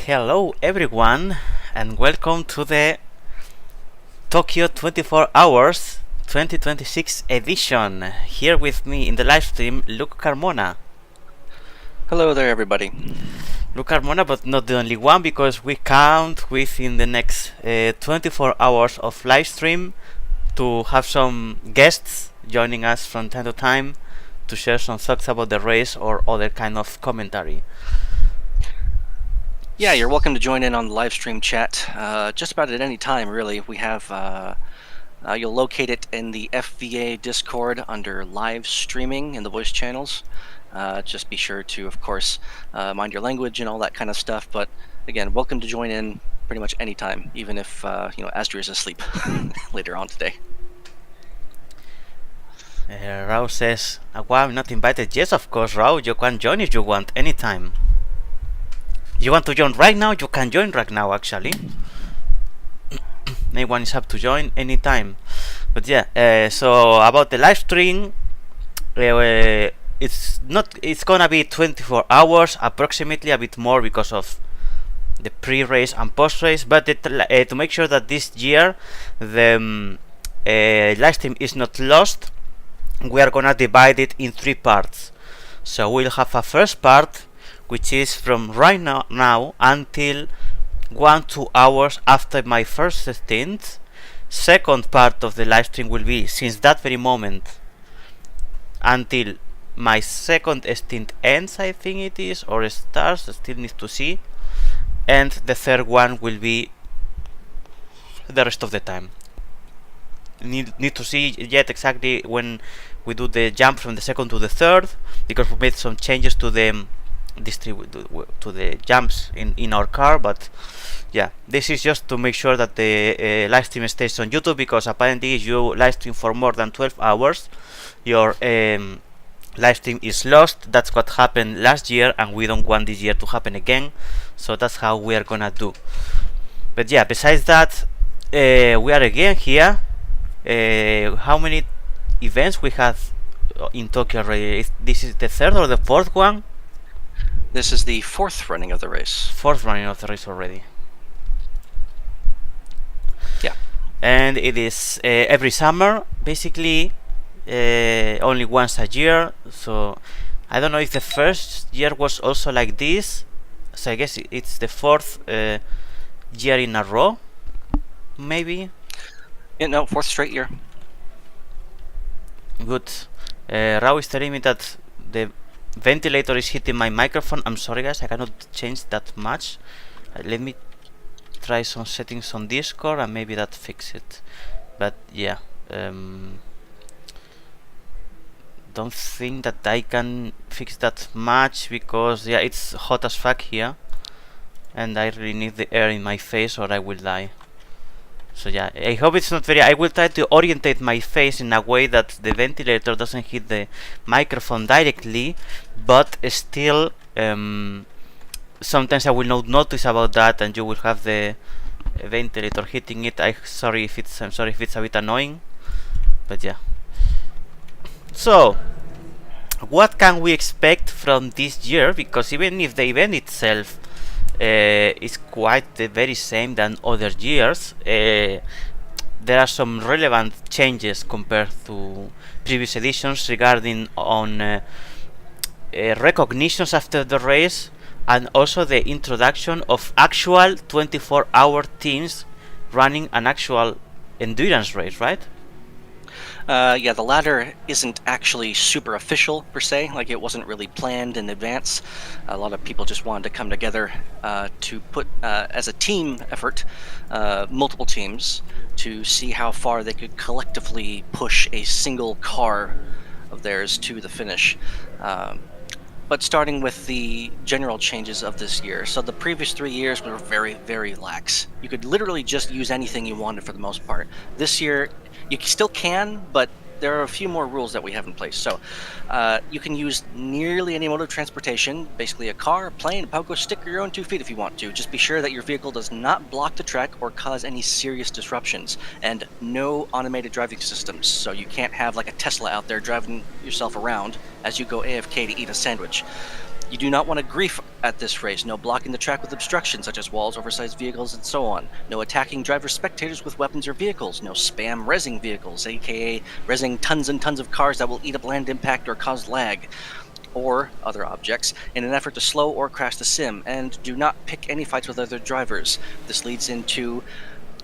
Hello everyone and welcome to the Tokyo 24 Hours 2026 edition. Here with me in the live stream, Luke Carmona. Hello there everybody. Luke Carmona, but not the only one, because we count within the next 24 hours of live stream to have some guests joining us from time to time to share some thoughts about the race or other kind of commentary. Yeah, you're welcome to join in on the live stream chat just about at any time, really. We have, you'll locate it in the FVA Discord under live streaming in the voice channels. Just be sure to, of course, mind your language and all that kind of stuff. But again, welcome to join in pretty much any time, even if, Astria is asleep later on today. Rao says, well, I'm not invited. Yes, of course, Rao, you can join if you want, anytime. You want to join right now? You can join right now, actually. Anyone is up to join anytime. But yeah, so about the live stream, it's gonna be 24 hours approximately, a bit more because of the pre-race and post-race, but to make sure that this year the live stream is not lost, we are gonna divide it in 3 parts. So we'll have a first part which is from right now until 1-2 hours after my first stint. Second part of the live stream will be since that very moment until my second stint ends, I think it is, or starts, I still need to see. And the third one will be the rest of the time. Need to see yet exactly when we do the jump from the second to the third, because we made some changes to the to the jumps in our car. But yeah, this is just to make sure that the live stream stays on YouTube, because apparently if you live stream for more than 12 hours, your live stream is lost. That's what happened last year, and we don't want this year to happen again. So that's how we are gonna do. But yeah, besides that, we are again here. How many events we have in Tokyo already? This is the third or the fourth one? This is the 4th running of the race. Fourth running of the race already. Yeah. And it is every summer, basically, only once a year. So I don't know if the first year was also like this. So I guess it's the 4th year in a row, maybe. Yeah, no, 4th straight year. Good. Rao is telling me that the ventilator is hitting my microphone. I'm sorry guys, I cannot change that much. Let me try some settings on Discord and maybe that fix it. But yeah, don't think that I can fix that much, because yeah, it's hot as fuck here and I really need the air in my face or I will die. So yeah, I hope it's not very... I will try to orientate my face in a way that the ventilator doesn't hit the microphone directly, but still sometimes I will not notice about that and you will have the ventilator hitting it. I'm sorry if it's a bit annoying, but yeah. So what can we expect from this year? Because even if the event itself is quite the very same than other years, there are some relevant changes compared to previous editions regarding on recognitions after the race, and also the introduction of actual 24-hour teams running an actual endurance race, right? Yeah, the latter isn't actually super official per se, like it wasn't really planned in advance. A lot of people just wanted to come together to put, as a team effort, multiple teams, to see how far they could collectively push a single car of theirs to the finish. But starting with the general changes of this year. So the previous 3 years were very, very lax. You could literally just use anything you wanted for the most part. This year, you still can, but there are a few more rules that we have in place. So you can use nearly any mode of transportation, basically a car, a plane, a pogo stick, or your own 2 feet if you want to. Just be sure that your vehicle does not block the track or cause any serious disruptions. And no automated driving systems, so you can't have like a Tesla out there driving yourself around as you go AFK to eat a sandwich. You do not want to grief at this race. No blocking the track with obstructions such as walls, oversized vehicles, and so on. No attacking driver spectators with weapons or vehicles. No spam rezzing vehicles, aka rezzing tons and tons of cars that will eat up land impact or cause lag, or other objects, in an effort to slow or crash the sim. And do not pick any fights with other drivers. This leads into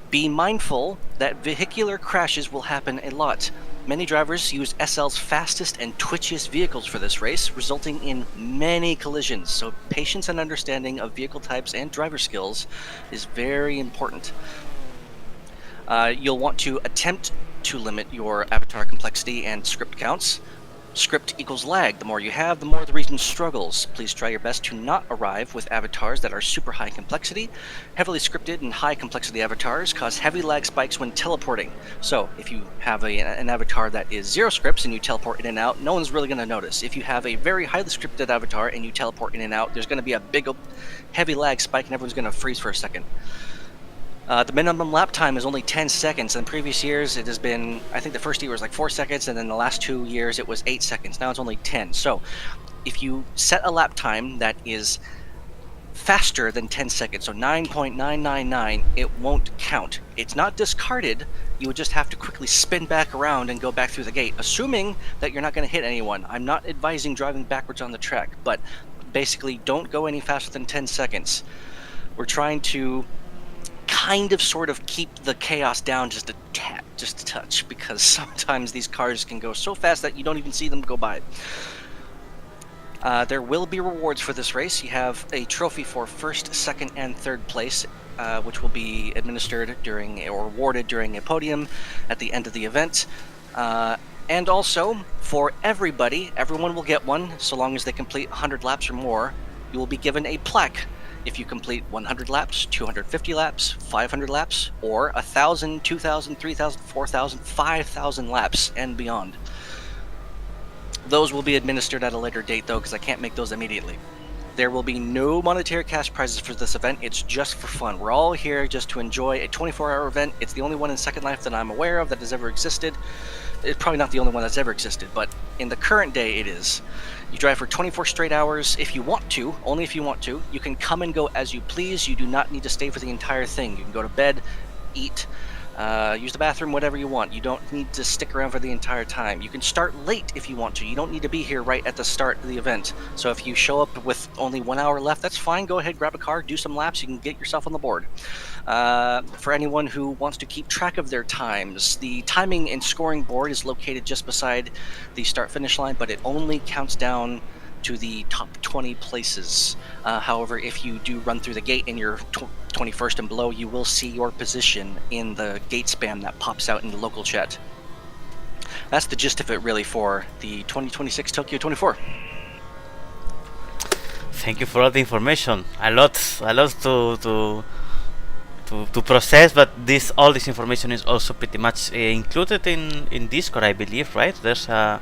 be mindful that vehicular crashes will happen a lot. Many drivers used SL's fastest and twitchiest vehicles for this race, resulting in many collisions, so patience and understanding of vehicle types and driver skills is very important. You'll want to attempt to limit your avatar complexity and script counts. Script equals lag. The more you have, the more the region struggles. Please try your best to not arrive with avatars that are super high complexity. Heavily scripted and high complexity avatars cause heavy lag spikes when teleporting. So if you have an avatar that is 0 scripts and you teleport in and out, no one's really going to notice. If you have a very highly scripted avatar and you teleport in and out, there's going to be a big heavy lag spike and everyone's going to freeze for a second. The minimum lap time is only 10 seconds. In previous years, it has been, I think the first year was like 4 seconds, and then the last 2 years it was 8 seconds. Now it's only 10. So if you set a lap time that is faster than 10 seconds, so 9.999, it won't count. It's not discarded. You would just have to quickly spin back around and go back through the gate, assuming that you're not going to hit anyone. I'm not advising driving backwards on the track, but basically don't go any faster than 10 seconds. We're trying to kind of sort of keep the chaos down just a touch, because sometimes these cars can go so fast that you don't even see them go by. There will be rewards for this race. You have a trophy for first, second, and third place, which will be administered during or awarded during a podium at the end of the event. And also, for everyone will get one, so long as they complete 100 laps or more. You will be given a plaque if you complete 100 laps, 250 laps, 500 laps, or 1,000, 2,000, 3,000, 4,000, 5,000 laps and beyond. Those will be administered at a later date, though, because I can't make those immediately. There will be no monetary cash prizes for this event. It's just for fun. We're all here just to enjoy a 24-hour event. It's the only one in Second Life that I'm aware of that has ever existed. It's probably not the only one that's ever existed, but in the current day it is. You drive for 24 straight hours if you want to, only if you want to. You can come and go as you please. You do not need to stay for the entire thing. You can go to bed, eat, use the bathroom, whatever you want. You don't need to stick around for the entire time. You can start late if you want to. You don't need to be here right at the start of the event. So if you show up with only 1 hour left, that's fine. Go ahead, grab a car, do some laps. You can get yourself on the board. For anyone who wants to keep track of their times, the timing and scoring board is located just beside the start-finish line, but it only counts down to the top 20 places. However, if you do run through the gate and you're 21st and below, you will see your position in the gate spam that pops out in the local chat. That's the gist of it, really, for the 2026 Tokyo 24. Thank you for all the information. A lot to process, but all this information is also pretty much included in Discord, I believe, right? There's a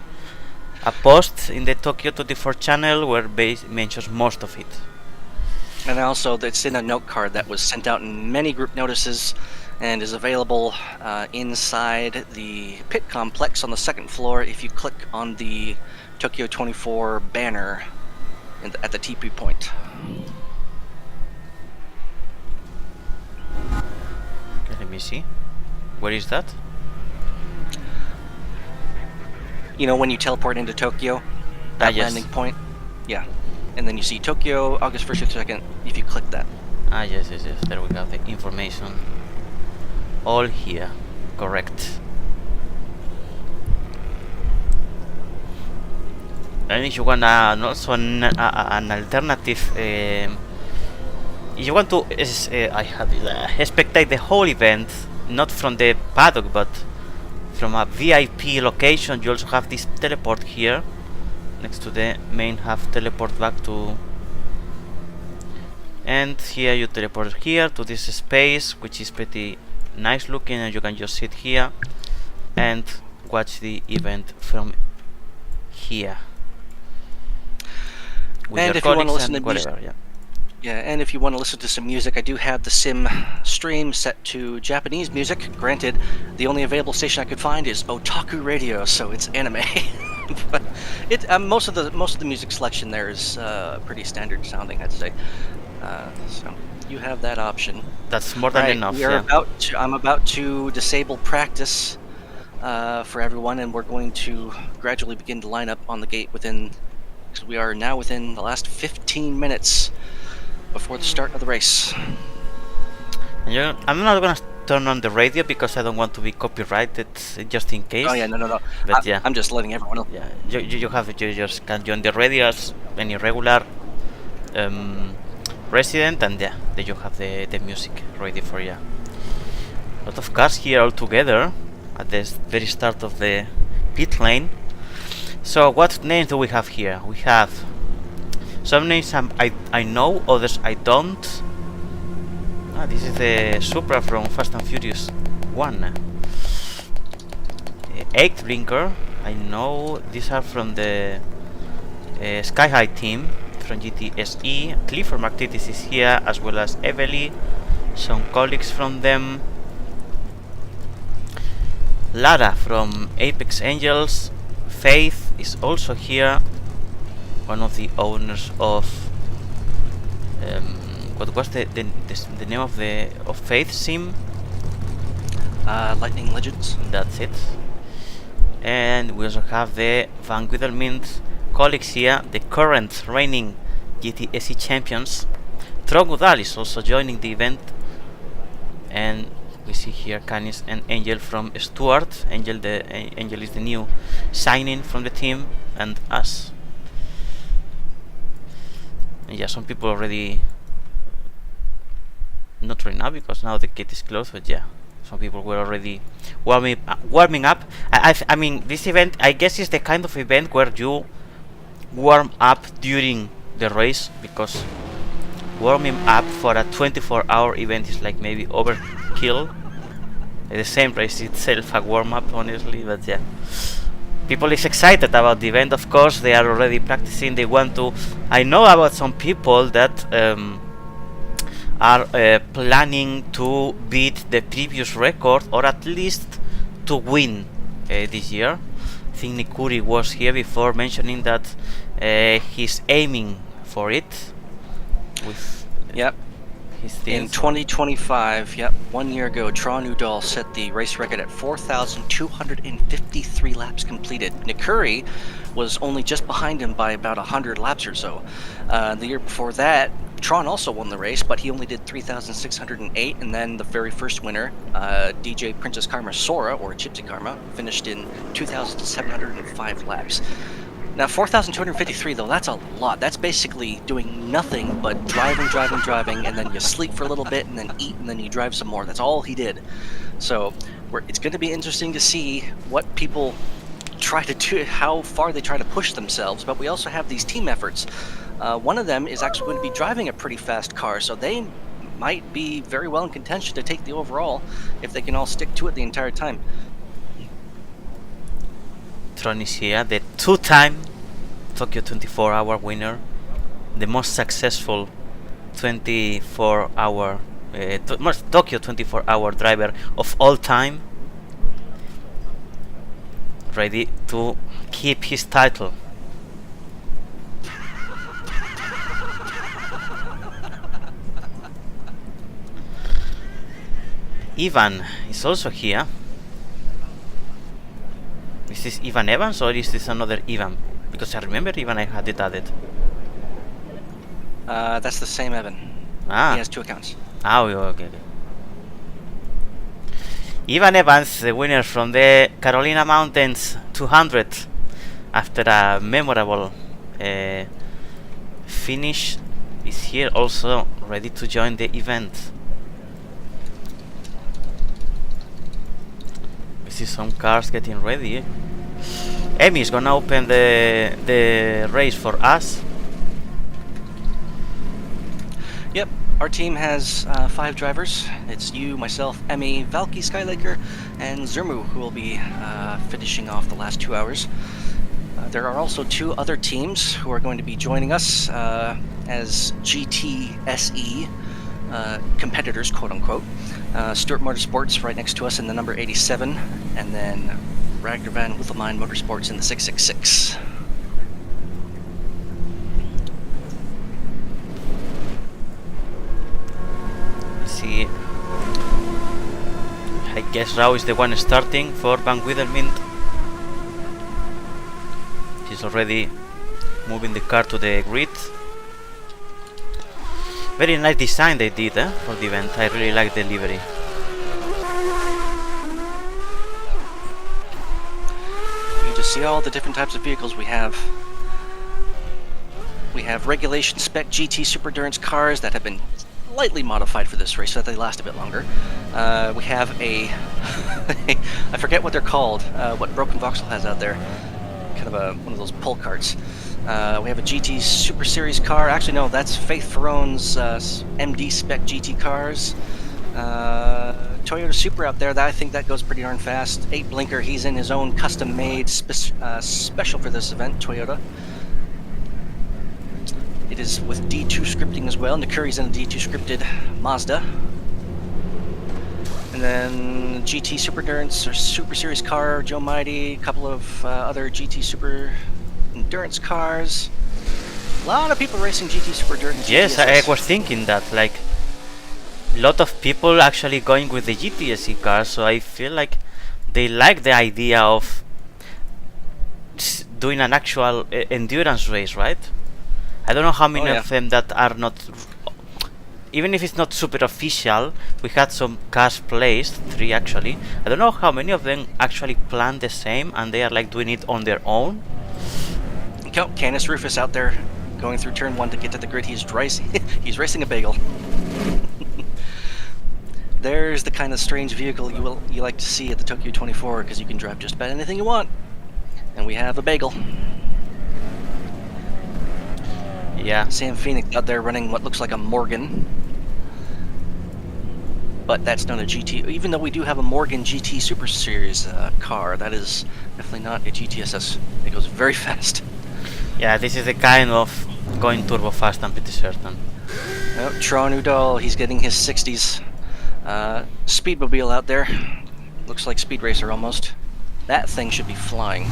post in the Tokyo 24 channel where Base mentions most of it. And also, it's in a note card that was sent out in many group notices and is available inside the pit complex on the second floor if you click on the Tokyo 24 banner at the TP point. Okay, let me see. Where is that? You know, when you teleport into Tokyo, that yes. landing point? Yeah. And then you see Tokyo, August 1st to 2nd, if you click that. Yes. There we go. The information. All here. Correct. And if you want also an alternative, if you want to spectate the whole event, not from the paddock, but from a VIP location, you also have this teleport here next to the main hub. Teleport back to, and here you teleport here to this space, which is pretty nice looking, and you can just sit here and watch the event from here with and your if you want to listen to whatever, music, and if you want to listen to some music, I do have the sim stream set to Japanese music. Granted, the only available station I could find is Otaku Radio, so it's anime. But most of the music selection there is pretty standard sounding, I'd say. So you have that option. That's more than enough. I'm about to disable practice for everyone, and we're going to gradually begin to line up on the gate because we are now within the last 15 minutes before the start of the race. And I'm not gonna turn on the radio because I don't want to be copyrighted, just in case. Oh yeah, no. But I'm just letting everyone know. Yeah, you just can join the radio as any regular resident, and then you have the music ready for you. A lot of cars here all together at the very start of the pit lane. So what names do we have here? We have some names I know, others I don't. This is the Supra from Fast and Furious 1. Egg Blinker, I know. These are from the Sky High team from GTSE. Clifford McTitis is here, as well as Evely, some colleagues from them. Lara from Apex Angels. Faith is also here, one of the owners of what was the name of Faith sim? Lightning Legends. That's it. And we also have the Van Guidelmint colleagues here, the current reigning GTSE champions. Trogudal is also joining the event, and we see here Canis and Angel from Stuart. Angel is the new signing from the team, and us. And yeah, some people already, not right now because now the gate is closed, but yeah, some people were already warming up. I mean, this event, I guess, is the kind of event where you warm up during the race, because warming up for a 24-hour event is like maybe overkill. The same race itself a warm up, honestly, but yeah. People is excited about the event, of course. They are already practicing. They want to. I know about some people that are planning to beat the previous record, or at least to win this year. I think Nikuri was here before mentioning that he's aiming for it with Yep. his team. In 2025, yep, 1 year ago, Tron Udall set the race record at 4,253 laps completed. Nikuri was only just behind him by about 100 laps or so. The year before that, Tron also won the race, but he only did 3,608, and then the very first winner, DJ Princess Karma Sora, or Gypsy Karma, finished in 2,705 laps. Now, 4,253, though, that's a lot. That's basically doing nothing but driving, and then you sleep for a little bit, and then eat, and then you drive some more. That's all he did. So it's going to be interesting to see what people try to do, how far they try to push themselves. But we also have these team efforts. One of them is actually going to be driving a pretty fast car, so they might be very well in contention to take the overall if they can all stick to it the entire time. Tron is here, the two-time Tokyo 24-hour winner, the most successful 24-hour most Tokyo 24-hour driver of all time, ready to keep his title. Ivan is also here. Is this Ivan Evans or is this another Ivan? Because I remember Ivan I had it added. That's the same Evan. He has two accounts. Okay. Ivan Evans, the winner from the Carolina Mountains 200, after a memorable finish, is here also ready to join the event. We see some cars getting ready. Emi is gonna open the race for us. Yep, our team has 5 drivers. It's you, myself, Emmy, Valky Skylaker, and Zermu, who will be finishing off the last 2 hours. There are also 2 other teams who are going to be joining us as GTSE competitors, quote-unquote. Stuart Motorsports right next to us in the number 87, and then Ragnar Van Withelmine Motorsports in the 666. See, I guess Rao is the one starting for Van Guidelmint. He's already moving the car to the grid. Very nice design they did for the event. I really like the livery. You can just see all the different types of vehicles we have. We have regulation spec GT Super Endurance cars that have been lightly modified for this race so that they last a bit longer. We have a I forget what they're called, what Broken Voxel has out there. kind of one of those pull carts. We have a GT Super Series car. Actually, no, that's Faith Ferrone's MD spec GT cars. Toyota Supra out there. I think that goes pretty darn fast. 8 blinker. He's in his own custom-made special for this event, Toyota. It is with D2 scripting as well. Nakuri's in a D2 scripted Mazda. And then GT Super Endurance or Super Series car, Joe Mighty, a couple of other GT Super Endurance cars. A lot of people racing GT Super Endurance. Yes, I was thinking that, like, a lot of people actually going with the GTSC cars, so I feel like they like the idea of doing an actual endurance race, right? I don't know how many of them that are not, even if it's not super official. We had some cars placed, 3 actually. I don't know how many of them actually plan the same and they are like doing it on their own. Canis Rufus out there going through turn 1 to get to the grid. He's racing a bagel. There's the kind of strange vehicle you like to see at the Tokyo 24, because you can drive just about anything you want. And we have a bagel. Yeah. Sam Phoenix out there running what looks like a Morgan. But that's not a GT. Even though we do have a Morgan GT Super Series car, that is definitely not a GTSS. It goes very fast. Yeah, this is the kind of going turbo fast, I'm pretty certain. Oh, Tron Udall, he's getting his 60s. Speedmobile out there. Looks like Speed Racer almost. That thing should be flying.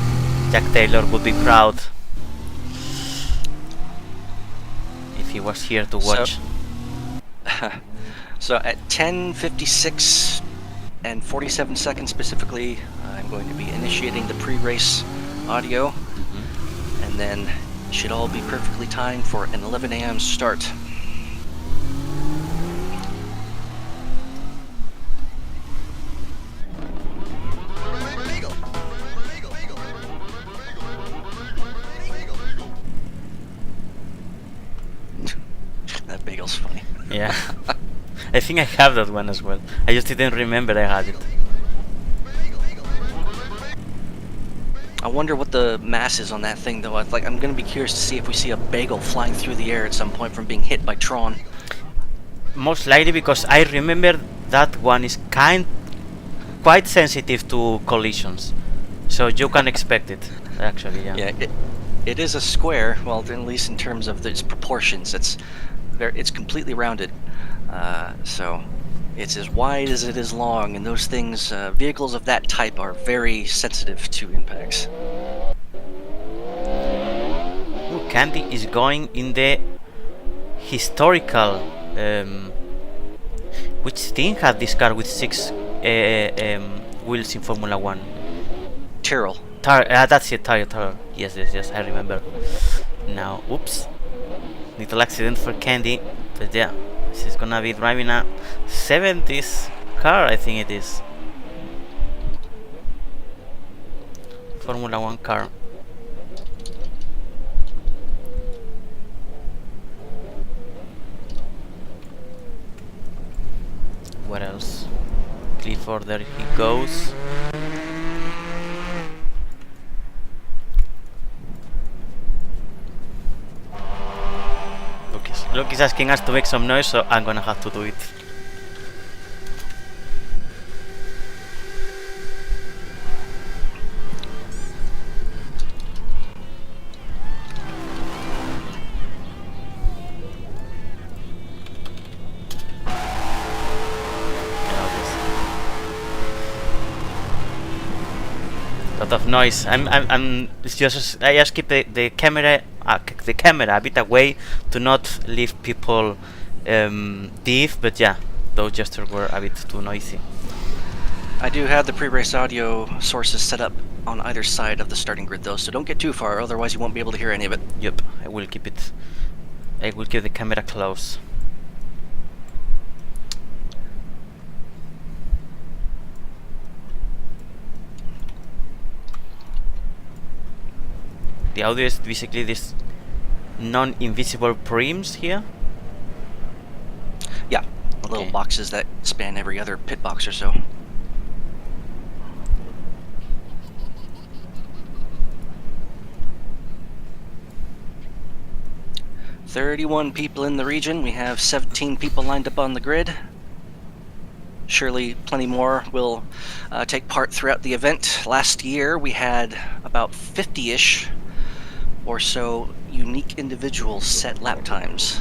Jack Taylor would be proud if he was here to watch. So at 10:56 and 47 seconds specifically, I'm going to be initiating the pre-race audio, and then it should all be perfectly timed for an 11 a.m. start. That bagel's funny. Yeah. I think I have that one as well. I just didn't remember I had it. I wonder what the mass is on that thing, though. I'm going to be curious to see if we see a bagel flying through the air at some point from being hit by Tron. Most likely, because I remember that one is quite sensitive to collisions, so you can expect it. Actually, yeah. Yeah, it is a square. Well, at least in terms of its proportions, it's completely rounded. So it's as wide as it is long, and those things, vehicles of that type, are very sensitive to impacts. Ooh, Candy is going in the historical. Which team had this car with 6 wheels in Formula 1? Tyrrell. That's it, Tyrrell. Yes, I remember. Now, oops. Little accident for Candy, but yeah. She's gonna be driving a 70s car, I think it is. Formula 1 car. What else? Clifford, there he goes. Luke is asking us to make some noise, so I'm gonna have to do it. Lot of noise. I just keep the camera a bit away to not leave people deaf, but yeah, those gestures were a bit too noisy. I do have the pre-race audio sources set up on either side of the starting grid though, so don't get too far, otherwise you won't be able to hear any of it. Yep, I will keep the camera close. The audio is basically this non-invisible preams here. Yeah, okay. Little boxes that span every other pit box or so. 31 people in the region. We have 17 people lined up on the grid. Surely plenty more will take part throughout the event. Last year we had about 50-ish or so unique individuals set lap times.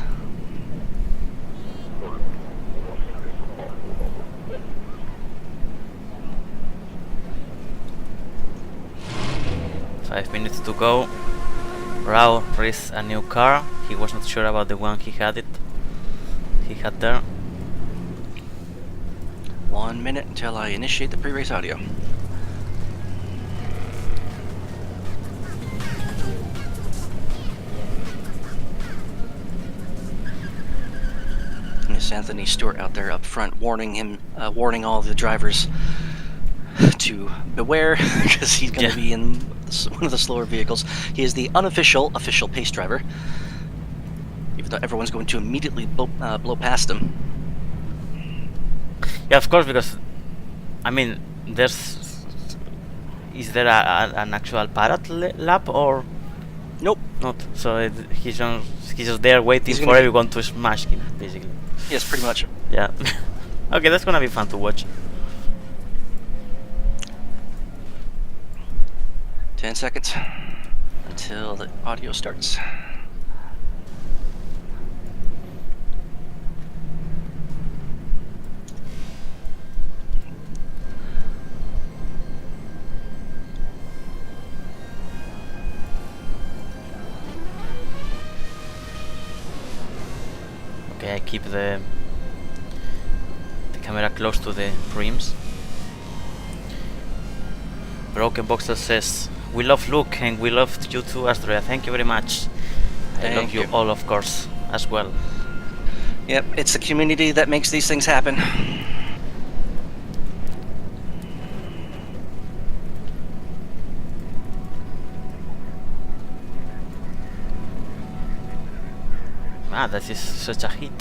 Five minutes to go. Rao raced a new car. He was not sure about the one he had there. 1 minute until I initiate the pre-race audio. It's Anthony Stewart out there up front, warning all the drivers to beware, because he's going to be in one of the slower vehicles. He is the unofficial pace driver, even though everyone's going to immediately blow past him. Yeah, of course, because I mean, is there an actual parrot lap or nope? Not. So he's just there waiting for everyone to smash him, basically. Yes, pretty much. Yeah. Okay, that's gonna be fun to watch. 10 seconds until the audio starts. Okay, I keep the camera close to the rims. Broken Boxer says, "We love Luke and we love you too, Astrea. Thank you very much. I love you all, of course, as well." Yep, it's the community that makes these things happen. Ah, that is such a hit.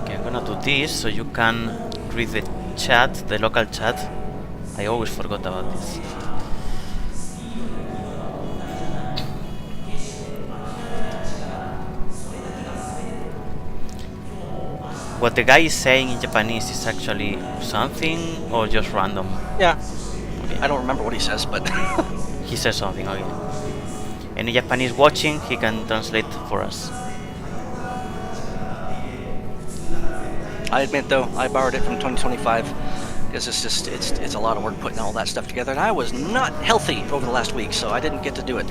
Okay, I'm gonna do this so you can read the chat, the local chat. I always forgot about this. What the guy is saying in Japanese is actually something or just random? Yeah. Okay. I don't remember what he says, but he says something, okay. Any Japanese watching, he can translate for us. I admit though, I borrowed it from 2025 because it's a lot of work putting all that stuff together, and I was not healthy over the last week, so I didn't get to do it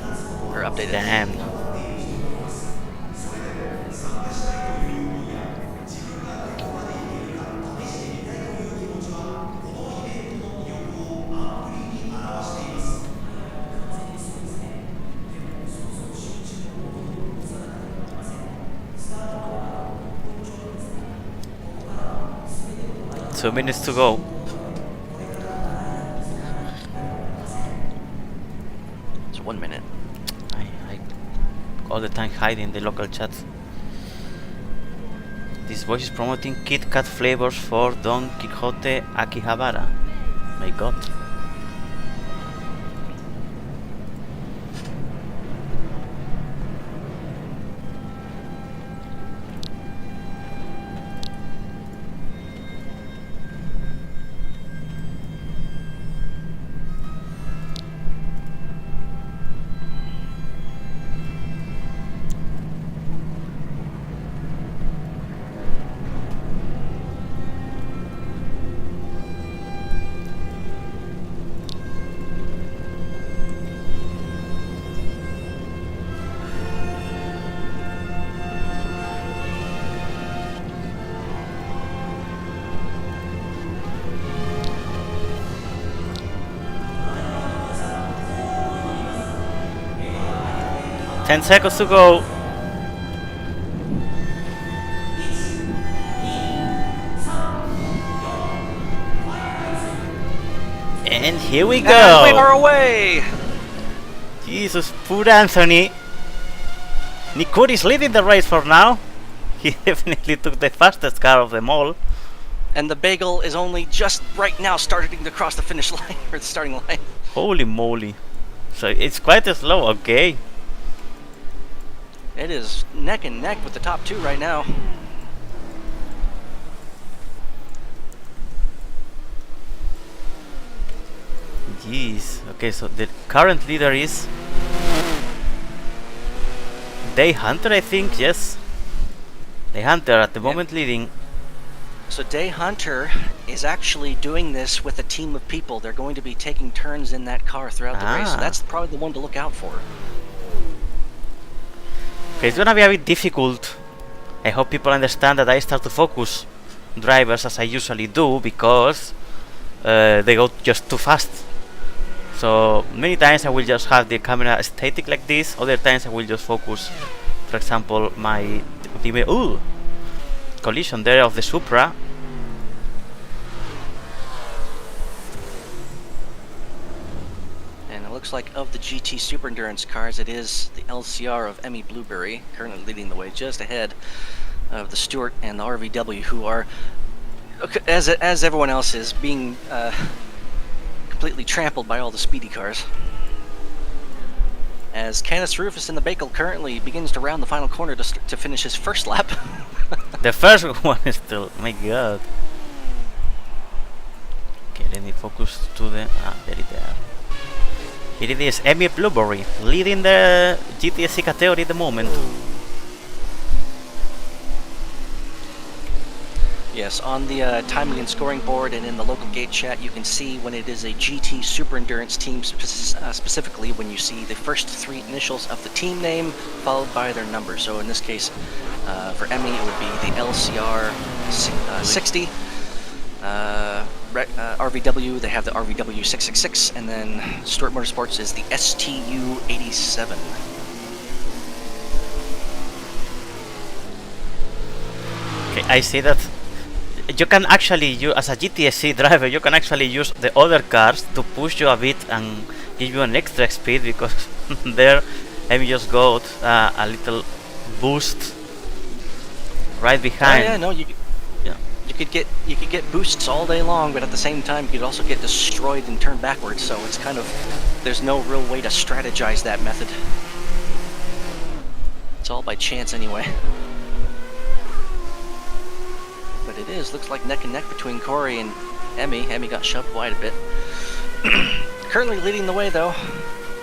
or update it. Damn. Two minutes to go. It's 1 minute. I all the time hide in the local chat. This voice is promoting Kit Kat flavors for Don Quixote Akihabara. My god. Ten seconds to go. And here we go. And we are away. Jesus, poor Anthony. Nikuri's leading the race for now. He definitely took the fastest car of them all. And the bagel is only just right now starting to cross the finish line, or the starting line. Holy moly. So it's quite slow, okay. It is neck and neck with the top two right now. Jeez. Okay, so the current leader is Day Hunter, I think, yes. Day Hunter at the moment leading. So Day Hunter is actually doing this with a team of people. They're going to be taking turns in that car throughout the race, so that's probably the one to look out for. Okay, it's gonna be a bit difficult. I hope people understand that I start to focus drivers as I usually do, because they go just too fast. So many times I will just have the camera static like this, other times I will just focus. For example, my collision there of the Supra. And it looks like of the GT Super Endurance cars, it is the LCR of Emmy Blueberry currently leading the way, just ahead of the Stewart and the RVW, who are, as everyone else is, being completely trampled by all the speedy cars. As Canis Rufus in the Bakel currently begins to round the final corner to finish his first lap. The first one is still, my god. Okay, let me focus to the, there it is. Here it is, Emmy Blueberry, leading the GTSC category at the moment. Yes, on the timing and scoring board and in the local gate chat, you can see when it is a GT Super Endurance team, specifically when you see the first three initials of the team name followed by their number. So in this case, for Emmy, it would be the LCR 60. RVW, they have the RVW 666, and then Stewart Motorsports is the STU 87. Okay, I see that you can actually use, as a GTSC driver, you can actually use the other cars to push you a bit and give you an extra speed, because there Emmy just got a little boost right behind. Oh, yeah, no, you could get boosts all day long, but at the same time you could also get destroyed and turn backwards. So it's kind of, there's no real way to strategize that method. It's all by chance anyway. But it looks like neck and neck between Corey and Emmy. Emmy got shoved wide a bit. Currently leading the way though,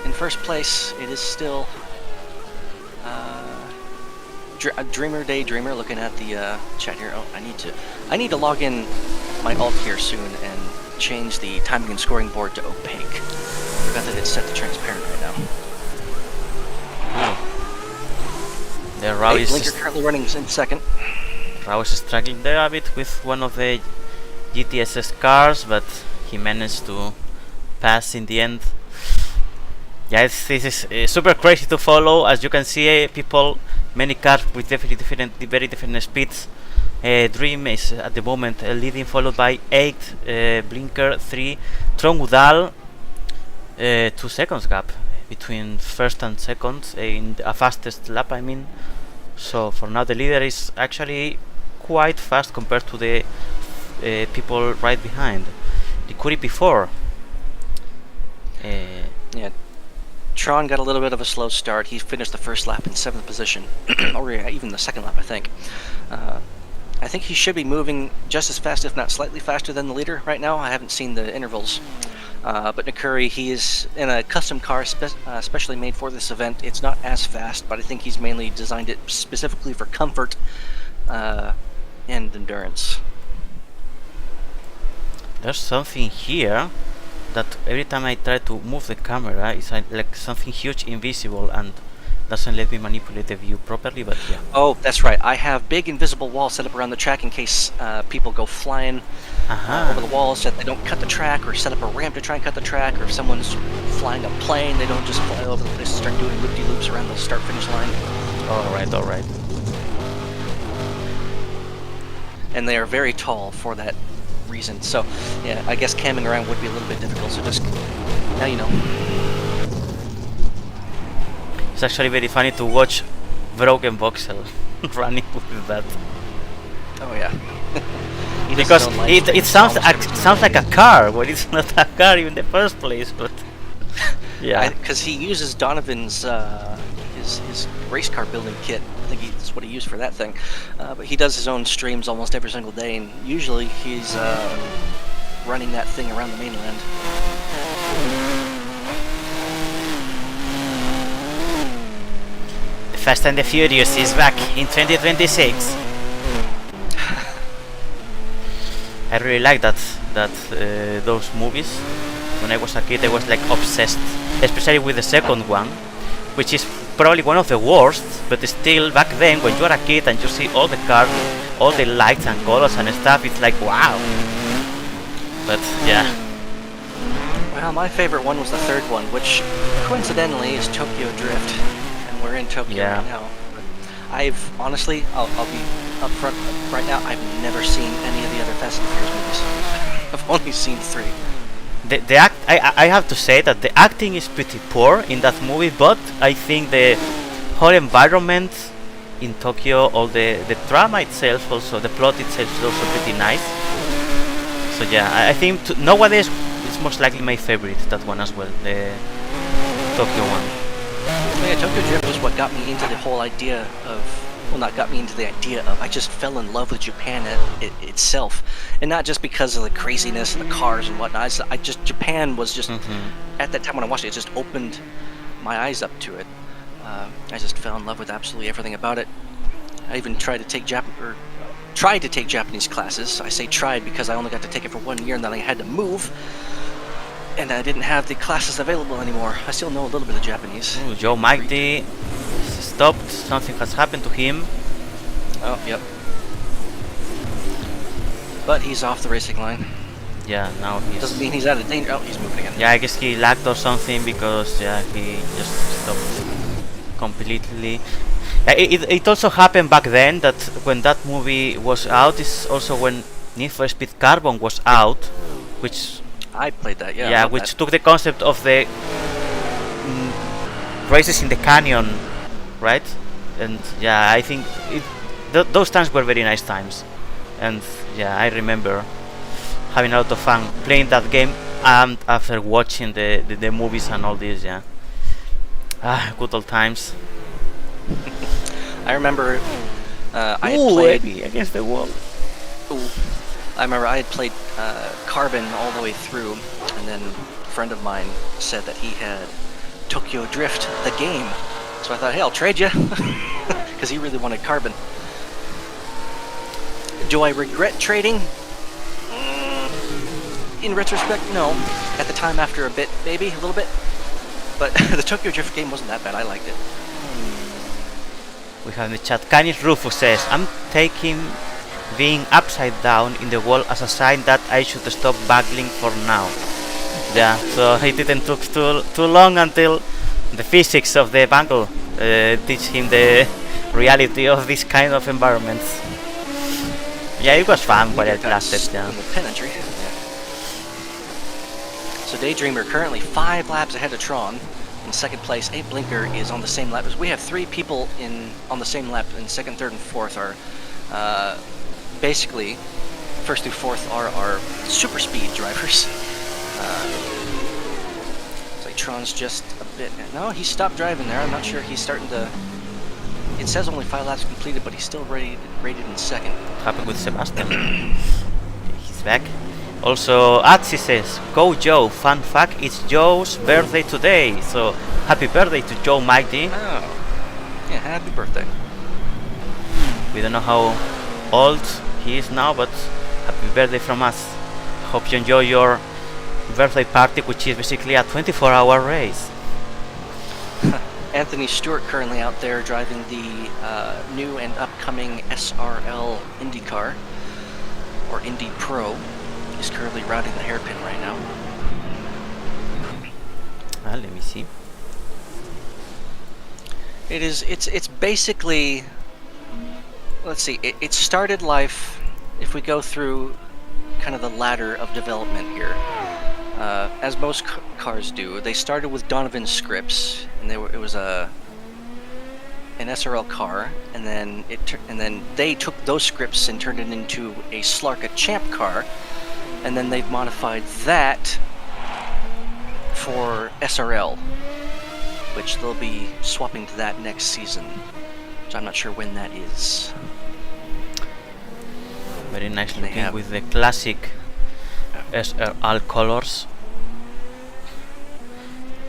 in first place, it is still Dreamer Daydreamer. Looking at the chat here. Oh, I need to log in my alt here soon and change the timing and scoring board to opaque. I forgot that it's set to transparent right now. The Rao is Blinker currently running in second. Rao is struggling there a bit with one of the GTSS cars, but he managed to pass in the end. Yeah, this is super crazy to follow. As you can see, people, many cars with very different speeds. Dream is at the moment leading, followed by 8, Blinker 3, Tron Udal, 2 seconds gap between first and second in a fastest lap, I mean. So for now the leader is actually quite fast compared to the people right behind. The Curie P4. Yeah, Tron got a little bit of a slow start. He finished the first lap in 7th position, or even the second lap, I think. I think he should be moving just as fast, if not slightly faster than the leader right now. I haven't seen the intervals. But Nakuri, he is in a custom car specially made for this event. It's not as fast, but I think he's mainly designed it specifically for comfort and endurance. There's something here that every time I try to move the camera, it's like something huge invisible and doesn't let me manipulate the view properly, but yeah. Oh, that's right. I have big invisible walls set up around the track in case people go flying over the walls, so that they don't cut the track, or set up a ramp to try and cut the track, or if someone's flying a plane, they don't just fly over the place and start doing loop-de-loops around the start-finish line. Alright, alright. And they are very tall for that reason, so yeah, I guess camming around would be a little bit difficult, so just, now you know. It's actually very funny to watch broken voxel running with that. Oh yeah. He does Because his own live it streams sounds almost every sounds like a single day. car when it's not a car in the first place, but yeah. Because he uses Donovan's his race car building kit. I think that's what he used for that thing. But he does his own streams almost every single day, and usually he's running that thing around the mainland. The Fast and the Furious is back in 2026. I really like those movies. When I was a kid, I was like obsessed, especially with the second one, which is probably one of the worst. But still, back then, when you are a kid and you see all the cars, all the lights and colors and stuff, it's like wow. But yeah. Well, my favorite one was the third one, which coincidentally is Tokyo Drift, and we're in Tokyo right now. But I've honestly, I'll be upfront right now. I've never seen any of the other Fast and Furious movies. I've only seen 3. I have to say that the acting is pretty poor in that movie, but I think the whole environment in Tokyo, all the drama itself, also the plot itself is also pretty nice. So yeah, I think nowadays it's most likely my favorite, that one as well, the Tokyo one. Yeah, Tokyo Drift was what got me into the whole idea of, well, not got me into the idea of, I just fell in love with Japan itself. And not just because of the craziness and the cars and whatnot. Japan was just, at that time when I watched it, it just opened my eyes up to it. I just fell in love with absolutely everything about it. I even tried to take Japanese classes. I say tried because I only got to take it for 1 year and then I had to move. And I didn't have the classes available anymore. I still know a little bit of Japanese. Ooh, Joe Mighty stopped. Something has happened to him. Oh, yep. But he's off the racing line. Yeah, now he's... Doesn't mean he's out of danger. Oh, he's moving again. Yeah, I guess he lagged or something because he just stopped completely. It also happened back then that when that movie was out, is also when Need for Speed Carbon was out, which... I played that, yeah. Yeah, which took the concept of the races in the canyon, right? And yeah, I think those times were very nice times. And yeah, I remember having a lot of fun playing that game and after watching the movies and all this, yeah. Good old times. I remember I had Ooh, played Eddie against the wall. Ooh. I remember I had played Carbon all the way through, and then a friend of mine said that he had Tokyo Drift, the game. So I thought, hey, I'll trade you, because he really wanted Carbon. Do I regret trading? In retrospect, no. At the time, after a bit, maybe a little bit. But the Tokyo Drift game wasn't that bad. I liked it. We have in the chat, Canis Rufus says, I'm taking being upside down in the wall as a sign that I should stop bagling for now. Yeah, so it didn't took too long until the physics of the bangle teach him the reality of this kind of environments. Yeah, it was fun while it lasted, yeah. So Daydreamer currently 5 laps ahead of Tron. In second place, 8 Blinker is on the same lap. We have 3 people on the same lap, and second, third, and fourth are basically first through fourth are our super speed drivers. It's like Tron's just a bit. No, he stopped driving there. I'm not sure he's starting to. It says only 5 laps completed, but he's still rated in second. Happened with Sebastian. He's back. Also, Atsi says, "Go Joe! Fun fact: it's Joe's birthday today. So happy birthday to Joe Mighty." Oh, yeah, happy birthday. We don't know how old he is now, but happy birthday from us. Hope you enjoy your birthday party, which is basically a 24-hour race. Anthony Stewart currently out there driving the new and upcoming SRL IndyCar, or Indy Pro. He's currently routing the hairpin right now. Let me see. It's basically, let's see, it started life, if we go through kind of the ladder of development here, as most cars do. They started with Donovan scripts, and it was a an SRL car, and then they took those scripts and turned it into a Slarka Champ car, and then they've modified that for SRL, which they'll be swapping to that next season. So I'm not sure when that is. Very nice looking with the classic SRL colors.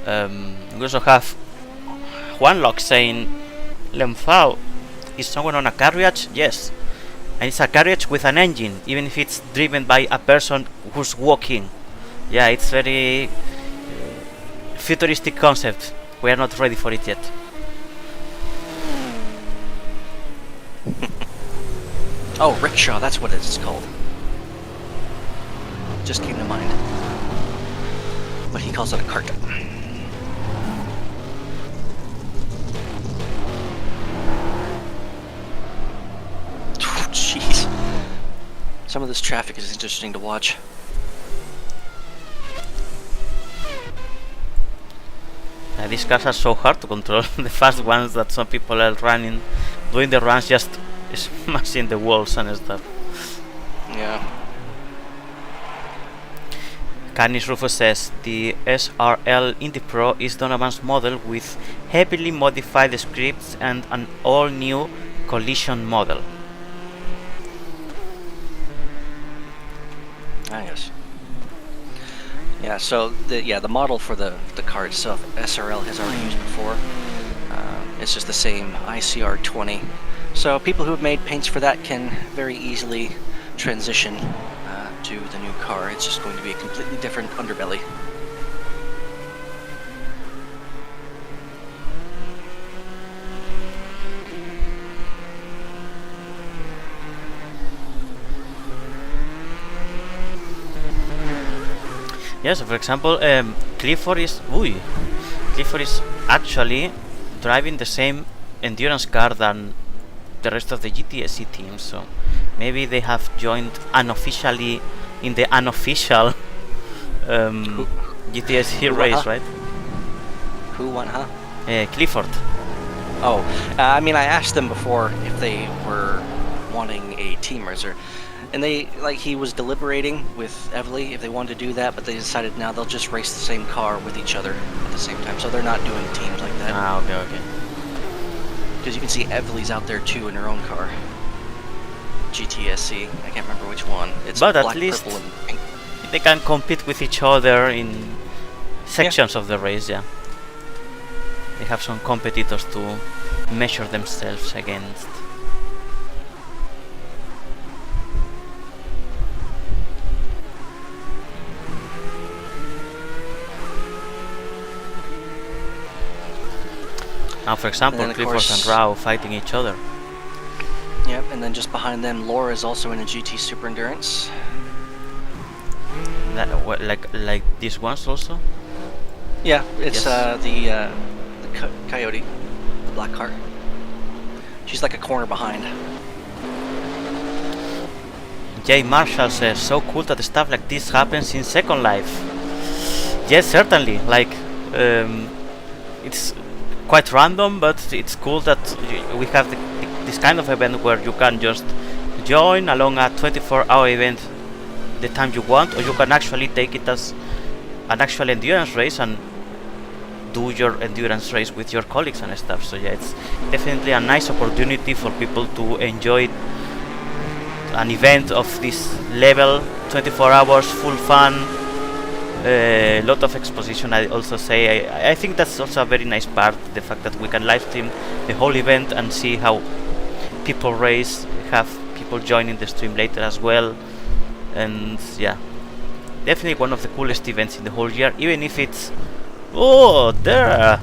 We also have one log saying, Lemfao, is someone on a carriage? Yes. And it's a carriage with an engine, even if it's driven by a person who's walking. Yeah, it's very futuristic concept. We are not ready for it yet. Oh, rickshaw, that's what it's called. Just came to mind. But he calls it a cart. Jeez. Some of this traffic is interesting to watch. These cars are so hard to control. The fast ones that some people are running, doing the runs, just smashing the walls and stuff. Yeah. Canis Rufus says the SRL Indy Pro is Donovan's model with heavily modified scripts and an all-new collision model. Ah, yes. Yeah, so the model for the car itself, SRL has already used before. It's just the same ICR20. So people who have made paints for that can very easily transition to the new car. It's just going to be a completely different underbelly. Yes, for example, Clifford is actually driving the same endurance car than the rest of the GTSC team, so maybe they have joined unofficially in the unofficial GTSC race, right? Who won, huh? Clifford. Oh, I mean, I asked them before if they were wanting a team racer. And he was deliberating with Evely if they wanted to do that, but they decided now they'll just race the same car with each other at the same time. So they're not doing teams like that. Ah, okay. Because you can see Evely's out there too in her own car. GTSC, I can't remember which one. It's but black, at least purple, and pink. They can compete with each other in sections of the race, yeah. They have some competitors to measure themselves against. Now, for example, Clifford and Rao fighting each other. Yep, and then just behind them, Laura is also in a GT Super Endurance. Like these ones also? Yeah, it's yes. The Coyote, the black car. She's like a corner behind. Jay Marshall says, so cool that stuff like this happens in Second Life. Yes, certainly. Like, it's quite random, but it's cool that we have this kind of event where you can just join along a 24-hour event the time you want, or you can actually take it as an actual endurance race and do your endurance race with your colleagues and stuff. So yeah, it's definitely a nice opportunity for people to enjoy an event of this level, 24 hours, full fun, a lot of exposition. I also say I think that's also a very nice part, the fact that we can live stream the whole event and see how people race, have people joining the stream later as well. And yeah, definitely one of the coolest events in the whole year, even if it's there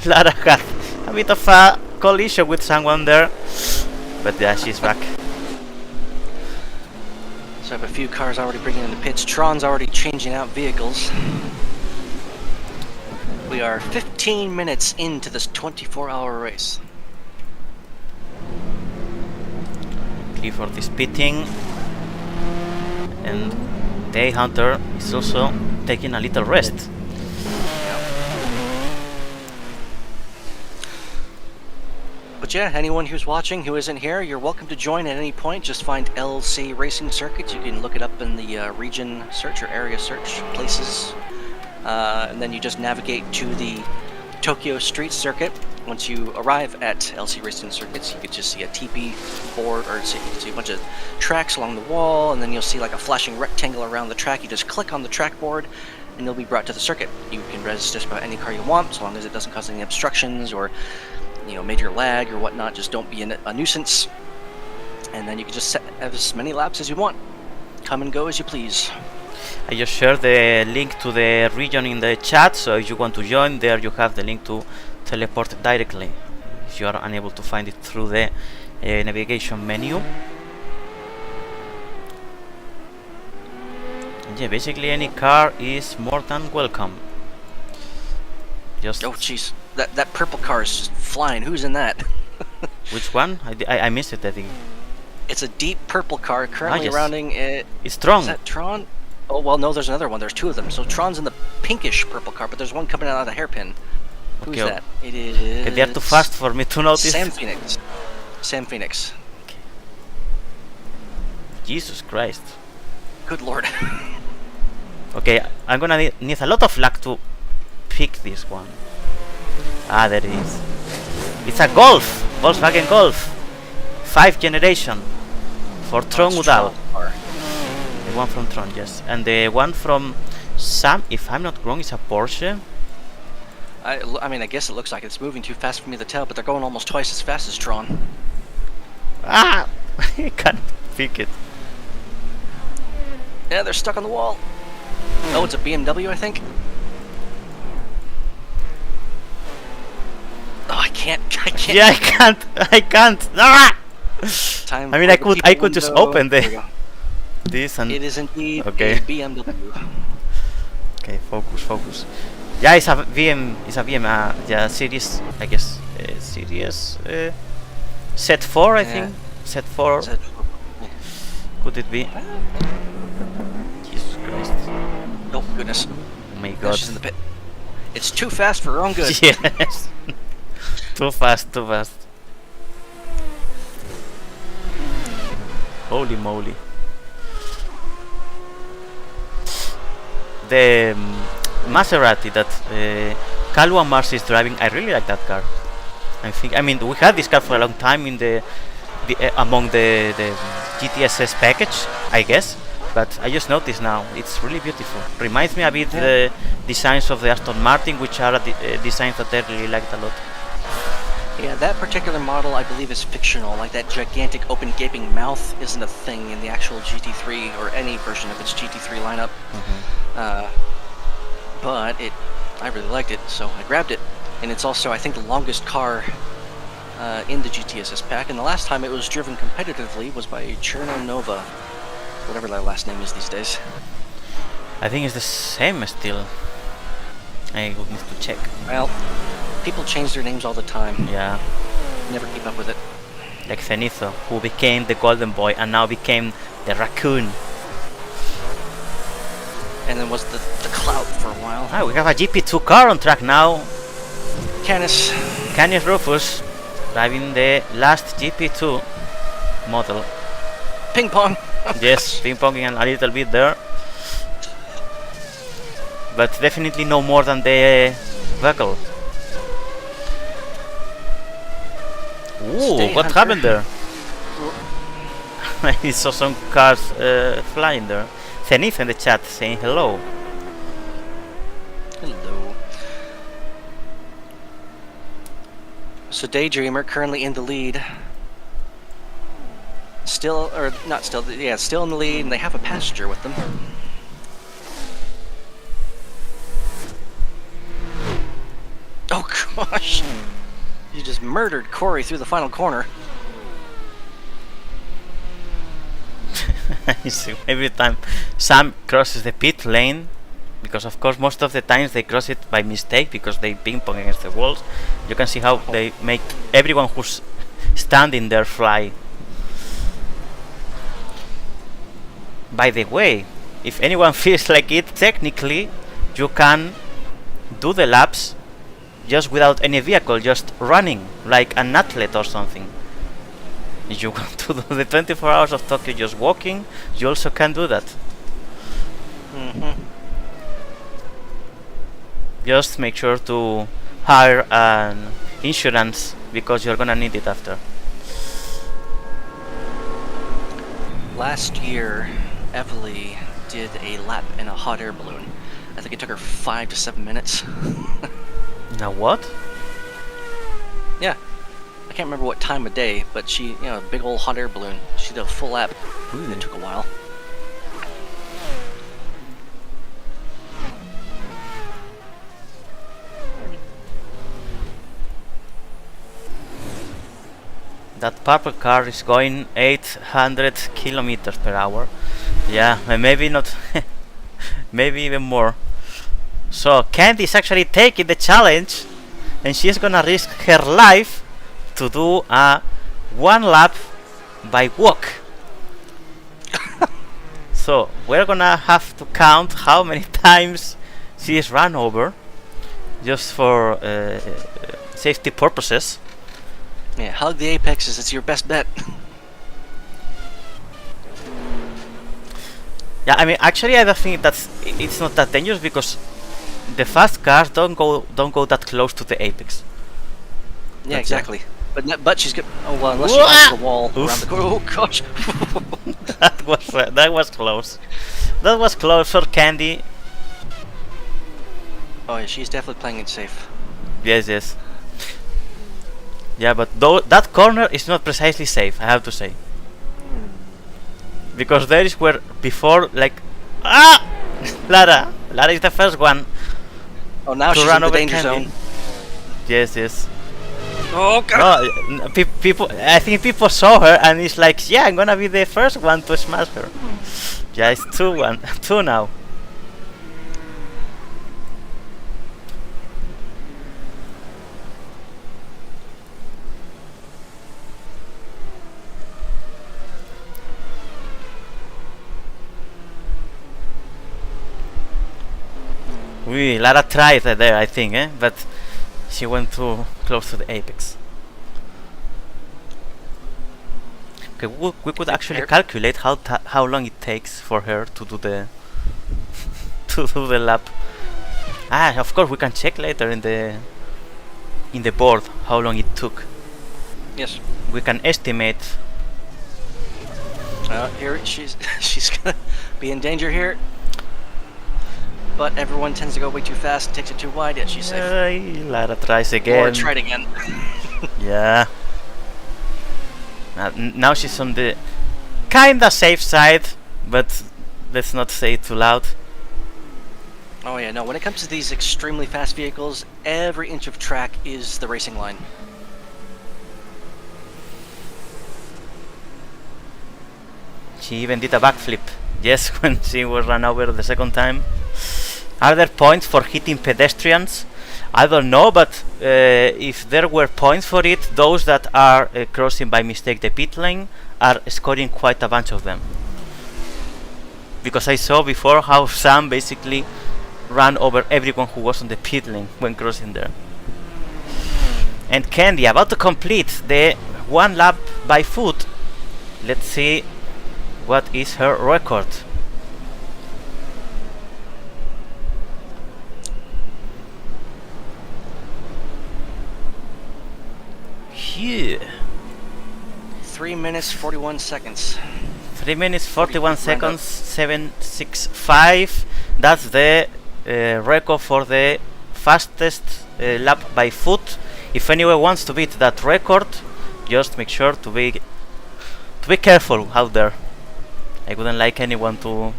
Lara had a bit of a collision with someone there, but yeah, she's back. So I have a few cars already bringing in the pits. Tron's already changing out vehicles. We are 15 minutes into this 24-hour race. Clifford is pitting, and Day Hunter is also taking a little rest. But yeah, anyone who's watching who isn't here, you're welcome to join at any point. Just find LC Racing Circuits. You can look it up in the region search or area search places. And then you just navigate to the Tokyo Street Circuit. Once you arrive at LC Racing Circuits, you can just see a TP board, or you can see a bunch of tracks along the wall, and then you'll see like a flashing rectangle around the track. You just click on the track board, and you'll be brought to the circuit. You can res just about any car you want, as long as it doesn't cause any obstructions or major lag or whatnot. Just don't be a nuisance. And then you can just set as many laps as you want. Come and go as you please. I just shared the link to the region in the chat, so if you want to join there, you have the link to teleport directly if you are unable to find it through the navigation menu. And yeah, basically any car is more than welcome. Just oh jeez, that purple car is just flying. Who's in that? Which one? I missed it, I think. It's a deep purple car currently yes. rounding it. It's Tron. Is that Tron? Oh well, no, there's another one. There's two of them. So Tron's in the pinkish purple car, but there's one coming out of the hairpin. Who's that? It is. Okay, they are too fast for me to notice. Sam Phoenix. Sam Phoenix. Okay. Jesus Christ. Good lord. Okay, I'm gonna need a lot of luck to pick this one. Ah, there it is. It's a Golf! Volkswagen Golf! 5th generation. For Tron Udall. The one from Tron, yes. And the one from Sam, if I'm not wrong, is a Porsche. I mean, I guess it looks like it's moving too fast for me to tell, but they're going almost twice as fast as Tron. Ah! I can't pick it. Yeah, they're stuck on the wall. Oh, it's a BMW, I think. Oh, I can't. Yeah, I can't. Ah! Time I mean, I could just open this and. It is indeed okay. a BMW. Okay, focus. Yeah, it's a VM. Yeah, series. I guess series. Set 4, I think. Set 4. Could it be? Jesus Christ. Oh goodness. Oh my God. She's in the pit. It's too fast for her own good. Yes. Too fast. Holy moly. The Maserati that Kalu and Mars is driving, I really like that car. I mean, we had this car for a long time in the among the GTSS package, I guess. But I just noticed now, it's really beautiful. Reminds me a bit the designs of the Aston Martin, which are designs that I really liked a lot. Yeah, that particular model I believe is fictional. Like that gigantic open gaping mouth isn't a thing in the actual GT3 or any version of its GT3 lineup. But I really liked it, so I grabbed it. And it's also, I think, the longest car in the GTSS pack. And the last time it was driven competitively was by Cherno Nova, whatever their last name is these days. I think it's the same still. I would need to check. Well, people change their names all the time. Yeah. Never keep up with it. Like Zenitho, who became the Golden Boy and now became the Raccoon. And then was the Clout for a while. Ah, we have a GP2 car on track now. Canis Rufus driving the last GP2 model. Ping pong. Yes, ping-ponging a little bit there. But definitely no more than the vehicle. Ooh, what happened there? I saw some cars flying there. Zenith in the chat saying hello. Hello. So Daydreamer currently in the lead. Still in the lead, and they have a passenger with them. Oh gosh! You just murdered Corey through the final corner. Every time Sam crosses the pit lane, because of course most of the times they cross it by mistake because they ping pong against the walls. You can see how they make everyone who's standing there fly. By the way, if anyone feels like it, technically you can do the laps just without any vehicle, just running like an athlete or something. If you want to do the 24 hours of Tokyo just walking, you also can do that. Just make sure to hire an insurance because you're gonna need it after. Last year, Evely did a lap in a hot air balloon. I think it took her 5 to 7 minutes. Now what? Yeah. I can't remember what time of day, but she, a big old hot air balloon. She did a full lap. Ooh. It took a while. That purple car is going 800 kilometers per hour. Yeah, maybe not, maybe even more. So Candy is actually taking the challenge, and she's gonna risk her life to do a 1 lap by walk. So we're gonna have to count how many times she is run over, just for safety purposes. Yeah, hug the apexes, it's your best bet. Yeah, I mean, actually, I don't think it's not that dangerous because the fast cars don't go that close to the apex. Yeah, That's exactly. But she's good. Oh well, unless she hits the wall around the corner. Oh gosh. that was close. That was close for Candy. Oh yeah, she's definitely playing it safe. Yes. Yeah, but that corner is not precisely safe, I have to say. Because there is where before, like, Lara is the first one. Oh, now to she's run in the over danger Candy. zone. Yes. Oh god. No, people. I think people saw her and it's like, yeah, I'm gonna be the first one to smash her. Yeah, it's 2 now. Lara tried there, I think, but she went too close to the apex. Okay, we could actually calculate how long it takes for her to do the lap. Of course, we can check later in the board how long it took. Yes. We can estimate. Here she's gonna be in danger here. But everyone tends to go way too fast, takes it too wide, yet she's safe. Lara tries again. Or try it again. Yeah. Now she's on the kinda safe side, but let's not say it too loud. Oh yeah, no, when it comes to these extremely fast vehicles, every inch of track is the racing line. She even did a backflip. Yes, when she was run over the second time. Are there points for hitting pedestrians? I don't know, but if there were points for it, those that are crossing by mistake the pit lane are scoring quite a bunch of them. Because I saw before how Sam basically ran over everyone who was on the pit lane when crossing there. And Candy about to complete the 1 lap by foot. Let's see what is her record. Yeah. 3 minutes 41 seconds. 3 minutes 41 seconds 765. That's the record for the fastest lap by foot. If anyone wants to beat that record, just make sure to be careful out there. I wouldn't like anyone to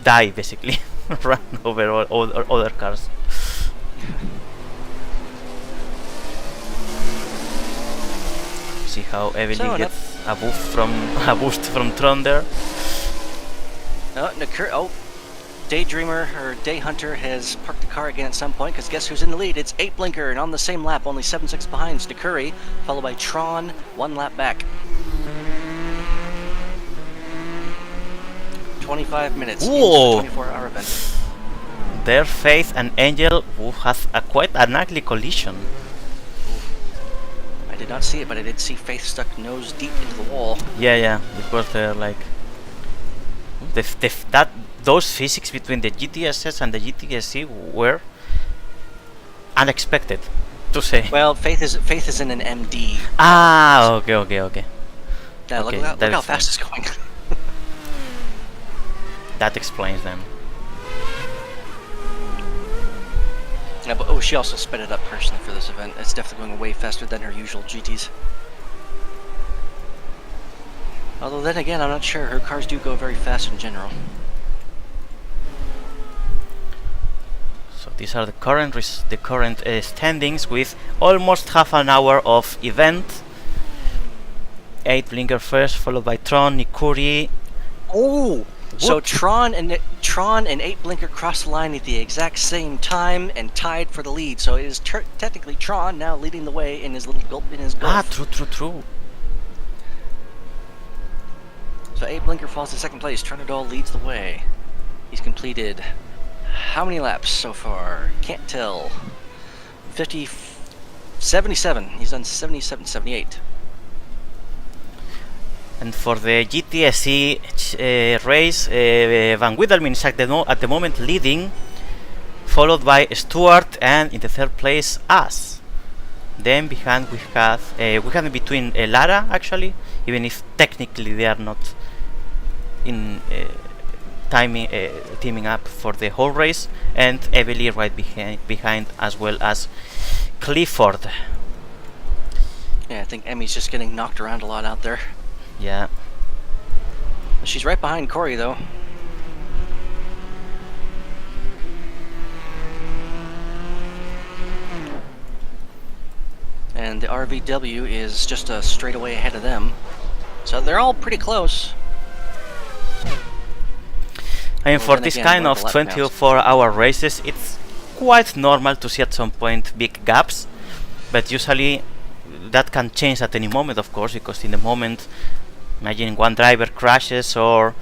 die, basically. Run over other cars. See how Evelyn gets a boost from Tron there. Daydreamer or Day Hunter has parked the car again at some point, because guess who's in the lead? It's 8 Blinker, and on the same lap, only 7-6 behind Nakuri, followed by Tron, 1 lap back. 25 minutes into the 24-hour event. there Faith and Angel will have quite an ugly collision. I did not see it, but I did see Faith stuck nose deep into the wall. Yeah, because they're like those physics between the GTSS and the GTSC were unexpected, to say. Well, Faith is in an MD. Ah, okay. Yeah, Okay, look how fast it's going. That explains them. Yeah, but she also sped it up personally for this event. It's definitely going way faster than her usual GTs. Although then again, I'm not sure. Her cars do go very fast in general. So these are the current standings with almost half an hour of event. 8 Blinker first, followed by Tron, Nikuri. Oh! So What? Tron and 8 Blinker crossed the line at the exact same time and tied for the lead. So it is technically Tron now leading the way in his little gulp in his Golf. Ah, true. So 8 Blinker falls to second place. Trinidad leads the way. He's completed how many laps so far? Can't tell. 77. He's done 77, 78. And for the GTSC race, Van Wiedelmin is at the moment leading, followed by Stuart, and in the third place us. Then behind we have in between Lara, actually, even if technically they are not in teaming up for the whole race, and Evely right behind as well as Clifford. Yeah, I think Emmy's just getting knocked around a lot out there. Yeah. She's right behind Corey, though. And the RVW is just a straightaway ahead of them. So they're all pretty close. I mean, for this kind of 24-hour races, it's quite normal to see at some point big gaps, but usually that can change at any moment, of course, because in the moment, imagine one driver crashes or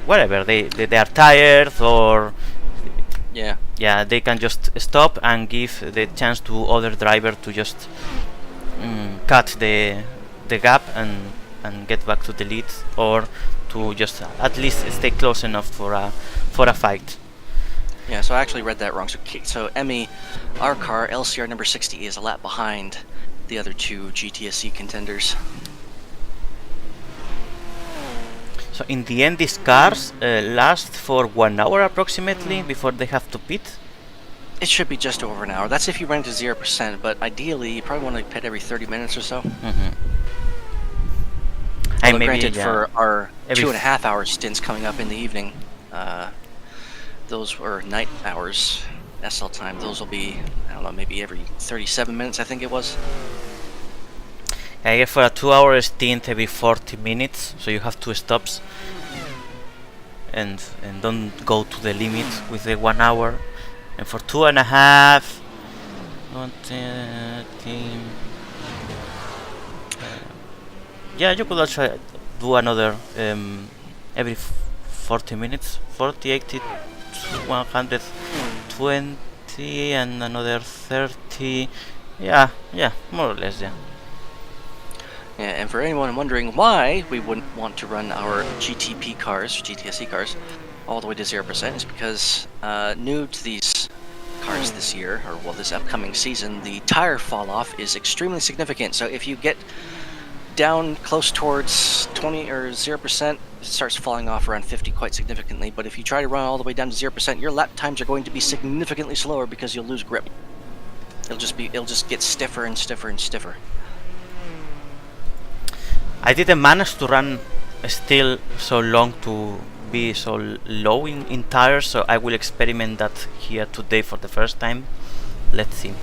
whatever, they are tired, or yeah, they can just stop and give the chance to other driver to just cut the gap and get back to the lead, or to just at least stay close enough for a fight. Yeah, so I actually read that wrong. So Emmy, our car, LCR number 60, is a lap behind the other two GTSC contenders. So in the end, these cars last for 1 hour approximately before they have to pit? It should be just over an hour. That's if you run to 0%, but ideally you probably want to pit every 30 minutes or so. Although granted, for our 2.5 hour stints coming up in the evening, those were night hours, SL time, those will be, I don't know, maybe every 37 minutes, I think it was. I guess for a 2-hour stint every 40 minutes, so you have 2 stops, and don't go to the limit with the 1 hour. And for 2.5, yeah, you could also do another every 40 minutes, 40, 80, 120, and another 30. Yeah, more or less, yeah. Yeah, and for anyone wondering why we wouldn't want to run our GTP cars, GTSC cars, all the way to 0%, is because new to these cars this year, or well, this upcoming season, the tire fall off is extremely significant. So if you get down close towards 20 or 0%, it starts falling off around 50 quite significantly. But if you try to run all the way down to 0%, your lap times are going to be significantly slower because you'll lose grip. It'll just get stiffer and stiffer and stiffer. I didn't manage to run still so long to be so low in tires, so I will experiment that here today for the first time. Let's see.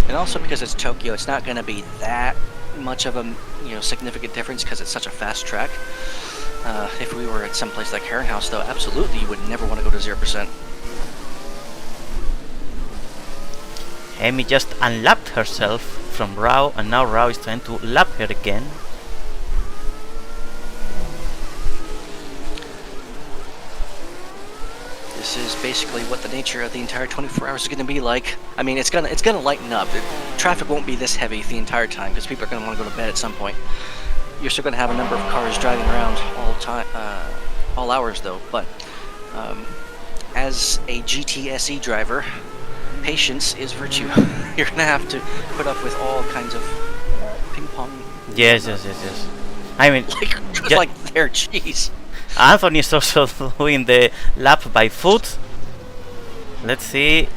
And also because it's Tokyo, it's not going to be that much of a significant difference because it's such a fast track. If we were at some place like Herrenhaus, though, absolutely you would never want to go to 0%. Amy just unlapped herself from Rao, and now Rao is trying to lap her again. This This is basically what the nature of the entire 24 hours is going to be like. I mean, it's gonna lighten up. Traffic won't be this heavy the entire time because people are going to want to go to bed at some point. You're still going to have a number of cars driving around all hours though. But as a GTSE driver, patience is virtue. You're going to have to put up with all kinds of ping pong. Yes. I mean, like their cheese. Anthony is also doing the lap by foot. Let's see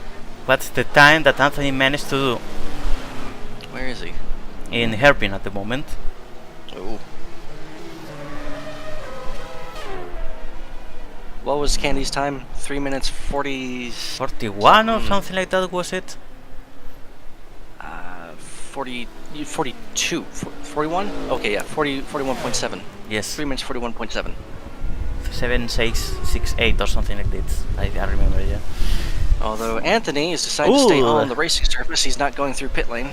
what's the time that Anthony managed to do. Where is he? In hairpin at the moment. Oh. What was Candy's time? 3 minutes 41 or something like that, was it? 42. 41? Okay, yeah, 41.7. Yes. 3 minutes 41.7. 7668 or something like that. I remember, yeah. Although Anthony has decided to stay on the racing surface, he's not going through pit lane.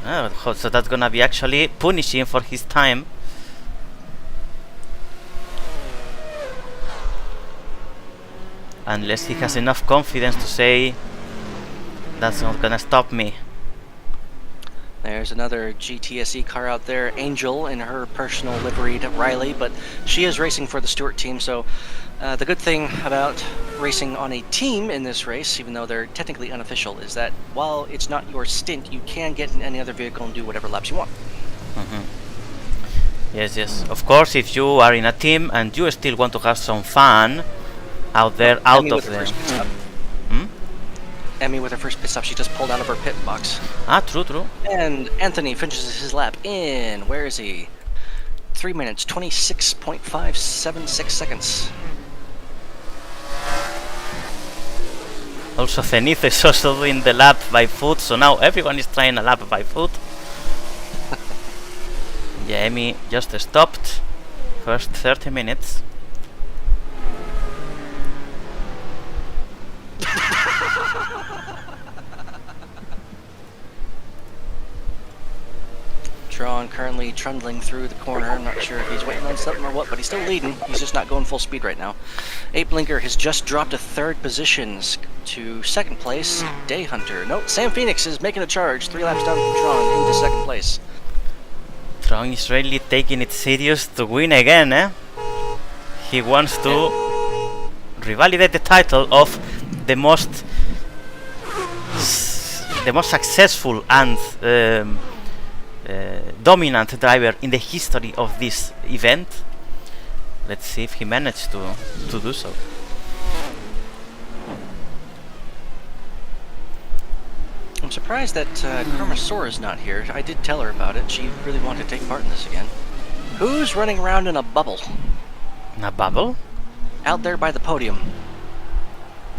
Oh, so that's gonna be actually punishing for his time. Unless he has enough confidence to say that's not gonna stop me. There's another GTSE car out there, Angel in her personal liveried Riley, but she is racing for the Stewart team, so the good thing about racing on a team in this race, even though they're technically unofficial, is that while it's not your stint, you can get in any other vehicle and do whatever laps you want. Yes. Of course, if you are in a team and you still want to have some fun out there, out of the... Emmy with her first pit stop, she just pulled out of her pit box. True. And Anthony finishes his lap in, where is he? 3 minutes, 26.576 seconds. Also, Zenith is also doing the lap by foot, so now everyone is trying a lap by foot. Yeah, Emmy just stopped. First 30 minutes. Tron currently trundling through the corner. I'm not sure if he's waiting on something or what, but he's still leading. He's just not going full speed right now. 8Blinker has just dropped to third positions to second place. Day Hunter. Nope, Sam Phoenix is making a charge. 3 laps down from Tron into second place. Tron is really taking it serious to win again, eh? He wants to revalidate the title of the most successful and dominant driver in the history of this event. Let's see if he managed to do so. I'm surprised that Karma Sora is not here. I did tell her about it. She really wanted to take part in this again. Who's running around in a bubble? In a bubble? Out there by the podium.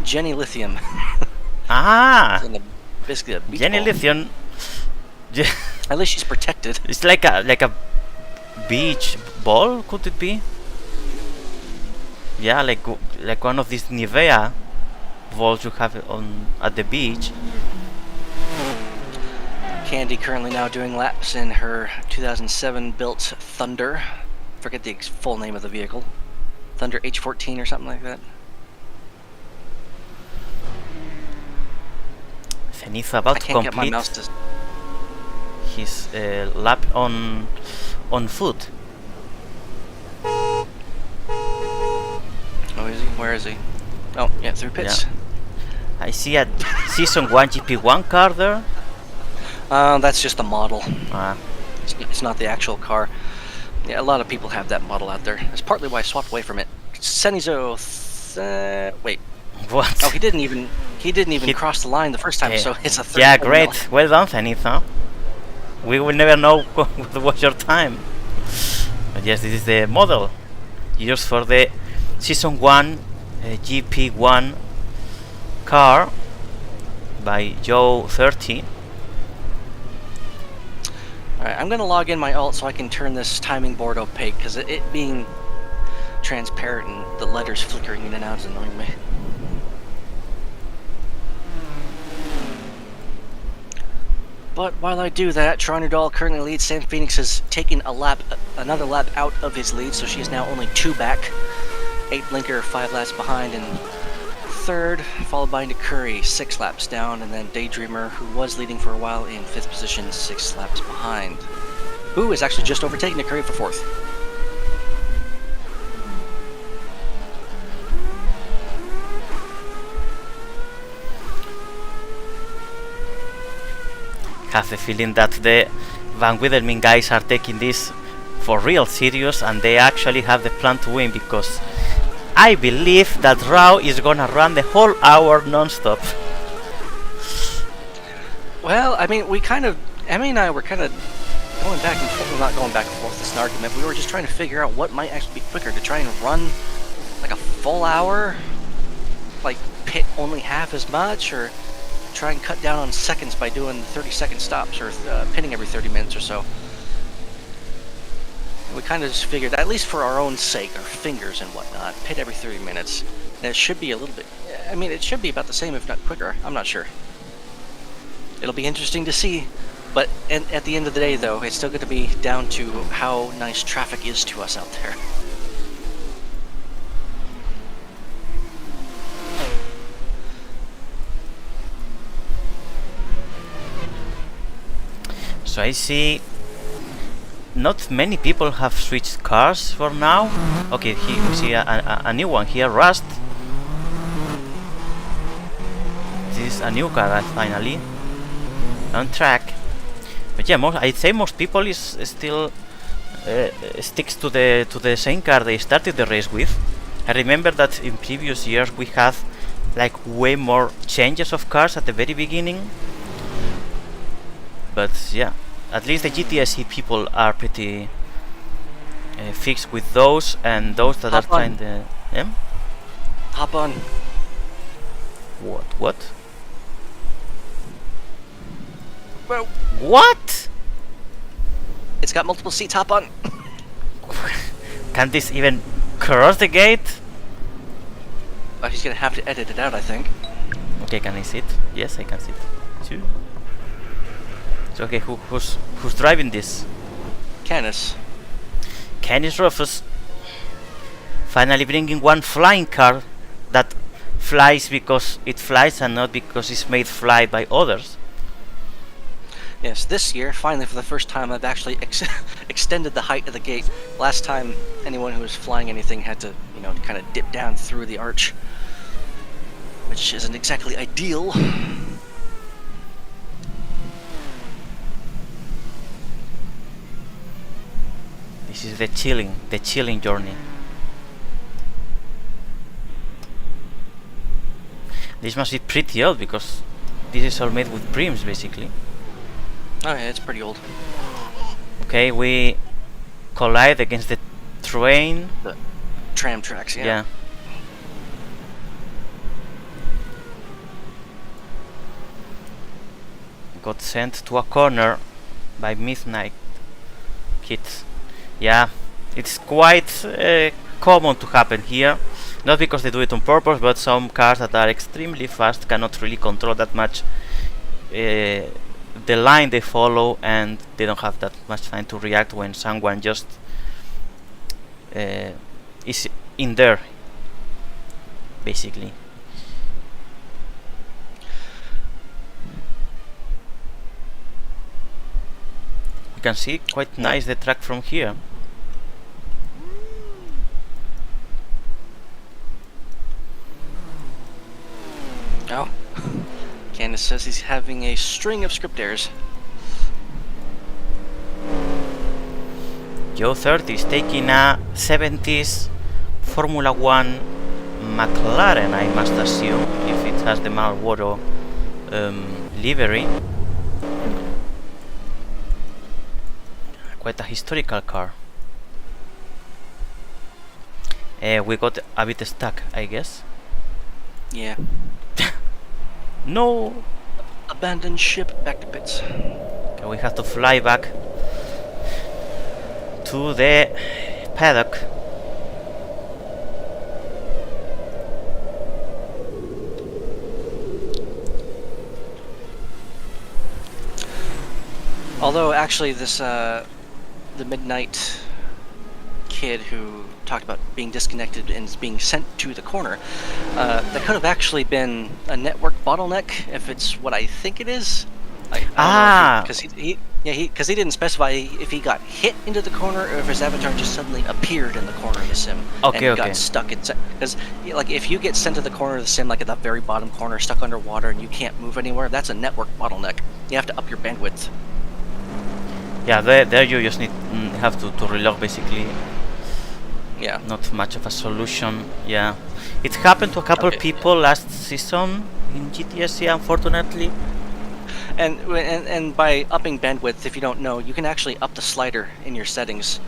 Jenny Lithium. Basically a beach Jenny ball. Lithium. At least she's protected. It's like a beach ball, could it be? Yeah, like one of these Nivea balls you have at the beach. Candy currently now doing laps in her 2007 built Thunder. Forget the full name of the vehicle. Thunder H14 or something like that. Zenith about to complete get my mouse to... his lap on foot. Oh, is he? Where is he? Oh, yeah, through pits. Yeah. I see a Season 1 GP1 car there. That's just a model. Ah. It's not the actual car. Yeah, a lot of people have that model out there. That's partly why I swapped away from it. Senizo, wait. What? Oh, he didn't even cross the line the first time, so it's a 30. Yeah, great. Well done, Zenith, huh? We will never know what was your time. But yes, this is the model used for the Season 1 GP1 car by Joe 30. Alright, I'm gonna log in my alt so I can turn this timing board opaque, because it being transparent and the letters flickering in and out is annoying me. But while I do that, Tronudal currently leads. Sam Phoenix has taken another lap out of his lead, so she is now only 2 back. 8Blinker 5 laps behind, and third, followed by Nakuri 6 laps down, and then Daydreamer, who was leading for a while, in 5th position, 6 laps behind. Who is actually just overtaking Nakuri for 4th. Have the feeling that the Van Widermin guys are taking this for real serious, and they actually have the plan to win, because I believe that Rao is gonna run the whole hour non-stop. Well, I mean, Emmy and I were kind of going back and forth, well, not going back and forth, it's an argument. We were just trying to figure out what might actually be quicker, to try and run like a full hour, like pit only half as much, or try and cut down on seconds by doing 30-second stops, or pitting every 30 minutes or so. We kind of just figured, at least for our own sake, our fingers and whatnot, pit every 30 minutes. And it should be a little bit, I mean, it should be about the same, if not quicker. I'm not sure. It'll be interesting to see. But at the end of the day, though, it's still going to be down to how nice traffic is to us out there. So I see not many people have switched cars for now. Okay, we see a new one here, Rust. This is a new car finally on track. But yeah, I'd say most people is still sticks to the same car they started the race with. I remember that in previous years we had like way more changes of cars at the very beginning. But yeah, at least the GTSE people are pretty fixed with those, and those that Hop are trying the... Hop on. What? Well, What? it's got multiple seats, hop on. Can this even cross the gate? He's gonna have to edit it out, I think. Okay, can I sit? Yes, I can sit. Two. So okay, who's driving this? Canis. Canis Rufus. Finally bringing one flying car that flies because it flies and not because it's made fly by others. Yes, this year, finally for the first time, I've actually extended the height of the gate. Last time, anyone who was flying anything had to, kind of dip down through the arch, which isn't exactly ideal. This is the chilling journey. This must be pretty old, because this is all made with prims basically. Oh yeah, it's pretty old. Okay, we collide against the train. The tram tracks, yeah. Yeah. Got sent to a corner by Midnight Kids. Yeah, it's quite common to happen here. Not because they do it on purpose, but some cars that are extremely fast cannot really control that much the line they follow, and they don't have that much time to react when someone just is in there, basically. You can see quite nice the track from here. Oh. Candace says he's having a string of script errors. Joe 30 is taking a 70s Formula 1 McLaren, I must assume, if it has the Marlboro livery. Quite a historical car. We got a bit stuck, I guess. Yeah. No! Abandoned ship, back to pits. Okay, we have to fly back to the paddock. Although actually this the Midnight kid who talked about being disconnected and being sent to the corner. That could have actually been a network bottleneck if it's what I think it is. I don't know because he didn't specify if he got hit into the corner or if his avatar just suddenly appeared in the corner of the sim and got stuck inside. Because like if you get sent to the corner of the sim, like at the very bottom corner, stuck underwater, and you can't move anywhere, that's a network bottleneck. You have to up your bandwidth. Yeah, there you just have to relog basically. Yeah. Not much of a solution. Yeah, it happened to a couple people last season in GTSC, unfortunately. And by upping bandwidth, if you don't know, you can actually up the slider in your settings.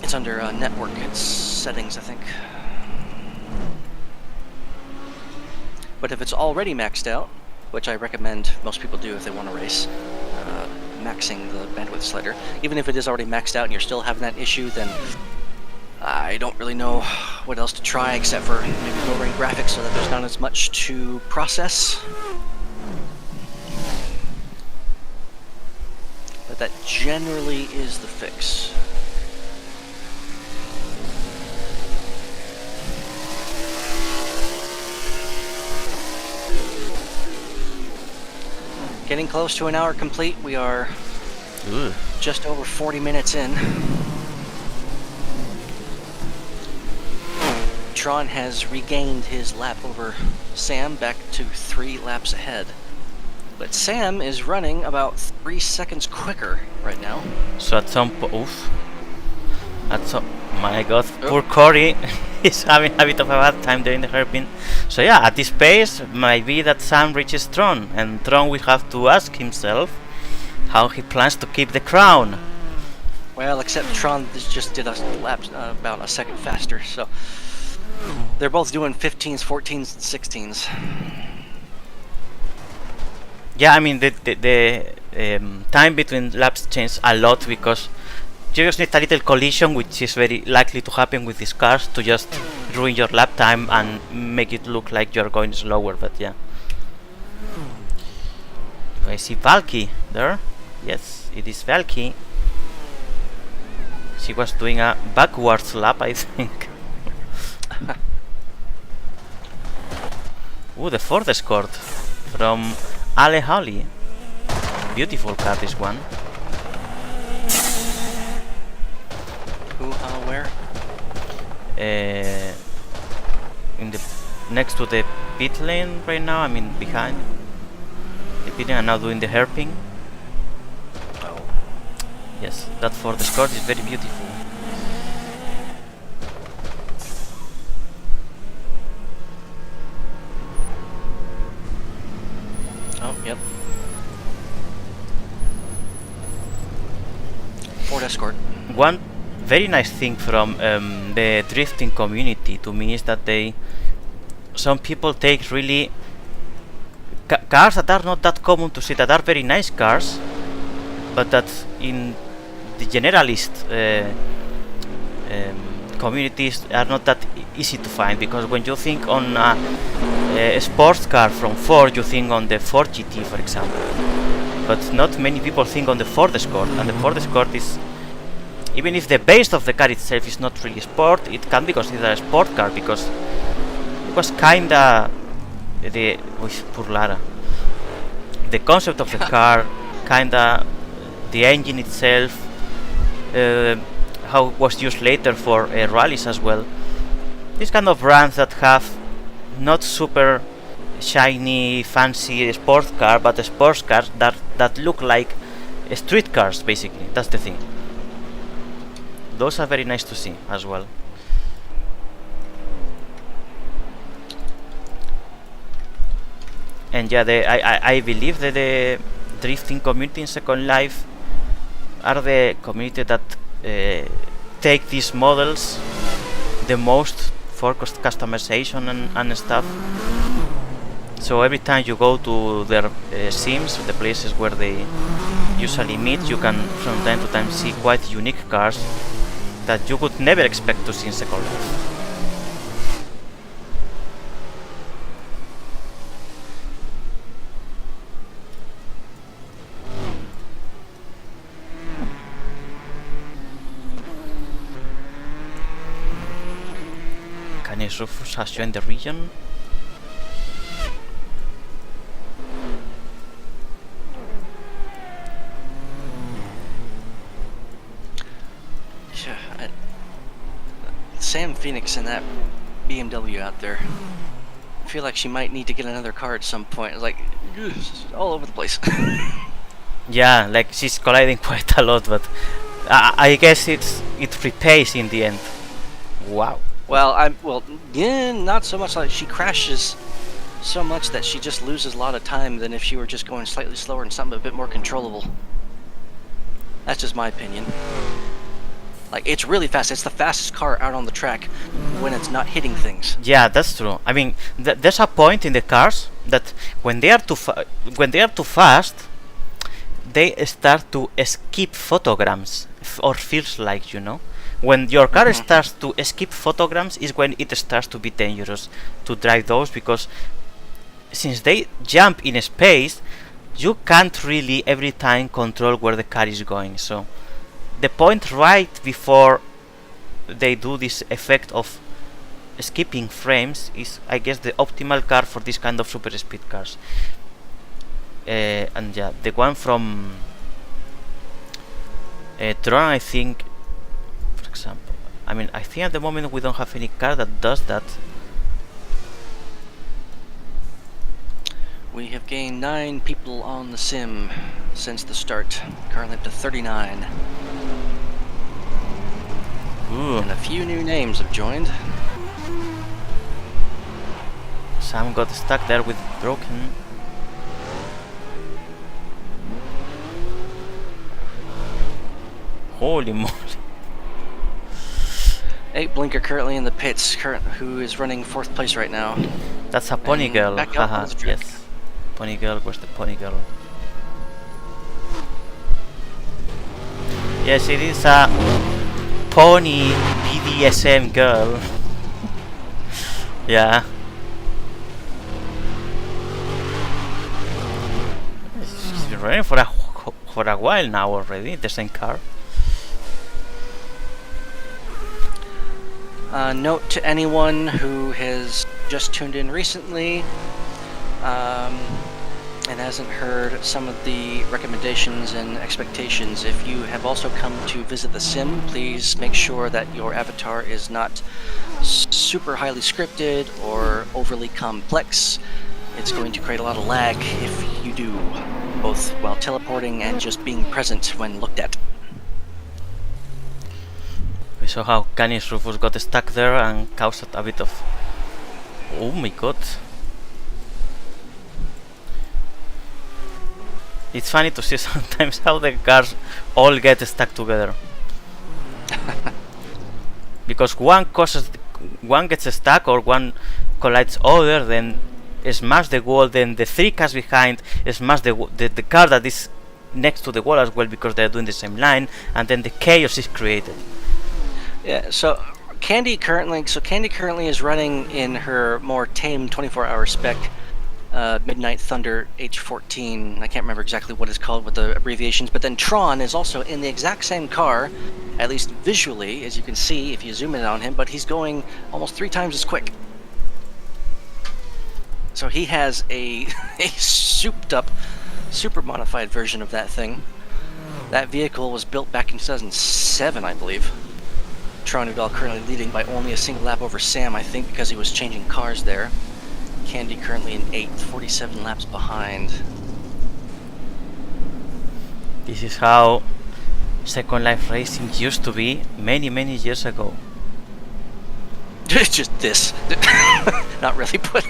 It's under network settings, I think. But if it's already maxed out, which I recommend most people do if they want to race, maxing the bandwidth slider. Even if it is already maxed out and you're still having that issue, then I don't really know what else to try except for maybe lowering graphics so that there's not as much to process. But that generally is the fix. Getting close to an hour complete. We are just over 40 minutes in. Tron has regained his lap over Sam back to 3 laps ahead. But Sam is running about 3 seconds quicker right now. So at some point, my god, poor Cory is having a bit of a bad time during the hairpin. So yeah, at this pace, might be that Sam reaches Tron, and Tron will have to ask himself how he plans to keep the crown. Well, except Tron just did a lap about a second faster, so they're both doing 15s, 14s, and 16s. Yeah, I mean the time between laps changes a lot because you just need a little collision, which is very likely to happen with these cars, to just ruin your lap time and make it look like you're going slower. But yeah, do I see Valky there? Yes, it is Valky. She was doing a backwards lap, I think. Ooh, the Ford Escort from Ale Holly. Beautiful car, this one. Who, where? In the next to the pit lane right now. I mean behind the pit lane, and now doing the hairpin. Oh. Yes, that Ford Escort is very beautiful. Oh, yep. Ford Escort. One very nice thing from the drifting community to me is that some people take really cars that are not that common to see, that are very nice cars, but that in the generalist communities are not that easy to find, because when you think on a sports car from Ford, you think on the Ford GT, for example, but not many people think on the Ford Escort. And the Ford Escort is, even if the base of the car itself is not really sport, it can be considered a sport car, because it was kinda poor Lara, the concept of the car, kinda the engine itself, how it was used later for rallies as well. These kind of brands that have not super shiny, fancy sports car, but sports cars that look like street cars, basically. That's the thing. Those are very nice to see as well. And yeah, I believe that the drifting community in Second Life are the community that take these models the most for customization and stuff. So every time you go to their sims, the places where they usually meet, you can from time to time see quite unique cars that you would never expect to see in Second Life. Canis Rufus has joined the region. Yeah, Sam Phoenix and that BMW out there. I feel like she might need to get another car at some point. It's like all over the place. Yeah, like she's colliding quite a lot, but I guess it repays in the end. Wow. Well, yeah, not so much. Like she crashes so much that she just loses a lot of time than if she were just going slightly slower and something a bit more controllable. That's just my opinion. Like, it's really fast. It's the fastest car out on the track when it's not hitting things. Yeah, that's true. I mean, there's a point in the cars that when they are too fast, they start to skip photograms, or feels like, you know. When your car starts to skip photograms is when it starts to be dangerous to drive those, because since they jump in space, you can't really every time control where the car is going. So the point right before they do this effect of skipping frames is, I guess, the optimal car for this kind of super speed cars. And yeah, the one from Tron, I think, for example, I mean, I think at the moment we don't have any car that does that. We have gained 9 people on the sim since the start. Currently up to 39. Ooh. And a few new names have joined. Sam got stuck there with broken. Holy moly. 8 Blinker currently in the pits, who is running 4th place right now. That's a pony girl. Haha, yes. Pony girl, where's the pony girl? Yes, it is a pony BDSM girl. Yeah. She's been running for a while now already, the same car. Note to anyone who has just tuned in recently and hasn't heard some of the recommendations and expectations. If you have also come to visit the sim, please make sure that your avatar is not super highly scripted or overly complex. It's going to create a lot of lag if you do, both while teleporting and just being present when looked at. We saw how Canis Rufus got stuck there and caused a bit of... Oh my god. It's funny to see sometimes how the cars all get stuck together. Because one gets stuck or one collides other, then smash the wall, then the 3 cars behind smash the car that is next to the wall as well, because they're doing the same line, and then the chaos is created. Yeah, so Candy currently is running in her more tame 24-hour spec Midnight Thunder H14. I can't remember exactly what it's called with the abbreviations, but then Tron is also in the exact same car, at least visually, as you can see if you zoom in on him, but he's going almost 3 times as quick. So he has a souped up, super modified version of that thing. That vehicle was built back in 2007, I believe. Tron Udall currently leading by only a single lap over Sam, I think, because he was changing cars there. Candy currently in 8th, 47 laps behind. This is how Second Life racing used to be many years ago. Just this. Not really, but...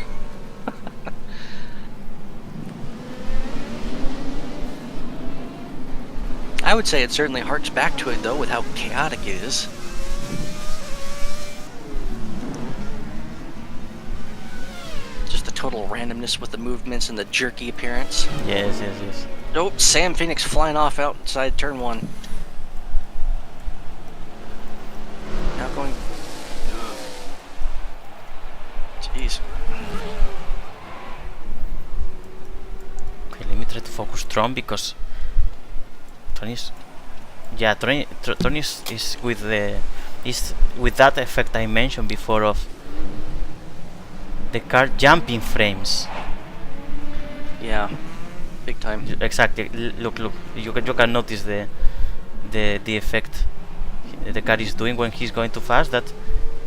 I would say it certainly harks back to it, though, with how chaotic it is. Just the total randomness with the movements and the jerky appearance. Yes. Oh, Sam Phoenix flying off outside turn 1. Now going... Jeez. Okay, let me try to focus Tron, because Tron is... Yeah, Tron is with the... is with that effect I mentioned before of the car jumping frames. Yeah, big time. Exactly. Look, you can notice the effect the car is doing when he's going too fast. That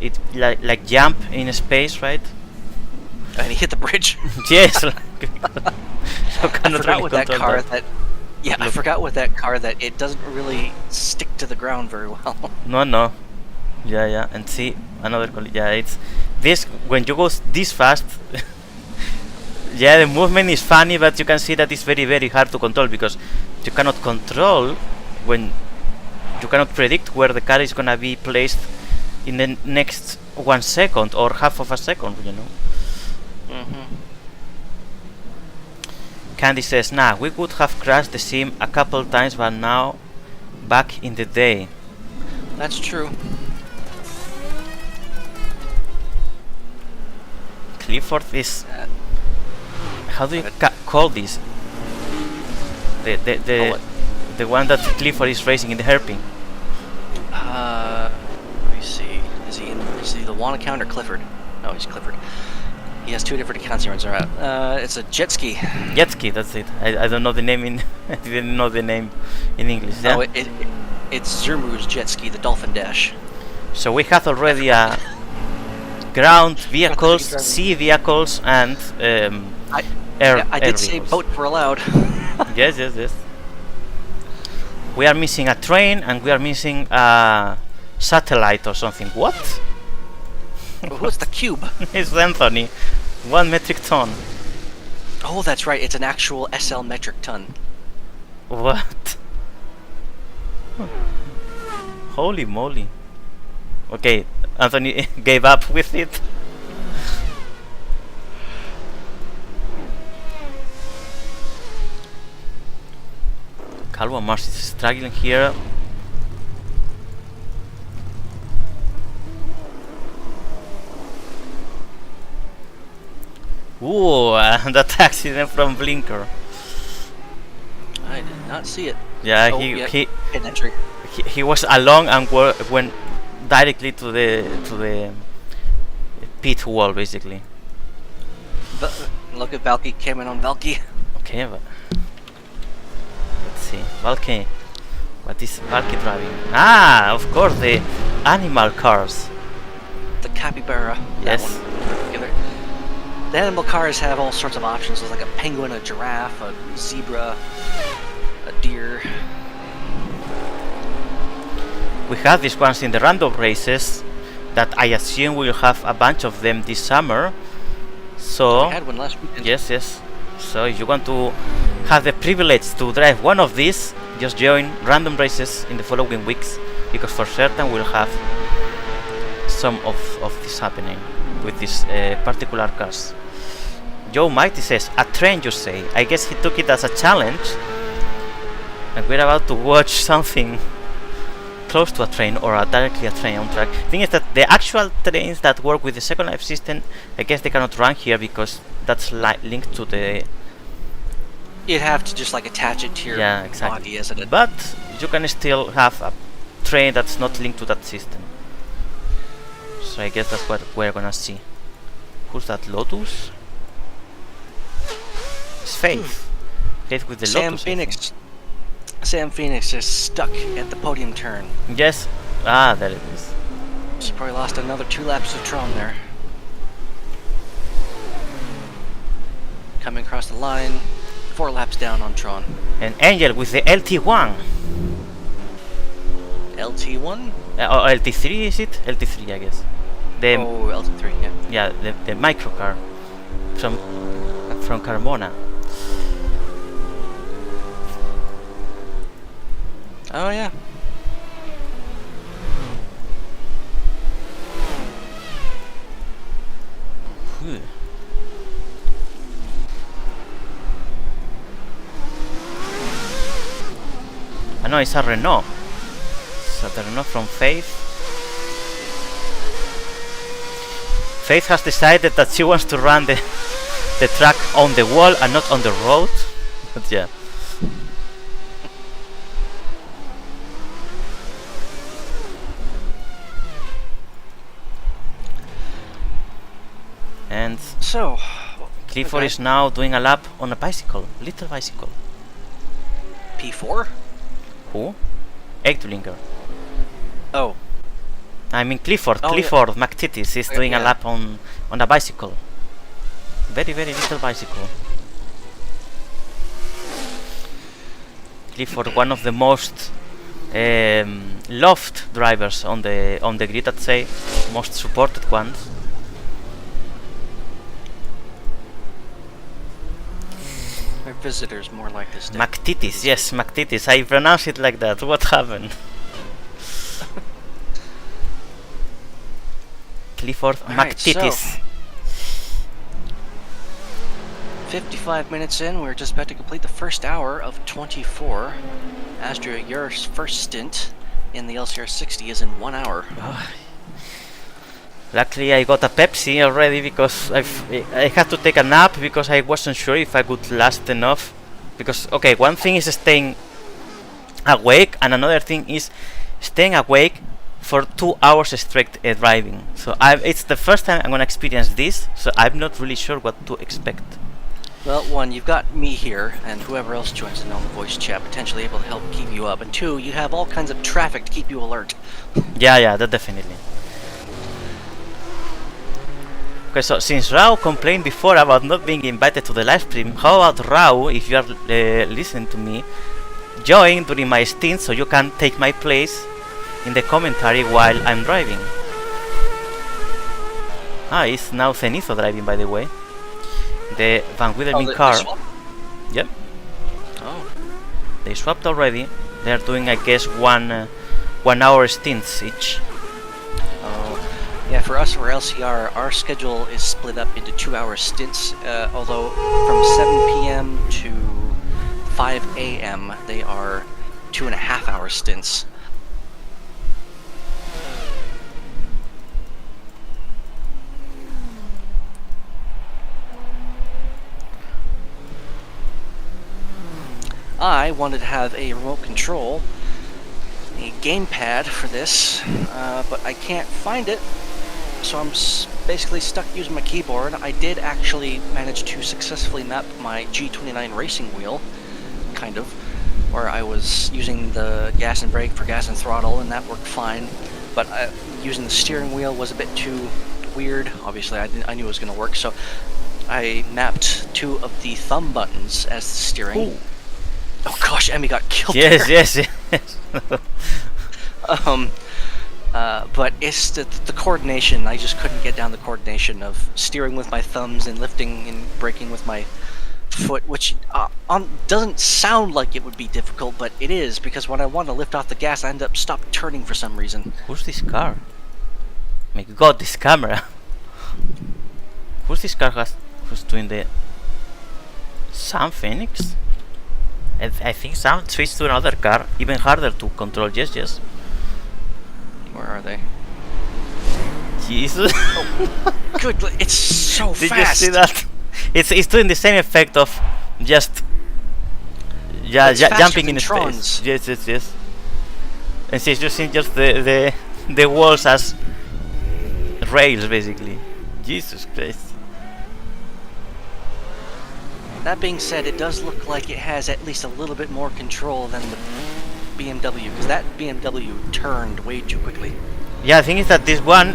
it like jump in space, right? And he hit the bridge. Yes. I forgot with that car that. Yeah, I forgot with that car that it doesn't really stick to the ground very well. No. Yeah. And see another. Yeah, it's this when you go this fast. Yeah, the movement is funny, but you can see that it's very, very hard to control because you cannot control when you cannot predict where the car is gonna be placed in the next 1 second or half of a second, you know. Candy says, nah, we would have crashed the sim a couple times, but now back in the day. That's true. Clifford is... how do you call this? The one that Clifford is racing in the hairpin. Let me see. Is he the Juan account or Clifford? No, he's Clifford. He has two different accounts he runs around. It's a jet ski. Jet ski, that's it. I don't know the name in... I didn't know the name in English. Yeah? Oh, it's Zermu's jet ski, the Dolphin Dash. So we have already ground vehicles, sea vehicles, and air I did say vehicles. boats were allowed. Yes. We are missing a train and we are missing a satellite or something. What? Who's the cube? It's Anthony. 1 metric ton. Oh, that's right. It's an actual SL metric ton. What? Holy moly. Okay, Anthony gave up with it. Calvo Mars is struggling here. Ooh, that accident from Blinker. I did not see it. Yeah, Oh, he was along and went directly to the pit wall, basically. Look at Valky, came in on Valky. Okay, but let's see. Valky. What is Valky driving? Ah, of course, the animal cars. The capybara. Yes. That one. The animal cars have all sorts of options. There's like a penguin, a giraffe, a zebra, a deer. We have these ones in the random races that I assume we'll have a bunch of them this summer. So I had one last weekend. yes. So if you want to have the privilege to drive one of these, just join random races in the following weeks, because for certain we'll have some of this happening with these particular cars. Joe Mighty says, a train, you say? I guess he took it as a challenge, and we're about to watch something close to a train or directly a train on track. Thing is that the actual trains that work with the Second Life system, I guess they cannot run here because that's linked to the... You'd have to just like attach it to your body as it. But you can still have a train that's not linked to that system. So I guess that's what we're gonna see. Who's that? Lotus? It's Faith. Faith with the Lotus. Sam Phoenix is stuck at the podium turn. Yes. Ah, there it is. She probably lost another 2 laps of Tron there. Coming across the line, 4 laps down on Tron. And Angel with the LT1. LT1? Or LT3 is it? LT3 I guess. LT3, yeah. Yeah, the micro car from Carmona. Oh yeah. I know it's a Renault. It's a Renault from Faith. Faith has decided that she wants to run the track on the wall and not on the road. But yeah. And So, Clifford okay. is now doing a lap on a bicycle, little bicycle. P4? Who? Eighthlinker. Oh. I mean Clifford. Oh, Clifford McTittis is doing a yeah. lap on a bicycle. Very little bicycle. Clifford, one of the most loved drivers on the grid, I'd say, most supported ones. Our visitors more like this. McTittis, yes, McTittis. I pronounce it like that. What happened? Clifford McTittis. So, 55 minutes in, we're just about to complete the first hour of 24. Astra, your first stint in the LCR 60 is in 1 hour. Luckily I got a Pepsi already because I had to take a nap because I wasn't sure if I could last enough. Because, okay, one thing is staying awake and another thing is staying awake for 2 hours straight driving. So it's the first time I'm gonna experience this, so I'm not really sure what to expect. Well, one, you've got me here, and whoever else joins in on the voice chat, potentially able to help keep you up. And two, you have all kinds of traffic to keep you alert. Yeah, that definitely. Okay, so since Rao complained before about not being invited to the live stream, how about Rao, if you are listening to me, join during my stint so you can take my place in the commentary while I'm driving. It's now Cenizo driving, by the way. The Van Wiedelmin car. Yep. Oh. They swapped already. They're doing, I guess, 1 hour stints each. Yeah, for us, for LCR, our schedule is split up into 2 hour stints, although from 7 p.m. to 5 a.m. they are 2.5 hour stints. I wanted to have a remote control, a gamepad for this, but I can't find it, so I'm basically stuck using my keyboard. I did actually manage to successfully map my G29 racing wheel, kind of, where I was using the gas and brake for gas and throttle, and that worked fine, but using the steering wheel was a bit too weird. Obviously, I knew it was going to work, so I mapped 2 of the thumb buttons as the steering. Ooh. Oh gosh, Emmy got killed. Yes, there. yes. But it's the coordination. I just couldn't get down the coordination of steering with my thumbs and lifting and braking with my foot, which doesn't sound like it would be difficult, but it is, because when I want to lift off the gas, I end up turning for some reason. Who's this car? My god, this camera. Who's this car who's doing the... Sam Phoenix? I think Sam switched to another car, even harder to control. Yes. Where are they? Jesus. Oh, good, it's so Did fast. you see that? It's doing the same effect of just jumping in Trons. space. Yes. And she's using just the walls as rails, basically. Jesus Christ. That being said, it does look like it has at least a little bit more control than the BMW, because that BMW turned way too quickly. Yeah, the thing is that this one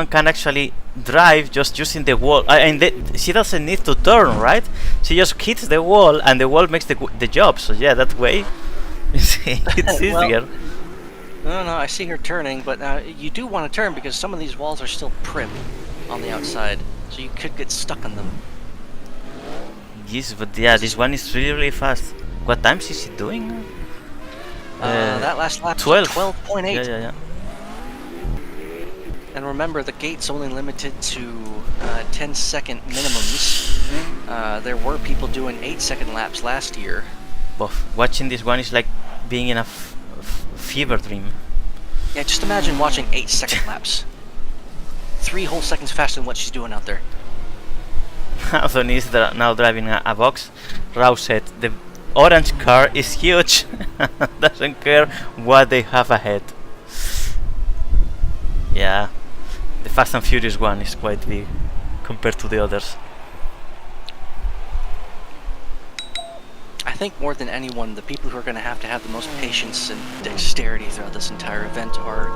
can actually drive just using the wall. She doesn't need to turn, right? She just hits the wall and the wall makes the job. So yeah, that way it's easier. Well, no, I see her turning, but you do want to turn because some of these walls are still prim on the outside, so you could get stuck on them. Yes, but yeah, this one is really fast. What times is it doing? That last lap 12.8. Yeah. And remember, the gate's only limited to 10-second minimums. There were people doing 8-second laps last year. But watching this one is like being in a fever dream. Yeah, just imagine watching 8-second laps. 3 whole seconds faster than what she's doing out there. Anthony is now driving a box. Rao said the orange car is huge. Doesn't care what they have ahead. Yeah. The Fast and Furious one is quite big compared to the others. I think more than anyone, the people who are going to have the most patience and dexterity throughout this entire event are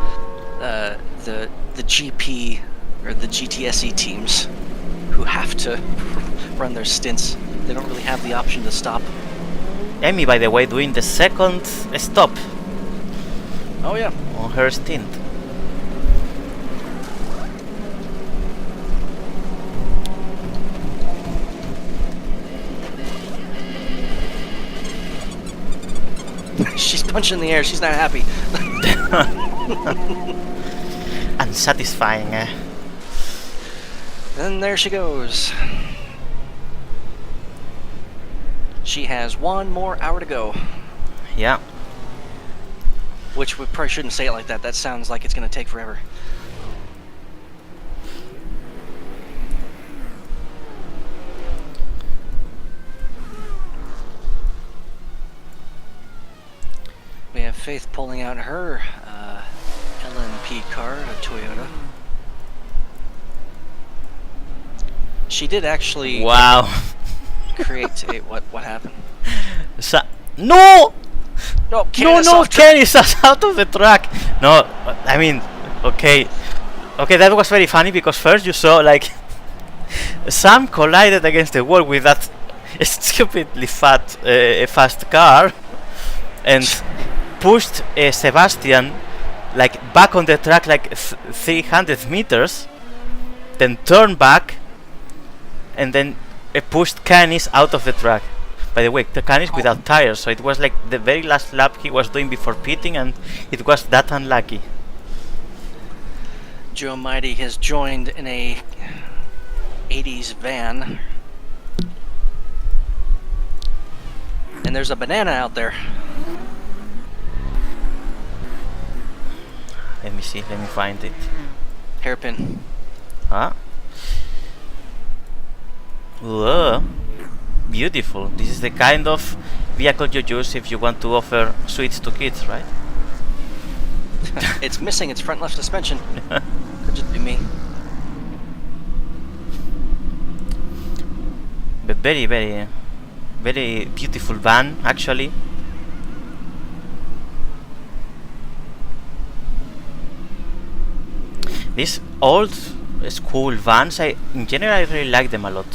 the GP or the GTSE teams who have to run their stints. They don't really have the option to stop. Amy, by the way, doing the second stop. Oh yeah. On her stint. She's punching the air. She's not happy. Unsatisfying, eh? And there she goes. She has 1 more hour to go. Yeah. Which we probably shouldn't say it like that. That sounds like it's going to take forever. We have Faith pulling out her LMP car, a Toyota. She did actually Wow. create a what happened? No! No, No, Ken is out of the track. No, I mean, okay, that was very funny because first you saw like Sam collided against the wall with that stupidly fast car and pushed Sebastian like back on the track like 300 meters, then turned back, and then pushed Canis out of the track. By the way, the Canis without tires, so it was like the very last lap he was doing before pitting, and it was that unlucky. Joe Mighty has joined in a 80s van. And there's a banana out there. Let me see, let me find it. Hairpin. Huh? Whoa. Beautiful. This is the kind of vehicle you use if you want to offer sweets to kids, right? It's missing its front left suspension. Could just be me. But very, very, very beautiful van, actually. These old school vans, in general, I really like them a lot.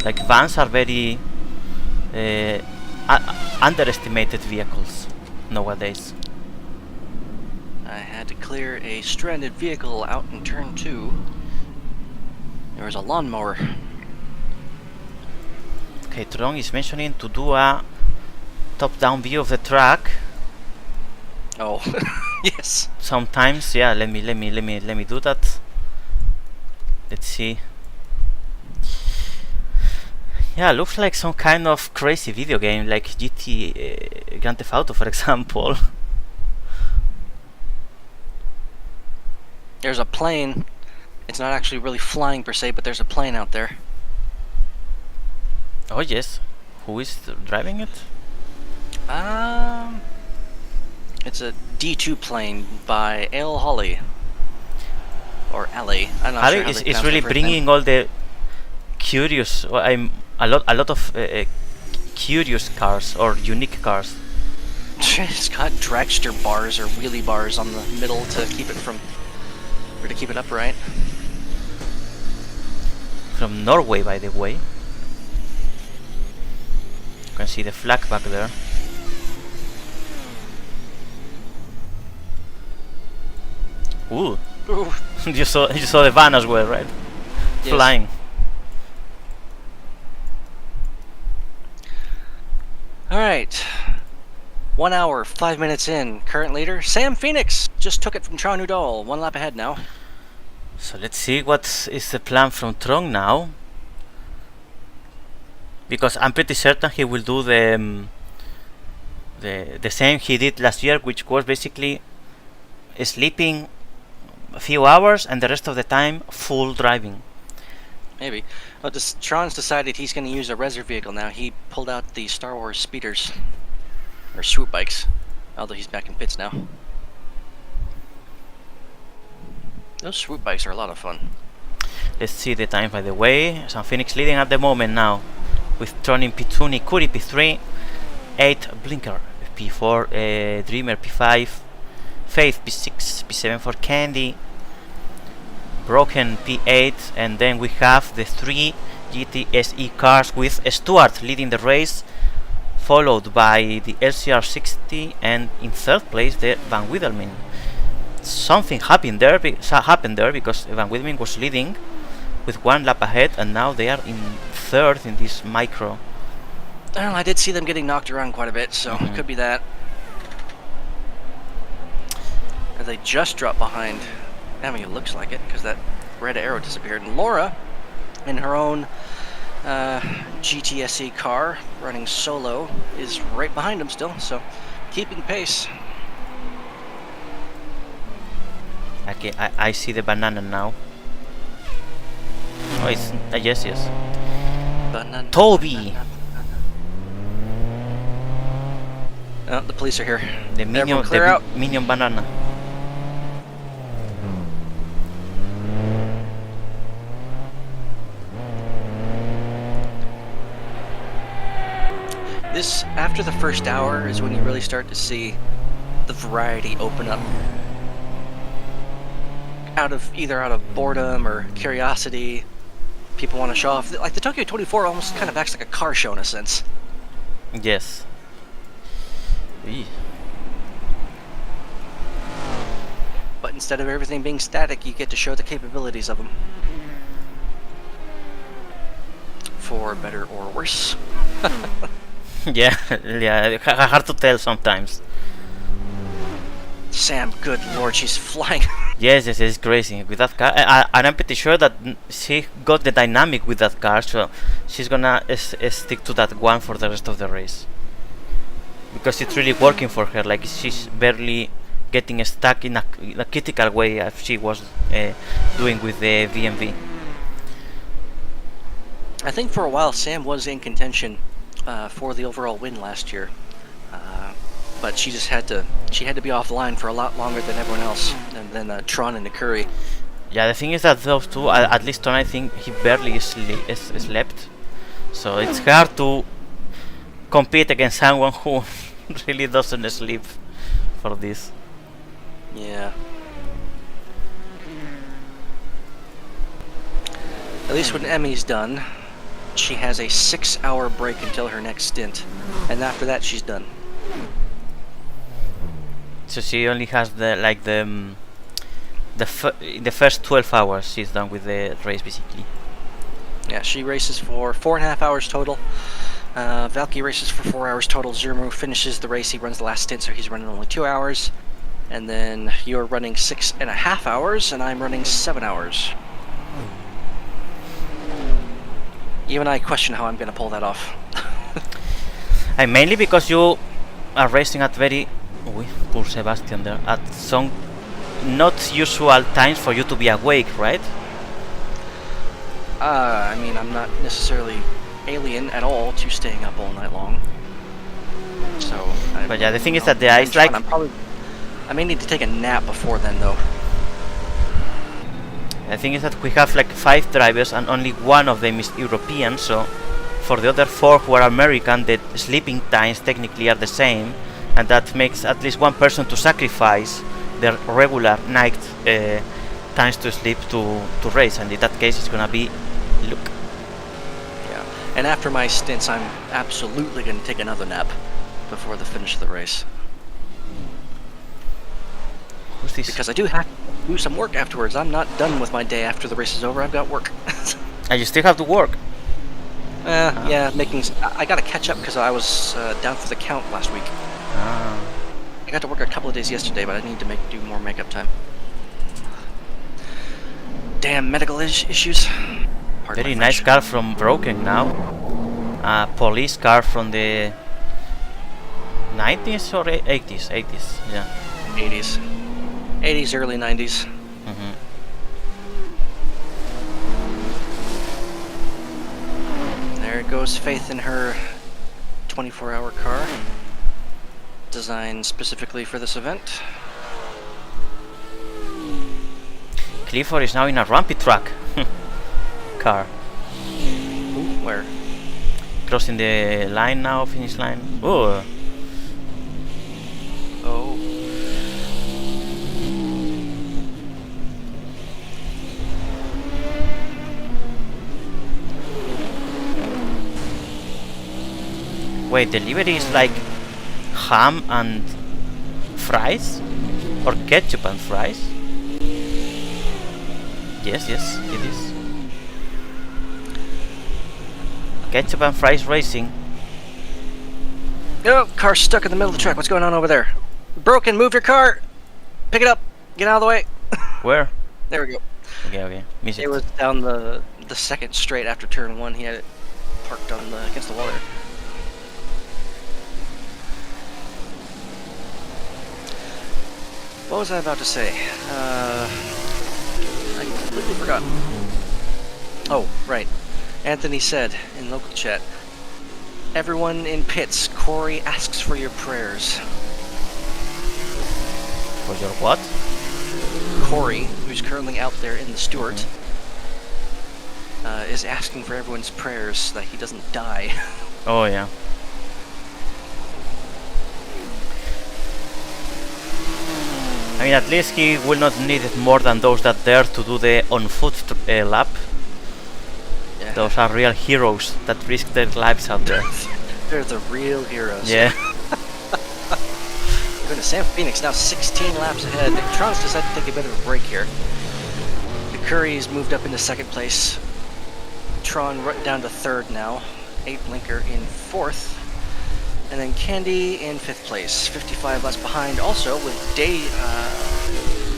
Like, vans are very underestimated vehicles nowadays. I had to clear a stranded vehicle out in turn 2. There was a lawnmower. Okay, Tron is mentioning to do a top-down view of the track. Oh, yes. Sometimes, yeah. Let me do that. Let's see. Yeah, looks like some kind of crazy video game, like Grand Theft Auto, for example. There's a plane. It's not actually really flying per se, but there's a plane out there. Oh yes. Who is driving it? It's a D2 plane by Ale Holly. Or Ali. I'm not sure how they is pronounce really her first bringing name. all the curious. Well, a lot of curious cars or unique cars. It's got dragster bars or wheelie bars on the middle to keep it upright. From Norway, by the way. You can see the flag back there. Ooh. Ooh. you saw the van as well, right? Yes. Flying. Alright. 1 hour, 5 minutes in. Current leader, Sam Phoenix. Just took it from Tron Udall. 1 lap ahead now. So let's see what is the plan from Tron now. Because I'm pretty certain he will do the same he did last year, which was basically sleeping a few hours and the rest of the time full driving. Maybe. Well, Tron's decided he's going to use a reserve vehicle now. He pulled out the Star Wars speeders. Or swoop bikes. Although he's back in pits now. Those swoop bikes are a lot of fun. Let's see the time by the way. San Phoenix leading at the moment now with Tron in P2, Nikuri P3, 8 Blinker P4, Dreamer P5, Faith P6, P7 for Candy, Broken P8, and then we have the 3 GTSE cars with Stuart leading the race, followed by the LCR60, and in third place the Van Wiedelmin. Something happened there because Van Wiedelmin was leading with 1 lap ahead, and now they are in third in this micro. Well, I did see them getting knocked around quite a bit, so it could be that. And they just dropped behind. I mean, it looks like it, because that red arrow disappeared. And Laura, in her own GTSE car, running solo, is right behind him still, so keeping pace. Okay, I see the banana now. Oh, it's yes. Banana, Toby! banana. Oh, the police are here. The minion banana. This, after the first hour, is when you really start to see the variety open up. Either out of boredom or curiosity, people want to show off. Like the Tokyo 24 almost kind of acts like a car show in a sense. Yes. Eee. But instead of everything being static, you get to show the capabilities of them. For better or worse. yeah, hard to tell sometimes. Sam, good lord, she's flying. Yes, it's crazy with that car, and I'm pretty sure that she got the dynamic with that car, so she's gonna stick to that one for the rest of the race, because it's really working for her. Like she's barely getting stuck in a critical way as she was doing with the VMV. I think for a while Sam was in contention for the overall win last year. But she just had to be offline for a lot longer than everyone else, and then Tron and Nikuri. Yeah, the thing is that those two, at least Tron, I think he barely slept, so it's hard to compete against someone who really doesn't sleep for this. Yeah. At least when Emmy's done, she has a 6-hour break until her next stint, and after that she's done. So she only has in the first 12 hours she's done with the race basically. Yeah, she races for 4.5 hours total. Valky races for 4 hours total. Zurmu finishes the race. He runs the last stint, so he's running only 2 hours. And then you're running 6.5 hours, and I'm running 7 hours. Even I question how I'm going to pull that off. And mainly because you are racing at very... poor Sebastian there. At some not usual times for you to be awake, right? I mean, I'm not necessarily alien at all to staying up all night long. So... But yeah, the thing is that the ice like... I may need to take a nap before then, though. The thing is that we have like 5 drivers and only one of them is European, so for the other 4 who are American, the sleeping times technically are the same, and that makes at least one person to sacrifice their regular night times to sleep to race, and in that case it's gonna be Luke. Yeah, and after my stints I'm absolutely gonna take another nap before the finish of the race. Who's this? Because I do have to do some work afterwards. I'm not done with my day after the race is over. I've got work. And you still have to work? Yeah, I gotta catch up because I was down for the count last week. I got to work a couple of days yesterday, but I need to do more makeup time. Damn medical issues. Very nice car from Broken now. Police car from the 90s or 80s? 80s, yeah. 80s. 80s, early 90s. There goes Faith in her 24-hour car, designed specifically for this event. Clifford is now in a rampy track car. Ooh, where? Crossing the line now, finish line. Oh. Oh. Wait, delivery is like ham and fries? Or ketchup and fries? Yes, it is. Ketchup and fries racing. Oh, car's stuck in the middle of the track. What's going on over there? Broken, move your car! Pick it up! Get out of the way! Where? There we go. Okay. Miss it. It was down the second straight after turn 1. He had it parked on against the wall there. What was I about to say? I completely forgot. Oh, right. Anthony said in local chat, everyone in pits, Corey asks for your prayers. For your what? Corey, who's currently out there in the Stewart, is asking for everyone's prayers that he doesn't die. Oh yeah. I mean, at least he will not need it more than those that dare to do the on-foot lap. Yeah. Those are real heroes that risk their lives out there. They're the real heroes. Yeah. Going to Sam Phoenix, now 16 laps ahead. Tron's decided to take a bit of a break here. The Curry's moved up into second place. Tron right down to third now. 8 Blinker in fourth. And then Candy in 5th place, 55 laps behind. Also with Day,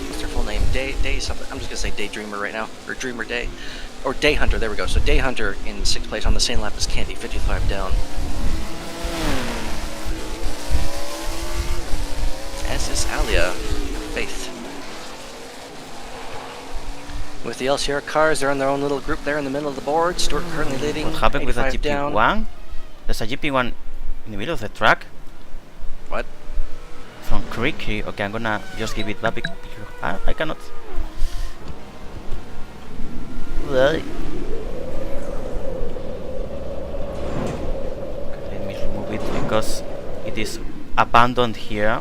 what's their full name? Day something. I'm just gonna say Daydreamer right now, or Dreamer Day, or Day Hunter. There we go. So Day Hunter in 6th place on the same lap as Candy, 55 down. As is Alia, Faith. With the LCR cars, they're in their own little group there in the middle of the board. Stewart currently leading. What happened with the 85 down. GP1? There's a GP1 in the middle of the track. What? From Creaky. Okay, I'm gonna just give it back because I cannot. Let me remove it because it is abandoned here.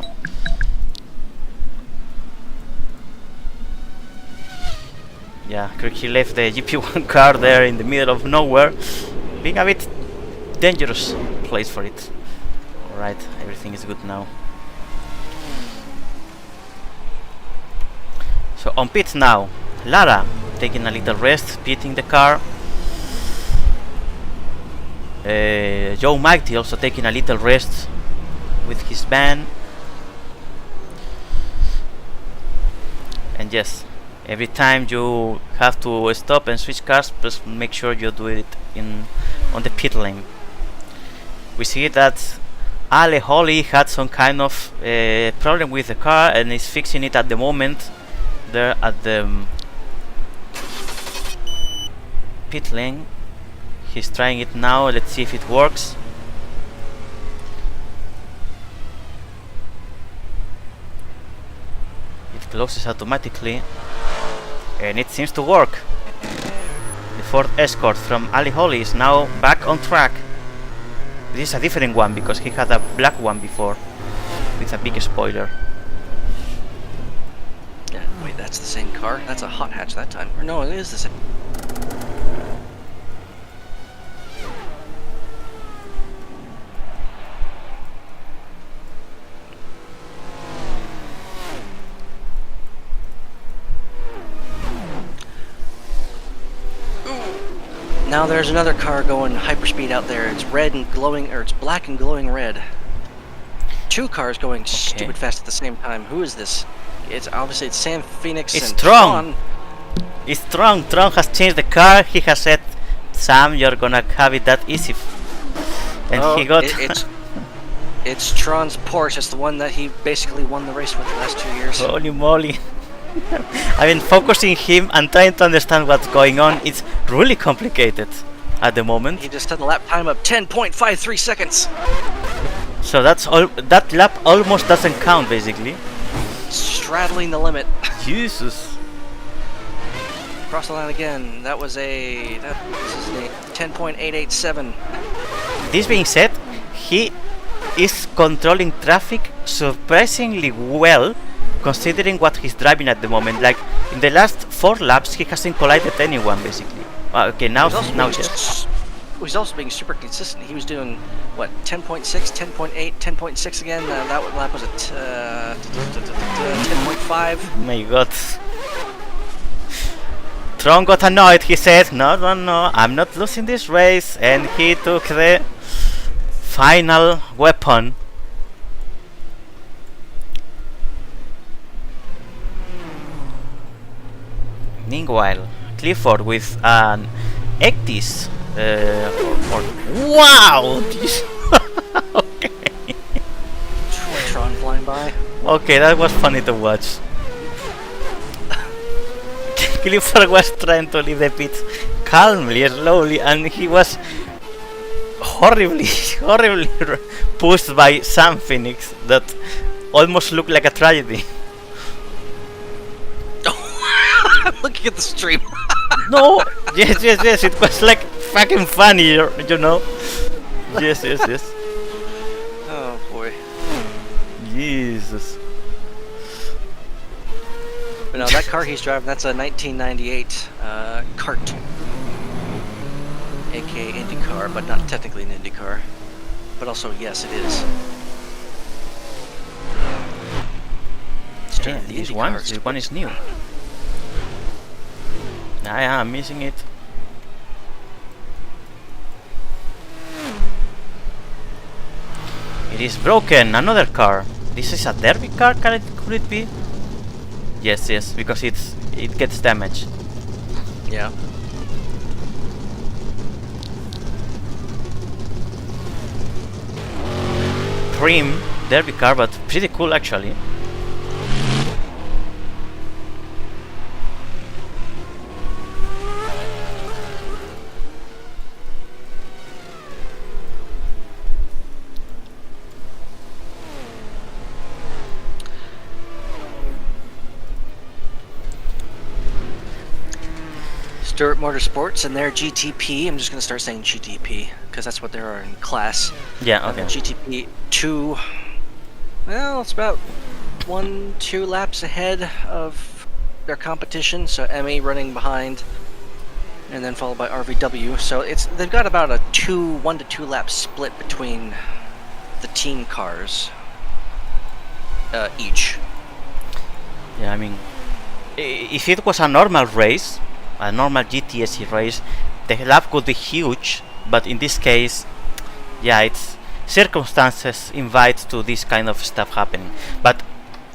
Yeah, Creaky left the GP1 car there in the middle of nowhere, being a bit dangerous place for it. Alright, everything is good now. So on pits now, Lara taking a little rest, pitting the car. Joe Mighty also taking a little rest with his van. And yes, every time you have to stop and switch cars, just make sure you do it on the pit lane. We see that Ale Holly had some kind of problem with the car and is fixing it at the moment there at the pit lane. He's trying it now. Let's see if it works. It closes automatically and it seems to work. The Ford Escort from Ali Holly is now back on track. This is a different one because he had a black one before with a big spoiler. Yeah, wait, that's the same car? That's a hot hatch that time. Or no, it is the same. Now there's another car going hyperspeed out there. It's red and glowing, or it's black and glowing red. 2 cars going stupid fast at the same time. Who is this? It's obviously Sam Phoenix It's and Tron. Tron. It's Tron. Tron has changed the car. He has said, "Sam, you're gonna have it that easy," and he got. It's Tron's Porsche. It's the one that he basically won the race with the last 2 years. Holy moly! I've been focusing him and trying to understand what's going on. It's really complicated at the moment. He just had the lap time of 10.53 seconds. So that's all. That lap almost doesn't count, basically. Straddling the limit. Jesus. across the line again. That was his name, 10.887. This being said, he is controlling traffic surprisingly well, considering what he's driving at the moment. Like in the last 4 laps, he hasn't collided anyone basically. Okay, now yes. He's also being super consistent. He was doing what, 10.6, 10.8, 10.6 again. That lap was at 10.5. My God. Tron got annoyed. He said, "No, I'm not losing this race," and he took the final weapon. Meanwhile, Clifford with an Ectis. Wow! Okay. Tron flying by. Okay, that was funny to watch. Clifford was trying to leave the pits calmly, slowly, and he was horribly pushed by Sam Phoenix that almost looked like a tragedy. I'm looking at the stream. No, yes, it was like fucking funny, you know. Yes. Oh boy. Jesus. But no, that car he's driving, that's a 1998 kart, aka Indy car, but not technically an Indy car. But also, yes, it is. Yeah, this one is new. Yeah, I'm missing it. It is broken. Another car. This is a derby car. Could it be? Yes, because it gets damaged. Yeah. Prim derby car, but pretty cool actually. Stewart Motorsports and their GTP. I'm just going to start saying GTP because that's what they are in class. Yeah, okay. GTP 2. Well, it's about 1-2 laps ahead of their competition. So MA running behind, and then followed by RVW. So they've got about a 1 to 2 lap split between the team cars each. Yeah, I mean, if it was a normal race, a normal GTSC race, the lap could be huge, but in this case, yeah, it's circumstances invite to this kind of stuff happening. But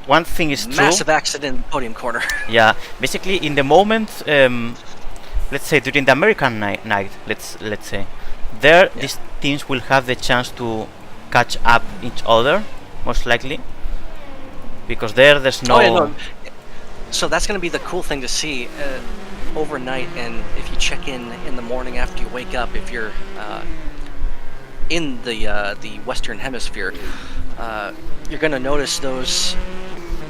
one thing is true. Massive accident in the podium corner. Yeah, basically in the moment, let's say during the American night, let's say, these teams will have the chance to catch up each other, most likely, because there's no. Oh, yeah, no. So that's going to be the cool thing to see overnight, and if you check in the morning after you wake up, if you're in the Western Hemisphere, you're going to notice those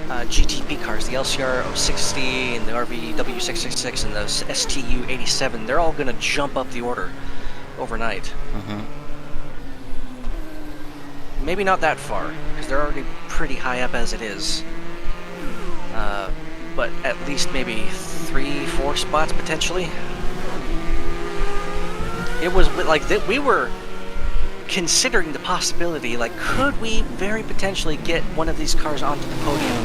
GTP cars, the LCR 060 and the RVW 666 and the STU 87. They're all going to jump up the order overnight. Mm-hmm. Maybe not that far, because they're already pretty high up as it is. But at least maybe 3-4 spots potentially. It was like that. We were considering the possibility, like, could we very potentially get one of these cars onto the podium?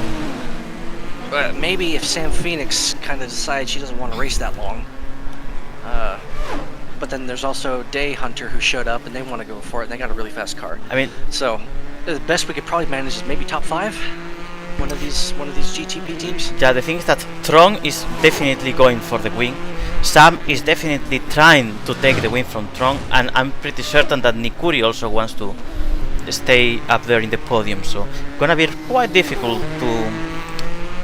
But maybe if Sam Phoenix kind of decides she doesn't want to race that long. But then there's also Day Hunter who showed up and they want to go for it. And they got a really fast car. I mean, so the best we could probably manage is maybe top 5. One of these GTP teams. Yeah, the thing is that Tron is definitely going for the win. Sam is definitely trying to take the win from Tron, and I'm pretty certain that Nikuri also wants to stay up there in the podium. So gonna be quite difficult to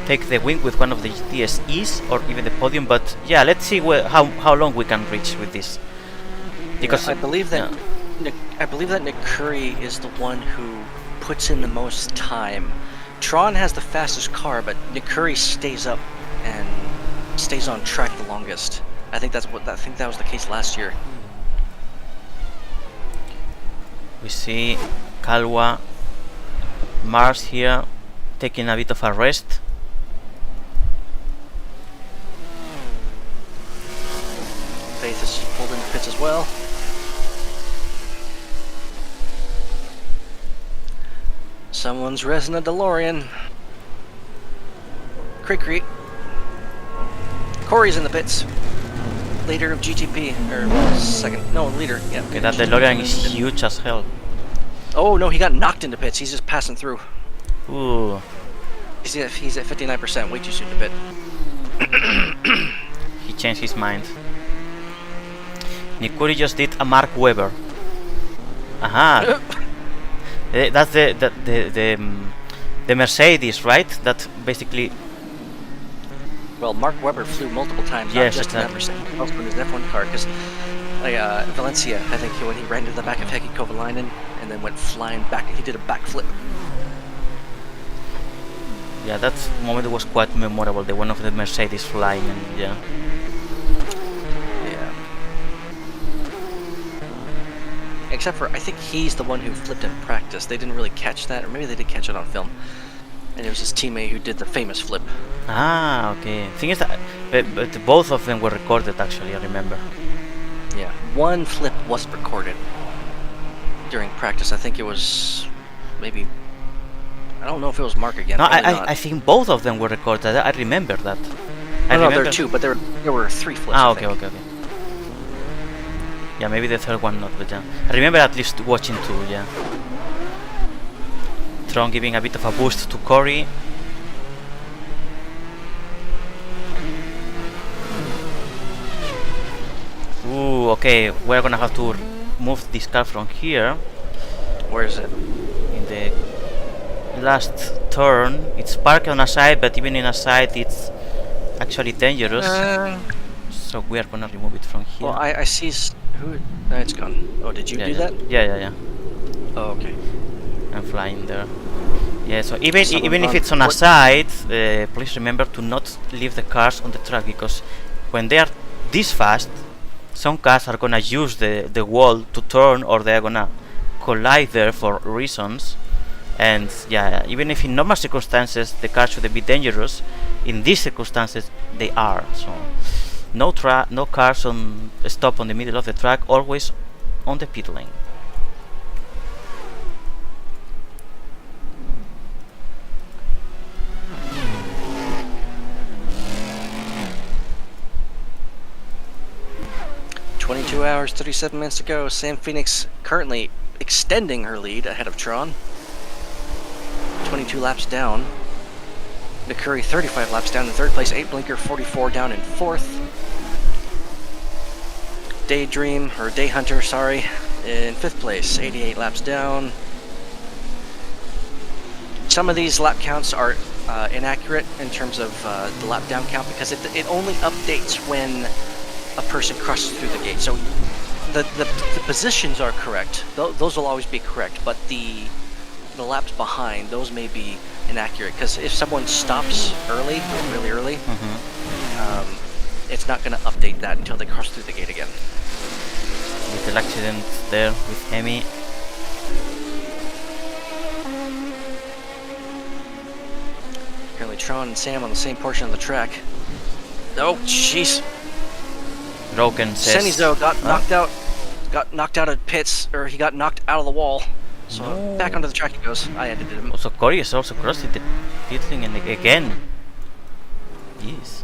take the win with one of the GTSEs or even the podium. But yeah, let's see how long we can reach with this. Because I believe that Nick Curry is the one who puts in the most time. Tron has the fastest car, but Nick Curry stays up and stays on track the longest. I think that was the case last year. We see Kalwa, Mars here, taking a bit of a rest. Faith is pulled into pits as well. Someone's resting a DeLorean. Creek. Corey's in the pits. Leader of GTP, or leader. Yeah. Okay, that DeLorean is huge as hell. Oh no, he got knocked into pits. He's just passing through. Ooh. He's at 59%, way too soon to pit. He changed his mind. Nikuri just did a Mark Webber. Aha. That's the Mercedes, right? That basically. Well, Mark Webber flew multiple times, yes, not just exactly. in that also in his F1 car, because Valencia, I think when he ran into the back of Heikki Kovalainen and then went flying back, he did a backflip. Yeah, that moment was quite memorable. The one of the Mercedes flying, and yeah. Yeah. Except for, I think he's the one who flipped in practice. They didn't really catch that, or maybe they did catch it on film. And it was his teammate who did the famous flip. Ah, okay. Thing is that, but both of them were recorded actually. I remember. Yeah, one flip wasn't recorded during practice. I think it was maybe. I don't know if it was Mark again. No, I think both of them were recorded. I remember that. No, there were two, but there were three flips. Ah, okay. Yeah, maybe the third one not, but yeah. I remember at least watching two. Yeah. Tron giving a bit of a boost to Corey. Ooh, okay, we're gonna have to move this car from here. Where is it? In the last turn. It's parked on a side, but even in a side it's actually dangerous. So we are gonna remove it from here. Well, I see who. No, it's gone. Oh, did you do that? Yeah. Oh, okay. I'm flying there. Yeah, so even if it's on a side, please remember to not leave the cars on the track, because when they are this fast, some cars are gonna use the wall to turn, or they're gonna collide there for reasons. And yeah, even if in normal circumstances the cars shouldn't be dangerous, in these circumstances they are. So no cars on stop on the middle of the track, always on the pit lane. "22 hours, 37 minutes to go." Sam Phoenix currently extending her lead ahead of Tron. 22 laps down. Nakuri 35 laps down in third place. 8 Blinker 44 down in fourth. Day Hunter, sorry, in fifth place. 88 laps down. Some of these lap counts are inaccurate in terms of the lap down count, because it only updates when a person crosses through the gate. So the positions are correct. Those will always be correct, but the laps behind, those may be inaccurate, because if someone stops early, really early, it's not going to update that until they cross through the gate again. Little accident there with Hemi. Apparently Tron and Sam on the same portion of the track. Oh, jeez. Broken says. Senizo got knocked out of pits, or he got knocked out of the wall. So back onto the track he goes. I edited him. Also, Corey is also crossing the pit lane and again. Yes.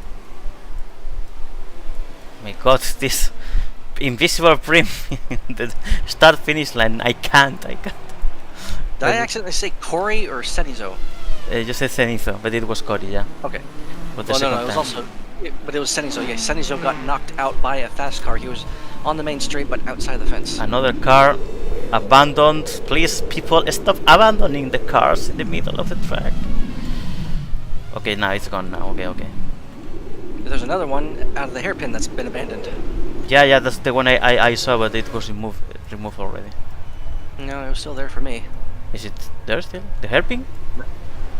My God, this invisible prim in the start-finish line. I can't. Did I accidentally say Corey or Senizo? You said Cenizo, but it was Corey, yeah. Okay. But the Well, no, second it was time. also. But it was Senizo. Yeah, Senizo got knocked out by a fast car. He was on the main straight, but outside the fence. Another car abandoned. Please, people, stop abandoning the cars in the middle of the track. Okay, now it's gone now. Okay. There's another one out of the hairpin that's been abandoned. Yeah, that's the one I saw, but it was removed already. No, it was still there for me. Is it there still? The hairpin?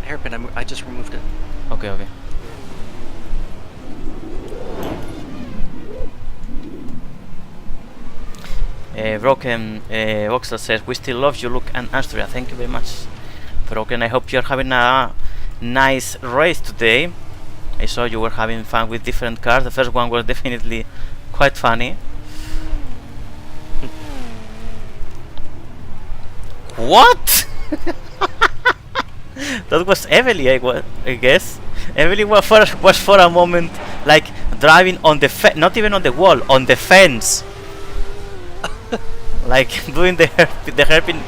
Hairpin, I just removed it. Okay. Broken Voxel says, "We still love you, Luke and Astria." Thank you very much, Broken. I hope you're having a nice race today. I saw you were having fun with different cars. The first one was definitely quite funny. What? That was Emily, I guess. Emily was for a moment like driving on the not even on the wall, on the fence. Like doing the hairpin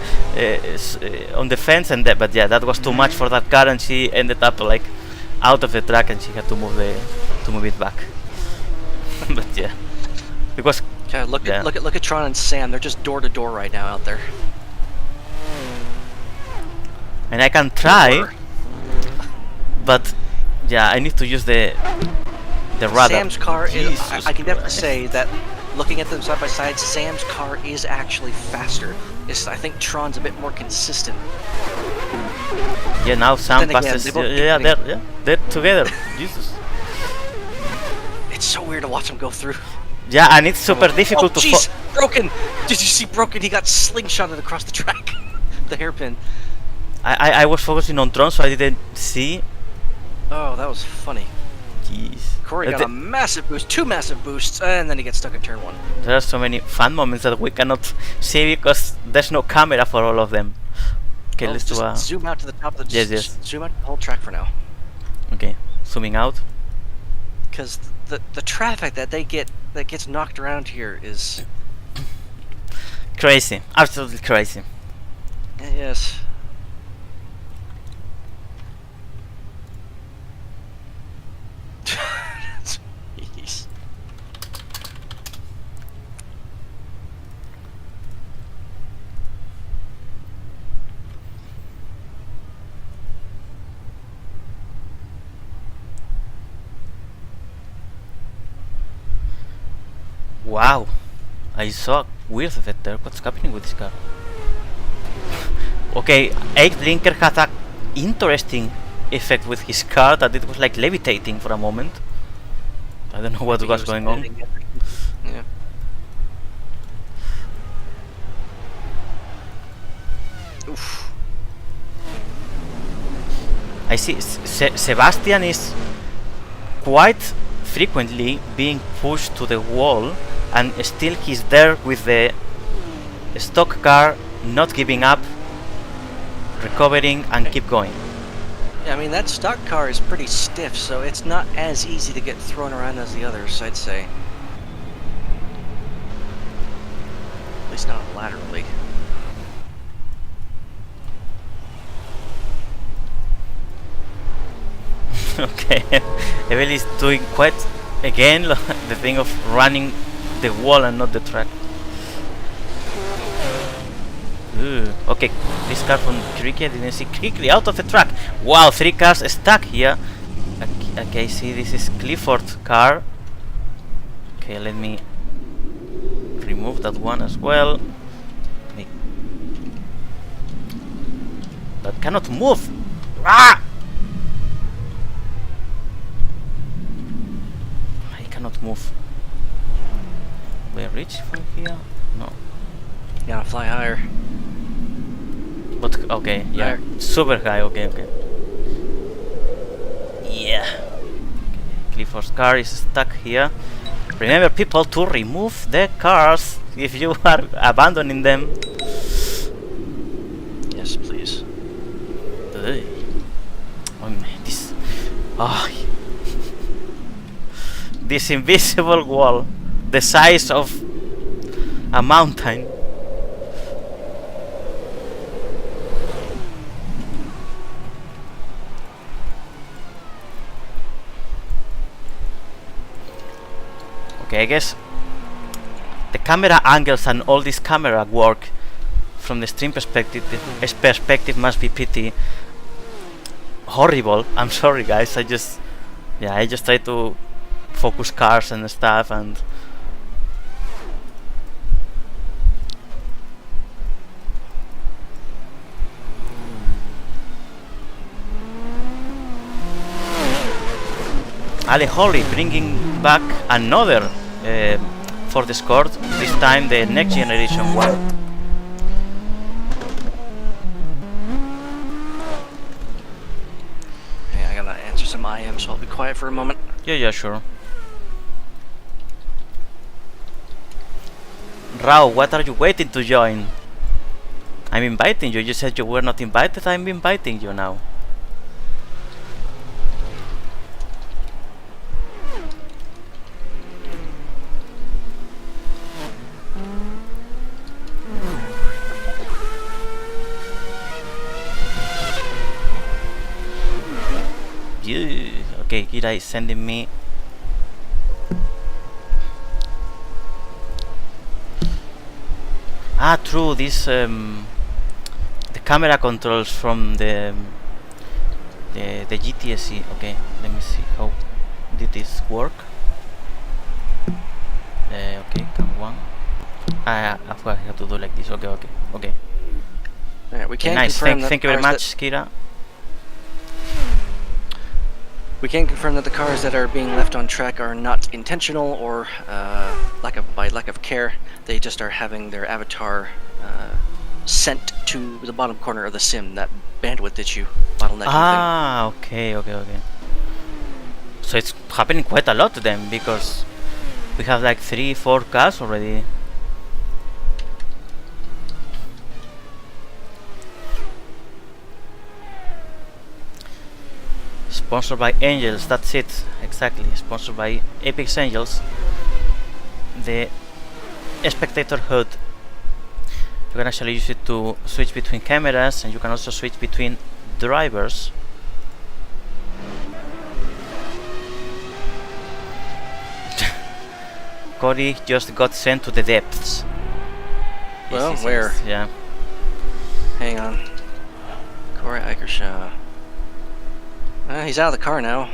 on the fence, and but yeah, that was too much for that car, and she ended up like out of the track, and she had to move it back. But yeah, because look at Tron and Sam. They're just door to door right now out there. And I can try, but yeah, I need to use the radar. Sam's car is. I can definitely say that. Looking at them side by side, Sam's car is actually faster. I think Tron's a bit more consistent. Yeah, now Sam passes. They're together. Jesus. It's so weird to watch them go through. Yeah, and it's super difficult to. Jeez, Broken. Did you see Broken? He got slingshotted across the track. The hairpin. I was focusing on Tron, so I didn't see. Oh, that was funny. Jeez. Corey got a massive boost, 2 massive boosts, and then he gets stuck in turn 1. There are so many fun moments that we cannot see because there's no camera for all of them. Okay, let's do a... zoom out to the top of the... Yes. Zoom out the whole track for now. Okay, zooming out. Because the traffic that gets knocked around here is... Crazy. Absolutely crazy. Yes. Wow, I saw a weird effect there. What's happening with this car? Okay, 8 Blinker had an interesting effect with his car that it was like levitating for a moment. I don't know what was going on. Yeah. Oof. I see Sebastian is quite frequently being pushed to the wall, and still he's there with the stock car, not giving up, recovering and keep going. Yeah, I mean that stock car is pretty stiff, so it's not as easy to get thrown around as the others, I'd say. At least not laterally. Okay, Evel is doing quite again the thing of running the wall and not the track. Ooh, okay, this car from Cricky, I didn't see quickly out of the track. Wow, 3 cars stuck here. Okay, see, this is Clifford's car. Okay, let me remove that one as well. That cannot move. Ah! Cannot move. Will I reach from here? No. You gotta fly higher. But okay, yeah, higher. Super high. Okay. Yeah. Okay. Clifford's car is stuck here. Remember, people, to remove the cars if you are abandoning them. Yes, please. Oh man, this. Oh. This invisible wall, the size of a mountain. Okay, I guess the camera angles and all this camera work from the stream perspective must be pretty horrible. I'm sorry, guys. I just try to focus cars and stuff, and Ale Holly bringing back another for Discord. This time the next generation one. Hey, I gotta answer some IM, so I'll be quiet for a moment. Yeah, sure. Rao, what are you waiting to join? I'm inviting you. You said you were not invited. I'm inviting you now. Okay, Kira is sending me. True. This the camera controls from the GTSC. Okay, let me see how did this work. Okay, come one. I forgot how to do like this. Okay. Alright, we can Nice. confirm Thank you very much, Kira. We can confirm that the cars that are being left on track are not intentional or by lack of care. They just are having their avatar sent to the bottom corner of the sim, that bandwidth issue, bottlenecking thing. Okay. So it's happening quite a lot to them because we have like 3-4 cars already. Sponsored by Angels, that's it, exactly. Sponsored by Apex Angels, the spectator HUD. You can actually use it to switch between cameras, and you can also switch between drivers. Cody just got sent to the depths. Well, where? Yeah. Hang on. Corey Eikershaw. He's out of the car now.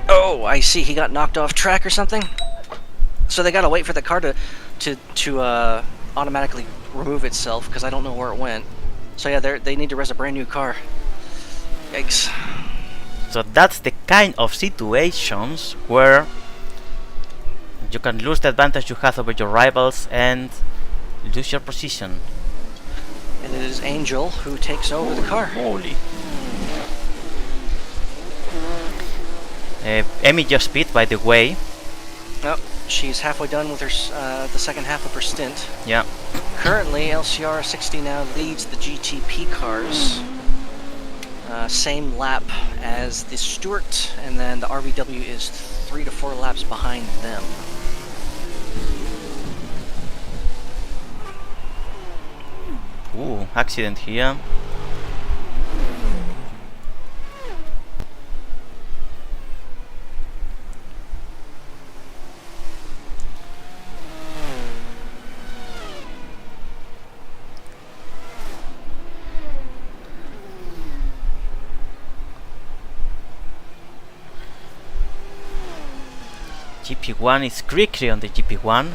Oh, I see. He got knocked off track or something. So they gotta wait for the car to automatically remove itself because I don't know where it went. So yeah, they need to res a brand new car. Yikes. So that's the kind of situations where you can lose the advantage you have over your rivals and lose your position. And it is Angel who takes over the car. Holy. Emmy just beat, by the way. Oh, she's halfway done with her the second half of her stint. Yeah. Currently, LCR 60 now leads the GTP cars. Same lap as the Stewart, and then the RVW is 3 to 4 laps behind them. Ooh, accident here. GP1 is Cricri on the GP1.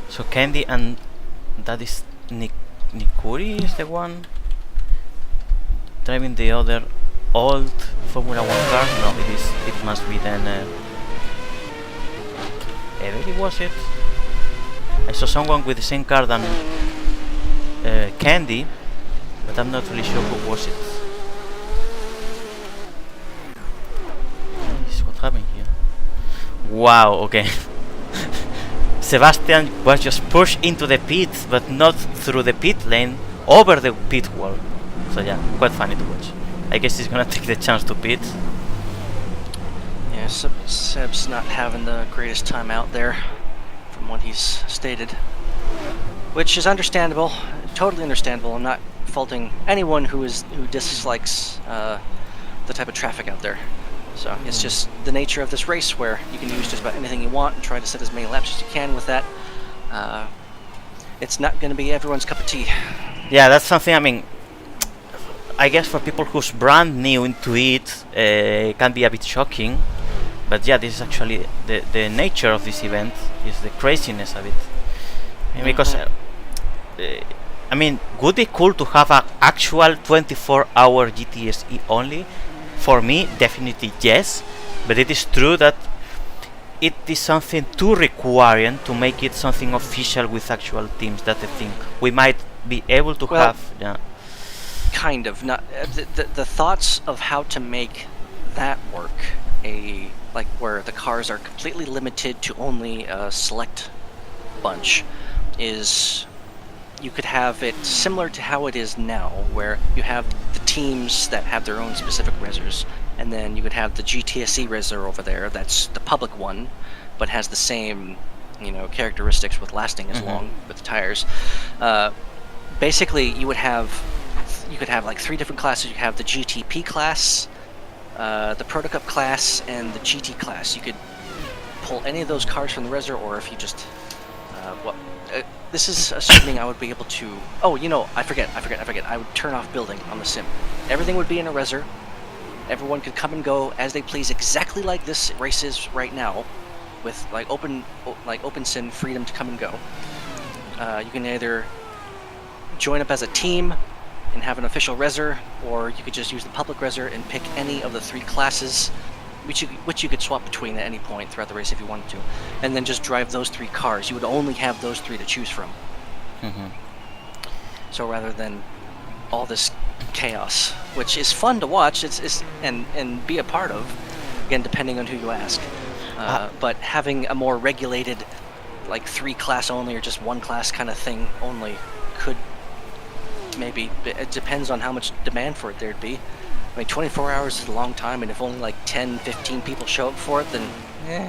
So Candy and that is Nikuri is the one driving the other old Formula 1 car. No, it must be then Everly, was it? I saw someone with the same car than Candy, but I'm not really sure who was it. What happened here? Wow, okay. Sebastian was just pushed into the pit, but not through the pit lane, over the pit wall. So yeah, quite funny to watch. I guess he's gonna take the chance to pit. Yeah, Seb's not having the greatest time out there, from what he's stated. Which is understandable, totally understandable. I'm not faulting anyone who dislikes the type of traffic out there. So it's just the nature of this race where you can use just about anything you want and try to set as many laps as you can with that. It's not going to be everyone's cup of tea. Yeah, that's something, I mean, I guess for people who's brand new into it, can be a bit shocking. But yeah, this is actually the nature of this event, is the craziness of it. And because I mean, would be cool to have an actual 24-hour GTSE only. For me, definitely yes, but it is true that it is something too requiring to make it something official with actual teams. That's the thing. We might be able to have. Yeah. Kind of. Not the thoughts of how to make that work. Like where the cars are completely limited to only a select bunch is. You could have it similar to how it is now, where you have the teams that have their own specific rezzers, and then you could have the GTSE rezzer over there. That's the public one, but has the same, characteristics with lasting as long with the tires. Basically, you could have like 3 different classes. You have the GTP class, the Proto Cup class, and the GT class. You could pull any of those cars from the rezzer, or if you just this is assuming I would be able to. Oh, I forget. I would turn off building on the sim. Everything would be in a rezzer. Everyone could come and go as they please, exactly like this race is right now, with like open sim freedom to come and go. You can either join up as a team and have an official rezzer, or you could just use the public rezzer and pick any of the 3 classes, which you could swap between at any point throughout the race if you wanted to, and then just drive those 3 cars. You would only have those 3 to choose from. So rather than all this chaos, which is fun to watch, and be a part of, again depending on who you ask, but having a more regulated, like 3 class only or just 1 class kind of thing only could maybe. It depends on how much demand for it there'd be. I mean, 24 hours is a long time, and if only like 10, 15 people show up for it, then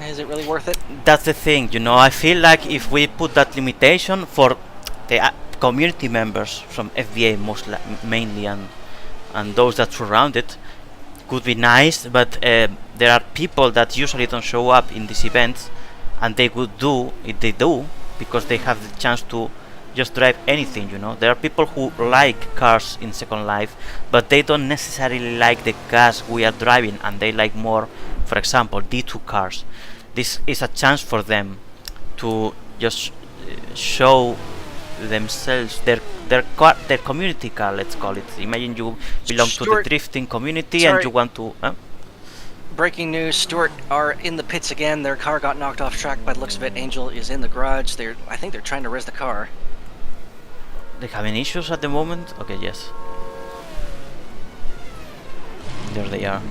is it really worth it? That's the thing, I feel like if we put that limitation for the community members from FBA mainly, and those that surround it, could be nice, but there are people that usually don't show up in these events, and they would do, if they do, because they have the chance to just drive anything. There are people who like cars in Second Life, but they don't necessarily like the cars we are driving, and they like more, for example, D2 cars. This is a chance for them to just show themselves their community car, let's call it. Imagine you belong to the drifting community. Sorry. And you want to breaking news, Stuart are in the pits again. Their car got knocked off track by the looks of it. Angel is in the garage. I think they're trying to res the car. They having issues at the moment? Okay, yes. There they are.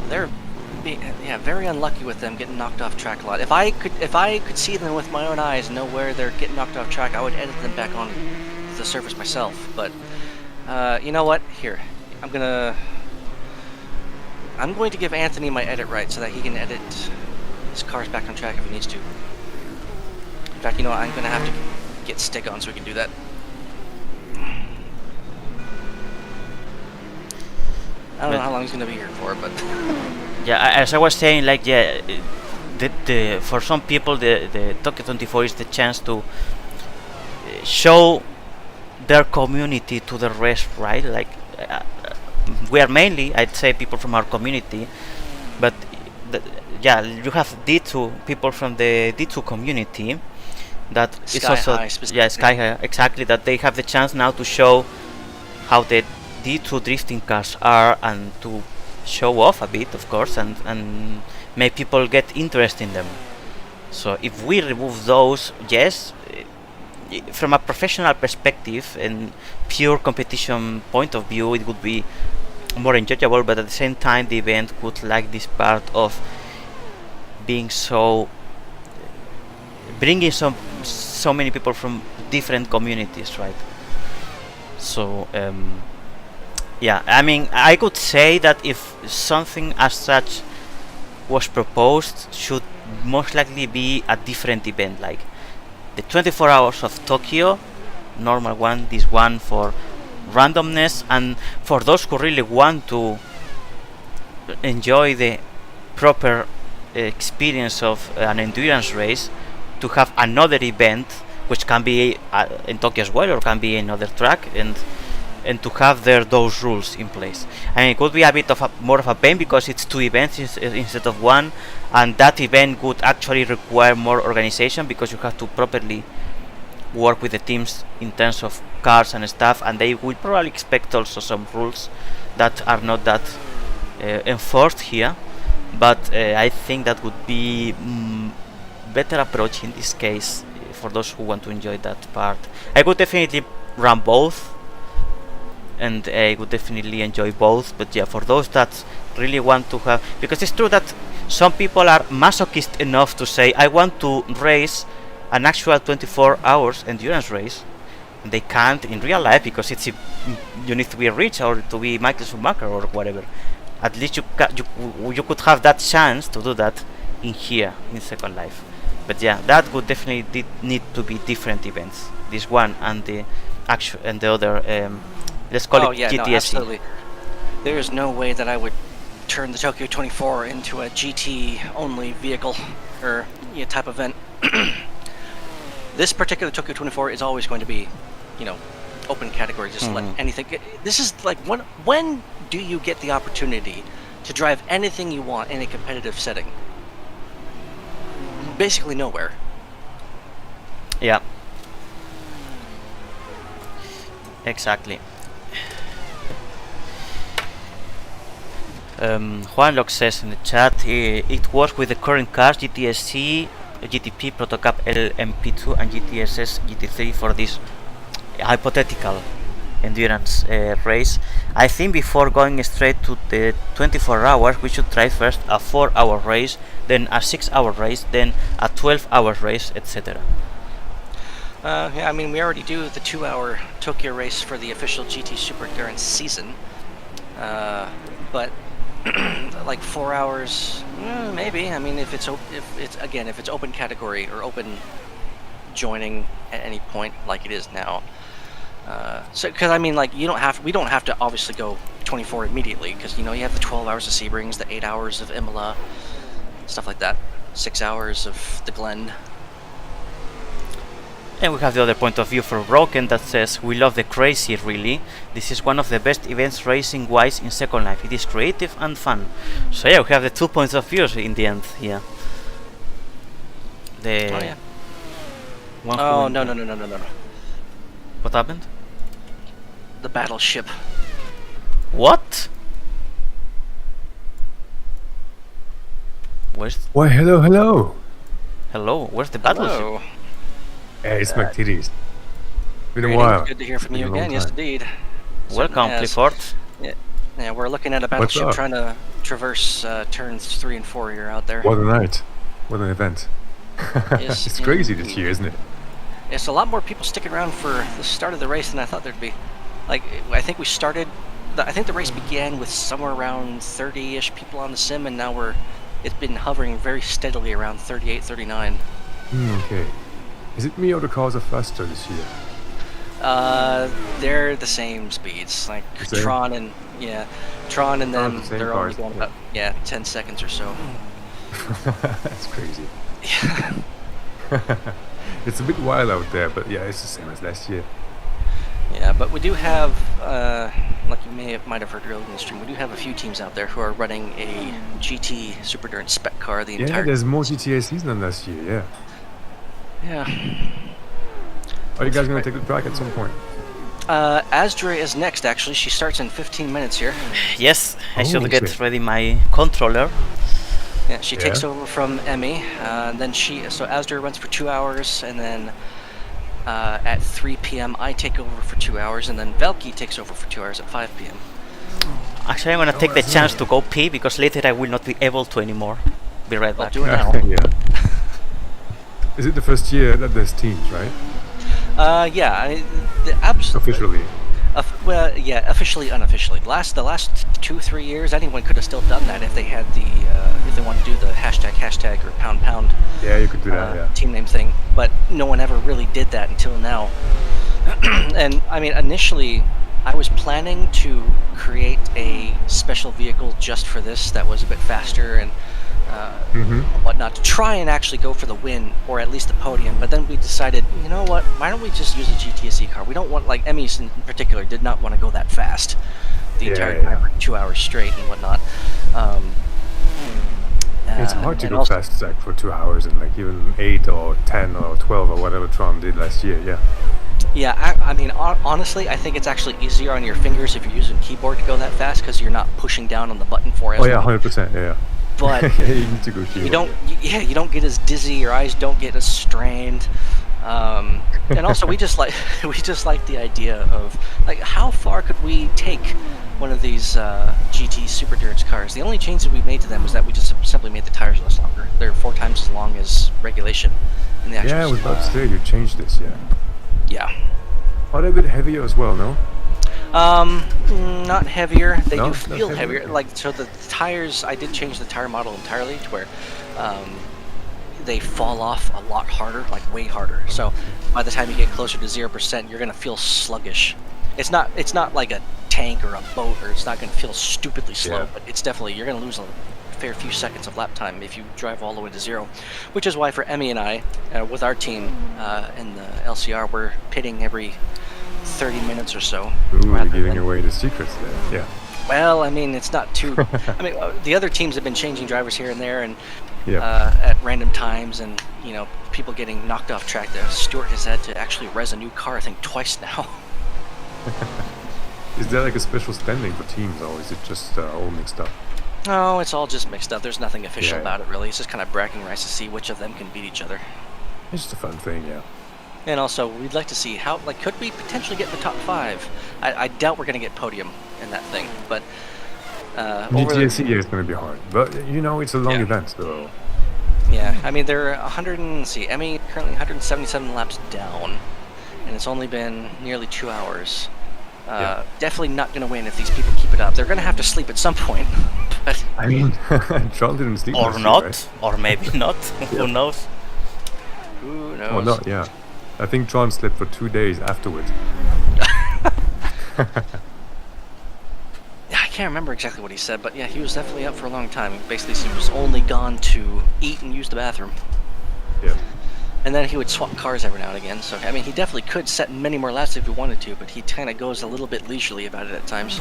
They're very unlucky with them getting knocked off track a lot. If I could see them with my own eyes and know where they're getting knocked off track, I would edit them back on the surface myself. But you know what? Here, I'm going to give Anthony my edit right so that he can edit his cars back on track if he needs to. In fact, I'm going to have to get Stick on so we can do that. I don't know how long he's going to be here for, but... Yeah, as I was saying, like, yeah, for some people, the Tokyo 24 is the chance to show their community to the rest, right? Like, we are mainly, I'd say, people from our community, but you have D2 people from the D2 community. That is also Sky High, exactly. That they have the chance now to show how the D2 drifting cars are, and to show off a bit, of course, and make people get interested in them. So if we remove those, yes, from a professional perspective and pure competition point of view, it would be more enjoyable. But at the same time, the event could lack this part of being bringing so many people from different communities, right? So I mean, I could say that if something as such was proposed, should most likely be a different event, like the 24 hours of Tokyo, normal one, this one for randomness, and for those who really want to enjoy the proper experience of an endurance race, to have another event, which can be in Tokyo as well, or can be another track, and to have those rules in place. I mean, it could be a bit of more of a pain because it's 2 events instead of 1, and that event would actually require more organization because you have to properly work with the teams in terms of cars and stuff, and they will probably expect also some rules that are not that enforced here. But I think that would be better approach in this case for those who want to enjoy that part. I would definitely run both, and I would definitely enjoy both. But yeah, for those that really want to have, because it's true that some people are masochist enough to say, I want to race an actual 24 hours endurance race. And they can't in real life because you need to be rich or to be Michael Schumacher or whatever. At least you could have that chance to do that in here in Second Life. But yeah, that would definitely need to be different events. This one and the actual and the other. Let's call it GTSC. No, absolutely. There is no way that I would turn the Tokyo 24 into a GT only vehicle or type event. This particular Tokyo 24 is always going to be, open category. Just let anything. This is like when do you get the opportunity to drive anything you want in a competitive setting? Basically nowhere. Yeah. Exactly. Juanlock says in the chat, it works with the current cars GTSC, GTP, Protocap LMP2 and GTSS GT3 for this hypothetical endurance race. I think before going straight to the 24 hours we should try first a 4-hour race, then a 6-hour race, then a 12-hour race, etc. Yeah, I mean we already do the 2-hour Tokyo race for the official GT Super Endurance season, but like 4 hours, maybe. I mean, if it's open category or open joining at any point, like it is now. So, because I mean, like we don't have to obviously go 24 immediately, because you have the 12 hours of Sebrings, the 8 hours of Imola, stuff like that, 6 hours of the Glen. And we have the other point of view for Broken that says, we love the crazy, really. This is one of the best events racing wise in Second Life. It is creative and fun. So yeah, we have the 2 points of view in the end here. Oh no. What happened? The battleship. What? Why, hello. Hello, where's the battleship? Hello. Hey, it's McTitties. Been a Greetings. while. Good to hear from you again. Yes, indeed. Welcome, Clifford. Yeah, we're looking at a battleship trying to traverse turns 3 and 4 here out there. What a night. What an event. Yes, it's crazy this year, isn't it? It's a lot more people sticking around for the start of the race than I thought there'd be. Like, I think the race began with somewhere around 30-ish people on the sim, and now it's been hovering very steadily around 38, 39. Okay. Is it me or the cars are faster this year? They're the same speeds. Like Tron and them, they're only going about 10 seconds or so. That's crazy. Yeah. It's a bit wild out there, but yeah, it's the same as last year. Yeah, but we do have, like you might have heard earlier in the stream, we do have a few teams out there who are running a GT Super Endurance spec car the entire. Yeah, there's more GTA season than last year. Yeah. Yeah. Are you guys going to take the track at some point? Asdre is next, actually. She starts in 15 minutes here. Yes, I should get ready my controller. Yeah, she takes over from Emmy. Then so Asdre runs for 2 hours, and then at 3 p.m. I take over for 2 hours, and then Velky takes over for 2 hours at 5 p.m. Actually, I'm going to take the chance to go pee, because later I will not be able to anymore. Be right back. I'll do it now. Yeah. Is it the first year that there's teams, right? Yeah, officially. Well, yeah, officially, unofficially. The last 2-3 years, anyone could have still done that if they had if they wanted to do the hashtag or pound. Yeah, you could do that. Yeah. Team name thing, but no one ever really did that until now. And I mean, initially, I was planning to create a special vehicle just for this that was a bit faster and whatnot, to try and actually go for the win or at least the podium. But then we decided, you know what, why don't we just use a GTSC car? We don't want, like Emmy's in particular did not want to go that fast the entire time, 2 hours straight and whatnot. It's hard to and go also, fast Zach for 2 hours and like even 8 or 10 or 12 or whatever Tron did last year. Yeah. yeah, I mean, honestly, I think it's actually easier on your fingers if you're using keyboard to go that fast because you're not pushing down on the button for as Oh yeah, long. 100%. Yeah. But Yeah, you need to go keyboard. you don't, you don't get as dizzy. Your eyes don't get as strained. And also, we just like the idea of like how far could we take one of these GT Super Endurance cars. The only change that we made to them was that we just simply made the tires less longer. They're 4 times as long as regulation in the actual. Yeah, I was about to say you changed this. Yeah. Yeah. Are they a bit heavier as well? No. Not heavier. They No, do not feel heavier, heavier. okay. Like, so the tires, I did change the tire model entirely to where they fall off a lot harder, like way harder. So by the time you get closer to 0%, you're gonna feel sluggish. It's not like a tank or a boat, or it's not gonna feel stupidly slow. Yeah. But it's definitely, you're gonna lose a fair few seconds of lap time if you drive all the way to 0. Which is why for Emmy and I, with our team in the LCR, we're pitting every 30 minutes or so. Ooh, you're rather giving than- away the secrets there. Yeah. Well, I mean, it's not too. I mean, the other teams have been changing drivers here and there, and Yeah. at random times, and people getting knocked off track. Stuart has had to actually res a new car, I think, twice now. Is there like a special standing for teams, or is it just all mixed up? No, it's all just mixed up. There's nothing official Yeah. about it, really. It's just kind of bragging rights to see which of them can beat each other. It's just a fun thing, yeah. And also, we'd like to see how, like, could we potentially get in the top 5? I doubt we're going to get podium in that thing, but over the- GTSC is going to be hard, but it's a long Yeah. event, so Yeah, I mean, they're 100 and, let's see, Emmy currently 177 laps down, and it's only been nearly 2 hours. Yeah. Definitely not going to win if these people keep it up. They're going to have to sleep at some point. But I mean, John didn't sleep Or last year, not, right? or maybe not. Who knows? who knows? Or not, yeah. I think John slept for 2 days afterwards. Yeah, I can't remember exactly what he said, but yeah, he was definitely up for a long time. Basically, he was only gone to eat and use the bathroom. Yeah. And then he would swap cars every now and again. So, I mean, he definitely could set many more laps if he wanted to, but he kind of goes a little bit leisurely about it at times.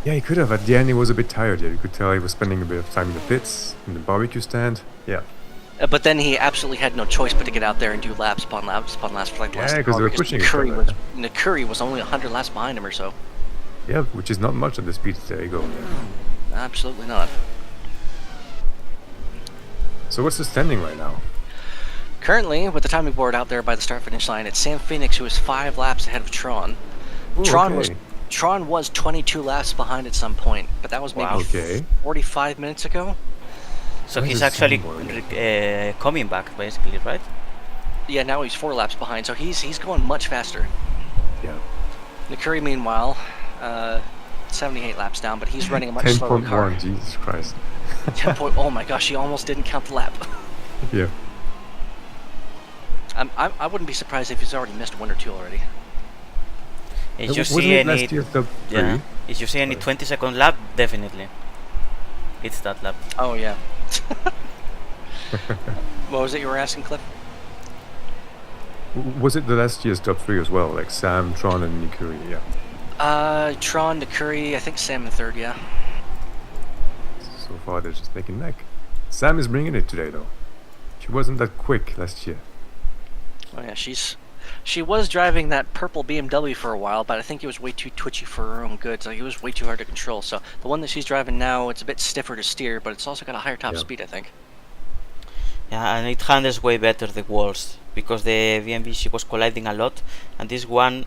Yeah, he could have. At the end, he was a bit tired. Yeah, you could tell he was spending a bit of time in the pits, in the barbecue stand. Yeah. But then he absolutely had no choice but to get out there and do laps upon laps upon laps for like the last Yeah, 'cause they hour, were pushing each Curry other. was only 100 laps behind him or so. Yeah, which is not much at the speed there you go. Yeah. Absolutely not. So what's the standing right now? Currently, with the timing board out there by the start-finish line, it's Sam Phoenix who is 5 laps ahead of Tron. Ooh, Tron okay. was 22 laps behind at some point, but that was maybe Wow, okay. 45 minutes ago. So Where's he's the actually soundboard? coming back, basically, right? Yeah, now he's 4 laps behind, so he's going much faster. Yeah. Nakuri, meanwhile, 78 laps down, but he's running a much slower car. 10.1, Jesus Christ. 10 point, oh my gosh, he almost didn't count the lap. Yeah. I wouldn't be surprised if he's already missed 1 or 2 already. If you Wasn't see it any, last year's top 3? yeah, if you see any 20-second lap, definitely, it's that lap. Oh yeah. What was it you were asking, Cliff? Was it the last year's top 3 as well? Like Sam, Tron, and Nikuri, yeah. Tron, Nakuri, I think Sam in 3rd, yeah. So far, they're just making neck. Sam is bringing it today, though. She wasn't that quick last year. Oh yeah, she was driving that purple BMW for a while, but I think it was way too twitchy for her own good. So it was way too hard to control. So the one that she's driving now, it's a bit stiffer to steer, but it's also got a higher top Yeah. speed, I think. Yeah, and it handles way better the walls, because the VMB she was colliding a lot, and this one,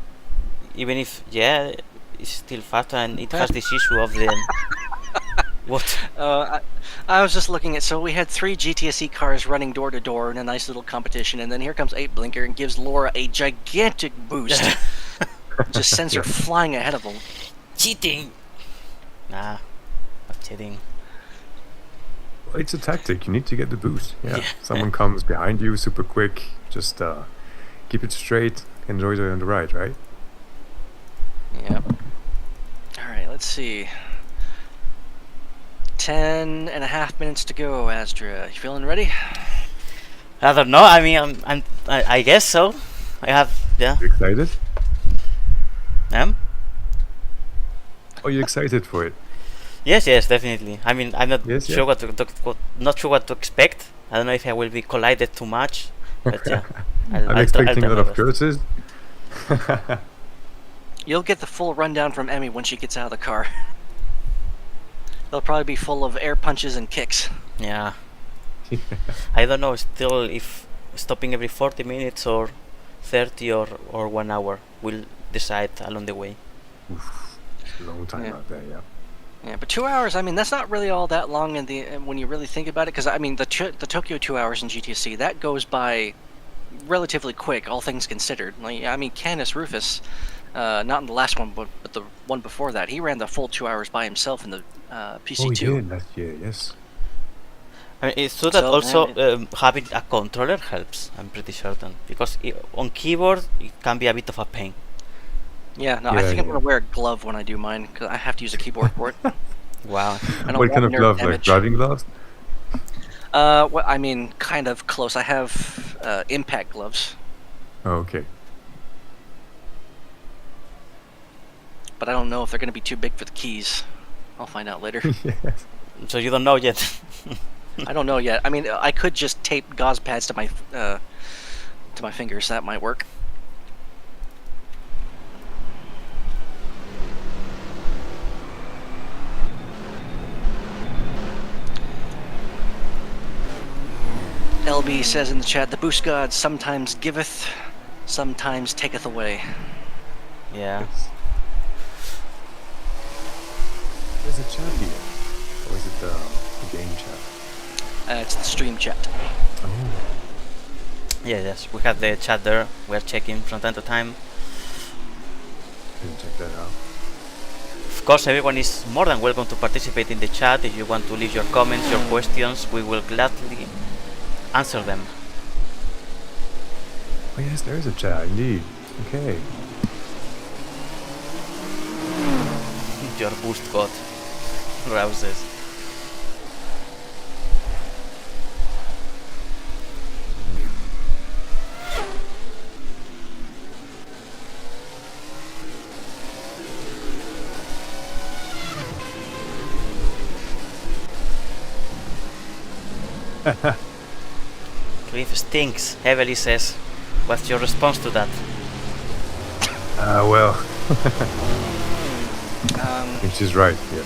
even if it's still faster, and it has this issue of the what? I was just looking at, so we had 3 GTSE cars running door to door in a nice little competition, and then here comes 8 Blinker and gives Laura a gigantic boost. Just sends her flying ahead of them. Cheating. Nah, not cheating. Well, it's a tactic. You need to get the boost. Yeah. Yeah. Someone comes behind you super quick. Just keep it straight. Enjoy the ride, right? Yep. Alright, let's see. 10.5 minutes to go, Astra. You feeling ready? I don't know. I mean, I guess so. I have, yeah. You excited? Am? Are you excited for it? Yes, definitely. I mean, I'm not Yes, sure not sure what to expect. I don't know if I will be collided too much, but yeah, I'm I'll expecting a try lot my of best. curses. You'll get the full rundown from Emmy when she gets out of the car. They'll probably be full of air punches and kicks. Yeah, I don't know still if stopping every 40 minutes or 30 or 1 hour. We'll decide along the way. Oof, long time Yeah. out there, yeah. Yeah, but 2 hours, I mean, that's not really all that long in the when you really think about it. Because I mean, the Tokyo 2 hours in GTC, that goes by relatively quick, all things considered. Like, I mean, Canis Rufus, not in the last one, but the one before that, he ran the full 2 hours by himself in the Oh, he PC2. did last year, yes. I mean, it's true that So, also yeah, having a controller helps. I'm pretty certain because on keyboard it can be a bit of a pain. Yeah, no, I Yeah, think I'm yeah. gonna wear a glove when I do mine because I have to use a keyboard for it. Wow. I don't What kind want of nerve gloves? Like damage. driving gloves? Well, I mean, kind of close. I have impact gloves, Oh, okay. but I don't know if they're gonna be too big for the keys. I'll find out later. Yes. So you don't know yet. I don't know yet. I mean, I could just tape gauze pads to my fingers. That might work. LB says in the chat, the boost god sometimes giveth, sometimes taketh away. Yeah. Yes. There's a chat here. Or is it the game chat? It's the stream chat. Oh. Yes. We have the chat there. We are checking from time to time. Didn't check that out. Of course, everyone is more than welcome to participate in the chat. If you want to leave your comments, your questions, we will gladly answer them. Oh, yes, there is a chat, indeed. Okay. Your boost god rouses. Cliff stinks, heavily says. What's your response to that? Well, Um, and she's right, yeah.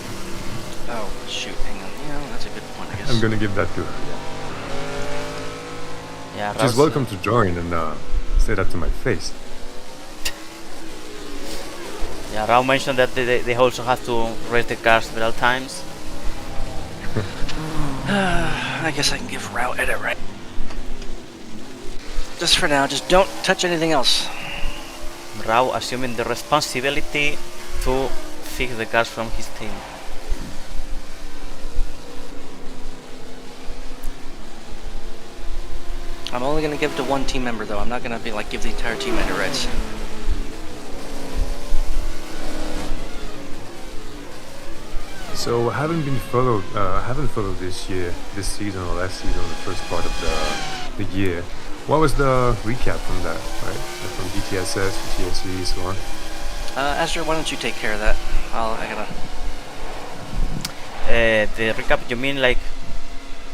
oh, shoot, hang on. Yeah, that's a good point, I guess. I'm gonna give that to her, yeah. Yeah, She's Rouse- welcome to join and say that to my face. Yeah, Rao mentioned that they also have to raise the car several times. I guess I can give Route edit right. Just for now, just don't touch anything else. Rao assuming the responsibility to fix the cars from his team. I'm only gonna give it to one team member though. I'm not gonna be like give the entire team edit rights. So I haven't followed this season or last season, the first part of the year. What was the recap from that, right? From GTSS, GTSV, so on. Azure, why don't you take care of that? I gotta. The recap, you mean like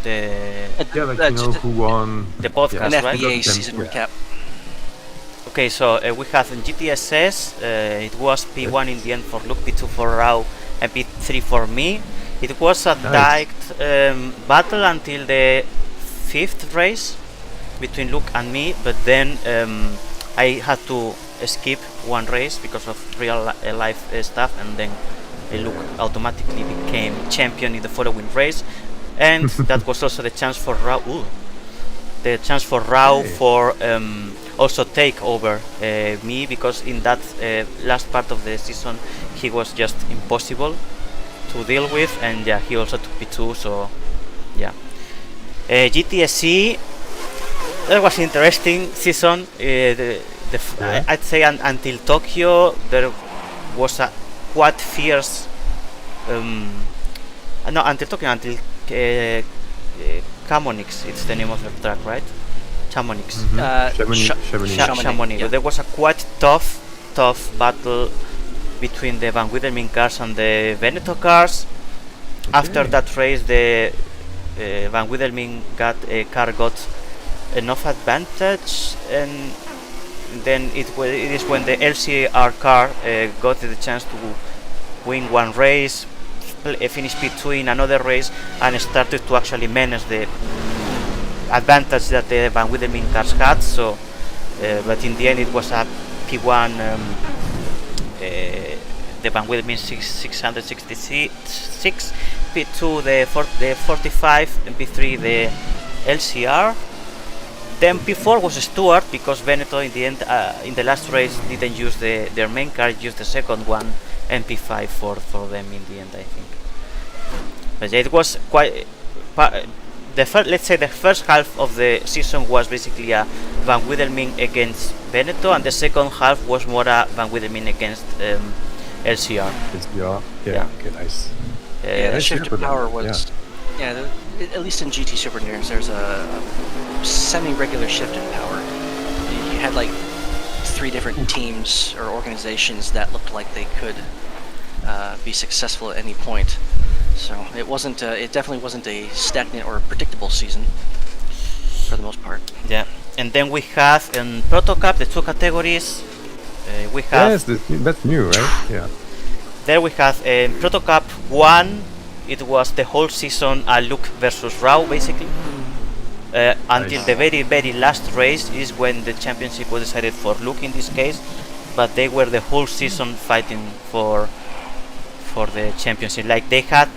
the Yeah, like you know who won. the podcast, An right? FBA Them- season yeah. recap. Okay, so we have in GTSS, it was P1 in the end for Luke, P2 for Rao, and P3 for me. It was a Nice. tight battle until the 5th race between Luke and me, but then I had to skip one race because of real life stuff, and then Luke automatically became champion in the following race, and that was also the chance for Rao. The chance for Rao Hey. for also take over me, because in that last part of the season he was just impossible to deal with, and yeah, he also took P2. So yeah, GTSC, that was interesting season. Yeah. I'd say until Tokyo there was a quite fierce. No, until Tokyo, until Chamonix, it's the name of the track, right? Chamonix. Chamonix. Chamonix. Chamonix. Yeah. There was a quite tough battle between the Van Wiedermin cars and the Veneto cars. After Okay. that race, the Van Wiedelmin car got enough advantage, and then it is when the LCR car got the chance to win one race, finish P2 in another race, and started to actually manage the advantage that the Van Wiedelmin cars had. So, but in the end, it was a P1. The Van Wiedelmin 666, P2 the 45, and P3 the LCR. Then P4 was Stewart, because Veneto in the end, in the last race, didn't use their main car, used the second one, and P5 for them in the end, I think. But yeah, it was quite. Let's say the first half of the season was basically a Van Wiedelmin against Veneto, and the second half was more a Van Wiedelmin against LCR. Yeah. Yeah. Okay, nice. Yeah, the Nice shift year for of them. power was. Yeah, at least in GT Super Juniors, there's a semi-regular shift in power. You had like 3 different teams or organizations that looked like they could be successful at any point. So it wasn't. It definitely wasn't a stagnant or predictable season for the most part. Yeah, and then we have in Proto Cup the 2 categories. We have Yes, that's new, right? Yeah. there we have Proto Cup 1. It was the whole season a Luke versus Rao, basically. Until the very last race is when the championship was decided for Luke in this case, but they were the whole season fighting for the championship. Like they had,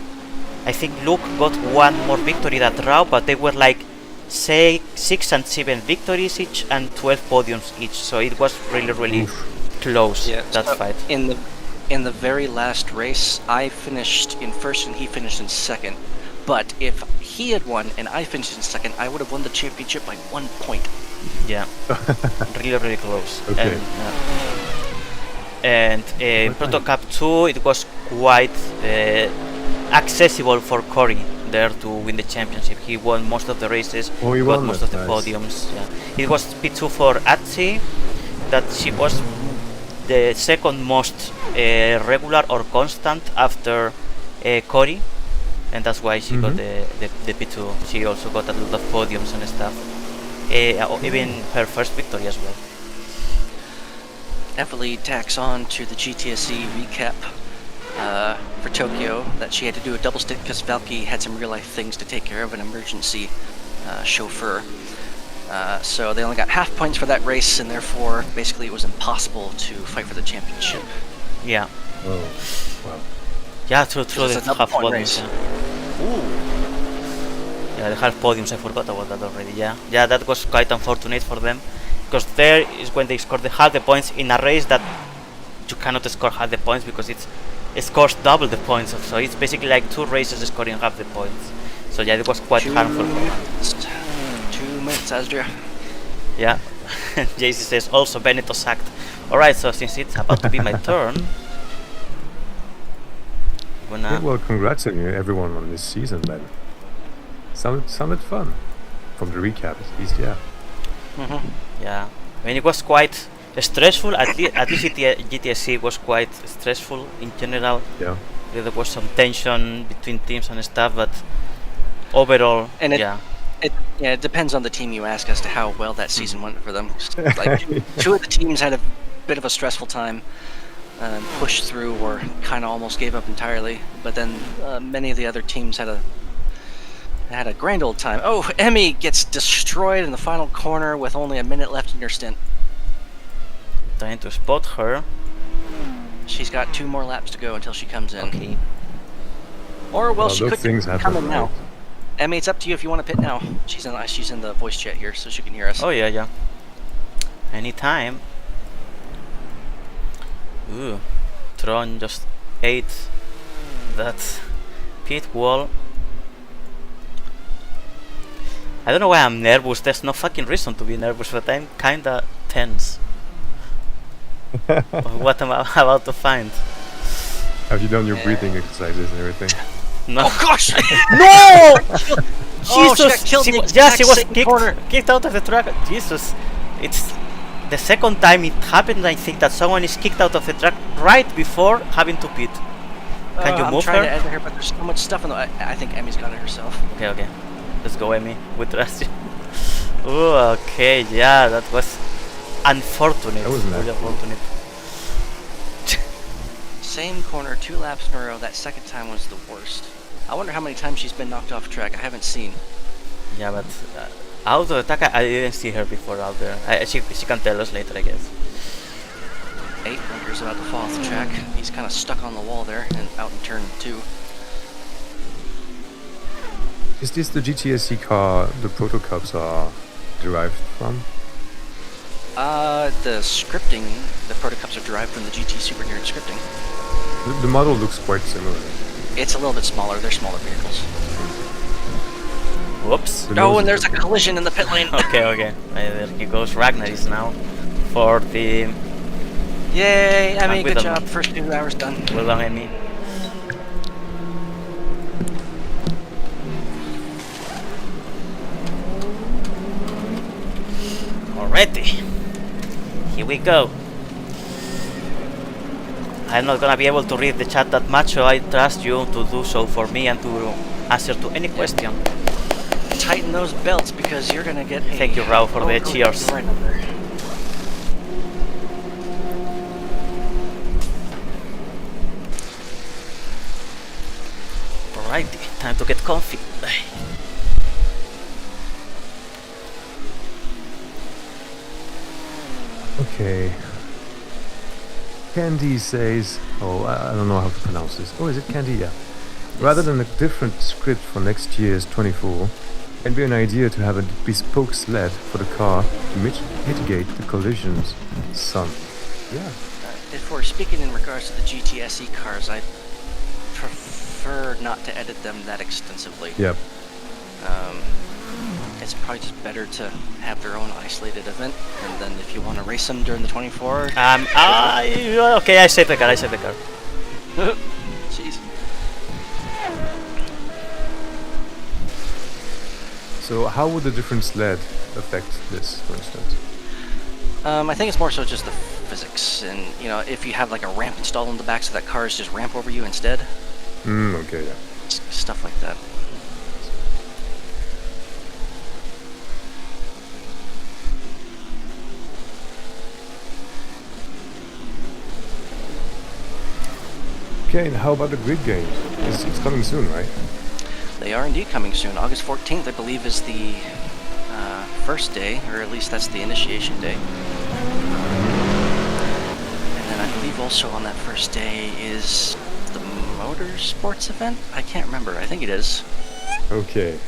I think Luke got one more victory than Rao, but they were like say 6 and 7 victories each and 12 podiums each. So it was really close, that so fight. In the very last race, I finished in first and he finished in second. But if he had won and I finished in second, I would have won the championship by 1 point. Yeah, really close. Okay. And in Proto Cup 2, it was quite accessible for Cory there to win the championship. He won most of the races, Oh, he got won, most of the that's nice. podiums. Yeah. It was P2 for Atsi, that she was the second most regular or constant after Cory, and that's why she got the P2. She also got a lot of podiums and stuff. Even her first victory as well. Definitely tacks on to the GTSC recap for Tokyo that she had to do a double stick because Valky had some real life things to take care of, an emergency chauffeur. So they only got half points for that race, and therefore basically it was impossible to fight for the championship. Yeah. Oh, wow. Yeah, true, It's the a double half point podiums. race. Yeah. Ooh. Yeah, the half podiums, I forgot about that already. Yeah, that was quite unfortunate for them, because there is when they scored the half the points in a race that you cannot score half the points because it scores double the points. So it's basically like 2 races scoring half the points. So yeah, it was quite harmful for them. 2 minutes, Asdria. Yeah. JC says also Veneto sacked. Alright, so since it's about to be my turn, Yeah, well, congrats on you, everyone on this season, then. Sounded fun. From the recap, at least, yeah. yeah, I mean it was quite stressful. At least GTSC was quite stressful in general. Yeah. There was some tension between teams and stuff, but overall, And yeah. It depends on the team you ask as to how well that season went for them. Like 2 of the teams had a bit of a stressful time, pushed through or kind of almost gave up entirely. But then many of the other teams had a grand old time. Oh, Emmy gets destroyed in the final corner with only a minute left in her stint. Trying to spot her. She's got 2 more laps to go until she comes in. Okay. Or well, she those could things come happen, in now. right? Emmy, it's up to you if you want to pit now. She's in the voice chat here, so she can hear us. Oh yeah. Anytime. Ooh, Tron just ate that pit wall. I don't know why I'm nervous. There's no fucking reason to be nervous, but I'm kinda tense. Of what I'm about to find. Have you done your breathing exercises and everything? No. Oh gosh! No! Oh, she got Jesus! killed in the Yeah, she exact was same corner. kicked out of the track. Jesus! It's the second time it happened. I think that someone is kicked out of the track right before having to pit. Can you I'm move trying to her? edit her, but there's so much stuff in the. I think Emmy's got it herself. Okay, okay. Let's go, Emmy. We trust you. Ooh, okay, yeah, that was unfortunate. That was Really nasty. unfortunate. Same corner, 2 laps in a row. That second time was the worst. I wonder how many times she's been knocked off track. I haven't seen. Yeah, but out of attack, I didn't see her before out there. She can tell us later, I guess. 8 Winker's about to fall off the track. He's kind of stuck on the wall there and out in turn 2. Is this the GTSC car the Proto Cups are derived from? The scripting, the prototypes are derived from the GT Super Nerd scripting. The model looks quite similar. It's a little bit smaller. They're smaller vehicles. Whoops. The Oh, nose and is there's a different. collision in the pit lane. Okay, okay. There he goes. Ragnaris now for the. Yay, Emmy, with good them. job. First 2 hours done. Well done, Emmy. Alrighty. Here we go. I'm not gonna be able to read the chat that much, so I trust you to do so for me and to answer to any question. Tighten those belts because you're gonna get a... Thank you, Rao, for the go cheers. right up there. Alrighty, time to get comfy. Okay. Candy says, oh, I don't know how to pronounce this. Oh, is it Candy? Yeah. Rather than a different script for next year's 24, it'd be an idea to have a bespoke sled for the car to mitigate the collisions. Some. Yeah. If we're speaking in regards to the GTSE cars, I prefer not to edit them that extensively. Yep. It's probably just better to have their own isolated event, and then if you want to race them during the 24... Okay, I saved the car, Jeez. So how would the different sled affect this, for instance? I think it's more so just the physics, and you know, if you have like a ramp installed in the back so that cars just ramp over you instead, Okay, yeah. stuff like that. Okay, and how about the grid games? It's coming soon, right? They are indeed coming soon. August 14th, I believe, is the first day, or at least that's the initiation day. And then I believe also on that first day is the motorsports event? I can't remember. I think it is. Okay.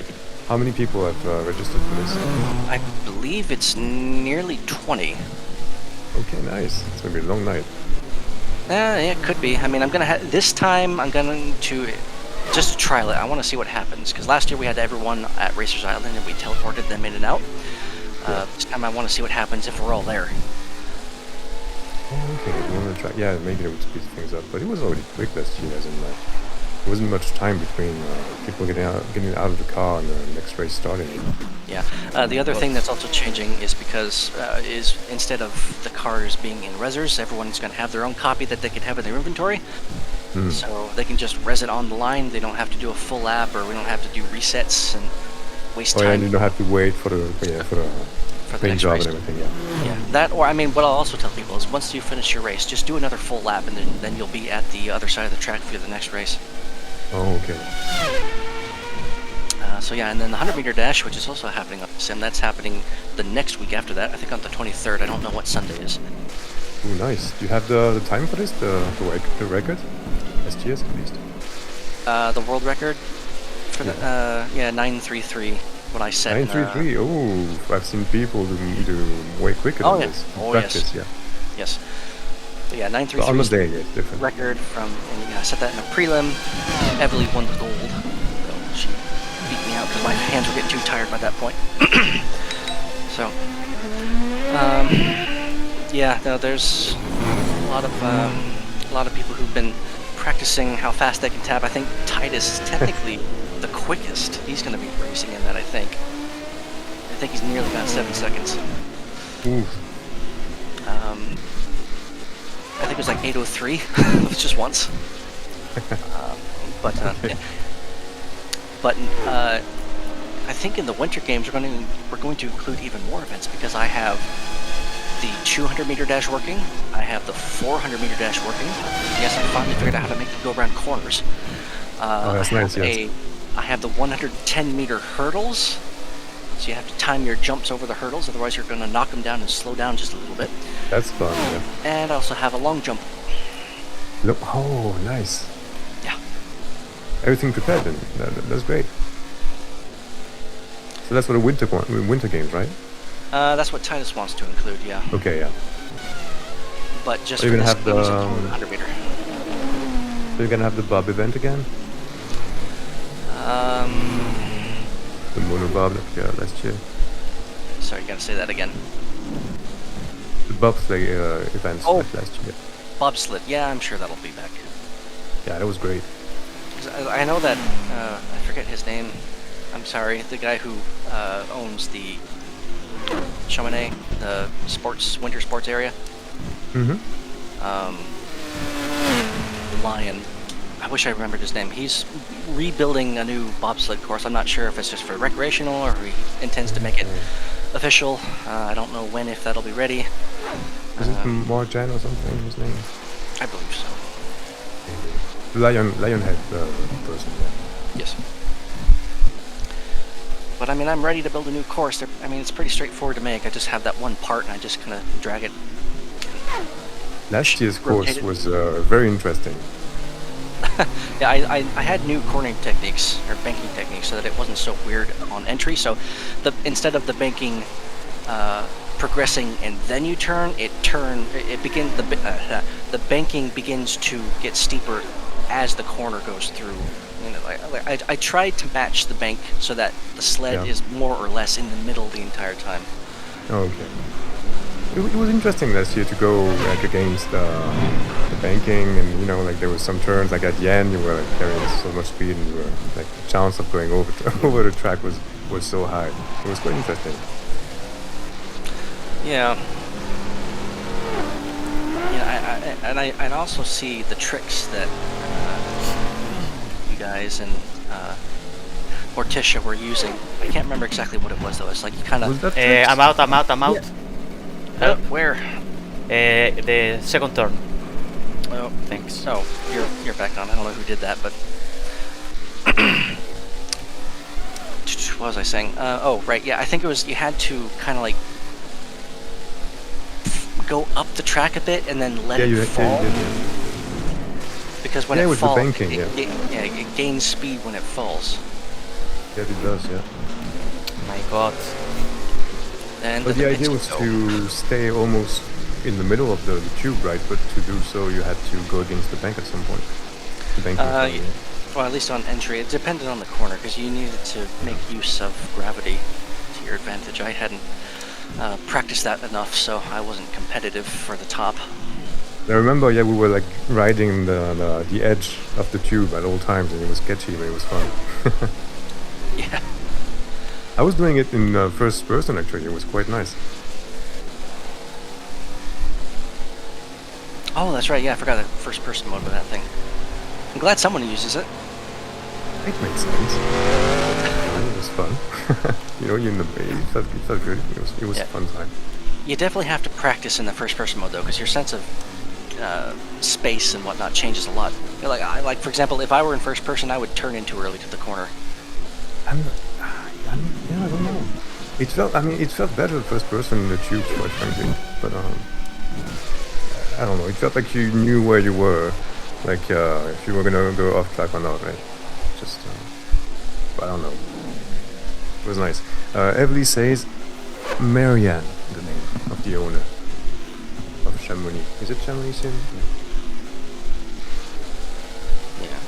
How many people have registered for this? I believe it's nearly 20. Okay, nice. It's gonna be a long night. Yeah, it could be. I mean, this time I'm going to just to trial it. I want to see what happens because last year we had everyone at Racers Island and we teleported them in and out. This time I want to see what happens if we're all there. Oh, okay. You want to try? Yeah, maybe they would speed things up, but it was already quick last year, as in like there wasn't much time between people getting out of the car and the next race starting. Yeah. The other thing that's also changing is because instead of the cars being in resers, everyone's going to have their own copy that they can have in their inventory. So they can just res it on the line. They don't have to do a full lap, or we don't have to do resets and waste time. Oh yeah, and you don't have to wait for the paint next job race. and everything. Yeah. Yeah, that, or I mean, what I'll also tell people is once you finish your race, just do another full lap, and then you'll be at the other side of the track for the next race. Oh, okay. So yeah, and then the 100-meter dash, which is also happening on the sim, that's happening the next week after that. I think on the 23rd. I don't know what Sunday is. Ooh, nice. Do you have the time for this? The record? STS at least. The world record for the 9:33. What I said. 9:33. Oh, I've seen people do way quicker than this. Oh Practice, yes. yeah. Yes. But yeah, But 9:33 on the is the day, it's different. record from. And yeah, I set that in a prelim. Emily won the gold. So she beat me out because my hands were getting too tired by that point. So. Yeah, no, there's a lot of people who've been practicing how fast they can tap. I think Titus is technically the quickest. He's going to be racing in that, I think. I think he's nearly got 7 seconds. Ooh. I think it was like 8:03, just once. But yeah. But I think in the winter games we're going to include even more events because I have the 200-meter dash working. I have the 400-meter dash working. Yes, I finally figured out how to make it go around corners. Oh, that's nice. Yes. I have the 110-meter hurdles. So you have to time your jumps over the hurdles, otherwise you're going to knock them down and slow down just a little bit. That's fun. Yeah. And I also have a long jump. Look. Oh, nice. Yeah. Everything prepared then. That's great. So that's for the winter games, right? That's what Titus wants to include, yeah. Okay, yeah. But just Are you for gonna this have game, the it's a 100 meter. So you're gonna have the Bob event again? The Mono Bob like last year. Sorry, you gotta say that again. The bobsleigh events like last year. Bobsled, yeah, I'm sure that'll be back. Yeah, that was great. 'Cause I know that, I forget his name. I'm sorry, the guy who owns the Chamonix, the winter sports area. Mm-hmm. Lion. I wish I remembered his name. He's rebuilding a new bobsled course. I'm not sure if it's just for recreational or he intends to make it official. I don't know when, if that'll be ready. Is it Marjan or something, his name? I believe so. Lionhead person, yeah. Yes. But I mean, I'm ready to build a new course. I mean, it's pretty straightforward to make. I just have that one part and I just kind of drag it. Last year's course was very interesting. Yeah, I had new cornering techniques or banking techniques so that it wasn't so weird on entry. So instead of the banking progressing and then you turn, the banking begins to get steeper as the corner goes through. You know, I tried to match the bank so that the sled is more or less in the middle the entire time. Okay. It was interesting last year to go like against the banking, and you know, like there was some turns like at the end you were like, carrying so much speed, and you were like the chance of going over over the track was so high. It was quite interesting. Yeah. Yeah, I also see the tricks that you guys and Morticia were using. I can't remember exactly what it was though. It's like you kind of. I'm out. Yeah. Where? The second turn. Oh, Thanks. Oh, you're back on. I don't know who did that, but what was I saying? Oh, right. Yeah, I think it was you had to kind of like go up the track a bit and then let it fall. Yeah, you did, yeah. Because when it falls, banking, it gains speed when it falls. Yeah, it does. Yeah. My God. And but the idea was to stay almost in the middle of the tube, right? But to do so, you had to go against the bank at some point. The banking well, at least on entry, it depended on the corner because you needed to make use of gravity to your advantage. I hadn't practiced that enough, so I wasn't competitive for the top. I remember, yeah, we were like riding the edge of the tube at all times, and it was sketchy, but it was fun. Yeah. I was doing it in first person, actually. It was quite nice. Oh, that's right. Yeah, I forgot the first person mode with that thing. I'm glad someone uses it. It made sense. It was fun. You know, it felt good. It was a fun time. You definitely have to practice in the first person mode, though, because your sense of space and whatnot changes a lot. You know, like for example, if I were in first person, I would turn in too early to the corner. I don't know. It felt better first person in the tubes, quite frankly. But I don't know. It felt like you knew where you were, like if you were gonna go off track or not, right? Just, I don't know. It was nice. Evely says, Marianne, the name of the owner of Chamonix. Is it Chamonix Sim? Yeah.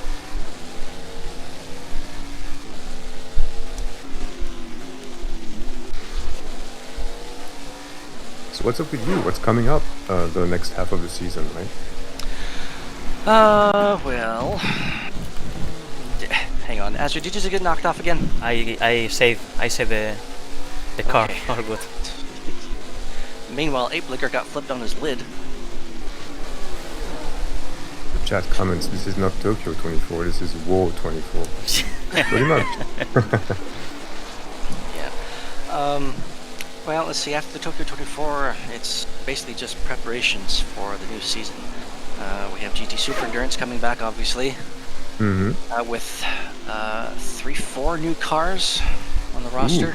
So what's up with you? What's coming up the next half of the season, right? Well... Hang on, Azure, did you just get knocked off again? I saved the car. Okay. All good. Meanwhile, Ape Licker got flipped on his lid. chat comments, this is not Tokyo 24, this is War 24. Pretty much. Yeah. Well, let's see. After the Tokyo 24, it's basically just preparations for the new season. We have GT Super Endurance coming back, obviously, with 4 new cars on the roster.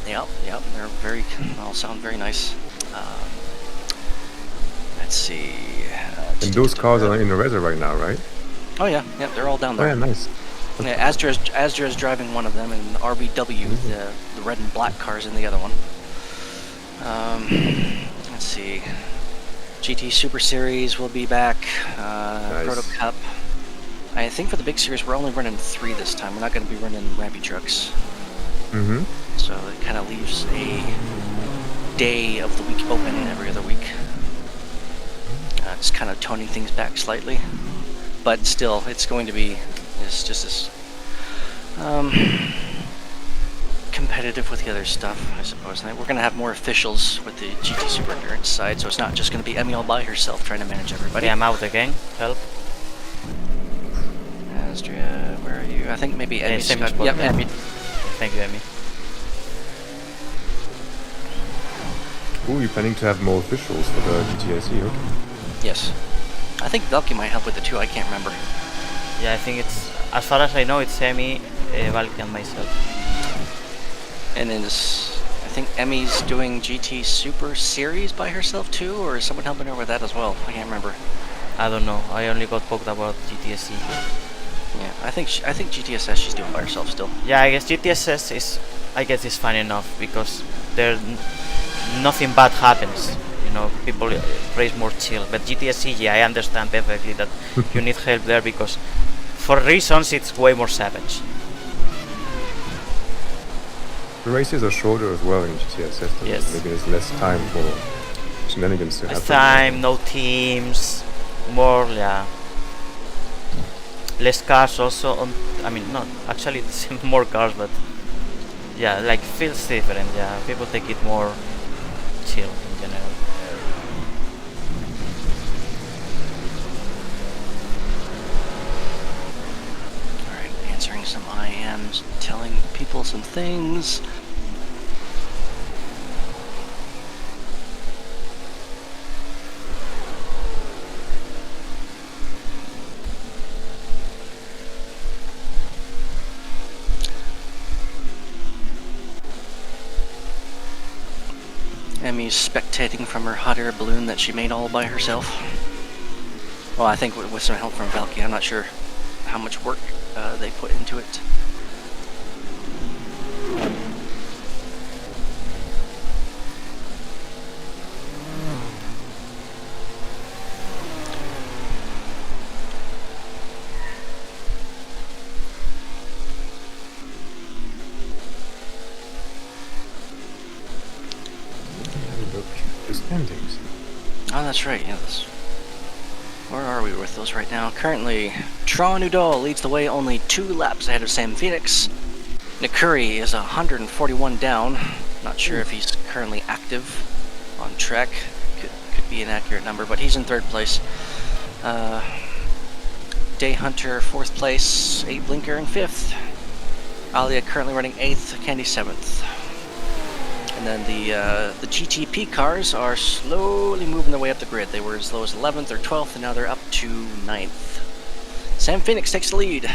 Ooh. Yep, they're all sound very nice. Let's see. And those cars are in the reserve right now, right? Oh yeah, they're all down there. Oh yeah, nice. Yeah, Astra is driving one of them, and RBW, the red and black cars, in the other one. Let's see. GT Super Series will be back. Nice. Proto Cup. I think for the big series, we're only running 3 this time. We're not going to be running rampy trucks. So it kind of leaves a day of the week open every other week. Just kind of toning things back slightly, but still, it's going to be just as competitive with the other stuff, I suppose. And we're going to have more officials with the GT Super Endurance side, so it's not just going to be Emmy all by herself trying to manage everybody. Yeah, I'm out again. Help. Astria, where are you? I think maybe Emmy's got... Yep, Emmy. Thank you, Emmy. Ooh, you're planning to have more officials for the GTSE, okay. Yes. I think Valky might help with it too, I can't remember. Yeah, I think it's, as far as I know, it's Emmy, Valky and myself. And then I think Emmy's doing GT Super Series by herself too, or is someone helping her with that as well? I can't remember. I don't know. I only got poked about GTSE. Yeah, I think GTSS she's doing by herself still. Yeah, I guess GTSS is fine enough because there nothing bad happens. You know, people race more chill. But GTSE, yeah, I understand perfectly that you need help there because for reasons it's way more savage. The races are shorter as well in GTSS. Yes. Maybe there's less time for shenanigans to happen. Less time, no teams, more, yeah. Less cars also I mean, not actually more cars, but yeah, like feels different. Yeah, people take it more chill in general. Alright, answering some IMs, telling people some things. Emmy's spectating from her hot air balloon that she made all by herself. Well, I think with some help from Valky. I'm not sure how much work they put into it. Standings. Oh, that's right. Yes. Where are we with those right now? Currently, Tron Udall leads the way, only 2 laps ahead of Sam Phoenix. Nakuri is 141 down. Not sure if he's currently active on track. Could be an accurate number, but he's in 3rd place. Day Hunter 4th place. 8 Blinker in 5th. Alia currently running 8th. Candy 7th. And then the GTP cars are slowly moving their way up the grid. They were as low as 11th or 12th, and now they're up to 9th. Sam Phoenix takes the lead.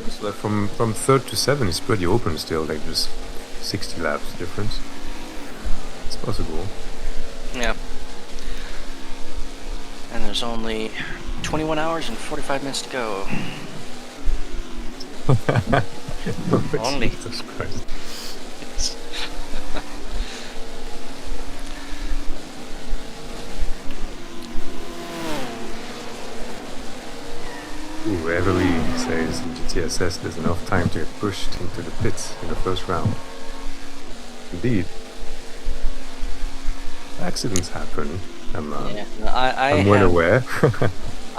So from 3rd to 7 is pretty open still, like just 60 laps difference. It's possible. Yeah. And there's only 21 hours and 45 minutes to go. Only. Jesus Christ. Ooh, Everly says in GTSS there's enough time to get pushed into the pits in the first round. Indeed. Accidents happen. I'm well aware.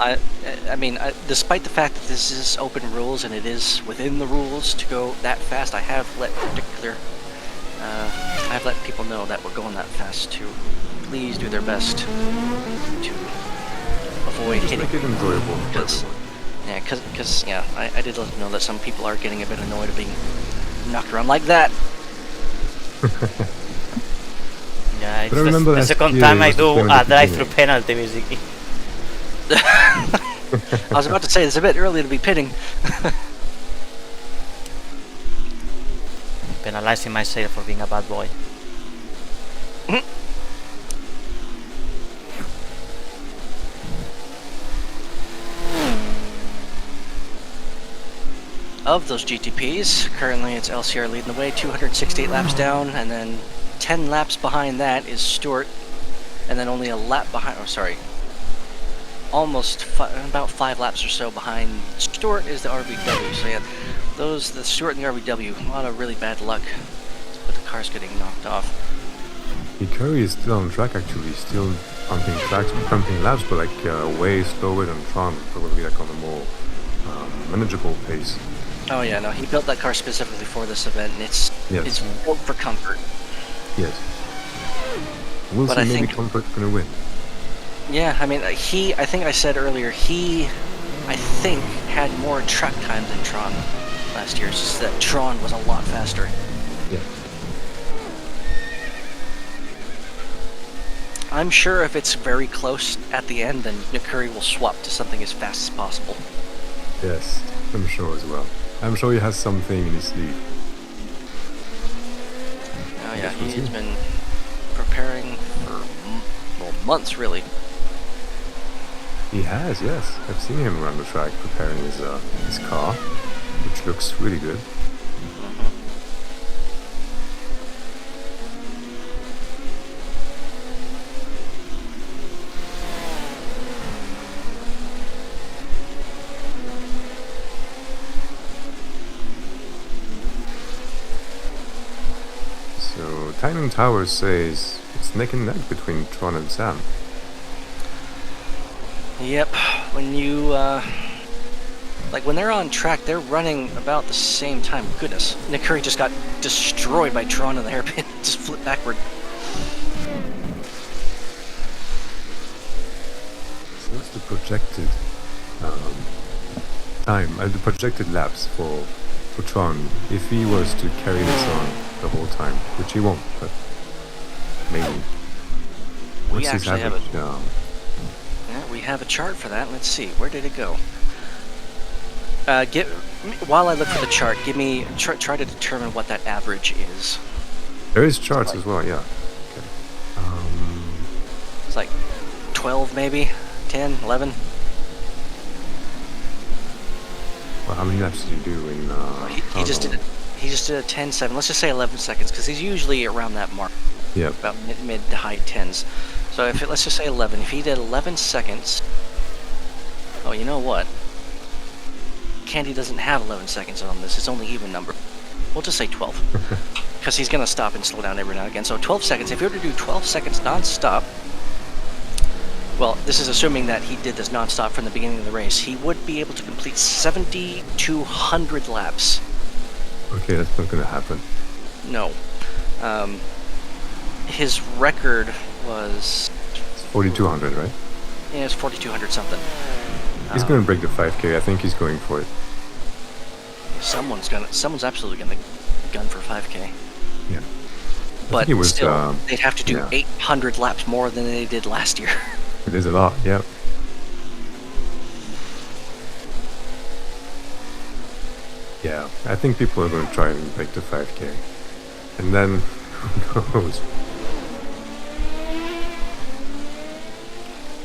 I mean, despite the fact that this is open rules and it is within the rules to go that fast, I have I've let people know that we're going that fast to please do their best to avoid Just hitting. make it enjoyable for Because, everyone. I did let them know that some people are getting a bit annoyed of being knocked around like that. Yeah, it's But I remember the last second year time it I was do the a drive-through beginning. penalty, basically. I was about to say it's a bit early to be pitting. Penalizing myself for being a bad boy. Of those GTPs, currently it's LCR leading the way, 268 laps down, and then 10 laps behind that is Stewart, and then only a lap behind, oh sorry, about 5 laps or so behind Stewart is the RBW. So yeah, the Stewart and the RBW, a lot of really bad luck with the cars getting knocked off. Curry is still on track actually, still pumping laps, but like way slower than Tron, probably like on a more manageable pace. Oh yeah, no, he built that car specifically for this event, and it's built for comfort. Yes. We'll But see, I maybe think- Comfort's gonna win. Yeah, I mean, I think I said earlier, I think, had more track time than Tron last year. It's just that Tron was a lot faster. Yeah. I'm sure if it's very close at the end, then Nakuri will swap to something as fast as possible. Yes, I'm sure as well. I'm sure he has something in his sleeve. Oh yeah, Yes, we'll he's see. been preparing for months, really. He has, yes. I've seen him around the track preparing his car, which looks really good. So, Timing Tower says it's neck and neck between Tron and Sam. Yep, when you, like when they're on track, they're running about the same time. Goodness, Nakuri just got destroyed by Tron in the hairpin, just flipped backward. So what's the projected the projected laps for Tron if he was to carry this on the whole time, which he won't, but maybe. We What's his actually have average? Yeah, we have a chart for that. Let's see, where did it go? While I look for the chart, try to determine what that average is. There is charts as well, yeah. Okay. It's like 12 maybe, 10, 11. Well, how many laps did he do in? He just did it. He just did a 10-7. Let's just say 11 seconds, because he's usually around that mark, Yep. about mid to high 10s. So let's just say 11. If he did 11 seconds, oh, you know what? Candy doesn't have 11 seconds on this. It's only even number. We'll just say 12, because he's gonna stop and slow down every now and again. So 12 seconds. If you were to do 12 seconds non-stop, well, this is assuming that he did this non-stop from the beginning of the race, he would be able to complete 7,200 laps. Okay, that's not gonna happen. No. His record was, It's 4,200, right? yeah, it's 4,200 something. He's gonna break the 5K. I think he's going for it. Someone's absolutely gonna gun for 5K. Yeah. But it was, still, they'd have to do yeah. 800 laps more than they did last year. It is a lot. Yep. Yeah, I think people are going to try and break the 5K. And then, who knows?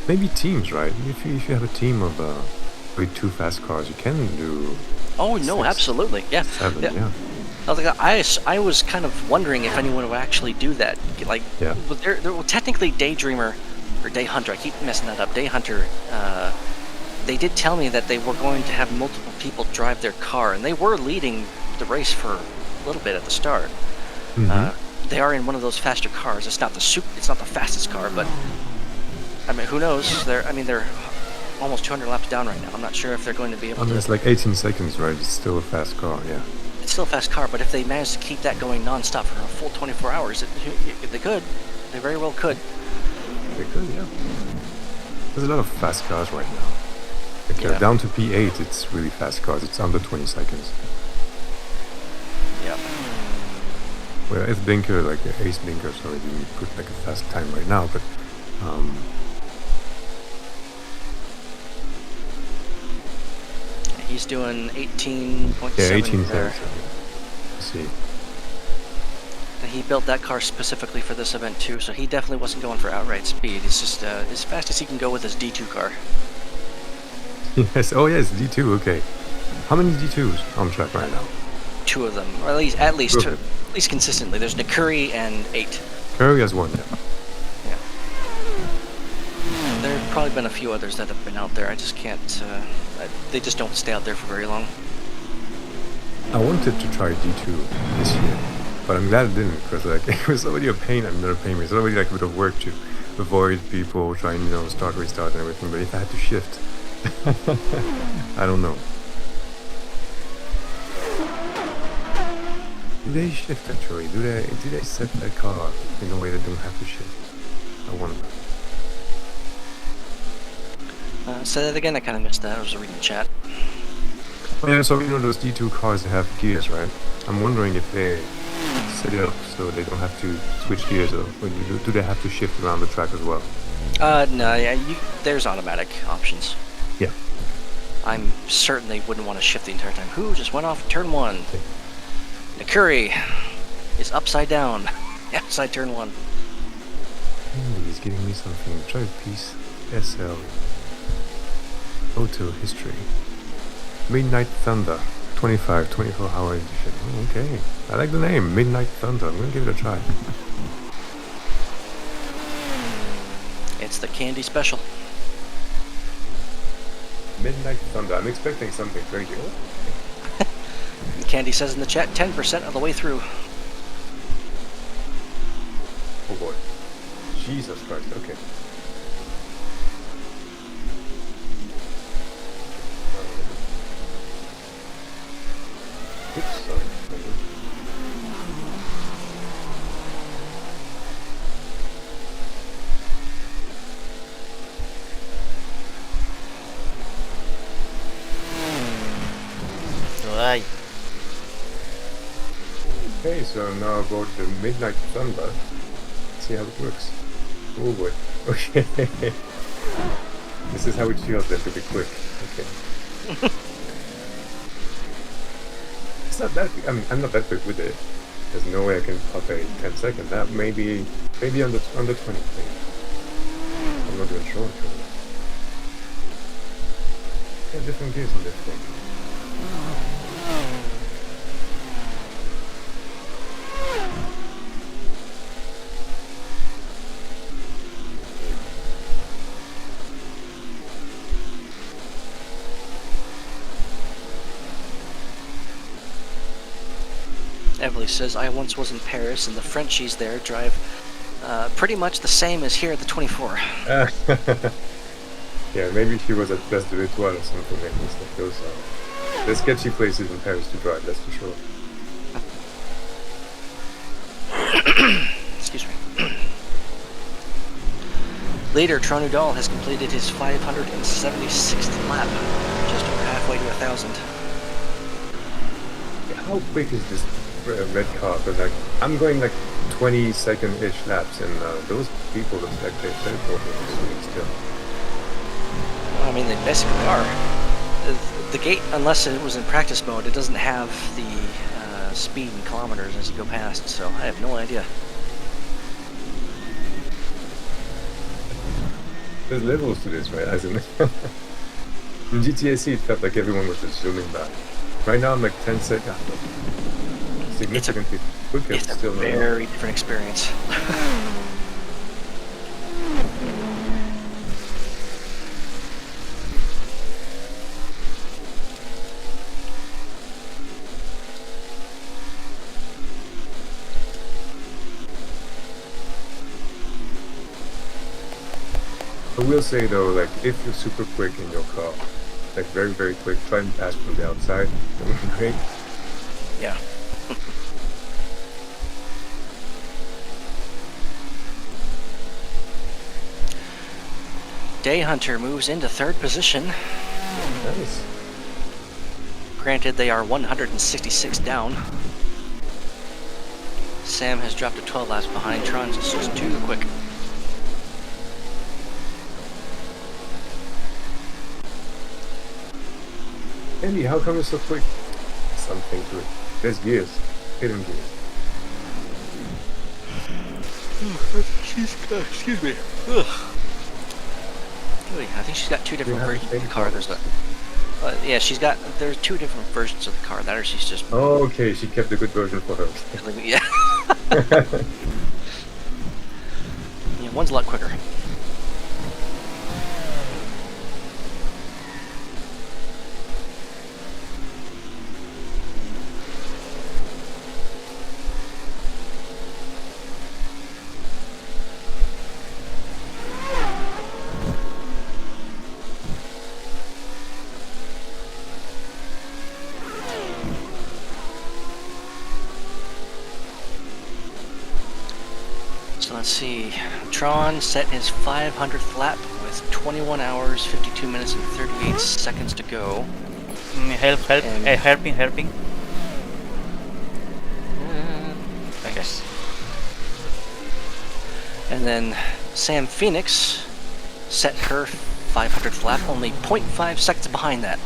Maybe teams, right? If you have a team of with 2 fast cars, you can do Oh no, 6, absolutely, yeah. 7, Yeah. yeah. I was kind of wondering if anyone would actually do that. Like, Yeah. well, technically Daydreamer or Day Hunter. I keep messing that up. Day Hunter. They did tell me that they were going to have multiple people drive their car, and they were leading the race for a little bit at the start. They are in one of those faster cars. It's not the fastest car, but I mean, who knows? They're almost 200 laps down right now. I'm not sure if they're going to be able And to. it's like 18 seconds, right? It's still a fast car, yeah. It's still a fast car, but if they manage to keep that going non-stop for a full 24 hours, they could. They very well could. They could, yeah. There's a lot of fast cars right now. Like, Yeah. down to P8, it's really fast cars. It's under 20 seconds. Yeah. Well, it's Blinker, like Ace Blinker, so I didn't put like a fast time right now, but He's doing 18.7 yeah, 18 there. Let's see. And he built that car specifically for this event too, so he definitely wasn't going for outright speed. It's just as fast as he can go with his D2 car. Yes, oh yes, D2, okay. How many D2s on track right now? 2 of them, or at least Okay. two, at least consistently. There's Nakuri and 8. Curry has one, yeah. There have probably been a few others that have been out there. I just can't. They just don't stay out there for very long. I wanted to try D2 this year, but I'm glad I didn't, because like it was already a pain. I mean, not a pain, it's already like a bit of work to avoid people trying, start, restart and everything. But if I had to shift, I don't know. Do they shift actually? Do they set their car in a way that don't have to shift? I wonder. Say that again. I kind of missed that. I was reading chat. Oh, yeah, so those D2 cars that have gears, right? I'm wondering if they set it up so they don't have to switch gears, or do they have to shift around the track as well? No, yeah, there's automatic options. Yeah. I'm certain they wouldn't want to shift the entire time. Who just went off turn 1? Nakuri is upside down. Outside turn 1. He's giving me something. Try piece SL. Auto history. Midnight Thunder. 24-hour edition. Oh, okay. I like the name. Midnight Thunder. I'm gonna give it a try. It's the candy special. Midnight Thunder. I'm expecting something crazy. Candy says in the chat, 10% of the way through. Oh boy. Jesus Christ. Okay. Oops, sorry. Right. Okay, so now about the Midnight Thunder. Let's see how it works. Oh boy. Okay. This is how it feels then to be quick. Okay. It's not that. I mean, I'm not that quick with it. There's no way I can pop a 10-second. That maybe under 20. Maybe. I'm not even sure. Actually. Yeah, different gears on this thing. Emily says, I once was in Paris and the Frenchies there drive pretty much the same as here at the 24. Yeah, maybe she was at Place de l'Étoile or something like this. Like those the sketchy places in Paris to drive, that's for sure. Excuse me. Later, Tronudal has completed his 576th lap, just over halfway to 1,000. How quick is this red car? Because like, I'm going like 20-second-ish laps, and those people look like they're teleporting still. I mean, they basically are. The gate, unless it was in practice mode, it doesn't have the speed in kilometers as you go past, so I have no idea. There's levels to this, right? As in, in GTAC, it felt like everyone was just zooming back. Right now, I'm like 10 seconds. Significantly quicker. It's a Still not very different experience. I will say though, like if you're super quick in your car, like very quick, try and pass from the outside. That would be great. Yeah. Day Hunter moves into third position. Nice. Granted, they are 166 down. Sam has dropped to 12 laps behind. Tron's just too quick. Andy, how come you're so quick? Something to it. There's gears. Hidden gears. Excuse me. Ugh. I think she's got two different versions of the car. There's a, yeah, there's two different versions of the car. That or she's just. Oh, okay, she kept the good version for her. Yeah. Yeah, one's a lot quicker. So let's see. Tron set his 500th lap with 21 hours, 52 minutes, and 38 seconds to go. Helping. I guess. And then Sam Phoenix set her 500th lap only 0.5 seconds behind that.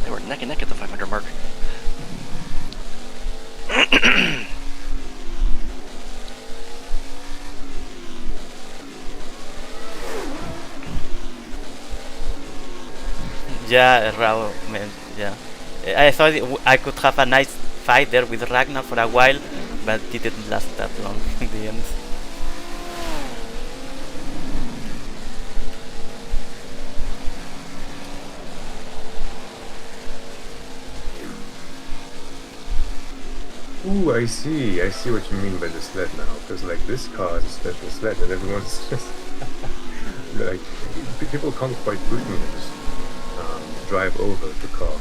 They were neck and neck at the 500 mark. Yeah, Raul, man, yeah. I thought I could have a nice fight there with Ragnar for a while, but it didn't last that long in the end. Ooh, I see what you mean by the sled now. Because like this car is a special sled, and everyone's just like people can't quite frequently just drive over the car,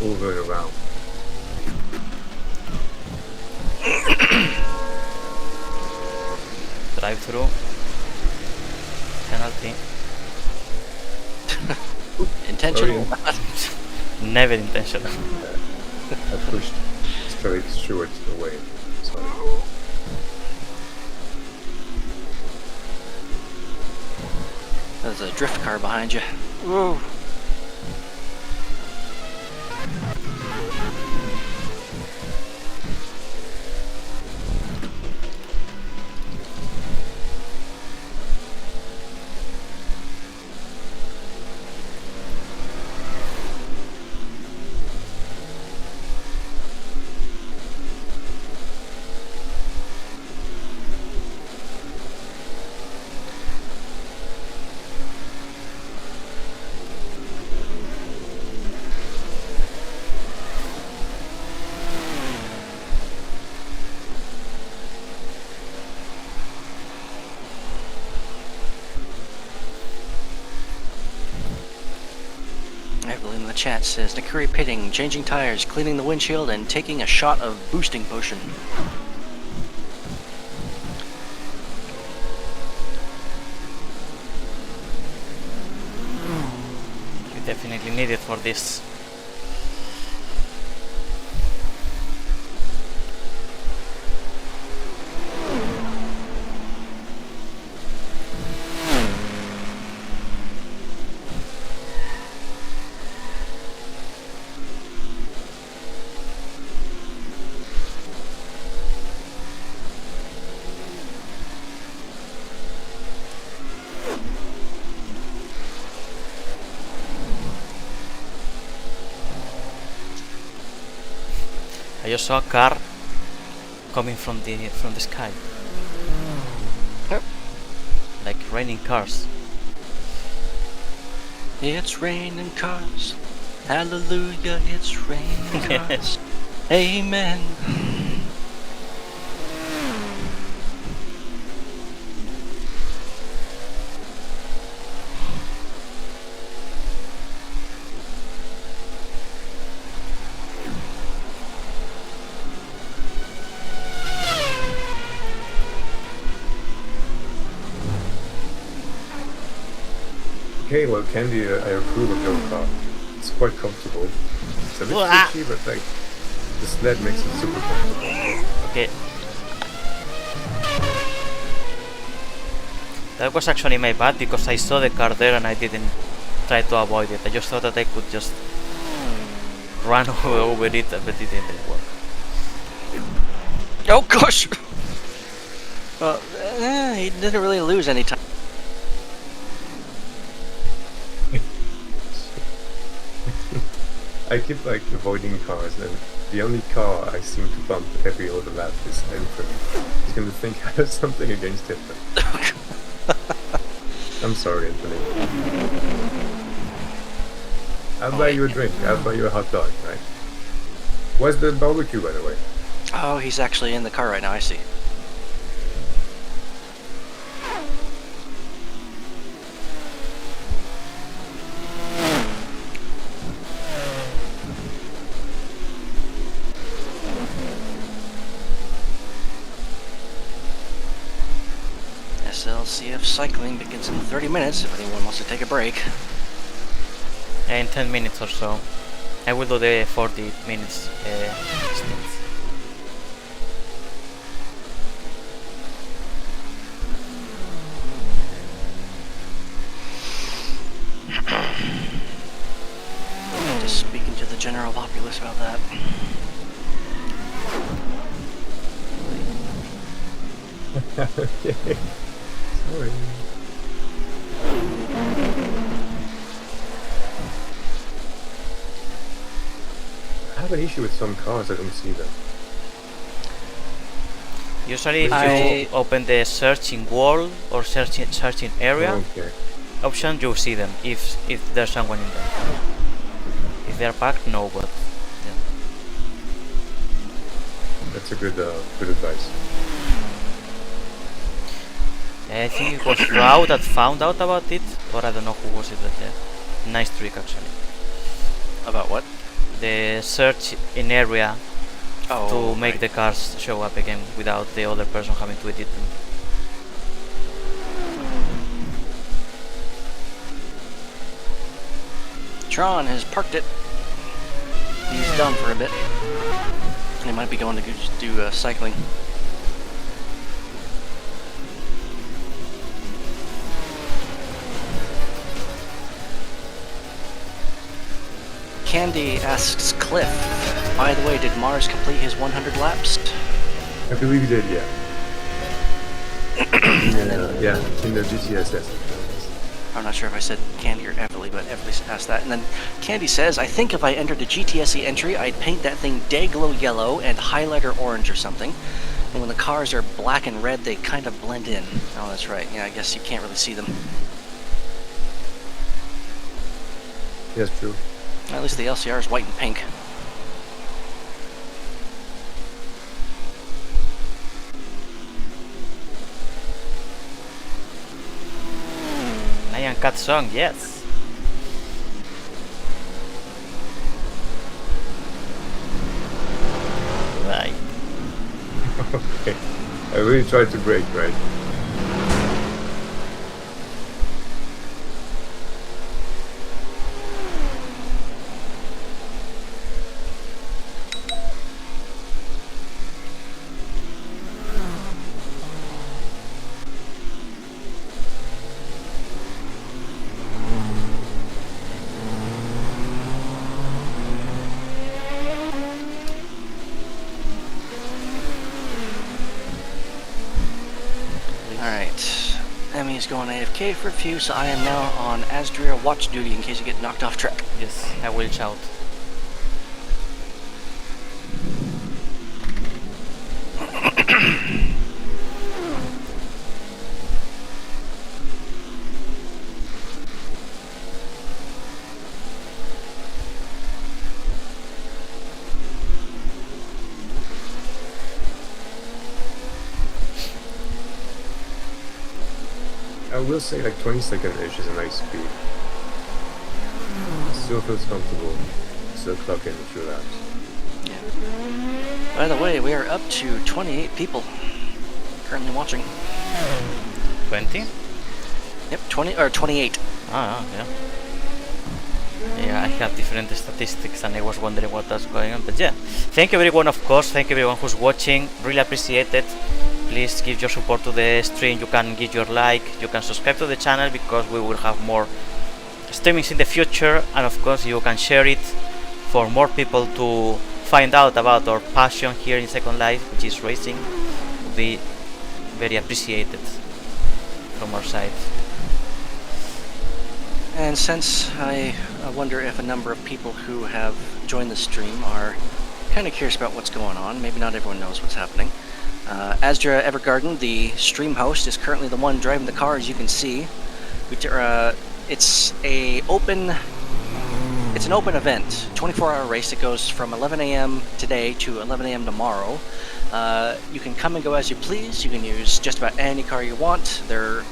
over and around. Drive through. Penalty. Intentional. Never intentional. I pushed straight Stewart away. Sorry. There's a drift car behind you. Whoa. Evelyn in the chat says Nakuri pitting, changing tires, cleaning the windshield, and taking a shot of boosting potion. You definitely need it for this. I just saw a car coming from the sky, Yep. like raining cars. It's raining cars. Hallelujah, it's raining cars. Amen. okay. Well, Candy, I approve of your car. It's quite comfortable. It's a bit squishy, but like the sled makes it super comfortable. Okay. That was actually my bad because I saw the car there and I didn't try to avoid it. I just thought that I could just run over it, but it didn't work. Oh gosh! Well, he didn't really lose any time. I keep like avoiding cars, and the only car I seem to bump every other lap is Anthony. He's gonna think I have something against him. I'm sorry, Anthony. I'll buy you a drink. I'll buy you a hot dog, right? Where's the barbecue, by the way? Oh, he's actually in the car right now, I see. SLCF cycling begins in 30 minutes if anyone wants to take a break. In 10 minutes or so. I will do the 40 minutes stints. Just speaking to the general populace about that. Okay. Sorry. I have an issue with some cars, I don't see them. Usually if I- you open the searching world or searching area Okay. option, you see them if there's someone in there. If they're packed, no, but yeah. That's a good advice. I think it was Rao that found out about it, or I don't know who was it, but yeah. Nice trick actually. About what? The search in area Oh, to make right. the cars show up again without the other person having to edit them. Tron has parked it. He's done for a bit. He might be going to do cycling. Candy asks Cliff, by the way, did Mars complete his 100 laps? I believe you did, yeah. Yeah, in the GTS, yes. I'm not sure if I said Candy or Everly, but Everly asked that. And then Candy says, I think if I entered the GTSE entry, I'd paint that thing Dayglow yellow and highlighter orange or something. And when the cars are black and red, they kind of blend in. Oh, that's right. Yeah, I guess you can't really see them. Yes, true. At least the LCR is white and pink. Lion Cat song, yes. Right. Okay. I really tried to brake, right? Alright. Emmy's going AFK for a few, so I am now on Asdria watch duty in case you get knocked off track. Yes, I will shout. I will say like 22nd-ish is a nice speed. Still feels comfortable. Still clock in a few laps. Yeah. By the way, we are up to 28 people currently watching. 20? Yep, 28. Ah, yeah. Yeah, I have different statistics and I was wondering what was going on. But yeah, thank you everyone, of course. Thank you everyone who's watching. Really appreciate it. Please give your support to the stream. You can give your like. You can subscribe to the channel because we will have more streamings in the future. And of course, you can share it for more people to find out about our passion here in Second Life, which is racing. Would be very appreciated from our side. And since I wonder if a number of people who have joined the stream are kind of curious about what's going on, maybe not everyone knows what's happening. Asdra Evergarden, the stream host, is currently the one driving the car, as you can see. It's an open event, 24-hour race. It goes from 11 a.m. today to 11 a.m. tomorrow. You can come and go as you please. You can use just about any car you want. The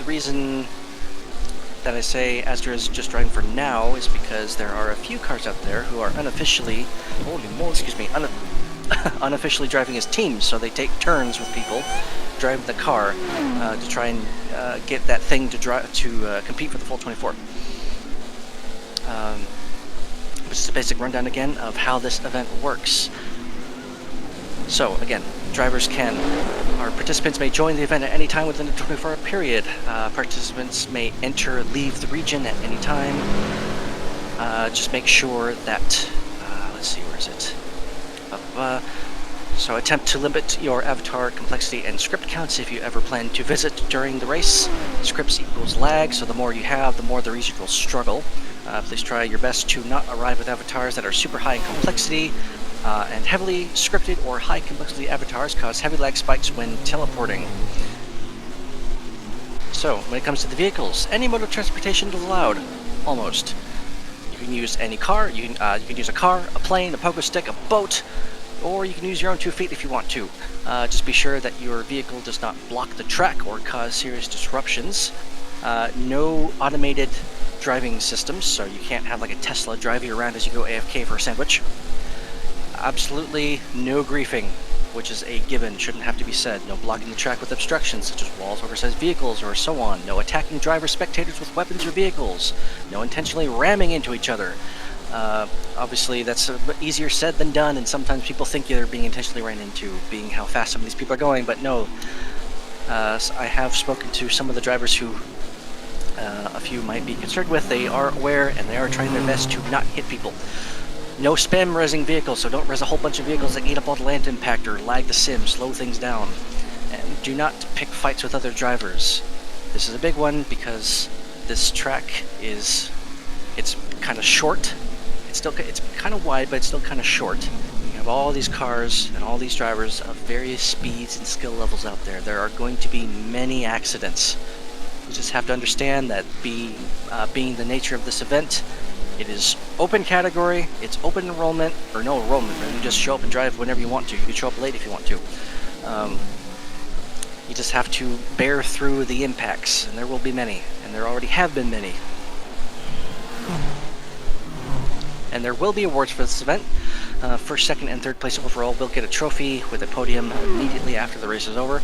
reason that I say Astra is just driving for now is because there are a few cars out there who are unofficially, unofficially driving as teams. So they take turns with people driving the car to try and get that thing to compete for the full 24. Which is a basic rundown again of how this event works. So again, participants may join the event at any time within a 24-hour period. Participants may enter, leave the region at any time. Just make sure that, let's see, where is it? So attempt to limit your avatar complexity and script counts if you ever plan to visit during the race. Scripts equals lag, so the more you have, the more the region will struggle. Please try your best to not arrive with avatars that are super high in complexity, and heavily scripted or high complexity avatars cause heavy lag spikes when teleporting. So, when it comes to the vehicles, any mode of transportation is allowed, almost. You can use any car, you can use a car, a plane, a pogo stick, a boat, or you can use your own 2 feet if you want to. Just be sure that your vehicle does not block the track or cause serious disruptions. No automated driving systems, so you can't have like a Tesla drive you around as you go AFK for a sandwich. Absolutely no griefing, which is a given, shouldn't have to be said. No blocking the track with obstructions such as walls, oversized vehicles, or so on. No attacking driver spectators with weapons or vehicles. No intentionally ramming into each other. Obviously that's easier said than done, and sometimes people think they're being intentionally ran into, being how fast some of these people are going, but no. I have spoken to some of the drivers who a few might be concerned with. They are aware and they are trying their best to not hit people. No spam resing vehicles, so don't res a whole bunch of vehicles that eat up all the land impact or lag the sim, slow things down. And do not pick fights with other drivers. This is a big one because this track it's kind of short. It's kind of wide, but it's still kind of short. You have all these cars and all these drivers of various speeds and skill levels out there. There are going to be many accidents. You just have to understand that being the nature of this event, it is open category, it's open enrollment, or no enrollment, you just show up and drive whenever you want to. You can show up late if you want to. You just have to bear through the impacts, and there will be many, and there already have been many. And there will be awards for this event. First, second, and third place overall will get a trophy with a podium immediately after the race is over.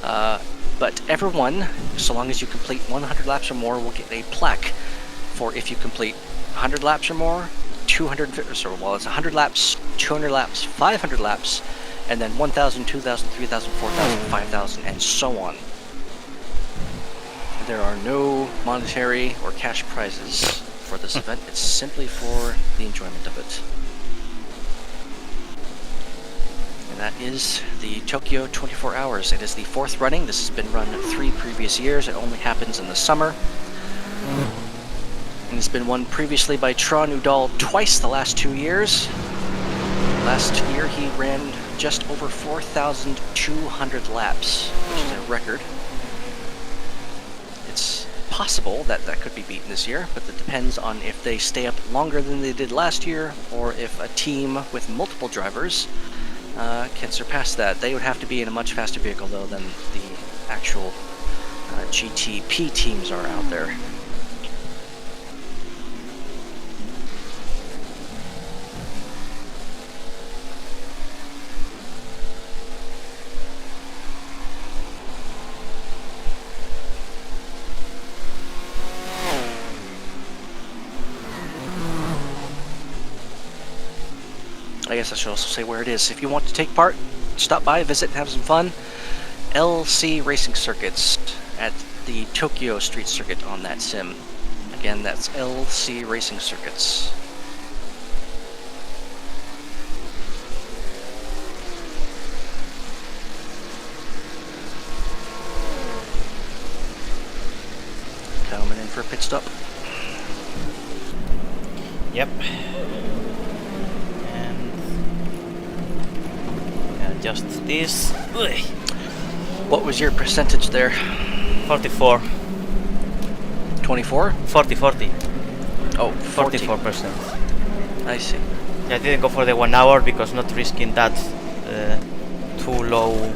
But everyone, so long as you complete 100 laps or more, will get a plaque for if you complete 100 laps or more, 200, so well, it's 100 laps, 200 laps, 500 laps, and then 1,000, 2,000, 3,000, 4,000, 5,000, and so on. There are no monetary or cash prizes for this event. It's simply for the enjoyment of it. And that is the Tokyo 24 Hours. It is the 4th running. This has been run 3 previous years. It only happens in the summer. And it's been won previously by Tron Udall twice the last 2 years. Last year he ran just over 4,200 laps, which is a record. It's possible that that could be beaten this year, but it depends on if they stay up longer than they did last year, or if a team with multiple drivers can surpass that. They would have to be in a much faster vehicle, though, than the actual GTP teams are out there. guess I should also say where it is. If you want to take part, stop by, visit, and have some fun. LC Racing Circuits at the Tokyo Street Circuit on that sim. Again, that's LC Racing Circuits. Coming in for a pit stop. Yep. And adjust this. Ugh. What was your percentage there? 44. 24? 40. Oh, 44%. I see. Yeah, I didn't go for the 1 hour because not risking that too low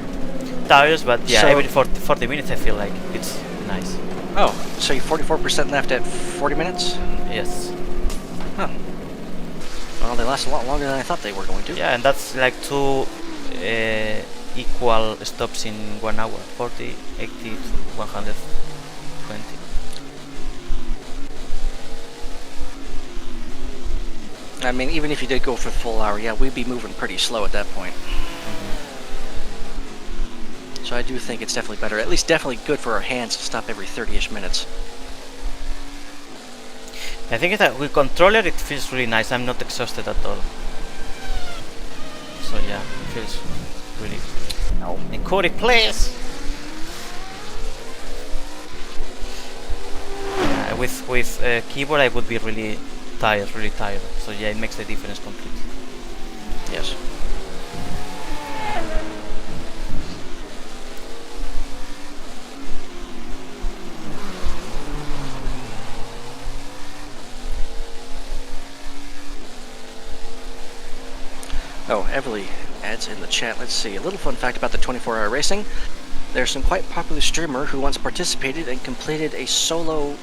tires, but yeah, So- every 40 minutes I feel like it's nice. Oh, so you 44% left at 40 minutes? Yes. Huh. Well, they last a lot longer than I thought they were going to. Yeah, and that's like two equal stops in 1 hour. 40, 80, 120. I mean, even if you did go for the full hour, yeah, we'd be moving pretty slow at that point. So I do think it's definitely better, at least definitely good for our hands to stop every 30-ish minutes. I think that with controller it feels really nice. I'm not exhausted at all. So yeah, it feels really. No, Cody, please. With keyboard I would be really tired. So yeah, it makes the difference completely. Yes. Oh, Everly adds in the chat. Let's see. A little fun fact about the 24-hour racing. There's some quite popular streamer who once participated and completed solo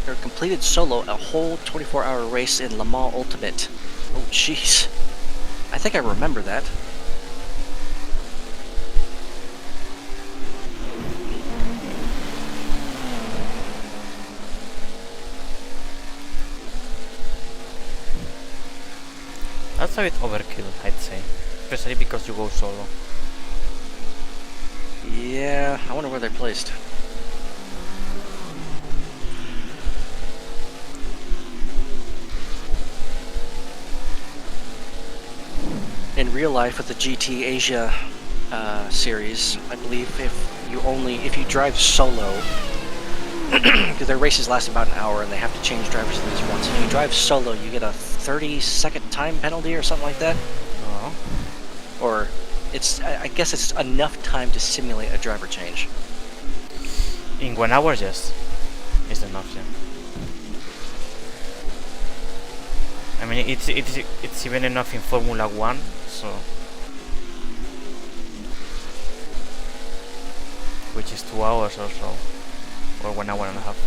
a whole 24-hour race in Le Mans Ultimate. Oh, jeez. I think I remember that. That's a bit overkill, I'd say. Especially because you go solo. Yeah, I wonder where they're placed. In real life, with the GT Asia series, I believe if you drive solo, because their races last about an hour and they have to change drivers at least once. If you drive solo, you get a 30-second time penalty or something like that. Oh. Or I guess it's enough time to simulate a driver change. In 1 hour, yes. It's enough, yeah. I mean, it's even enough in Formula 1, so... Which is 2 hours or so. Or 1 hour and a half.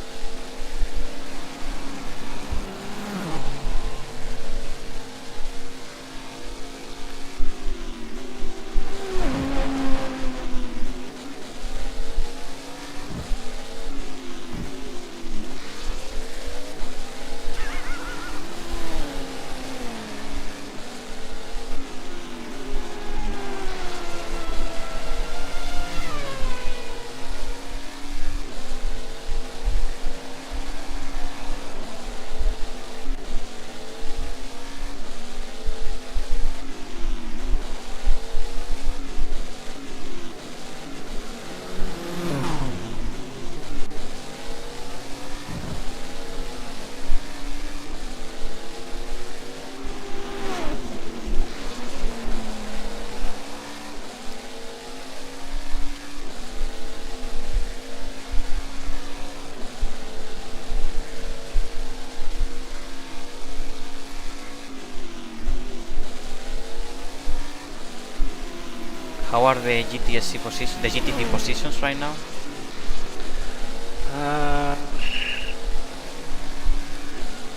How are the GTT positions right now?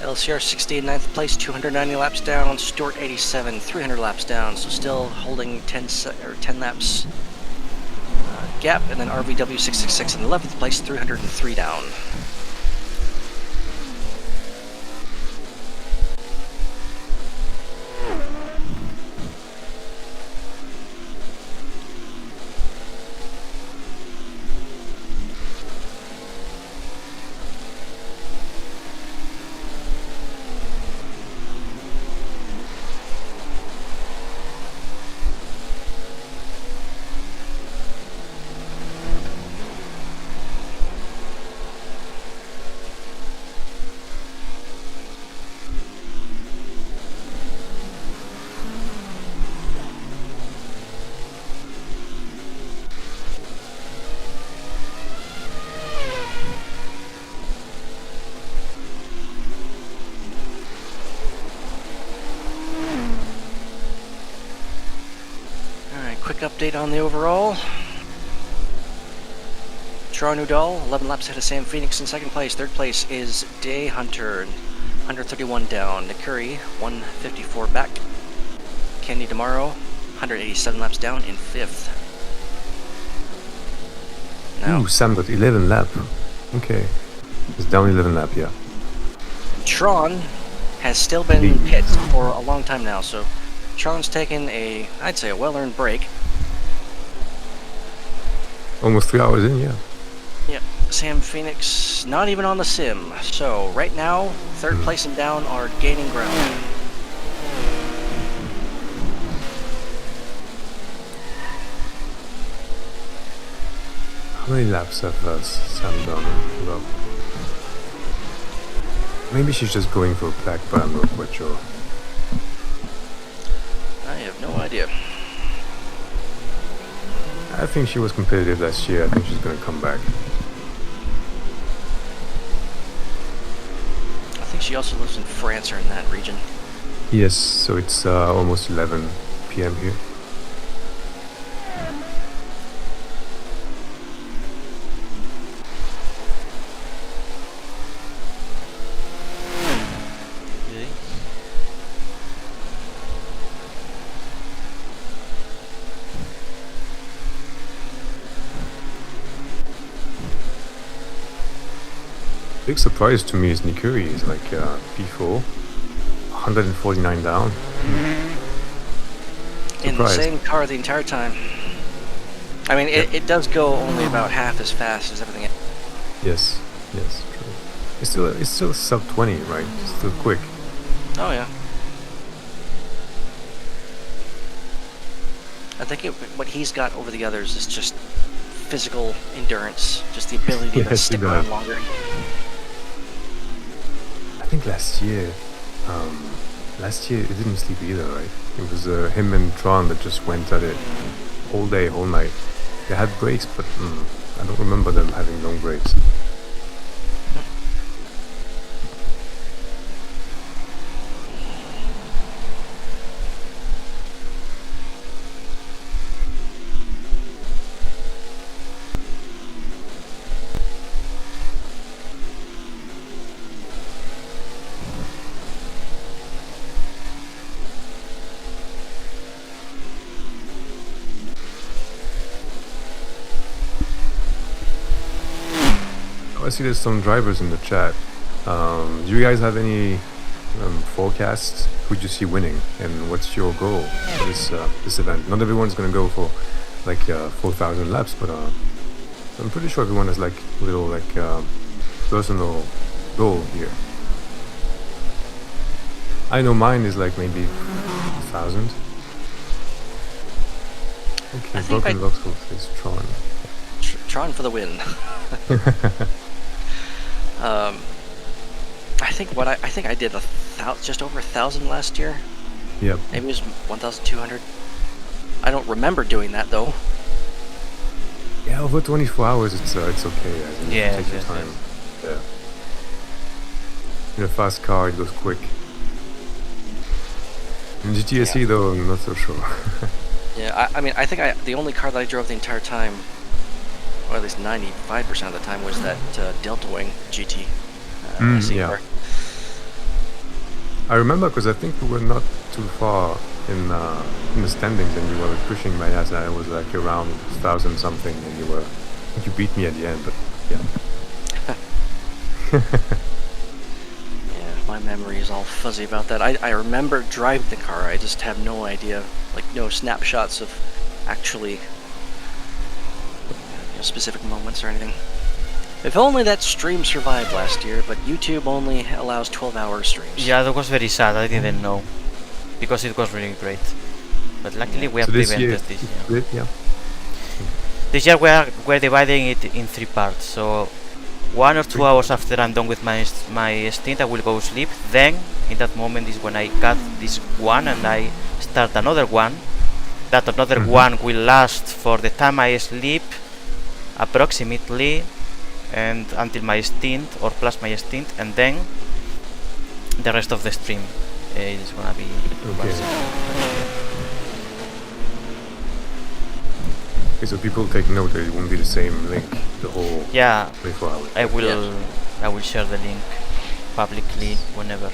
LCR 69th place, 290 laps down. Stewart 87, 300 laps down. So still holding 10 laps gap. And then RVW 666 in 11th place, 303 down. quick update on the overall. Tron Udall, 11 laps ahead of Sam Phoenix in second place. Third place is Day Hunter, 131 down. Nikuri, 154 back. Kenny Tomorrow, 187 laps down in fifth. Now, Ooh, Sam got 11 lap. Okay. It's down 11 lap, yeah. Tron has still been in pit for a long time now, so Tron's taken I'd say a well-earned break. Almost 3 hours in, yeah. Yep, Sam Phoenix not even on the sim. So right now, third place and down are gaining ground. How many laps have Sam done? Well, maybe she's just going for a plaque, but I'm not quite sure. I have no idea. I think she was competitive last year. I think she's going to come back. I think she also lives in France or in that region. Yes, so it's almost 11 p.m. here. Big surprise to me is Nikuri is like P4, 149 down. In the Surprised. same car the entire time. I mean, it does go only about half as fast as everything else. Yes, yes, true. It's still sub 20, right? It's still quick. Oh yeah. I think what he's got over the others is just physical endurance, just the ability to Yes, stick he around does. longer. I think last year it didn't sleep either, right? It was him and Tron that just went at it all day, all night. They had breaks, but I don't remember them having long breaks. I see there's some drivers in the chat. Do you guys have any forecasts? Who'd you see winning, and what's your goal for this event? Not everyone's gonna go for like 4,000 laps, but I'm pretty sure everyone has like a little like personal goal here. I know mine is like maybe 1,000. Okay, I think Broken Voxel is Tron. Tron for the win. I think I did just over 1,000 last year. Yep. Maybe it was 1,200. I don't remember doing that though. Yeah, over 24 hours, it's okay. I think Yes, it takes yes, your time. Yeah. In a fast car, it goes quick. In GTSE though, I'm not so sure. Yeah, I mean, I think the only car that I drove the entire time, or at least 95% of the time, was that Delta Wing GT. SE yeah. car. I remember because I think we were not too far in the standings, and you were pushing my ass. And I was like around 1,000 something, and you beat me at the end. But yeah. Yeah, my memory is all fuzzy about that. I remember driving the car. I just have no idea, like no snapshots of actually specific moments or anything. If only that stream survived last year, but YouTube only allows 12-hour streams. Yeah, that was very sad. I didn't know because it was really great. But luckily we have So this year, prevented this. it's split, yeah. This year we're dividing it in 3 parts. So 1 or 2 hours after I'm done with my stint, I will go sleep. Then in that moment is when I cut this one and I start another one. That another one will last for the time I sleep, approximately, and until my stint or plus my stint, and then the rest of the stream is gonna be Okay. Okay, so people take note that it won't be the same link the whole Yeah, 24 hours. I will share the link publicly whenever.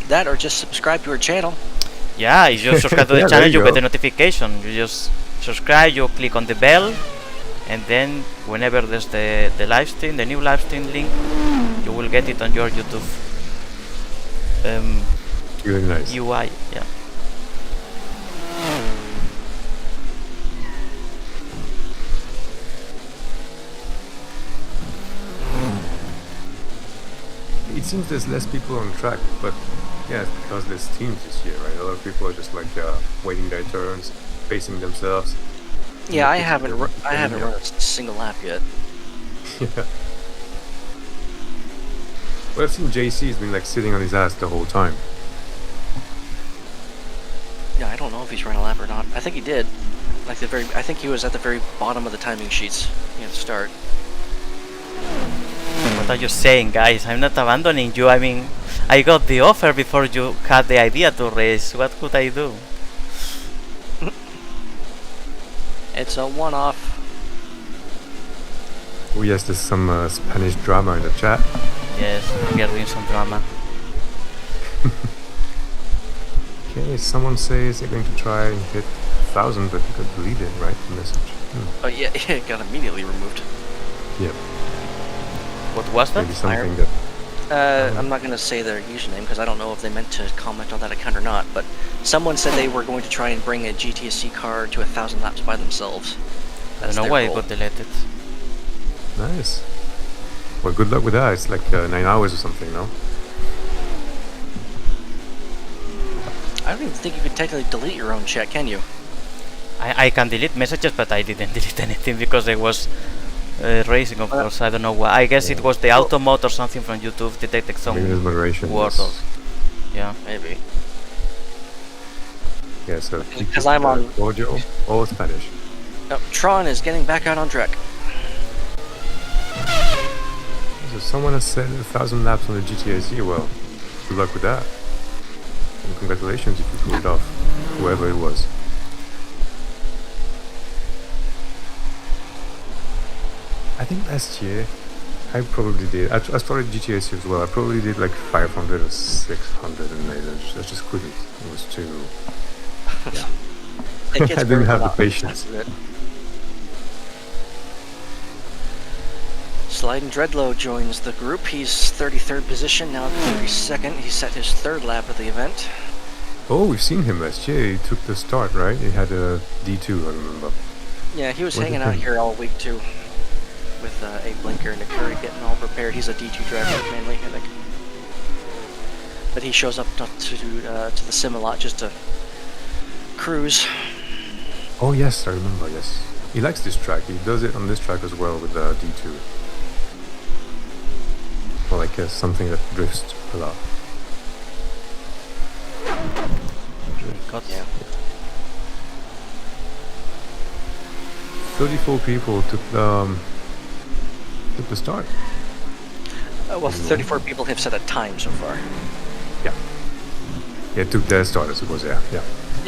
That or just subscribe to our channel. Yeah, if you subscribe to the Yeah, channel, there you you get go. the notification. You just subscribe, you click on the bell, and then whenever there's the live stream, the new live stream link, you will get it on your YouTube Really nice. UI. Yeah. It seems there's less people on track, but yeah, it's because there's teams this year, right? A lot of people are just like waiting their turns, pacing themselves. Yeah, I Yeah, haven't run a single lap yet. Yeah. Well, I've seen JC's been like sitting on his ass the whole time. Yeah, I don't know if he's run a lap or not. I think he did. I think he was at the very bottom of the timing sheets at the start. What are you saying, guys? I'm not abandoning you. I mean, I got the offer before you had the idea to race. What could I do? It's a one-off. Oh yes, there's some Spanish drama in the chat. Yes, we are doing some drama. Okay, someone says they're going to try and hit 1,000, but you could delete it, right? The message. Oh yeah, it got immediately removed. Yeah, What was that? maybe something that. I'm not going to say their username because I don't know if they meant to comment on that account or not, but someone said they were going to try and bring a GTSC car to 1,000 laps by themselves. I don't know why it got deleted. Nice. Well, good luck with that. It's like 9 hours or something, no? I don't even think you can technically delete your own chat, can you? I can delete messages, but I didn't delete anything because I was racing, of course. I don't know why. I guess it was the auto mode or something from YouTube detected some Maybe there's moderation. word yes. or yeah. Maybe. Yeah, so Because I'm on. audio or Spanish. Oh, Tron is getting back out on track. So someone has said 1,000 laps on the GTAC. Well, good luck with that. And congratulations if you pulled it off, whoever it was. I think last year I probably did. I started GTAC as well. I probably did like 500 or 600, and I just couldn't. It was too. Yeah. It gets I didn't very have the monotonous patience. after it. Sliding Dreadlow joins the group. He's 33rd position, now 32nd. He set his third lap of the event. Oh, we've seen him last year. He took the start, right? He had a D2, I remember. Yeah, he was What hanging did out he- here all week too, with a blinker and a curry, getting all prepared. He's a D2 driver mainly, I think. But he shows up to the sim a lot just to cruise. Oh yes, I remember. Yes, he likes this track. He does it on this track as well with the D2. Or like something that drifts a lot. God. Yeah. 34 people took the start. Well, 34 people have set a time so far. Yeah. Yeah, took their start, I suppose. Yeah. Yeah,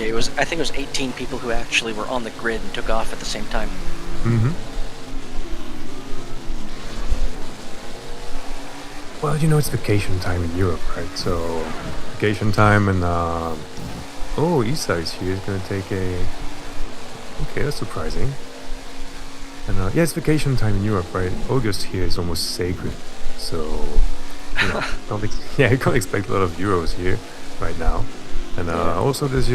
it was. I think it was 18 people who actually were on the grid and took off at the same time. Mm-hmm. Well, you know, it's vacation time in Europe, right? So, vacation time and, oh, Isa is here. He's gonna take a... Okay, that's surprising. And, yeah, it's vacation time in Europe, right? August here is almost sacred. So, you know, you can't expect a lot of Euros here right now. And, also there's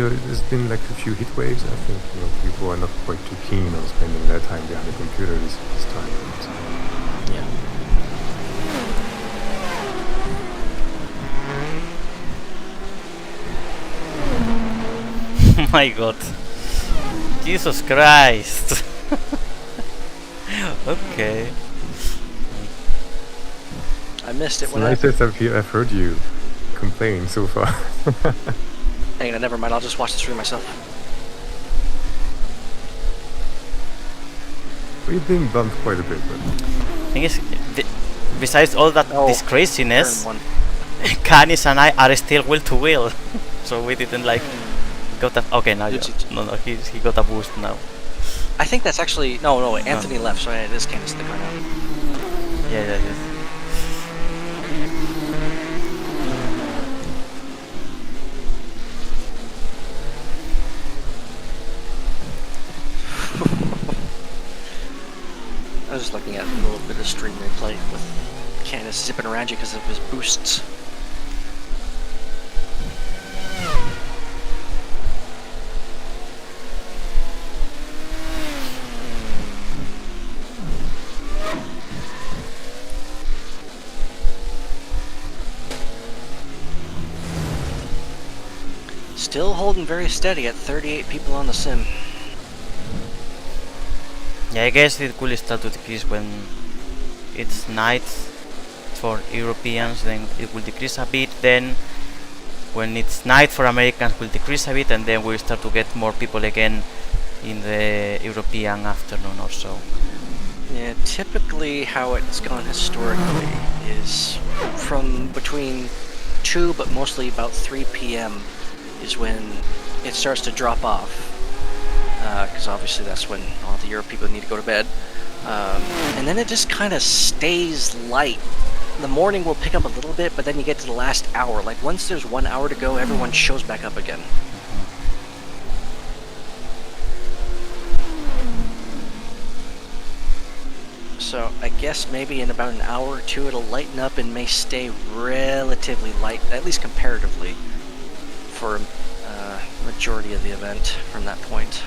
been like a few heat waves. I think, you know, people are not quite too keen on spending their time behind the computer this time. But, Yeah. My God. Jesus Christ. Okay. I missed it it's when the I. nicest I've heard you complain so far. Hang on, never mind. I'll just watch this through myself. We've been bumped quite a bit, but Thing is, besides all that Oh, this craziness, Turn one. Canis and I are still will to will, so we didn't like Got a okay now. Yeah. No, he got a boost now. I think that's actually no. Anthony left, so it is Candace in the car now. Yeah. I was just looking at a little bit of stream replay with Candace zipping around you because of his boosts. Still holding very steady at 38 people on the sim. Yeah, I guess it will start to decrease when it's night for Europeans, then it will decrease a bit, then when it's night for Americans will decrease a bit, and then we'll start to get more people again in the European afternoon or so. Yeah, typically how it's gone historically is from between 2 but mostly about 3 p.m. is when it starts to drop off. Because obviously that's when all the Europe people need to go to bed. And then it just kind of stays light. The morning will pick up a little bit, but then you get to the last hour. Like once there's 1 hour to go, everyone shows back up again. So I guess maybe in about an hour or two it'll lighten up and may stay relatively light, at least comparatively, for majority of the event from that point.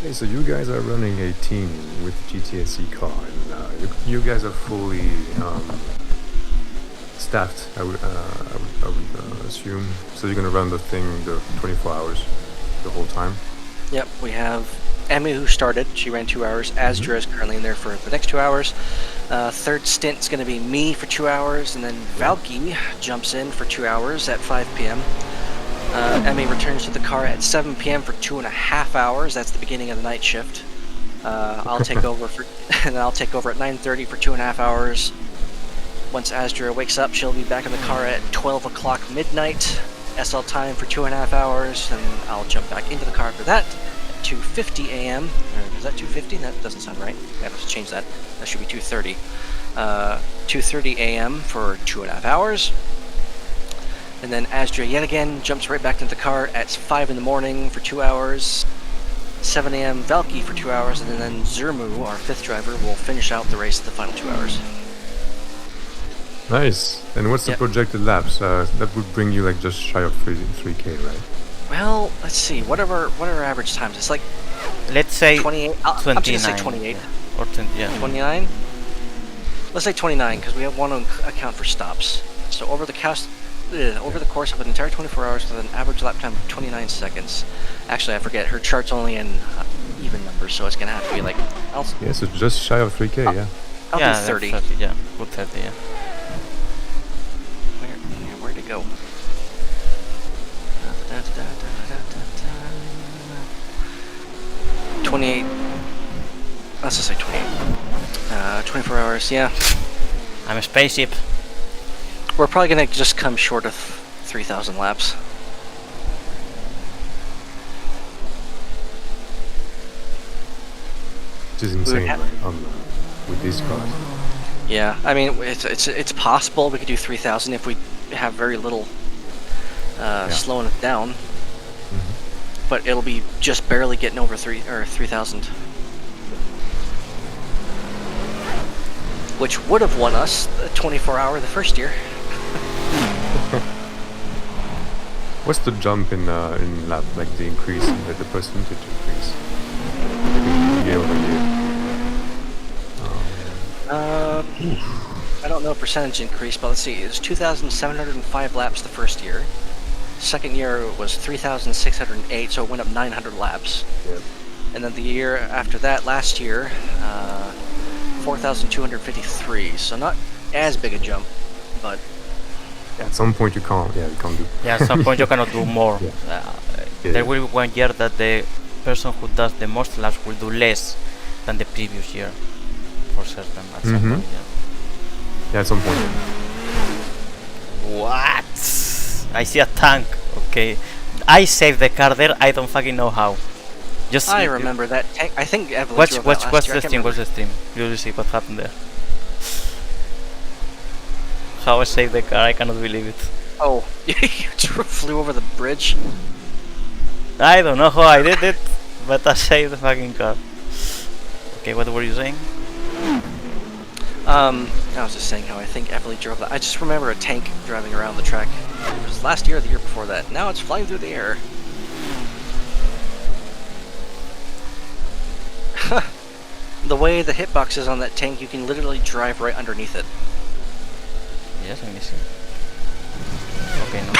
Hey, so you guys are running a team with GTSC car, and you guys are fully staffed, I would assume. So you're gonna run the thing the 24 hours, the whole time? Yep, we have Emmy who started. She ran 2 hours. Asdra is currently in there for the next 2 hours. Third stint is going to be me for 2 hours, and then Valky jumps in for 2 hours at 5 p.m. Emmy returns to the car at 7 p.m. for 2.5 hours. That's the beginning of the night shift. I'll take over and I'll take over at 9:30 for 2.5 hours. Once Asdra wakes up, she'll be back in the car at 12 o'clock midnight. SL time for 2.5 hours, and I'll jump back into the car after that at 2:50 a.m. Is that 2:50? That doesn't sound right. I have to change that. That should be 2:30. 2:30 a.m. for 2.5 hours. And then Asdra yet again jumps right back into the car at 5 in the morning for 2 hours. 7 a.m. Valky for 2 hours, and then Zermu, our fifth driver, will finish out the race the final 2 hours. Nice. And what's the projected laps? That would bring you like just shy of 3K, right? Well, let's see. What are our average times? It's like, let's say 28. I'm just gonna say 28. Yeah. Or 20, yeah. 29. Let's say 29 because we have one on account for stops. So over the course of an entire 24 hours with an average lap time of 29 seconds. Actually, I forget. Her chart's only in even numbers, so it's gonna have to be like. Yeah, so just shy of 3K, yeah. I'll do 30. 30. Yeah, good 30. Yeah. Where'd it go? 28. Let's just say 28. 24 hours, yeah. I'm a spaceship. We're probably gonna just come short of 3,000 laps. Which is insane, right? With these cars. Yeah, I mean it's possible we could do 3,000 if we have very little slowing it down. Mm-hmm. But it'll be just barely getting over 3,000. Which would have won us the 24-hour the first year. What's the jump in lap, like the increase, the percentage increase year over year? I don't know percentage increase, but let's see. It was 2,705 laps the first year. Second year was 3,608, so it went up 900 laps. Yep. And then the year after that, last year, 4,253. So not as big a jump, but at some point you can't do. Yeah, at some point you cannot do more. Yeah. Yeah, There will be 1 year that the person who does the most laps will do less than the previous year, for certain, at some point. yeah, at some point. What? I see a tank. Okay, I saved the car there. I don't fucking know how. Just I remember that tank. I think Evelyn watch, drove watch, that last watch year. I the can't stream. Watch remember. the stream. You'll see what happened there. How I saved the car. I cannot believe it. Oh, you flew over the bridge. I don't know how I did it, but I saved the fucking car. Okay, what were you saying? I was just saying how I think Evelyn drove that. I just remember a tank driving around the track. It was last year or the year before that. Now it's flying through the air. The way the hitbox is on that tank, you can literally drive right underneath it. Yes, let me see. Okay, no.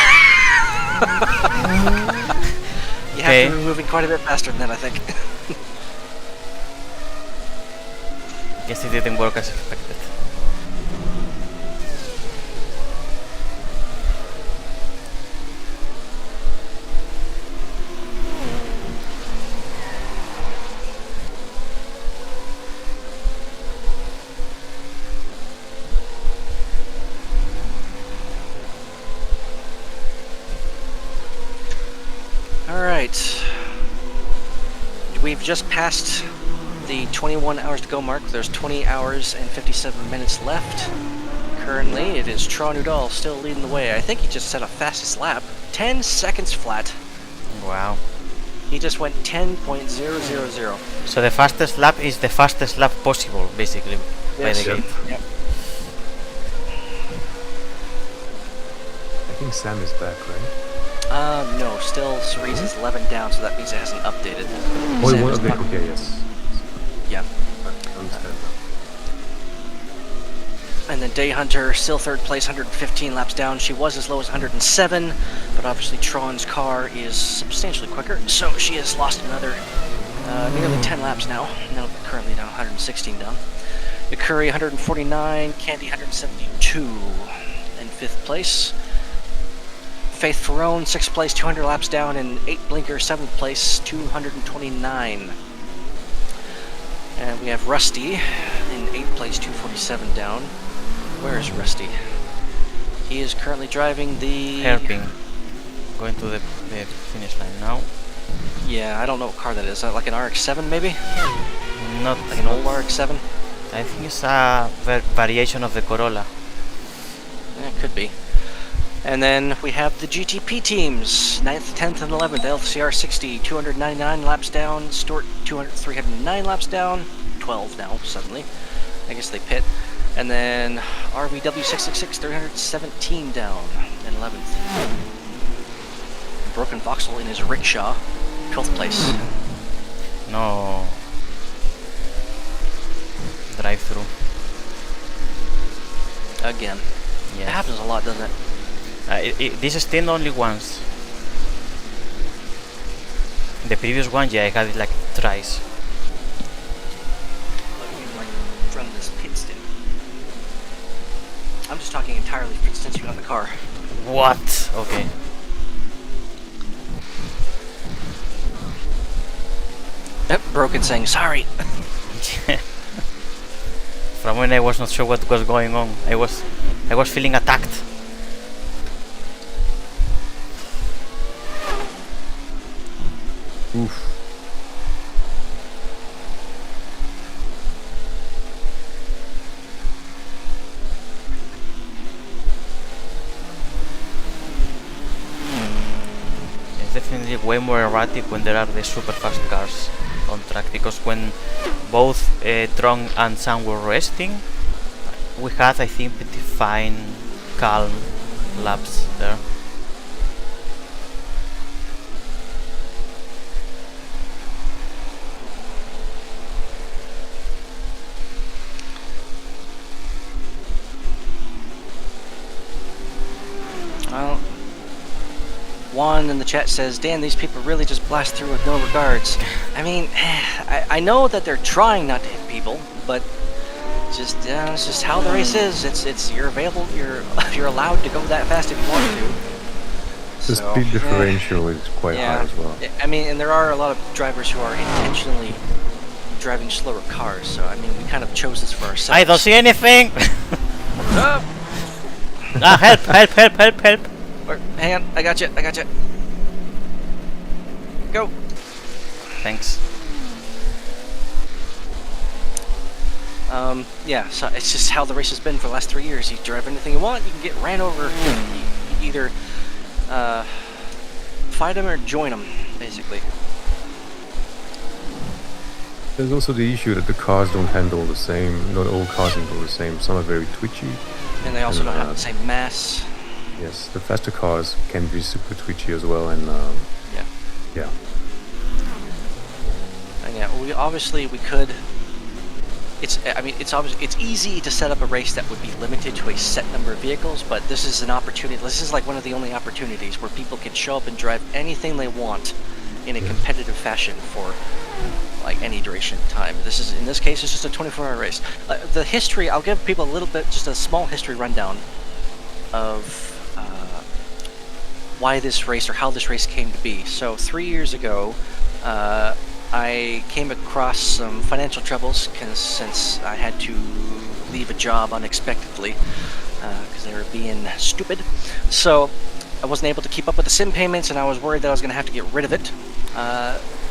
You have to be moving quite a bit faster than that, I think. Guess it didn't work as expected. Alright. We've just passed the 21 hours to go mark. There's 20 hours and 57 minutes left. Currently, it is Tron Udall still leading the way. I think he just set a fastest lap. 10 seconds flat. Wow. He just went 10.000. So the fastest lap is the fastest lap possible, basically, by the gate. Yep. I think Sam is back, right? No, still Cerise is 11 down, so that means it hasn't updated. Oh, Sam one is update. not- Okay, yes. Yeah. I understand now. And then Day Hunter, still third place, 115 laps down. She was as low as 107, but obviously Tron's car is substantially quicker, so she has lost another nearly 10 laps now. Now currently down 116 down. Yakuri 149, Candy 172 in 5th place. Faith Ferrone, 6th place, 200 laps down, and 8 Blinker, 7th place, 229. And we have Rusty in 8th place, 247 down. Where is Rusty? He is currently driving the... Hairpin. Going to the finish line now. Yeah, I don't know what car that is. Like an RX-7 maybe? Not Like an old RX-7? I think it's a variation of the Corolla. Yeah, it could be. And then we have the GTP teams, 9th, 10th, and 11th. LCR 60, 299 laps down. Stort, 309 laps down. 12 now, suddenly. I guess they pit. And then RVW 666, 317 down, and 11th. Broken Voxel in his rickshaw, 12th place. No. Drive through. Again. It Yes. happens a lot, doesn't it? This stint only once. The previous one, yeah, I had it like thrice. Like from this pit stint. I'm just talking entirely since you got in the car. What? Okay. Yep, Broken saying sorry. From when I was not sure what was going on, I was feeling attacked. Oof. It's definitely way more erratic when there are the super fast cars on track, because when both Tron and Sam were resting, we had, I think, pretty fine, calm laps there. Well, Juan in the chat says, Dan, these people really just blast through with no regards. I mean, I know that they're trying not to hit people, but it's just how the race is. It's you're available, you're allowed to go that fast if you want to. The So, speed yeah. differential is quite high as well. I mean, and there are a lot of drivers who are intentionally driving slower cars. So, I mean, we kind of chose this for ourselves. I don't see anything. Ah! Help! Help! Help! Help! Help! Hang on, I got you. I got you. Go. Thanks. Yeah, so it's just how the race has been for the last 3 years. You drive anything you want, you can get ran over. You either fight them or join them, basically. There's also the issue that the cars don't handle the same. Not all cars handle the same. Some are very twitchy. And they also don't have the same mass. Yes, the faster cars can be super twitchy as well, and Yeah. yeah. And yeah, we could. It's easy to set up a race that would be limited to a set number of vehicles, but this is an opportunity. This is like one of the only opportunities where people can show up and drive anything they want in a competitive fashion for like any duration of time. In this case, it's just a 24-hour race. The history, I'll give people a little bit, just a small history rundown of why this race or how this race came to be. So 3 years ago, I came across some financial troubles since I had to leave a job unexpectedly because they were being stupid. So I wasn't able to keep up with the sim payments, and I was worried that I was going to have to get rid of it.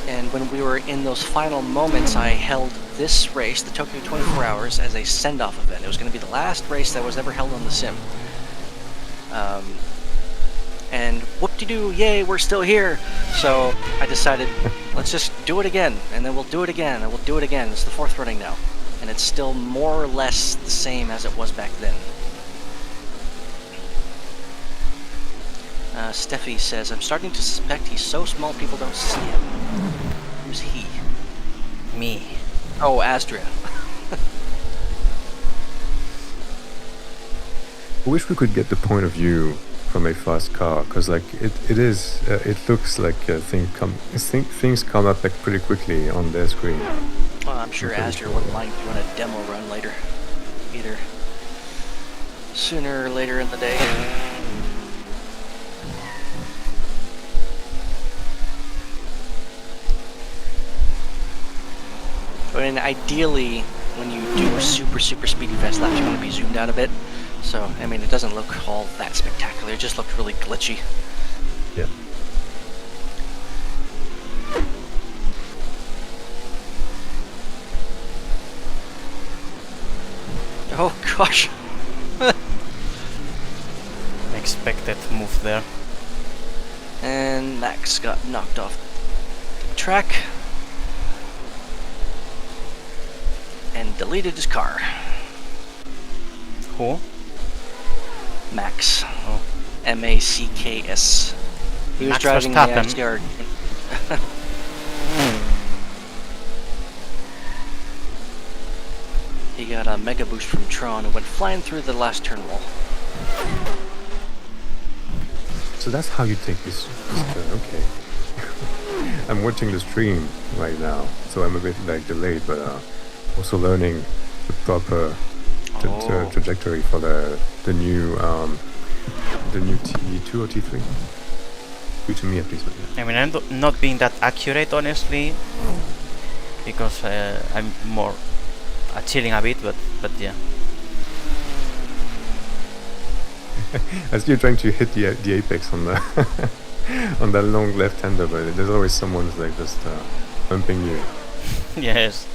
And when we were in those final moments, I held this race, the Tokyo 24 Hours, as a send-off event. It was going to be the last race that was ever held on the sim. And whoop-de-doo, yay, we're still here. So I decided, let's just do it again, and then we'll do it again, and we'll do it again. It's the 4th running now, and it's still more or less the same as it was back then. Steffi says, I'm starting to suspect he's so small people don't see him. Who's he? Me. Oh, Astria. I wish we could get the point of view from a fast car, because like it looks like things come up like pretty quickly on their screen. Well, I'm sure Astria wouldn't mind doing a demo run later, either. Sooner or later in the day. I mean, ideally, when you do super speedy fast laps, you want to be zoomed out a bit. So, I mean, it doesn't look all that spectacular. It just looked really glitchy. Yeah. Oh gosh. Expected move there. And Max got knocked off the track. And deleted his car. Who? Max. Oh. M-A-C-K-S. He was Max driving the Verstappen. SDR. He got a mega boost from Tron and went flying through the last turn wall. So that's how you take this turn, okay. I'm watching the stream right now, so I'm a bit like delayed, but also learning the proper trajectory for the new T2 or T3. To me at least. I mean, I'm not being that accurate, honestly, because I'm more chilling a bit, but yeah. As you're trying to hit the apex on the on that long left-hander, but there's always someone who's like just bumping you. Yes.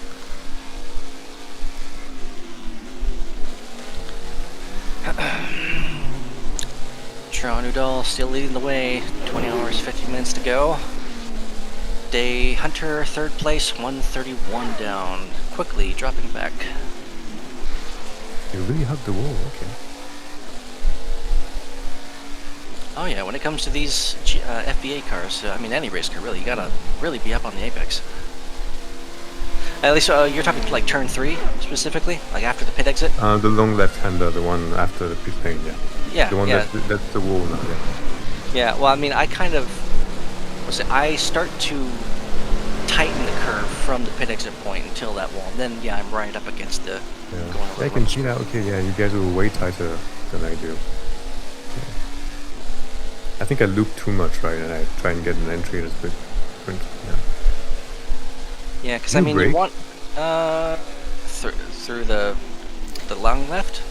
Tron Udall still leading the way. 20 hours, 50 minutes to go. Day Hunter, 3rd place, 131 down. Quickly dropping back. You really hugged the wall, okay. Oh yeah, when it comes to these FBA cars, I mean any race car really, you gotta really be up on the apex. At least you're talking like turn 3 specifically, like after the pit exit? The long left-hander, the one after the pit lane, yeah. Yeah, The one yeah. that's the wall now, yeah. Yeah, well I mean I kind of, I start to tighten the curve from the pit exit point until that wall, and then yeah, I'm right up against the Yeah, going over I the can ropes. see that, okay, yeah, you guys are way tighter than I do. I think I loop too much, right? And I try and get an entry that's a bit different. Yeah. Yeah, because You I mean, you brake? want through the long left.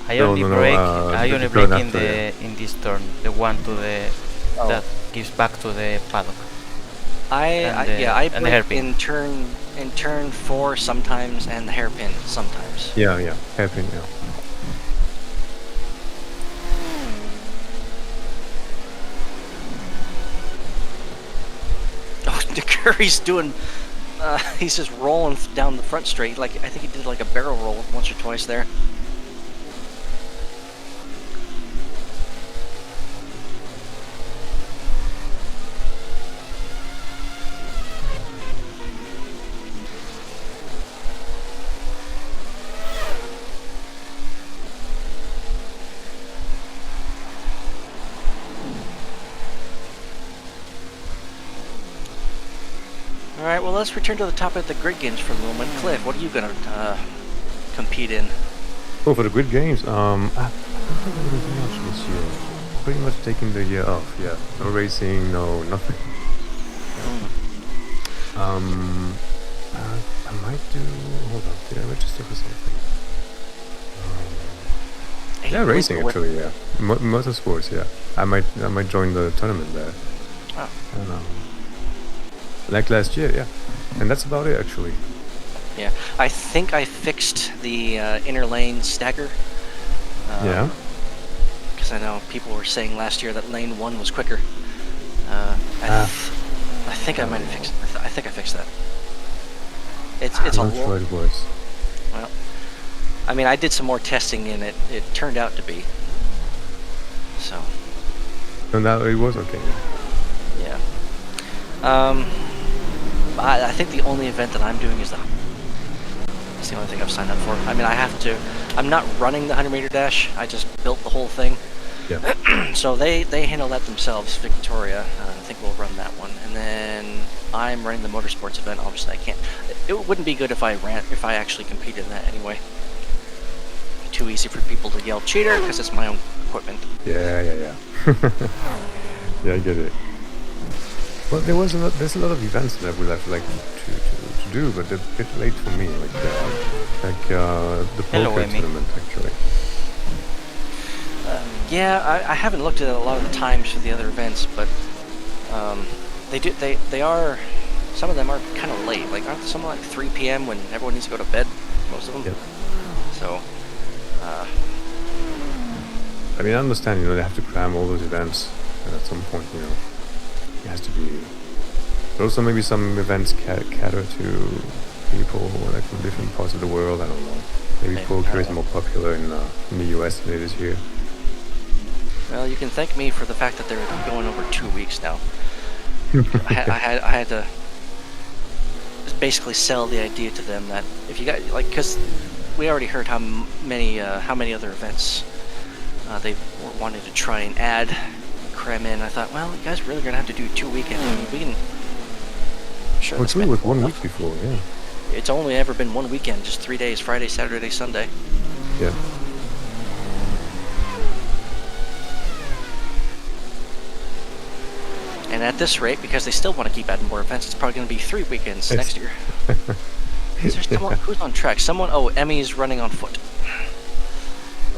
I No, only no, no, break. the I only turn break in after, the in this turn, the one to the Oh. that gives back to the paddock. I And the break hairpin. in turn 4 sometimes, and the hairpin sometimes. Yeah, hairpin, yeah. Oh, Curry's doing. He's just rolling down the front straight. Like I think he did like a barrel roll once or twice there. All right, well, let's return to the top of the grid games for a moment. Cliff, what are you gonna compete in? Oh, for the grid games, I don't think I'm gonna do much this year. Pretty much taking the year off. Yeah, no racing, no nothing. I might do. Hold on, did I register for something? Yeah, racing actually. Yeah, motorsports. Yeah, I might join the tournament there. Oh. Like last year, yeah. And that's about it actually. Yeah, I think I fixed the inner lane stagger. Yeah. Because I know people were saying last year that lane 1 was quicker. I think I might have fixed. I think I fixed that. It's a I'm not sure lot. it was. Well, I mean, I did some more testing and it turned out to be. So. No, now it was okay. Yeah. I think the only event that I'm doing is it's the only thing I've signed up for. I mean, I have to. I'm not running the 100-meter dash. I just built the whole thing. Yeah. So they handle that themselves. Victoria, I think we'll run that one, and then I'm running the motorsports event. Obviously, I can't. It wouldn't be good if I actually competed in that anyway. Too easy for people to yell cheater because it's my own equipment. Yeah. Yeah, I get it. Well, there's a lot of events that I would have liked to do, but they're a bit late for me. Like the Hello, poker Amy. tournament, actually. Yeah, I haven't looked at a lot of the times for the other events, but they are. Some of them are kind of late. Like aren't some like 3 p.m. when everyone needs to go to bed? Most of them. Yep. So. I mean, I understand. They have to cram all those events, and at some point, it has to be. But also, maybe some events cater to people like from different parts of the world. I don't know. Maybe poker is more popular in the US than it is here. Well, you can thank me for the fact that they're going over 2 weeks now. I had to just basically sell the idea to them that if you got because we already heard how many other events they wanted to try and add, cram in. I thought, well, you guys really gonna have to do 2 weekends. I mean, we can. Sure. Well, true, with 1 week before, yeah. It's only ever been 1 weekend, just 3 days: Friday, Saturday, Sunday. Yeah. And at this rate, because they still want to keep adding more events, it's probably going to be 3 weekends next year. Is there someone who's on track? Someone. Oh, Emmy's running on foot.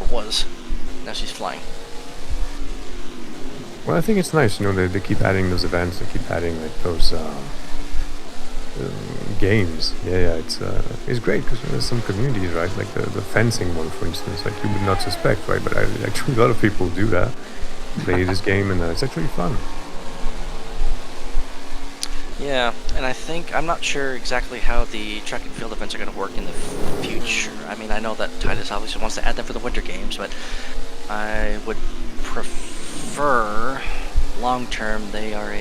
Or was. Now she's flying. Well, I think it's nice, they keep adding those events, they keep adding like those games. Yeah, it's great because there's some communities, right? Like the fencing one, for instance, like you would not suspect, right? But actually a lot of people do that, play this game, and it's actually fun. Yeah, and I'm not sure exactly how the track and field events are going to work in the future. I mean, I know that Titus obviously wants to add them for the winter games, but I would prefer long term they are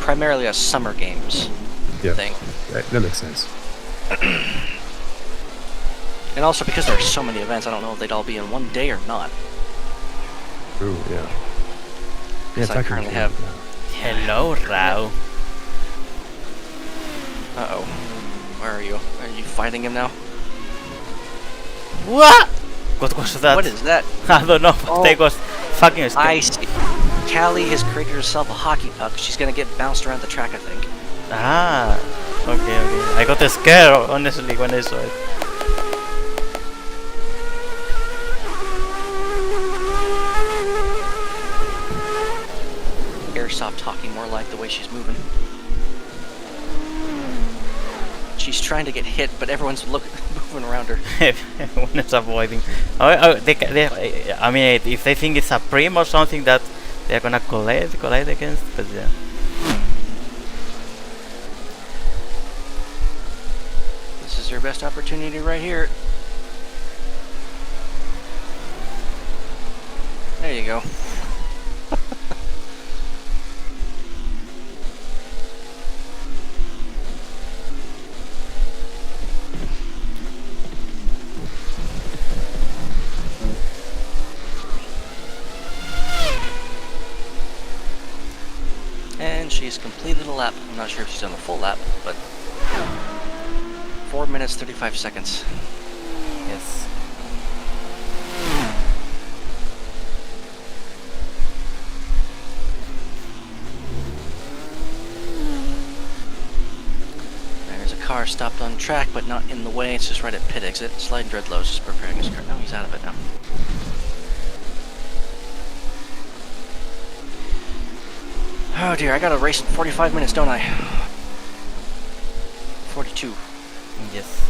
primarily a summer games thing. That makes sense. And also because there are so many events, I don't know if they'd all be in one day or not. True, yeah. Because I currently have. Hello, Rao. Uh-oh. Where are you? Are you fighting him now? What? What was that? What is that? I don't know, but Oh. they was fucking scared. I see. Callie has created herself a hockey puck. She's gonna get bounced around the track, I think. Ah, okay. I got scared, honestly, when I saw it. Airsoft hockey, more like the way she's moving. She's trying to get hit, but everyone's moving around her. Everyone is avoiding. I mean, if they think it's a prim or something that they're gonna collide against, but yeah. This is her best opportunity right here. There you go. And she's completed a lap. I'm not sure if she's done a full lap, but 4 minutes 35 seconds. Yes. There's a car stopped on track, but not in the way. It's just right at pit exit. Sliding Dreadlow's just preparing his car. No, he's out of it now. Oh dear, I got to race in 45 minutes, don't I? 42. Yes.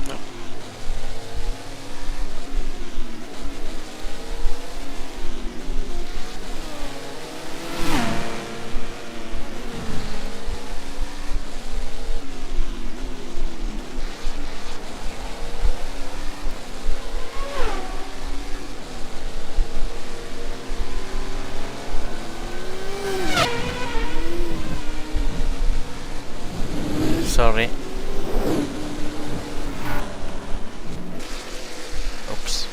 No. Sorry. Oops.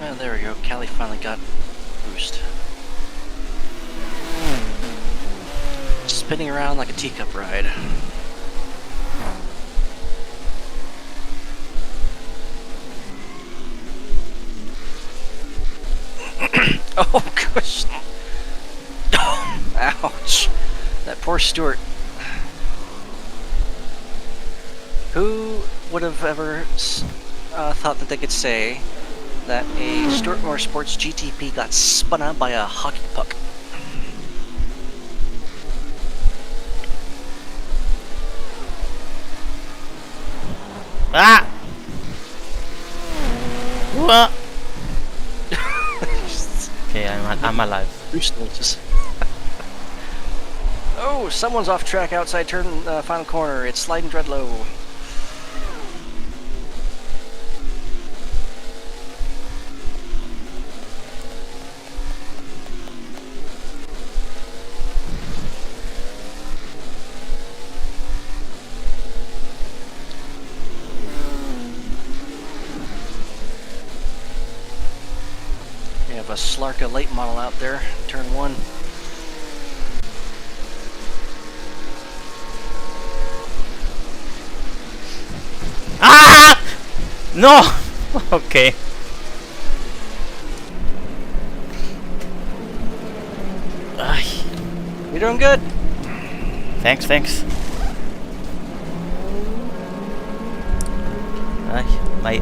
Oh, there we go. Callie finally got boost. Spinning around like a teacup ride. Oh gosh. Ouch. That poor Stuart. Who would have ever thought that they could say that a Stuart Motorsports GTP got spun out by a hockey puck? Ah! What? Okay, I'm alive. Oh, someone's off track outside turn, final corner. It's Sliding Dreadlow. We have a Slarka late model out there, turn 1. Ah! No! Okay. Ay. You're doing good. Thanks. Ay,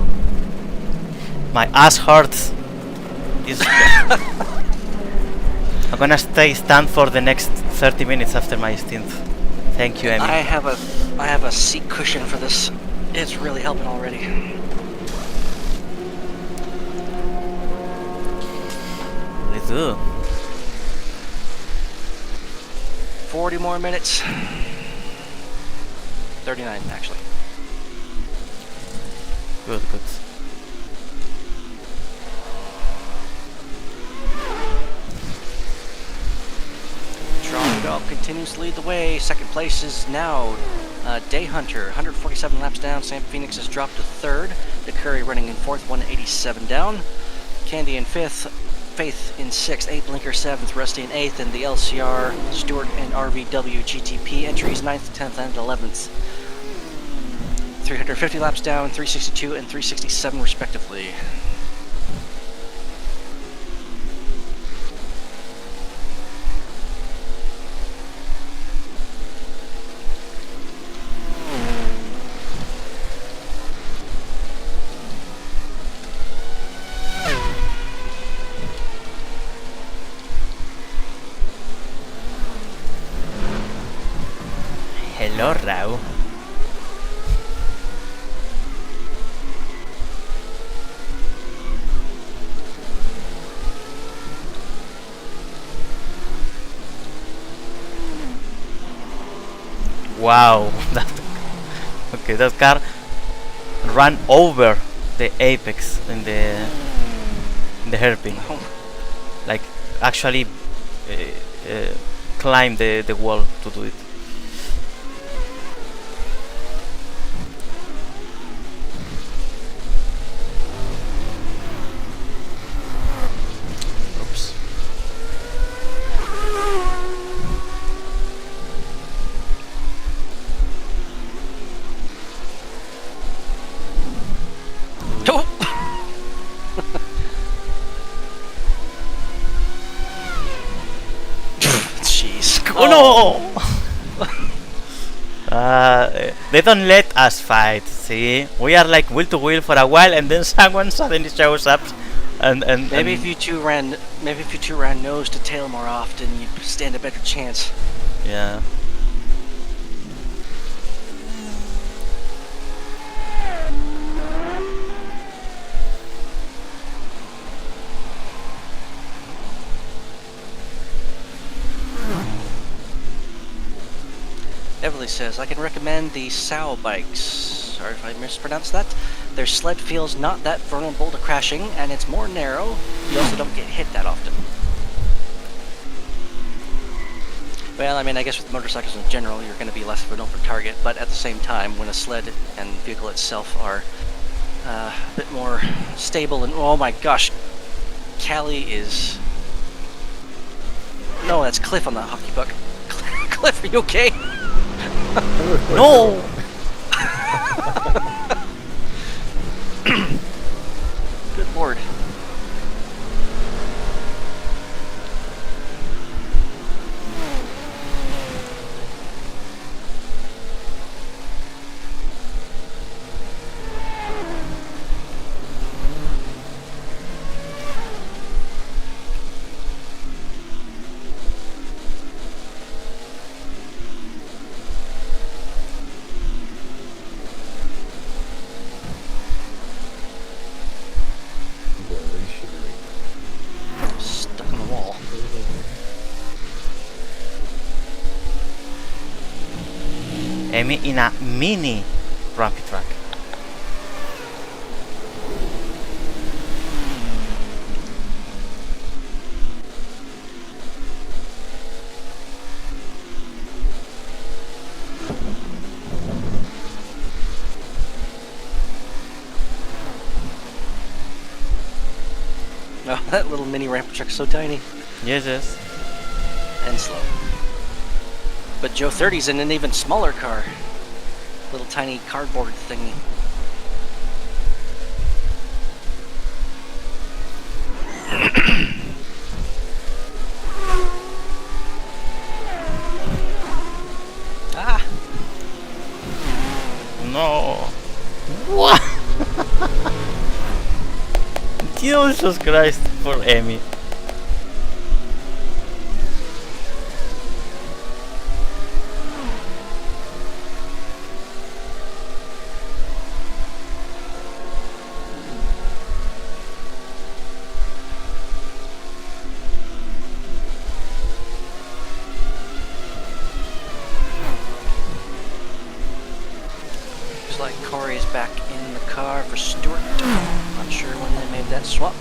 my ass hurts. This I'm gonna stay stand for the next 30 minutes after my stint. Thank you, Emmy. I have a seat cushion for this. It's really helping already. Let's do. 40 more minutes. 39 actually. Good, good. Dog continues to lead the way. Second place is now Day Hunter, 147 laps down. Sam Phoenix has dropped to third. DeCurry running in fourth, 187 down. Candy in fifth. Faith in sixth. 8 Blinker seventh. Rusty in eighth. And the LCR, Stewart, and RVW GTP entries 9th, 10th, and 11th. 350 laps down, 362 and 367 respectively. Hello, Rao. Wow, okay, that car ran over the apex in the hairpin, like actually climb the wall to do it. Oops. Oh! Jeez. Oh no! They don't let us fight. See, we are like wheel to wheel for a while, and then someone suddenly shows up, and Maybe if you two ran nose to tail more often, you'd stand a better chance. yeah. Everly says, I can recommend the Sow bikes. Sorry if I mispronounced that. Their sled feels not that vulnerable to crashing, and it's more narrow. You also don't get hit that often. Well, I mean, I guess with motorcycles in general, you're going to be less of an open target, but at the same time, when a sled and vehicle itself are a bit more stable and, oh my gosh, Callie is... No, that's Cliff on the hockey puck. Cliff, are you okay? No! Good lord. Stuck on the wall. Amy in a mini rampy track. Oh, that little mini ramp truck's so tiny Yes, yes. and slow. But Joe 30's in an even smaller car. Little tiny cardboard thingy. Ah! No. What? Jesus Christ, for Emmy. Looks like Corey's back in the car for Stewart. Not sure when they made that swap.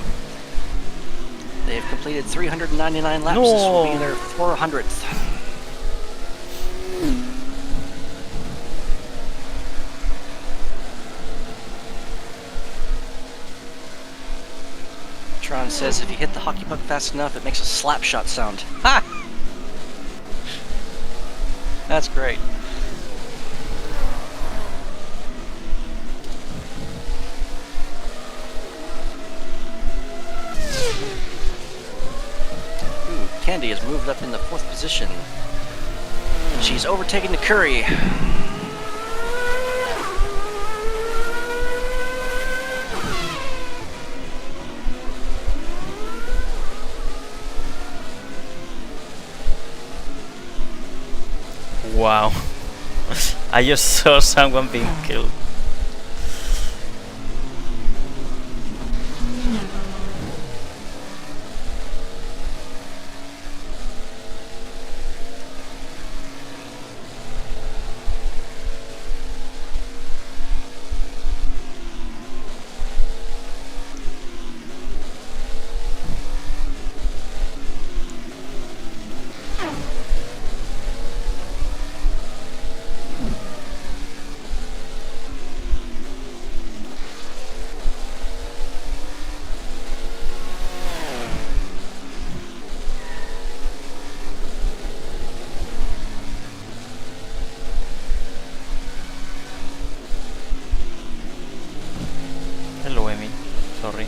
They've completed 399 laps. This will be their 400th. Tron says if you hit the hockey puck fast enough, it makes a slap shot sound. Ha! That's great. Ooh, Candy has moved up in the 4th position. She's overtaken the Curry. Wow. I just saw someone being killed. Hello, Emmy. Sorry.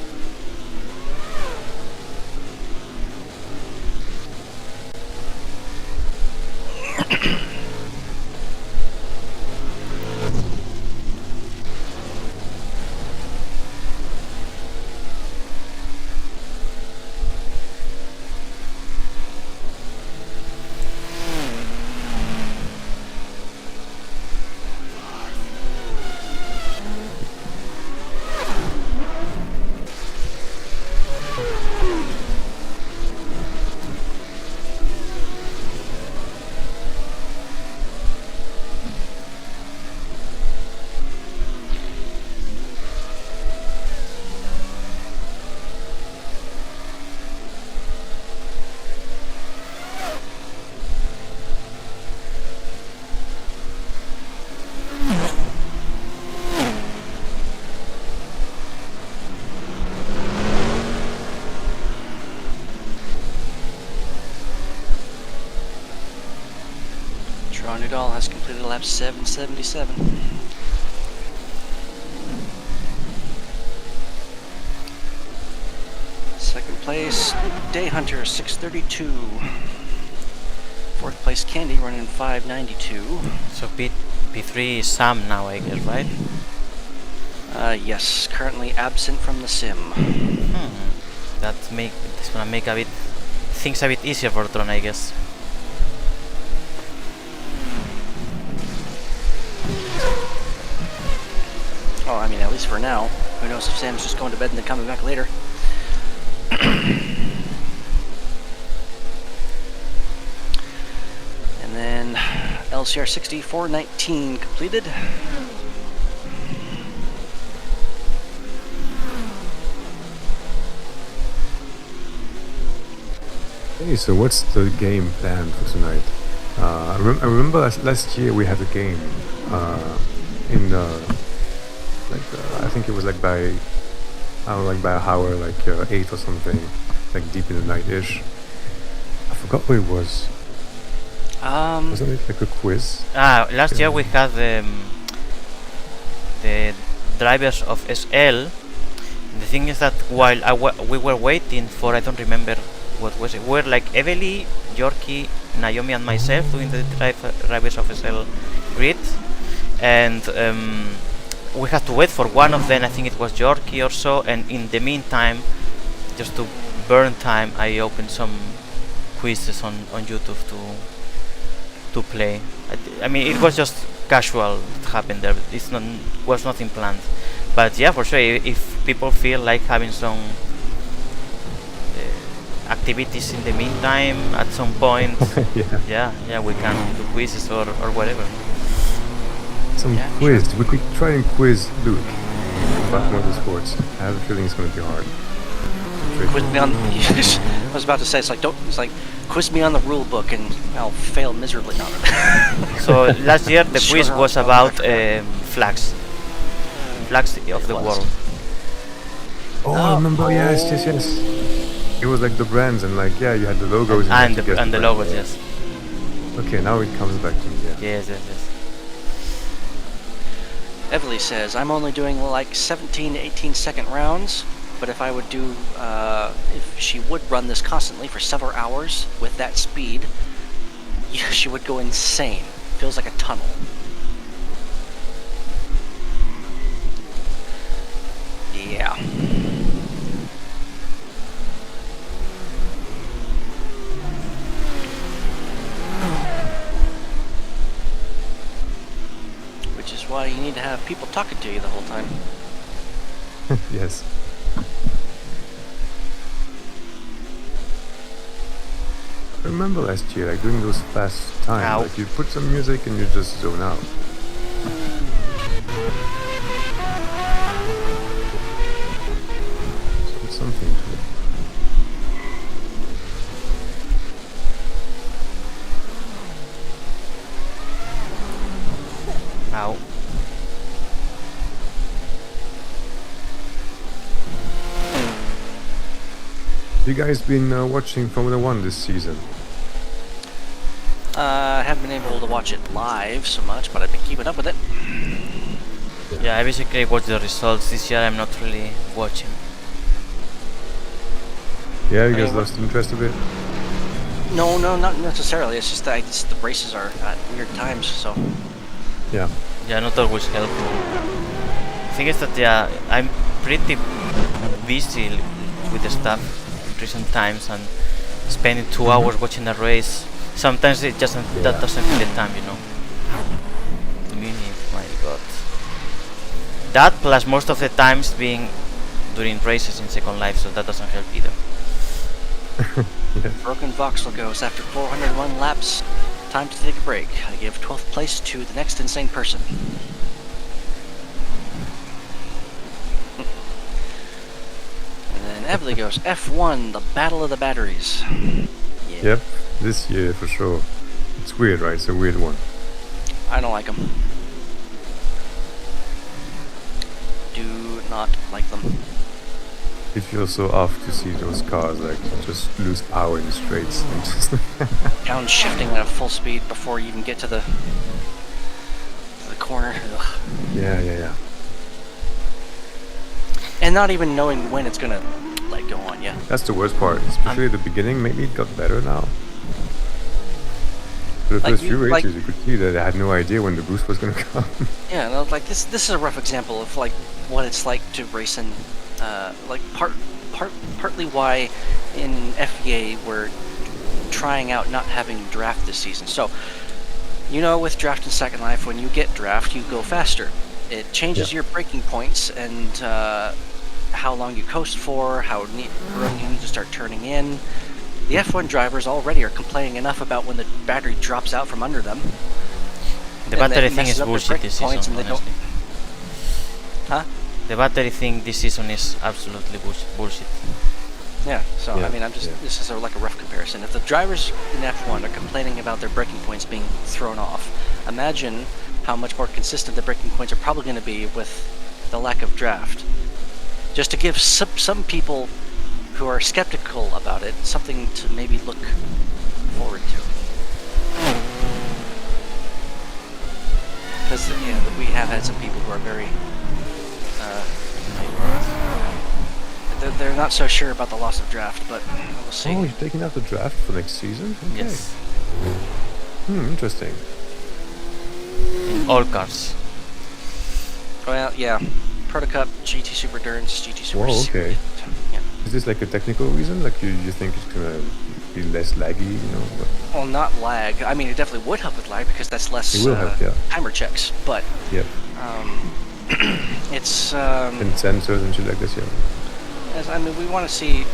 Nudal has completed lap 777. Second place, Day Hunter 632. Fourth place, Candy running 592. So P3 is Sam now, I guess, right? Yes, currently absent from the sim. It's gonna make things a bit easier for Tron, I guess. Oh, I mean, at least for now. Who knows if Sam's just going to bed and then coming back later. And then LCR 6419 completed. Hey, so what's the game plan for tonight? I remember last year we had a game in I think it was like by I don't know, like by an hour, like 8 or something, like deep in the night-ish. I forgot what it was. Wasn't it like a quiz? Last year we had the drivers of SL. The thing is that while we were waiting for, I don't remember what was it. We were like Evely, Yorkie, Naomi, and myself doing the drivers of SL grid, and we had to wait for one of them. I think it was Yorkie or so. And in the meantime, just to burn time, I opened some quizzes on YouTube to play. I mean, it was just casual. It happened there. It's not was nothing planned. But yeah, for sure, if people feel like having some activities in the meantime at some point, yeah, we can do quizzes or whatever. Some quiz. Sure. We could try and quiz Luke about motorsports. I have a feeling it's going to be hard. Quiz me on. I was about to say, it's like quiz me on the rule book and I'll fail miserably on it. So last year the quiz was about flags of the world. Oh, I remember. Yes. It was like the brands and like you had the logos and the logos. Yes. Okay, now it comes back to me. Yeah. Yes. Evely says, I'm only doing like 17 to 18 second rounds, but if I would do, if she would run this constantly for several hours with that speed, she would go insane. Feels like a tunnel. Yeah. Which is why you need to have people talking to you the whole time. Yes. I remember last year, like doing those fast times, like you put some music and you just zone out. So it's something to it. Ow. You guys been watching Formula 1 this season? I haven't been able to watch it live so much, but I've been keeping up with it. Yeah, I basically watch the results. This year I'm not really watching. Yeah, you guys lost interest a bit? No, not necessarily. It's just that the races are at weird times, so... Yeah. Yeah, not always helpful. The thing is that, I'm pretty busy with the stuff in recent times, and spending 2 hours watching a race, sometimes it just that doesn't feel the time, you know. 2 minutes, my god. That plus most of the times being during races in Second Life, so that doesn't help either. Broken voxel goes after 401 laps. Time to take a break. I give 12th place to the next insane person. And then Evely goes F1, the battle of the batteries. Yeah. Yep, this year for sure. It's weird, right? It's a weird one. I don't like them. Do not like them. It feels so off to see those cars like just lose power in the straights. Downshifting at full speed before you even get to the corner. Ugh. Yeah. And not even knowing when it's gonna like go on you. That's the worst part, especially at the beginning. Maybe it got better now. For the first few races, you could see that I had no idea when the boost was gonna come. Yeah, no, like this is a rough example of like what it's like to race in. Like partly why in FVA we're trying out not having draft this season. So, you know, with draft in Second Life, when you get draft, you go faster. It changes your braking points and how long you coast for, how early you need to start turning in. The F1 drivers already are complaining enough about when the battery drops out from under them. The battery thing is bullshit this season, honestly. Huh? The battery thing this season is absolutely bullshit. Yeah, so I mean, this is like a rough comparison. If the drivers in F1 are complaining about their braking points being thrown off, imagine how much more consistent the braking points are probably going to be with the lack of draft. Just to give some people who are skeptical about it something to maybe look forward to. Because we have had some people who are very they're not so sure about the loss of draft, but we'll see. Oh, you're taking out the draft for next season? Okay. Yes. Interesting. In all cars. Well, yeah. Proto Cup, GT Super Endurance, GT Super Whoa, okay. Series. Yeah. Is this like a technical reason? Like you think it's gonna be less laggy? You know, Well, not lag. I mean, it definitely would help with lag because that's less it will help. Yeah. timer checks. But Yeah. it's And sensors and shit like this. Yeah. I mean, we want to see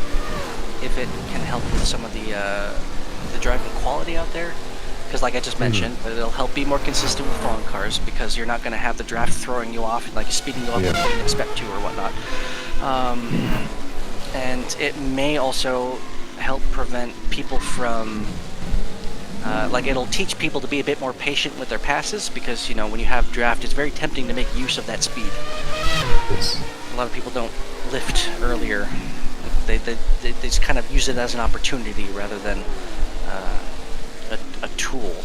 if it can help with some of the driving quality out there. Because, like I just mentioned, it'll help be more consistent with foreign cars because you're not going to have the draft throwing you off and like speeding you up when you didn't expect to or whatnot. And it may also help prevent people from like it'll teach people to be a bit more patient with their passes because when you have draft, it's very tempting to make use of that speed. Yes. A lot of people don't lift earlier. They just kind of use it as an opportunity rather than a tool.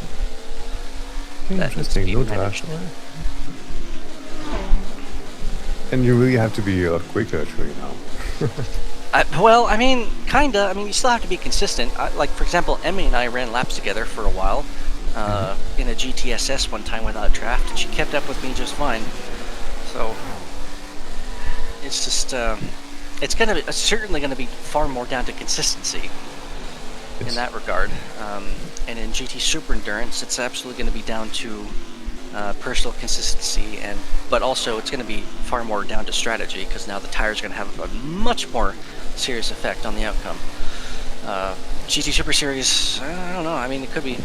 Interesting. No draft. And you really have to be a lot quicker actually now. Well, I mean, kinda. I mean, you still have to be consistent. Like, for example, Emmy and I ran laps together for a while in a GTSS one time without draft, and she kept up with me just fine. So it's just it's certainly gonna be far more down to consistency in that regard. And in GT Super Endurance, it's absolutely going to be down to personal consistency, but also it's going to be far more down to strategy because now the tires are going to have a much more serious effect on the outcome. GT Super Series, I don't know. I mean, it could be.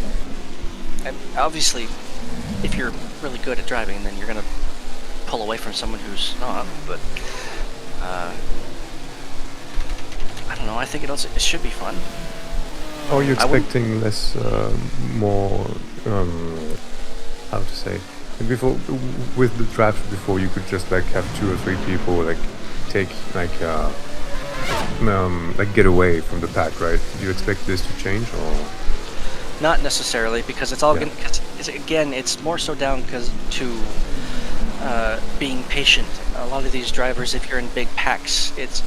Obviously, if you're really good at driving, then you're going to pull away from someone who's not. But I don't know. I think it should be fun. Are you expecting less, more, how to say? Before, with the draft before, you could just like have 2 or 3 people like take like get away from the pack, right? Do you expect this to change or? Not necessarily, because it's all going. Again, it's more so down to being patient. A lot of these drivers, if you're in big packs, it's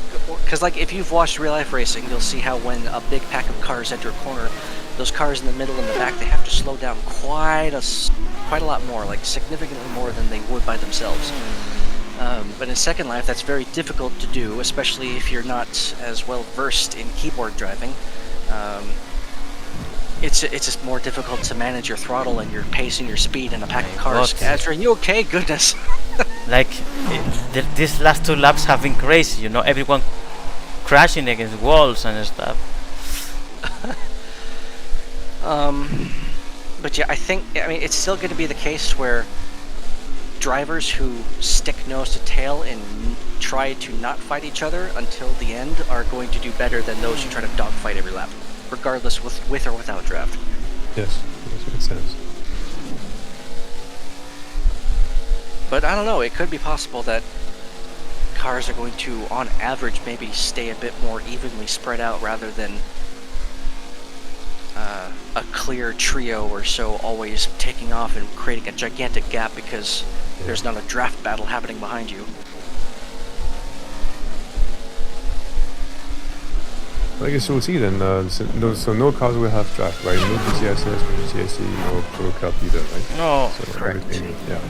because like if you've watched real life racing, you'll see how when a big pack of cars enter a corner, those cars in the middle and the back, they have to slow down quite a lot more, like significantly more than they would by themselves. But in Second Life, that's very difficult to do, especially if you're not as well versed in keyboard driving. It's just more difficult to manage your throttle and your pace and your speed in a pack of cars. Azra, are you okay? Goodness. Like, these last 2 laps have been crazy, everyone crashing against walls and stuff. But yeah, I mean, it's still going to be the case where drivers who stick nose to tail and try to not fight each other until the end are going to do better than those who try to dogfight every lap, regardless with or without draft. Yes, that makes sense. But I don't know, it could be possible that cars are going to, on average, maybe stay a bit more evenly spread out rather than a clear trio or so always taking off and creating a gigantic gap because there's not a draft battle happening behind you. I guess we'll see then. So no cars will have draft, right? No GTSS, no GTSC, no Pro Cup either, right? No, so correct. Yeah.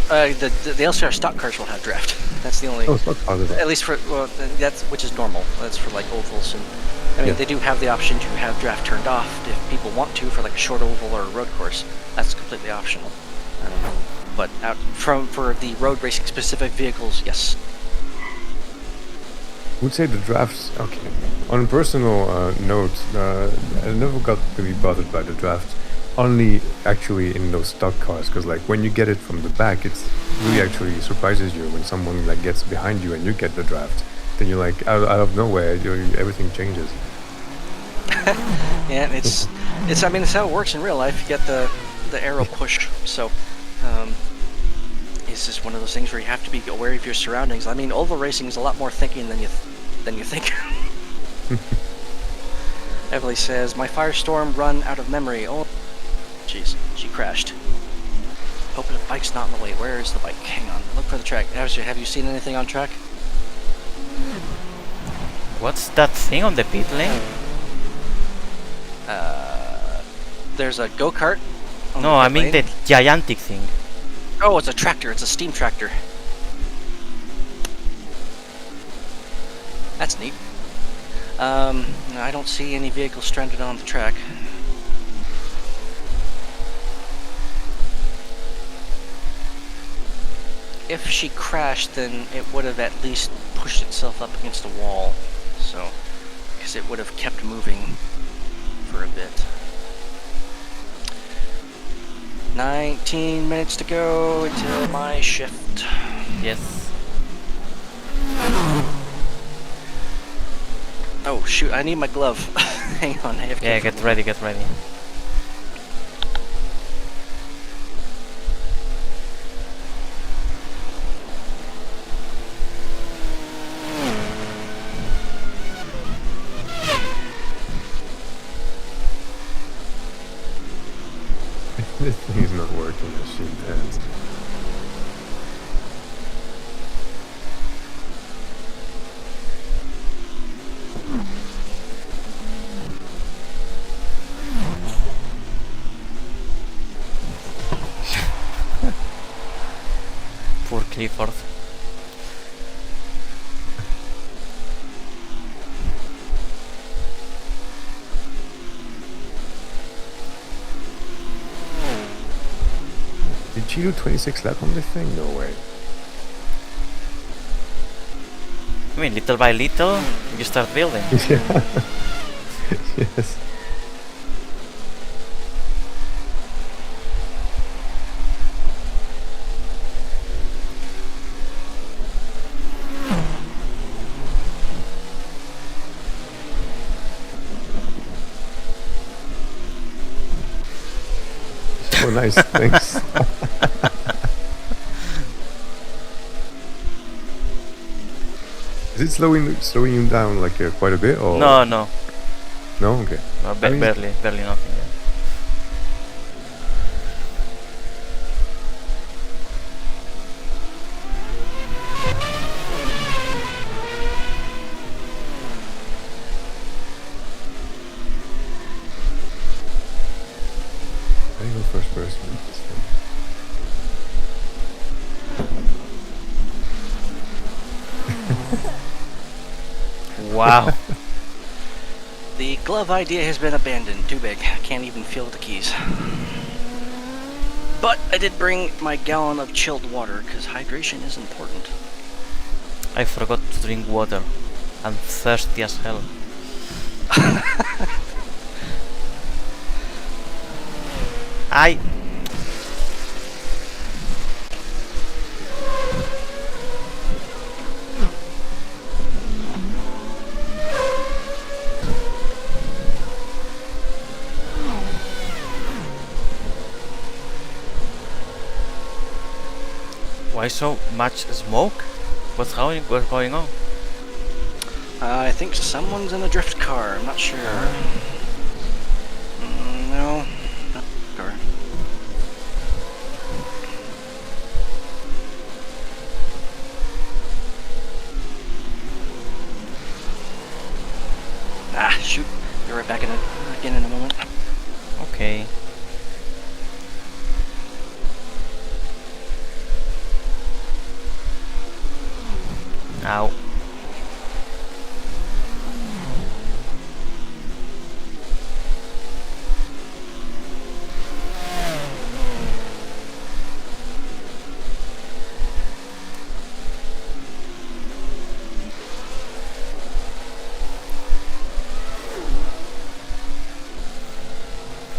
The LCR stock cars will have draft. That's the only. Oh, stock cars. At least for that's which is normal. That's for like ovals, and I mean they do have the option to have draft turned off if people want to for like a short oval or a road course. That's completely optional. But for the road racing specific vehicles, yes. I would say the drafts. Okay. On a personal note, I never got really bothered by the draft. Only actually in those stock cars, because like when you get it from the back, it's really actually surprises you when someone like gets behind you and you get the draft. Then you're like out of nowhere, everything changes. Yeah, it's I mean it's how it works in real life. You get the arrow push, so it's just one of those things where you have to be aware of your surroundings. I mean, oval racing is a lot more thinking than you think. Emily says, "My Firestorm run out of memory." Oh, jeez, she crashed. Hope the bike's not in the way. Where is the bike? Hang on, look for the track. Have you seen anything on track? What's that thing on the pit lane? There's a go-kart. No, I mean the gigantic thing. Oh, it's a tractor. It's a steam tractor. That's neat. No, I don't see any vehicles stranded on the track. If she crashed, then it would have at least pushed itself up against the wall. So, because it would have kept moving for a bit. 19 minutes to go until my shift. Yes. Oh shoot, I need my glove. Hang on, I have to Yeah, get ready, get ready. This thing is not working as she intends. Poor Clifford. Did she do 26 laps on this thing? No way. I mean, little by little, you start building. Yeah. Yes. Oh, nice. Thanks. Is it slowing you down like quite a bit, or No, no, no? Okay. no, I mean- barely nothing. Yeah. I think go first person with this thing. Wow. The glove idea has been abandoned. Too big. I can't even feel the keys. But I did bring my gallon of chilled water because hydration is important. I forgot to drink water. I'm thirsty as hell. I. Why so much smoke? What's going on? I think someone's in a drift car. I'm not sure. No, not a car. Ah, shoot. Be right back again in a moment. Okay. Ow.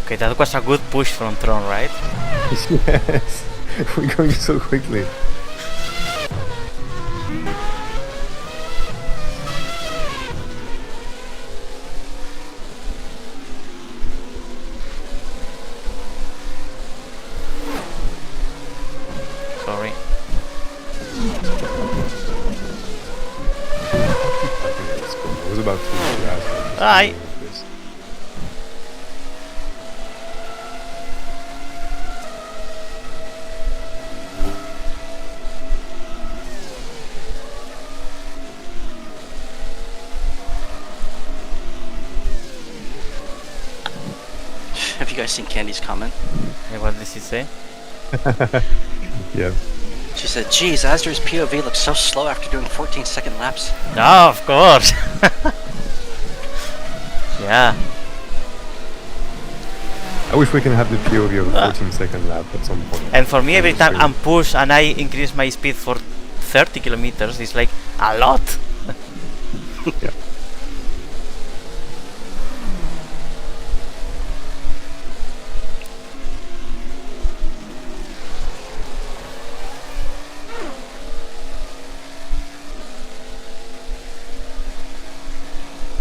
Okay, that was a good push from Tron, right? Yes. We're going so quickly. Sorry. Okay, let's go. I was about to ask. Aye. This. Have you guys seen Candy's comment? Okay, what did she say? Yeah. She said, geez, Asder's POV looks so slow after doing 14-second laps. Oh, of course. Yeah. I wish we can have the POV of a 14-second lap at some point. And for me, every the time stream. I'm pushed and I increase my speed for 30 kilometers, it's like a lot. Yeah.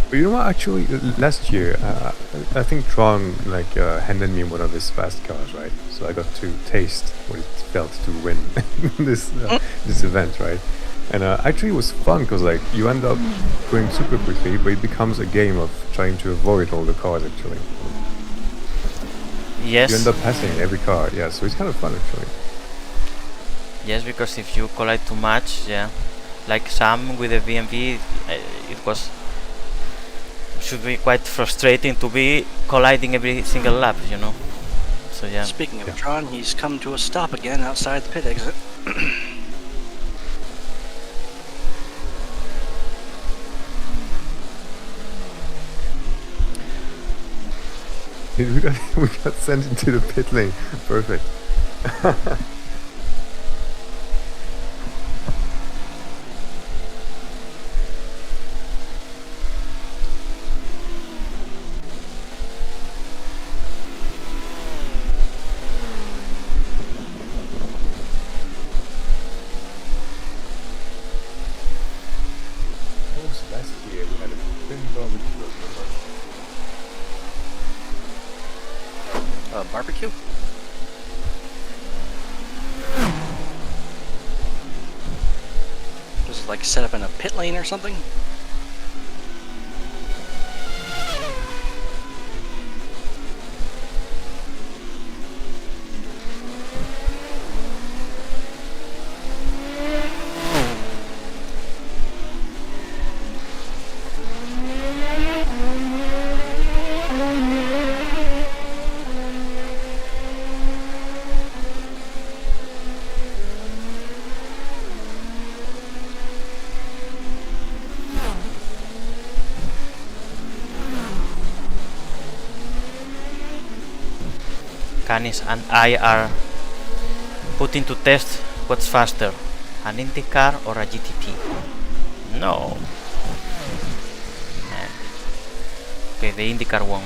But you know what? Actually, last year, I think Tron handed me one of his fast cars, right? So I got to taste what it felt to win this this event, right? And actually, it was fun because like you end up going super quickly, but it becomes a game of trying to avoid all the cars. Actually, Yes. you end up passing every car. Yeah, so it's kind of fun actually. Yes, because if you collide too much, yeah, like Sam with the BMV, it was should be quite frustrating to be colliding every single lap, you know. So yeah. Speaking of Yeah. Tron, he's come to a stop again outside the pit exit. We got sent into the pit lane. Perfect. Last year we had a thin barbecue. Barbecue? Was it like set up in a pit lane or something? Canis and I are putting to test what's faster, an IndyCar or a GTT. No. Man. Okay, the IndyCar won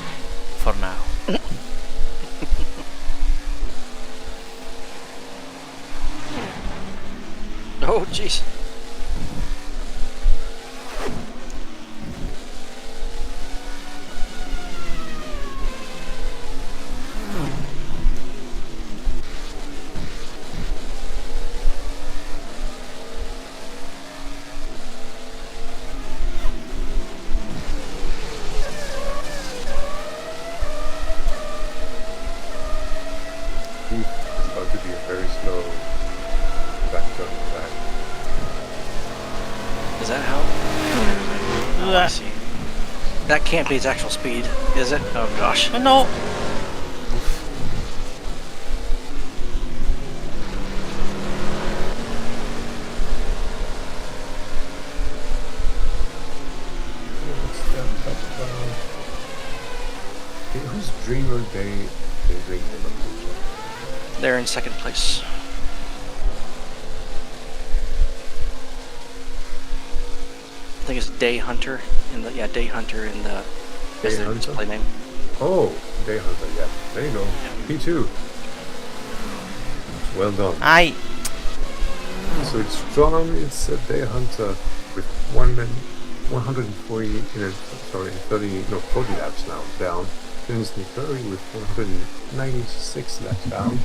for now. Oh, jeez. It's about to be a very slow back turn back. Is that how? Oh, I see. That can't be its actual speed, is it? Oh gosh. No. Whose dreamer they bring him up They're in second place. I think it's Day Hunter in the Day Hunter in the Day is their Hunter? display name. Oh, Day Hunter, yeah. There you go. P2. Well done. I. So it's strong, it's a Day Hunter with 140 40 laps now down. Then it's Nicari with 196 laps down.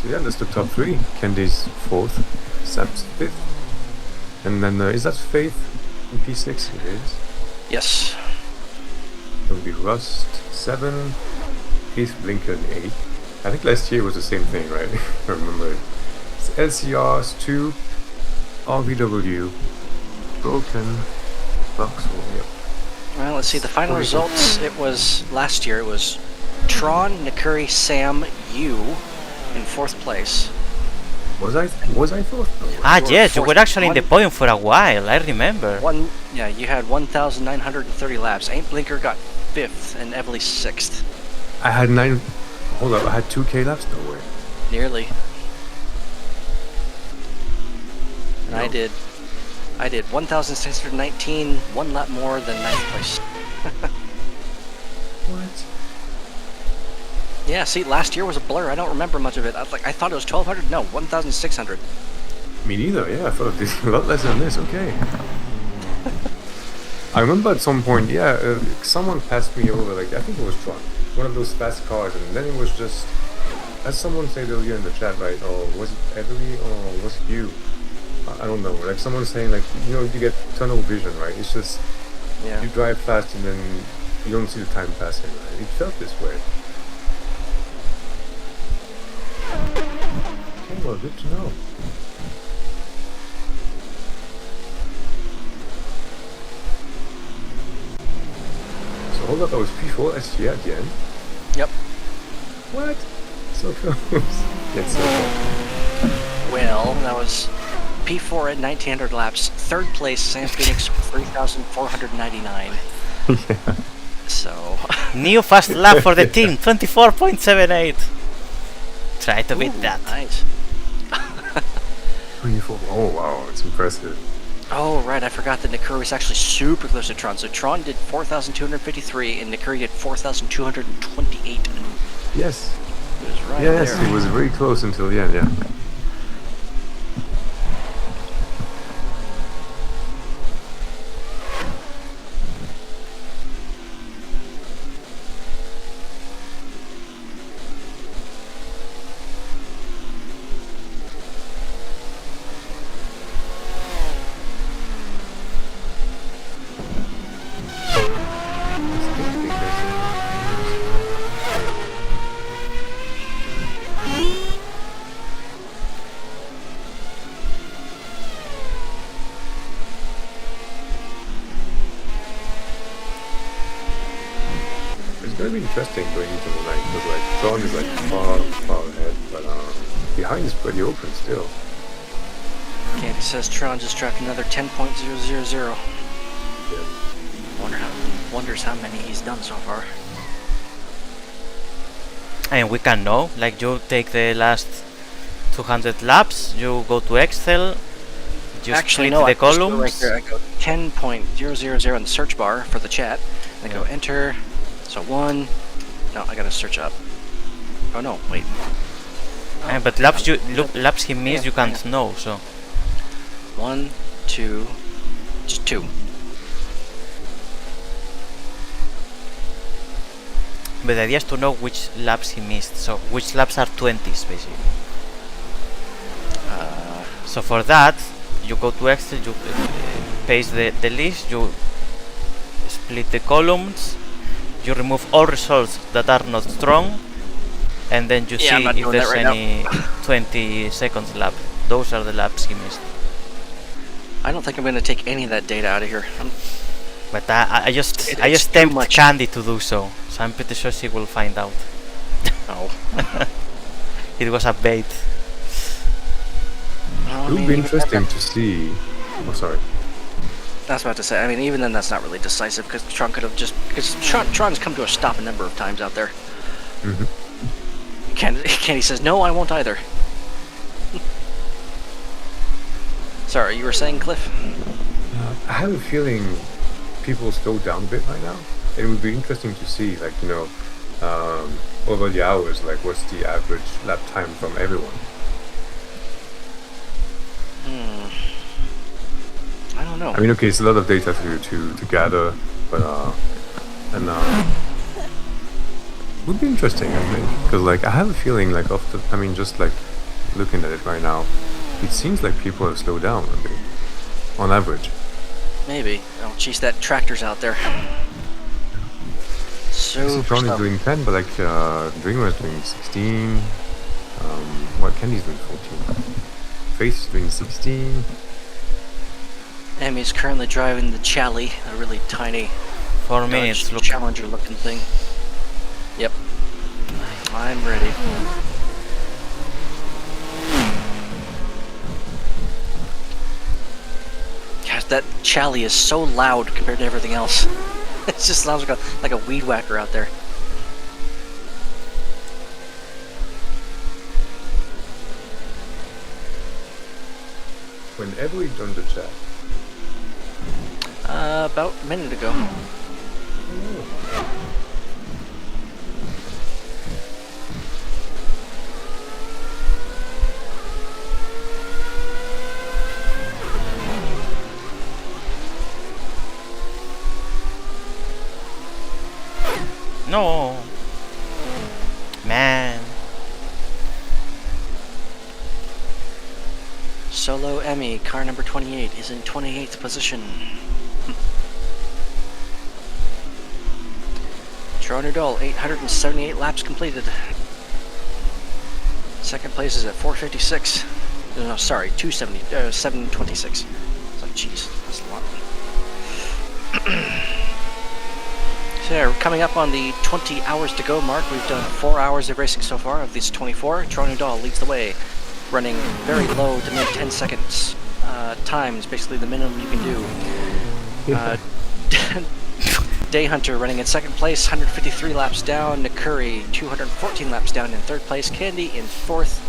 So yeah, that's the top three. Candy's fourth, Sam's fifth. And then is that Faith in P6? It is. Yes. It will be Rust 7, Heath Blinken 8. I think last year was the same thing, right? I remember it. It's LCRs 2, RVW, Broken, Vauxhall, yep. Well, let's see the final results. It was last year. It was Tron, Nakuri, Sam, you in fourth place. Was I fourth? Ah, You were yes, you fourth. were actually in the One- podium for a while. I remember. You had 1,930 laps. Ain't Blinker got 5th and Evely 6th. I had 9. Hold up, I had 2K laps? No way. Nearly. And No. I did 1,619, one lap more than 9th place. What? Yeah, see, last year was a blur. I don't remember much of it. I thought it was 1,200. No, 1,600. Me neither, yeah, I thought this a lot less than this, okay. I remember at some point, someone passed me over, like, I think it was Tron, one of those fast cars, and then it was just, as someone said earlier in the chat, right, or was it Everly, or was it you? I don't know, like someone saying, like, you get tunnel vision, right? It's just, Yeah. you drive fast and then you don't see the time passing, right? It felt this way. Okay, well, good to know. So hold up, I was P4 SG at the end. Yep. What? So close. It's so close. Well, that was P4 at 1,900 laps. 3rd place, Sam Phoenix, 3,499. Yeah. So. New fast lap for the team, 24.78. Try to beat Ooh, that. Nice. 24. Oh wow, it's impressive. Oh, right, I forgot that Nakuri was actually super close to Tron. So Tron did 4,253 and Nakuri did 4,228. Yes. It was right Yes, there. it was very close until the end, yeah. It's gonna be interesting going into the night because like Tron is like far ahead, but behind is pretty open still. Candy says Tron just dropped another 10.000. Yeah. Wonders how many he's done so far. And we can know, like you take the last 200 laps, you go to Excel, you Actually, split no, the I just go columns. right there. I go 10.000 in the search bar for the chat. I go Yeah. enter. So 1. No, I gotta search up. Oh no, wait. Oh, But laps he missed, Yeah, you can't know. So 1, 2, just 2. but the idea is to know which laps he missed. So which laps are 20s basically. So for that, you go to Excel, you paste the list, you split the columns, you remove all results that are not strong, and then you Yeah, I'm see not if doing that there's right now. any 20 seconds lap. Those are the laps he missed. I don't think I'm gonna take any of that data out of here. But I just It's too tempt much. Candy to do so. So I'm pretty sure she will find out. Oh. It was a bait. Well, I It would mean, be even interesting then- to see. Oh, sorry. I was about to say, I mean, even then that's not really decisive because Tron could have just... Because Tron's come to a stop a number of times out there. Mm-hmm. Candy says, no, I won't either. Sorry, you were saying, Cliff? I have a feeling people slow down a bit right now. It would be interesting to see, like, over the hours, like, what's the average lap time from everyone? I don't know. I mean, okay, it's a lot of data to gather, but would be interesting, I think, because like I have a feeling like just like looking at it right now, it seems like people have slowed down a bit, on average. Maybe. Oh, jeez, that tractor's out there. So John is doing 10, but like Dreamer is doing 16. What Candy's doing 14. Faith is doing 16. Emmy's currently driving the Chally, a really tiny 4 minutes. Look. Challenger looking thing. Yep. I'm ready. Gosh, that Chally is so loud compared to everything else. It just sounds like a weed whacker out there. Whenever we done the chat. About a minute ago. No, man. Solo Emmy, car number 28, is in 28th position. Tronudol, 878 laps completed. Second place is at 456. No, sorry, 726. It's like, jeez, that's a lot. So yeah, we're coming up on the 20 hours to go mark. We've done 4 hours of racing so far. Of these 24, Tronudol leads the way, running very low to mid 10 seconds. Times, basically the minimum you can do. Day Hunter running in second place, 153 laps down. Nakuri, 214 laps down in third place. Candy in fourth.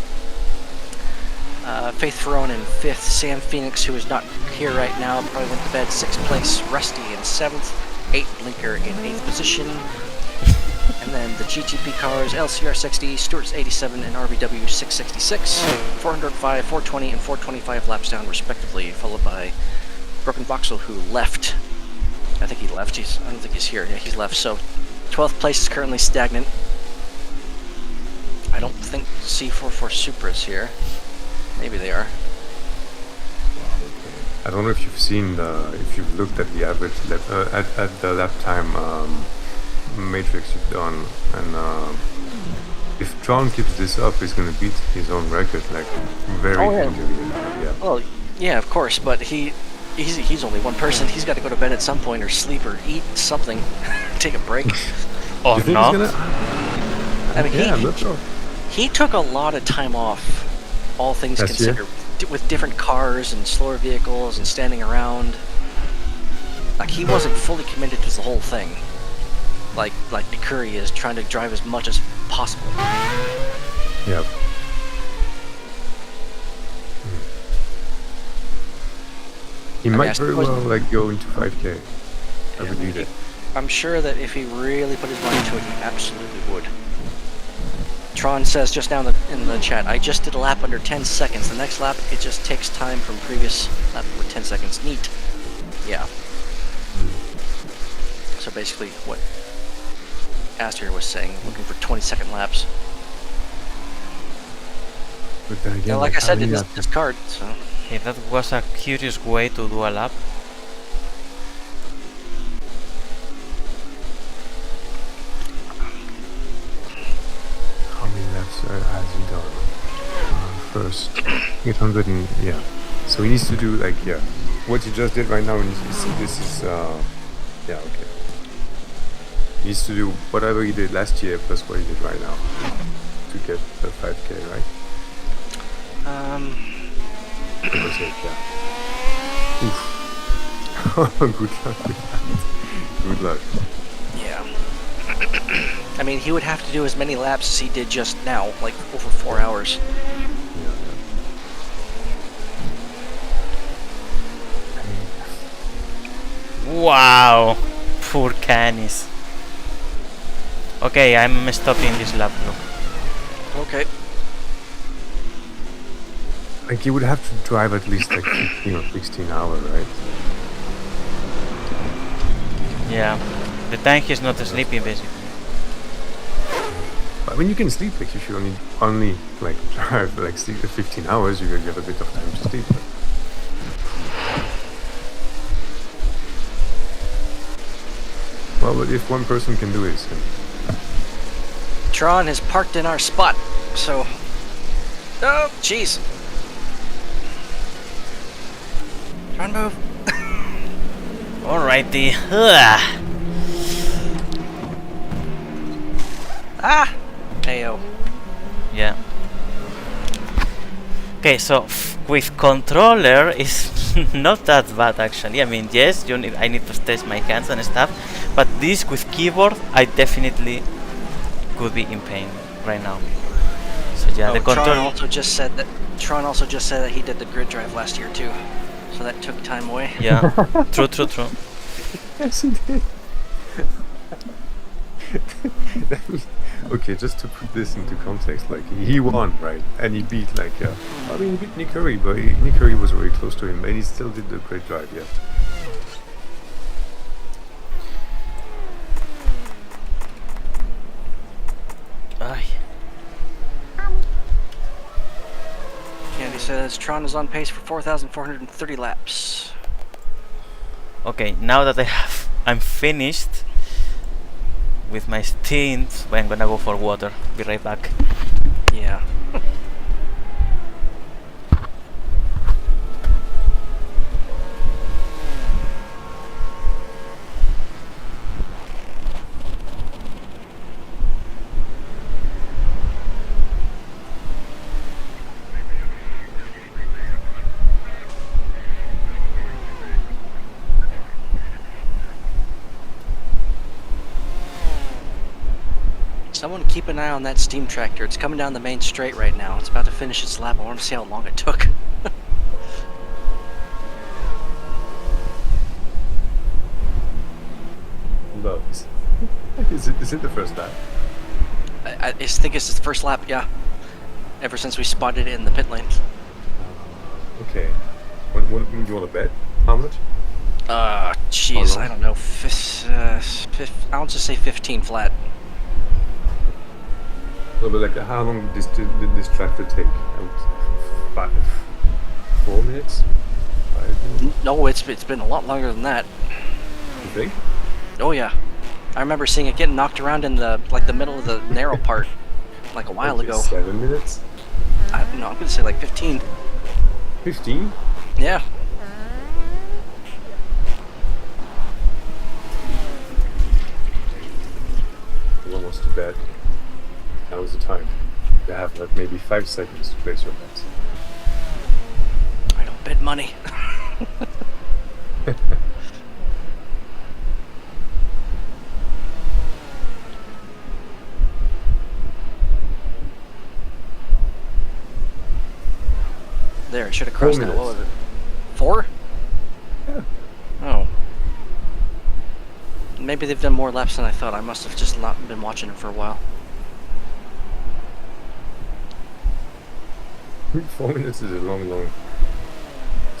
Faith Ferone in fifth. Sam Phoenix, who is not here right now, probably went to bed, sixth place. Rusty in seventh. 8 Blinker in 8th position. And then the GTP cars, LCR 60, Stewart's 87, and RBW 666. 405, 420, and 425 laps down, respectively, followed by Broken Voxel, who left. I think he left. I don't think he's here. Yeah, he's left. So 12th place is currently stagnant. I don't think C44 Supra is here. Maybe they are. I don't know if you've seen if you've looked at the average at the lap time matrix you've done, and if John keeps this up, he's gonna beat his own record like very easily. Yeah. Well, yeah, of course, but he's only one person. He's got to go to bed at some point, or sleep, or eat something, take a break. Or not? I mean, I'm not sure. He took a lot of time off, all things considered, with different cars and slower vehicles and standing around. Like, he wasn't fully committed to the whole thing. Like Nakuri is trying to drive as much as possible. Yeah. He might very well like go into 5K. I believe it. I'm sure that if he really put his mind to it, he absolutely would. Tron says just now in the chat, I just did a lap under 10 seconds. The next lap, it just takes time from previous lap with 10 seconds. Neat. Yeah. So basically what Aster was saying, looking for 20-second laps. But then again, Yeah, like I said in this card, so. Hey, that was a curious way to do a lap. How many laps has he done? First, 800 and yeah. So he needs to do like what he just did right now. This is yeah, okay. He needs to do whatever he did last year plus what he did right now to get the 5K, right? Give or take, yeah. Oof. Good luck with that. Good luck. Yeah. I mean, he would have to do as many laps as he did just now, like over 4 hours. Wow, poor Canis. Okay, I'm stopping this lap block. Okay. Like he would have to drive at least like 15 or 16 hours, right? Yeah, the tank is not sleeping basically. I mean, you can sleep like if you only like drive like 15 hours, you have a bit of time to sleep. Well, but if one person can do it, then... Tron has parked in our spot, so... Oh, jeez. Tron, move. Alrighty. Ah! Ayo. Yeah. Okay, so with controller is not that bad actually. I mean, yes, I need to test my hands and stuff, but this with keyboard, I definitely could be in pain right now. So yeah, the Tron control. also just said that he did the grid drive last year too, so that took time away. Yeah, true. Yes, he did. Okay, just to put this into context, like he won, right? And he beat he beat Nick Curry, but Nick Curry was very close to him, and he still did the great drive, yeah. Ay. Candy says Tron is on pace for 4,430 laps. Okay, now that I'm finished with my stint, I'm gonna go for water. Be right back. Yeah. Someone keep an eye on that steam tractor. It's coming down the main straight right now. It's about to finish its lap. I want to see how long it took. No, is it the first lap? I think it's the first lap, yeah. Ever since we spotted it in the pit lane. Okay. What do you want to bet? How much? Jeez, I don't know. I'll just say 15 flat. No, but like, how long did this tractor take? 4 minutes? 5 minutes? No, it's been a lot longer than that. You think? Oh yeah, I remember seeing it getting knocked around in the middle of the narrow part, like a while ago. 7 minutes? I'm gonna say like 15. 15? Yeah. One wants to bet. Now is the time. You have like maybe 5 seconds to place your bets. I don't bet money. There, I should have crossed that. What was it? 4? Yeah. Oh. Maybe they've done more laps than I thought. I must have just not been watching it for a while. 4 minutes is a long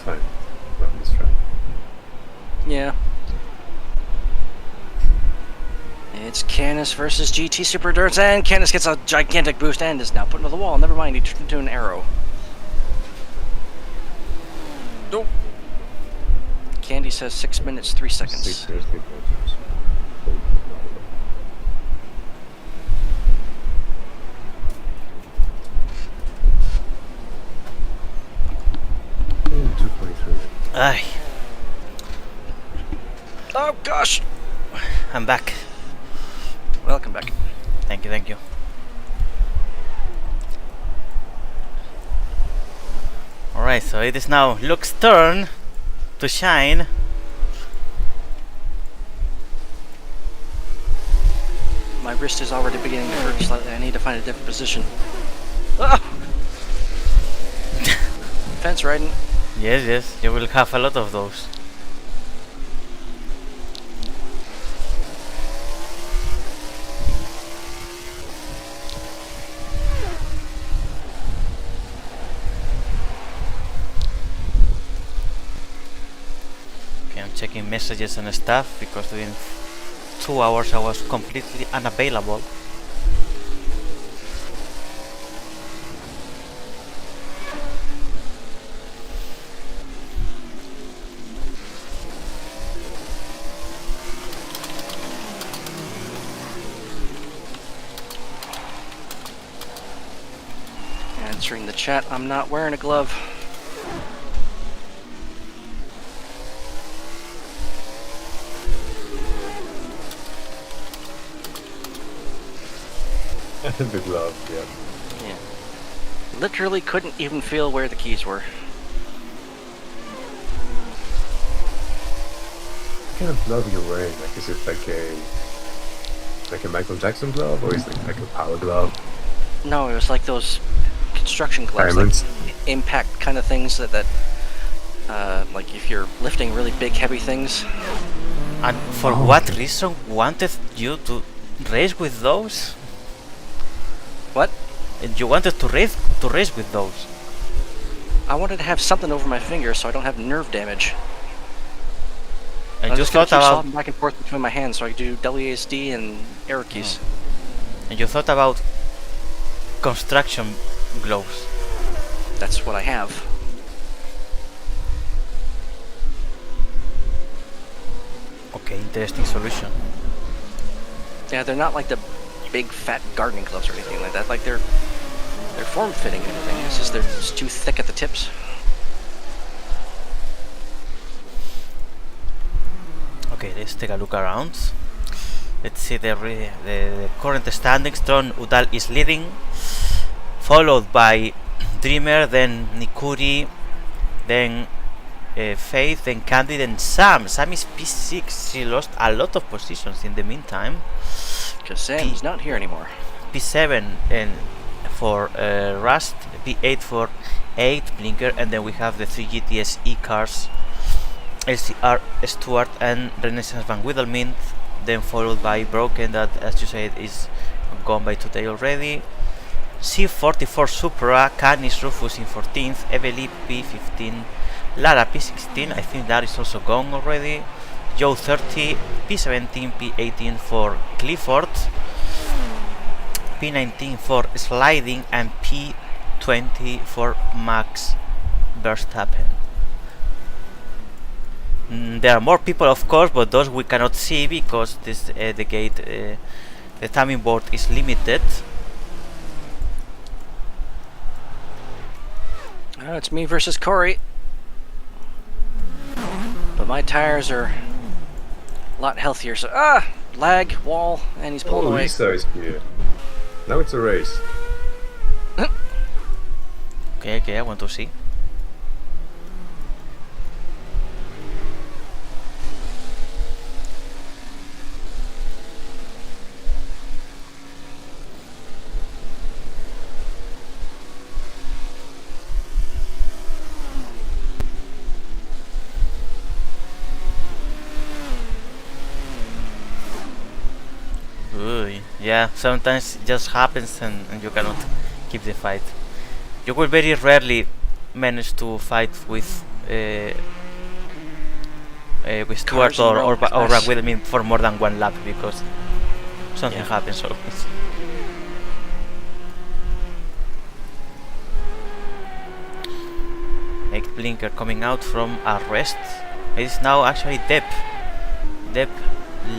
time around this track. Yeah. It's Canis versus GT Super Endurance, and Canis gets a gigantic boost and is now put into the wall. Never mind, he turned into an arrow. Nope. Candy says 6 minutes, 3 seconds. 6 minutes, 3 seconds. Ay. Oh gosh! I'm back. Welcome back. Thank you. Alright, so it is now Luke's turn to shine. My wrist is already beginning to hurt slightly. I need to find a different position. Ah! Fence riding. Yes, you will have a lot of those. Okay, I'm checking messages and stuff because during 2 hours I was completely unavailable. Answering the chat, I'm not wearing a glove. The glove, yeah. Yeah. Literally couldn't even feel where the keys were. kind of glove you're wearing? Like, is it like a Michael Jackson glove, or is it like a power glove? No, it was like those construction gloves, Diamonds? like impact kind of things that like if you're lifting really big, heavy things. And for what reason wanted you to race with those? What? And you wanted to race with those? I wanted to have something over my finger so I don't have nerve damage. And I you was just gonna thought keep about swapping back and forth between my hands so I could do WASD and arrow keys. and you thought about construction gloves. That's what I have. Okay, interesting solution. Yeah, they're not like the big fat gardening gloves or anything like that. Like they're form-fitting and everything. It's just they're just too thick at the tips. Okay, let's take a look around. Let's see the current standings. Tron Udal is leading, followed by Dreamer, then Nikuri, then Faith, then Candy, then Sam. Sam is P6. She lost a lot of positions in the meantime. Because Sam's not here anymore. P7 and for Rust, P8 for 8 Blinker, and then we have the 3 GTS E cars, LCR Stuart and Renaissance Van Widdelmint, then followed by Broken, that as you said is gone by today already. C44 Supra, Canis Rufus in 14th, Evely P15, Lara P16, I think that is also gone already. Joe 30, P17, P18 for Clifford, P19 for Sliding, and P20 for Max Verstappen. There are more people, of course, but those we cannot see because this the gate, the timing board is limited. It's me versus Corey. But my tires are a lot healthier, so lag, wall, and he's pulling away. Lisa is here. Now it's a race. Okay, I want to see. Yeah, sometimes it just happens and you cannot keep the fight. You will very rarely manage to fight with Stuart or with me for more than one lap because something happens always. Next Blinker coming out from a rest. It is now actually Dep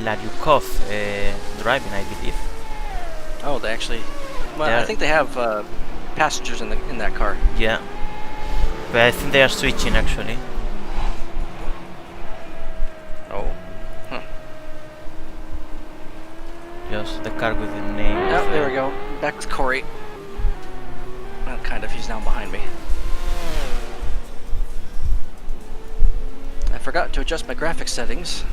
Laryukov driving, I believe. Oh, they actually. Well, I think they have passengers in that car. Yeah, but I think they are switching actually. Oh. Huh. Just the car with the name. Oh, there we go. Back with Corey. Well, kind of. He's now behind me. I forgot to adjust my graphics settings,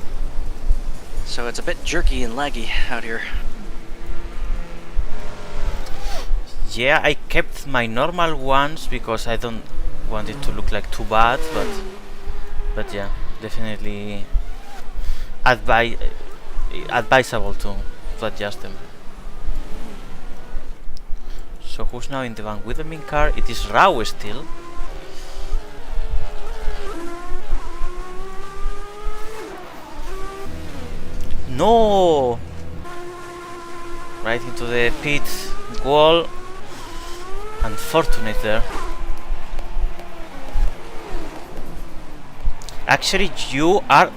so it's a bit jerky and laggy out here. Yeah, I kept my normal ones because I don't want it to look like too bad, but yeah, definitely advisable to adjust them. So who's now in the Van Widdermin car? It is Rao still. No! Right into the pit wall. Unfortunate there. Actually, you are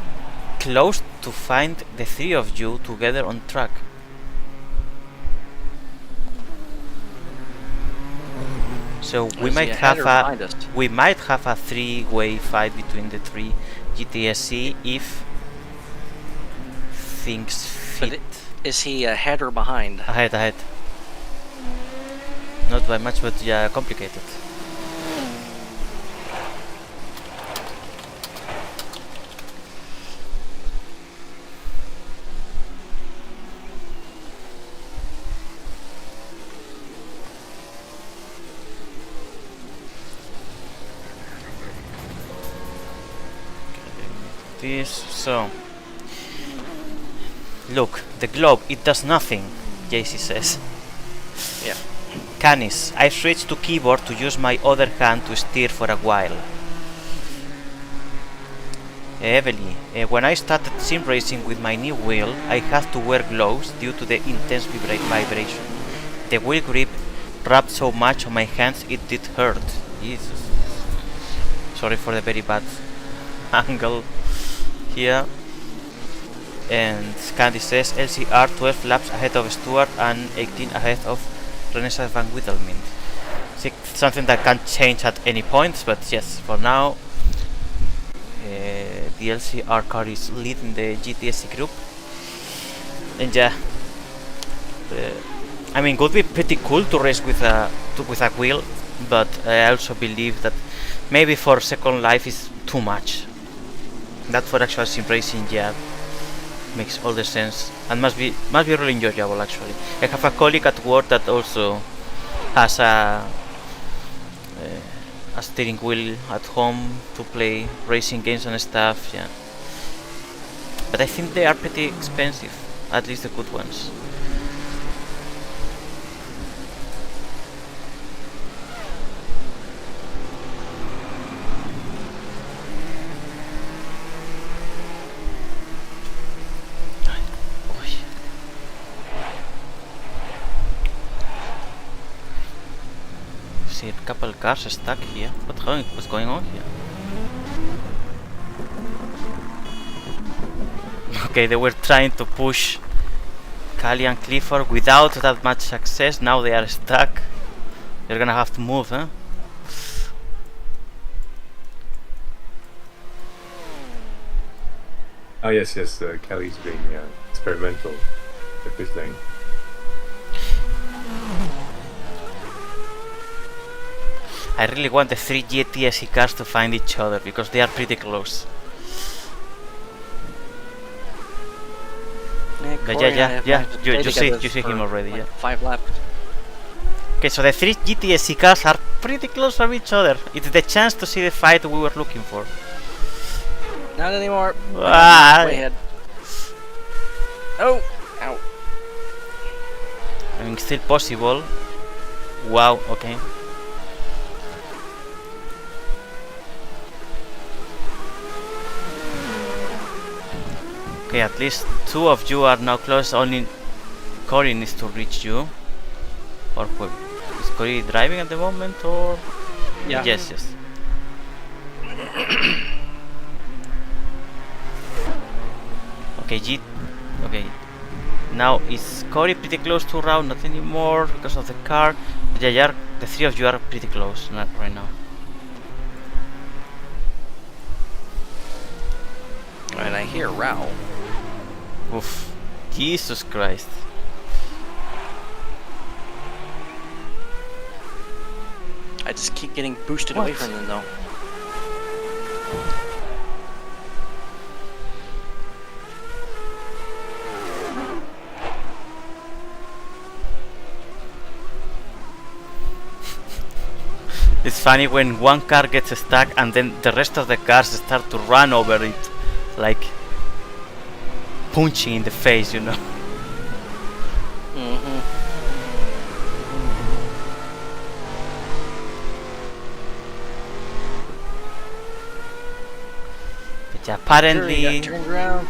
close to find the three of you together on track. So we might have a three-way fight between the three GTSC if things fit. Is he ahead or behind? Ahead. Not by much, but yeah, complicated. this. So, look, the globe, it does nothing, JC says. Yeah. Canis, I switched to keyboard to use my other hand to steer for a while. Evely, when I started sim racing with my new wheel, I had to wear gloves due to the intense vibration. The wheel grip wrapped so much on my hands it did hurt. Jesus. Sorry for the very bad angle here. And Candy says LCR 12 laps ahead of Stuart and 18 ahead of Renaissance Van Wiedelmint. Something that can change at any point, but yes, for now the LCR car is leading the GTSC group. And yeah, I mean, it would be pretty cool to race with a wheel, but I also believe that maybe for Second Life is too much. That for actual sim racing, yeah, makes all the sense and must be really enjoyable. Actually, I have a colleague at work that also has a steering wheel at home to play racing games and stuff. Yeah, but I think they are pretty expensive, at least the good ones. See a couple cars stuck here. What's going on here? Okay, they were trying to push Kali and Clifford without that much success. Now they are stuck. They're gonna have to move, huh? Oh yes, Kelly's being experimental with this thing. I really want the three GTSC cars to find each other because they are pretty close. But yeah, you see him already, like yeah. 5 laps. Okay, so the three GTSC cars are pretty close from each other. It's the chance to see the fight we were looking for. Not anymore. Ah. Way ahead. Oh! Ow. I mean, still possible. Wow, okay. Okay, at least two of you are now close. Only Cory needs to reach you. Or who? Is Cory driving at the moment, or? Yeah. Yes. Okay, okay. Now is Cory pretty close to round? Not anymore because of the car. But yeah, the three of you are pretty close right now. And I hear Rao. Oof. Jesus Christ. I just keep getting boosted away from them though. It's funny when one car gets stuck and then the rest of the cars start to run over it, like punching in the face, you know. But yeah, apparently,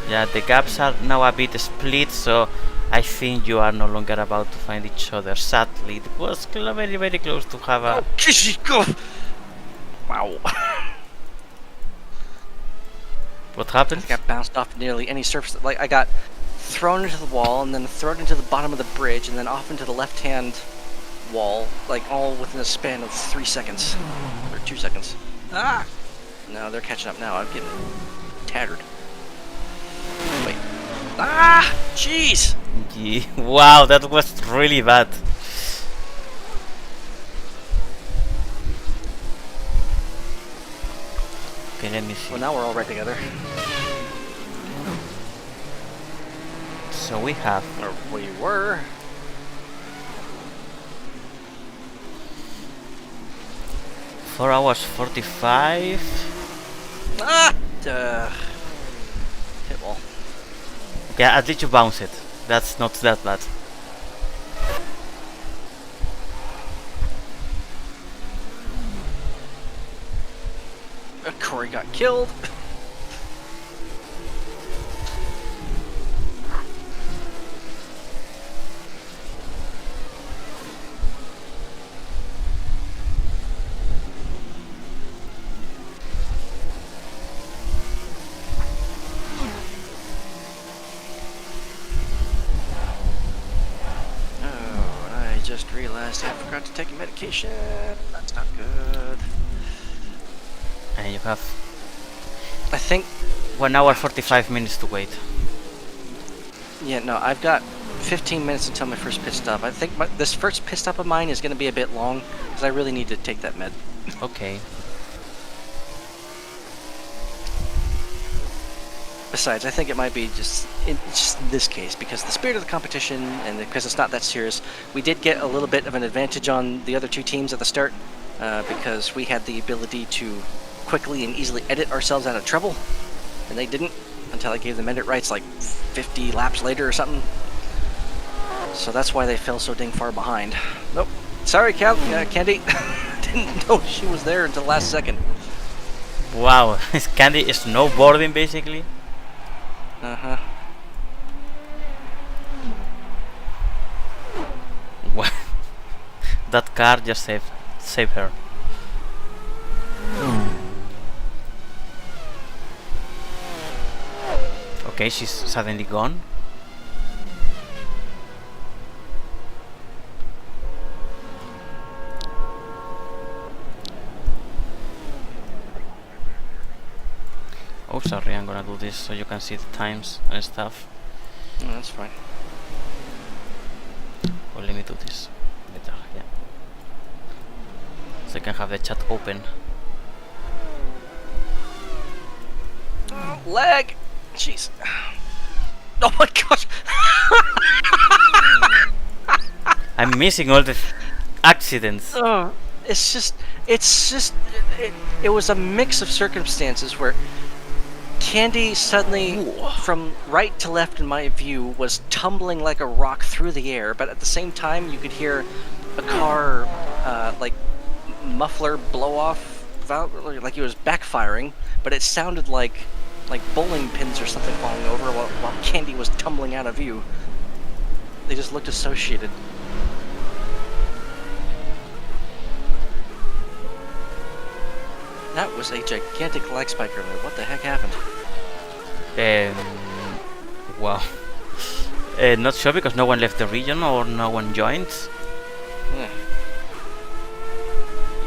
yeah, the gaps are now a bit split, so I think you are no longer about to find each other. Sadly, it was very, very close to have a. Wow. What happened? I got bounced off nearly any surface. Like, I got thrown into the wall and then thrown into the bottom of the bridge and then off into the left-hand wall, like all within a span of 3 seconds. Or 2 seconds. Ah! No, they're catching up now. I'm getting tattered. Wait. Ah! Jeez! Yeah. Wow, that was really bad. Okay, let me see. Well, now we're all right together. So we have. Or we were. Four hours 45. Ah! Yeah, at least you bounce it. That's not that bad. Corey got killed. Just realized I forgot to take a medication. That's not good. And you have I think 1 hour 45 minutes to wait. Yeah, no, I've got 15 minutes until my first pit stop. I think this first pit stop of mine is going to be a bit long because I really need to take that med. Okay. Besides, I think it might be just in this case because the spirit of the competition and because it's not that serious. We did get a little bit of an advantage on the other two teams at the start because we had the ability to quickly and easily edit ourselves out of trouble, and they didn't until I gave them edit rights like 50 laps later or something. So that's why they fell so dang far behind. Nope. Sorry, Candy. Didn't know she was there until the last second. Wow, is Candy snowboarding basically? Uh-huh. What? That car just saved her. Okay, she's suddenly gone. Oh, sorry, I'm gonna do this so you can see the times and stuff. Oh, that's fine. Well, let me do this better, yeah. So I can have the chat open. Oh, lag! Jeez. Oh my gosh! I'm missing all the accidents. Oh, it was a mix of circumstances where Candy suddenly, from right to left in my view, was tumbling like a rock through the air, but at the same time you could hear a car, like, muffler blow off, like he was backfiring, but it sounded like bowling pins or something falling over while Candy was tumbling out of view. They just looked associated. That was a gigantic lag spike earlier. What the heck happened? Wow. Not sure because no one left the region or no one joined. Yeah.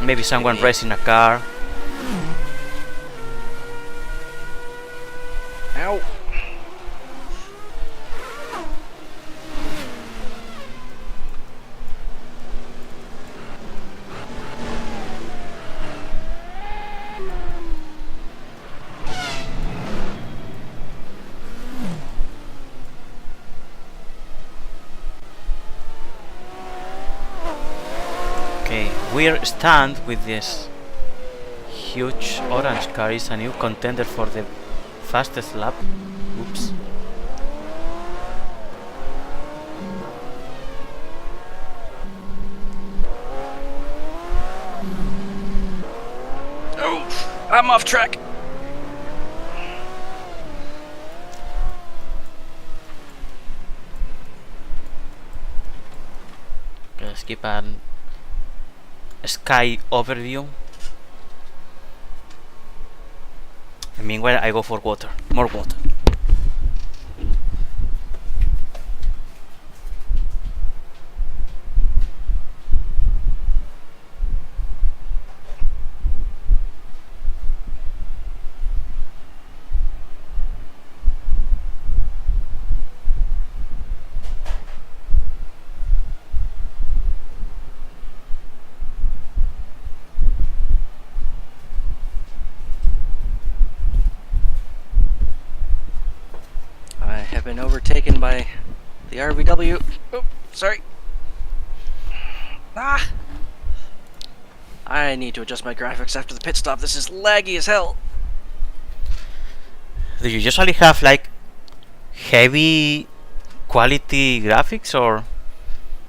Maybe someone racing a car. Ow! We're stand with this huge orange car is a new contender for the fastest lap. Oops. Oh, I'm off track. Let's keep a sky overview. And meanwhile, I go for water, more water. Have been overtaken by the RVW. Oh, sorry. Ah! I need to adjust my graphics after the pit stop. This is laggy as hell. Do you usually have like heavy quality graphics or?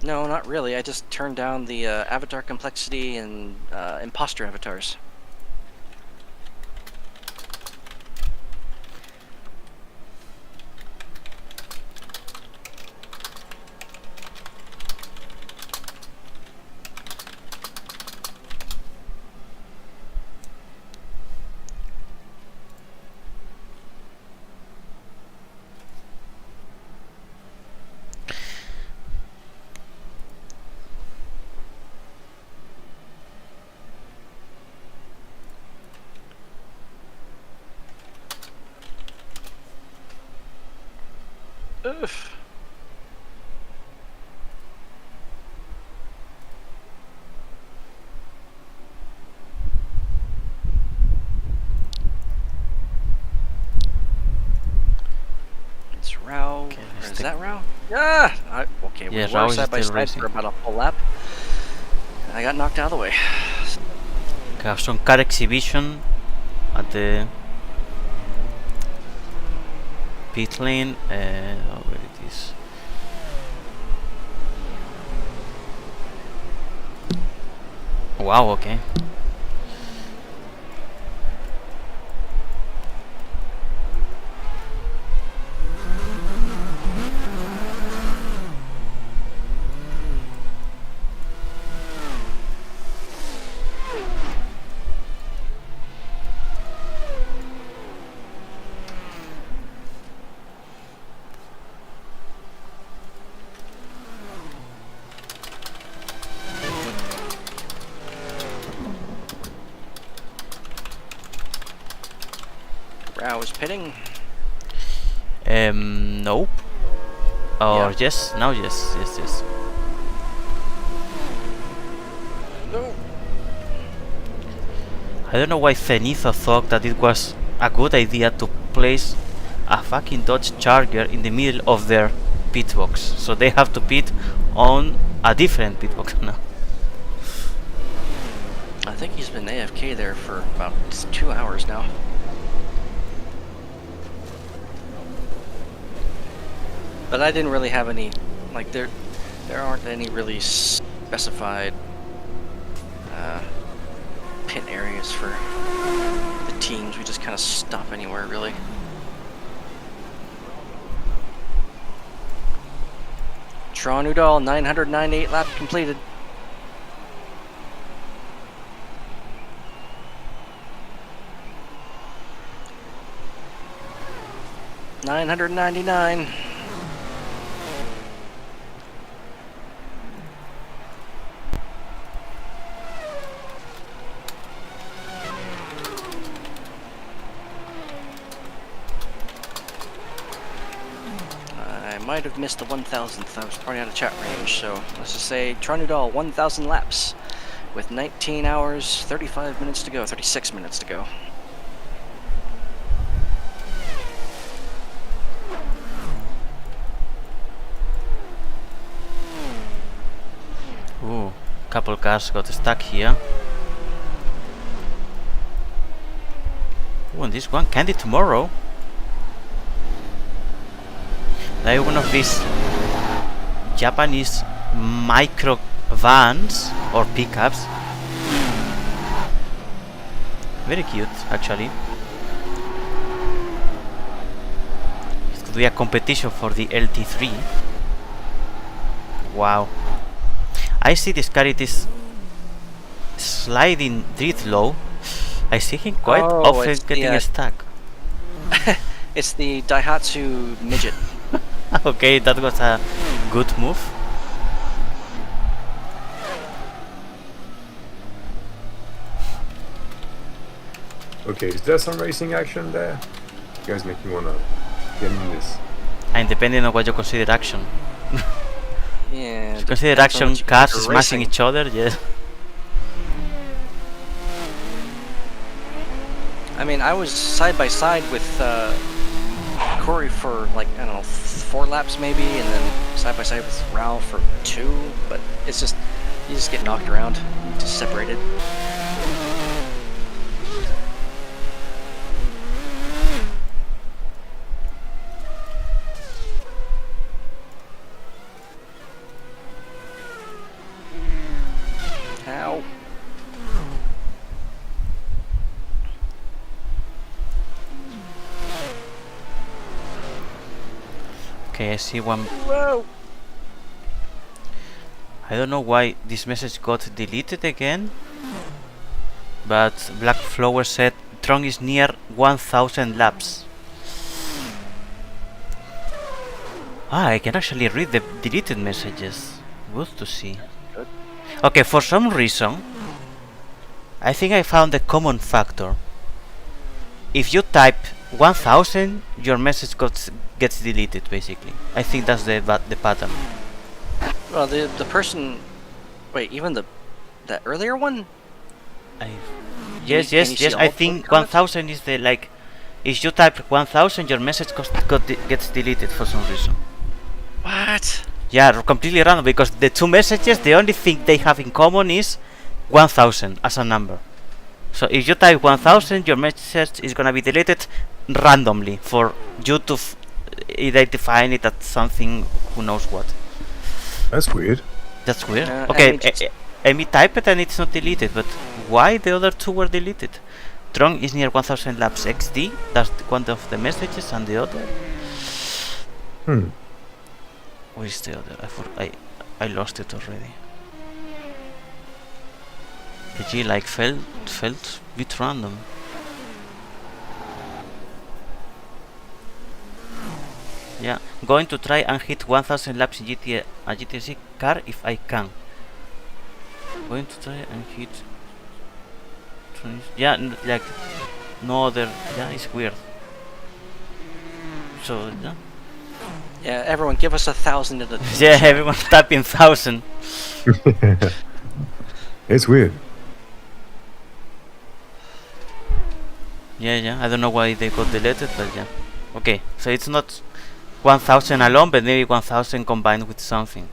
No, not really. I just turned down the avatar complexity and imposter avatars. Ugh. It's Rao. Okay, Is that Rao? Ah! Okay, Yeah, we Rao were is side by still side racing. for about a full lap. And I got knocked out of the way. We have some car exhibition at the pit lane. Oh, where it is? Wow. Okay. Rao is pitting. Nope. Or Yeah. yes? Now yes. Yes. No. I don't know why Zenitho thought that it was a good idea to place a fucking Dodge Charger in the middle of their pit box. So they have to pit on a different pit box now. I think he's been AFK there for about 2 hours now. But I didn't really have any, like there aren't any really specified pit areas for the teams. We just kind of stop anywhere really. Tron Udall, 998 lap completed. $999. I might have missed the 1,000th. I was probably out of chat range, so let's just say Tronudal 1,000 laps with 19 hours, 35 minutes to go, 36 minutes to go. Ooh, couple cars got stuck here. Ooh, and this one, Candy Tomorrow. Like one of these Japanese micro vans or pickups. Very cute, actually. It could be a competition for the LT3. Wow. I see this car, it is sliding drift low. I see him quite often getting stuck. It's the Daihatsu Midget. Okay, that was a good move. Okay, is there some racing action there? You guys make me wanna get in this. And depending on what you consider action. Yeah. Consider action cars smashing each other, yes. I mean, I was side by side with Corey for like, I don't know, 4 laps maybe, and then side by side with Ralph for 2, but it's just, you just get knocked around, just separated. Okay, I see one. Whoa! I don't know why this message got deleted again. But Black Flower said Tron is near 1000 laps. I can actually read the deleted messages. Good to see. Good. Okay, for some reason, I think I found the common factor. If you type 1000, your message gets deleted, basically. I think that's the pattern. Well, the person... Wait, even the earlier one? Yes, can you see yes. all I of think the comments? 1000 is the, like... If you type 1000, your message gets deleted for some reason. What? Yeah, completely random, because the two messages, the only thing they have in common is 1000 as a number. So if you type 1000, your message is gonna be deleted randomly for you to identifying it as something who knows what. That's weird. That's weird. I Okay, mean, Amy type it and it's not deleted, but why the other two were deleted? Tron is near 1000 laps XD, that's one of the messages, and the other... Where is the other? I lost it already. The G like felt a bit random. Yeah, going to try and hit 1000 laps in a GTC car if I can. Going to try and hit... Yeah, like no other... Yeah, it's weird. So, yeah. Yeah, everyone give us 1,000 in the... Yeah, everyone typing 1000. It's weird. Yeah, I don't know why they got deleted, but yeah. Okay, so it's not 1000 alone, but maybe 1000 combined with something.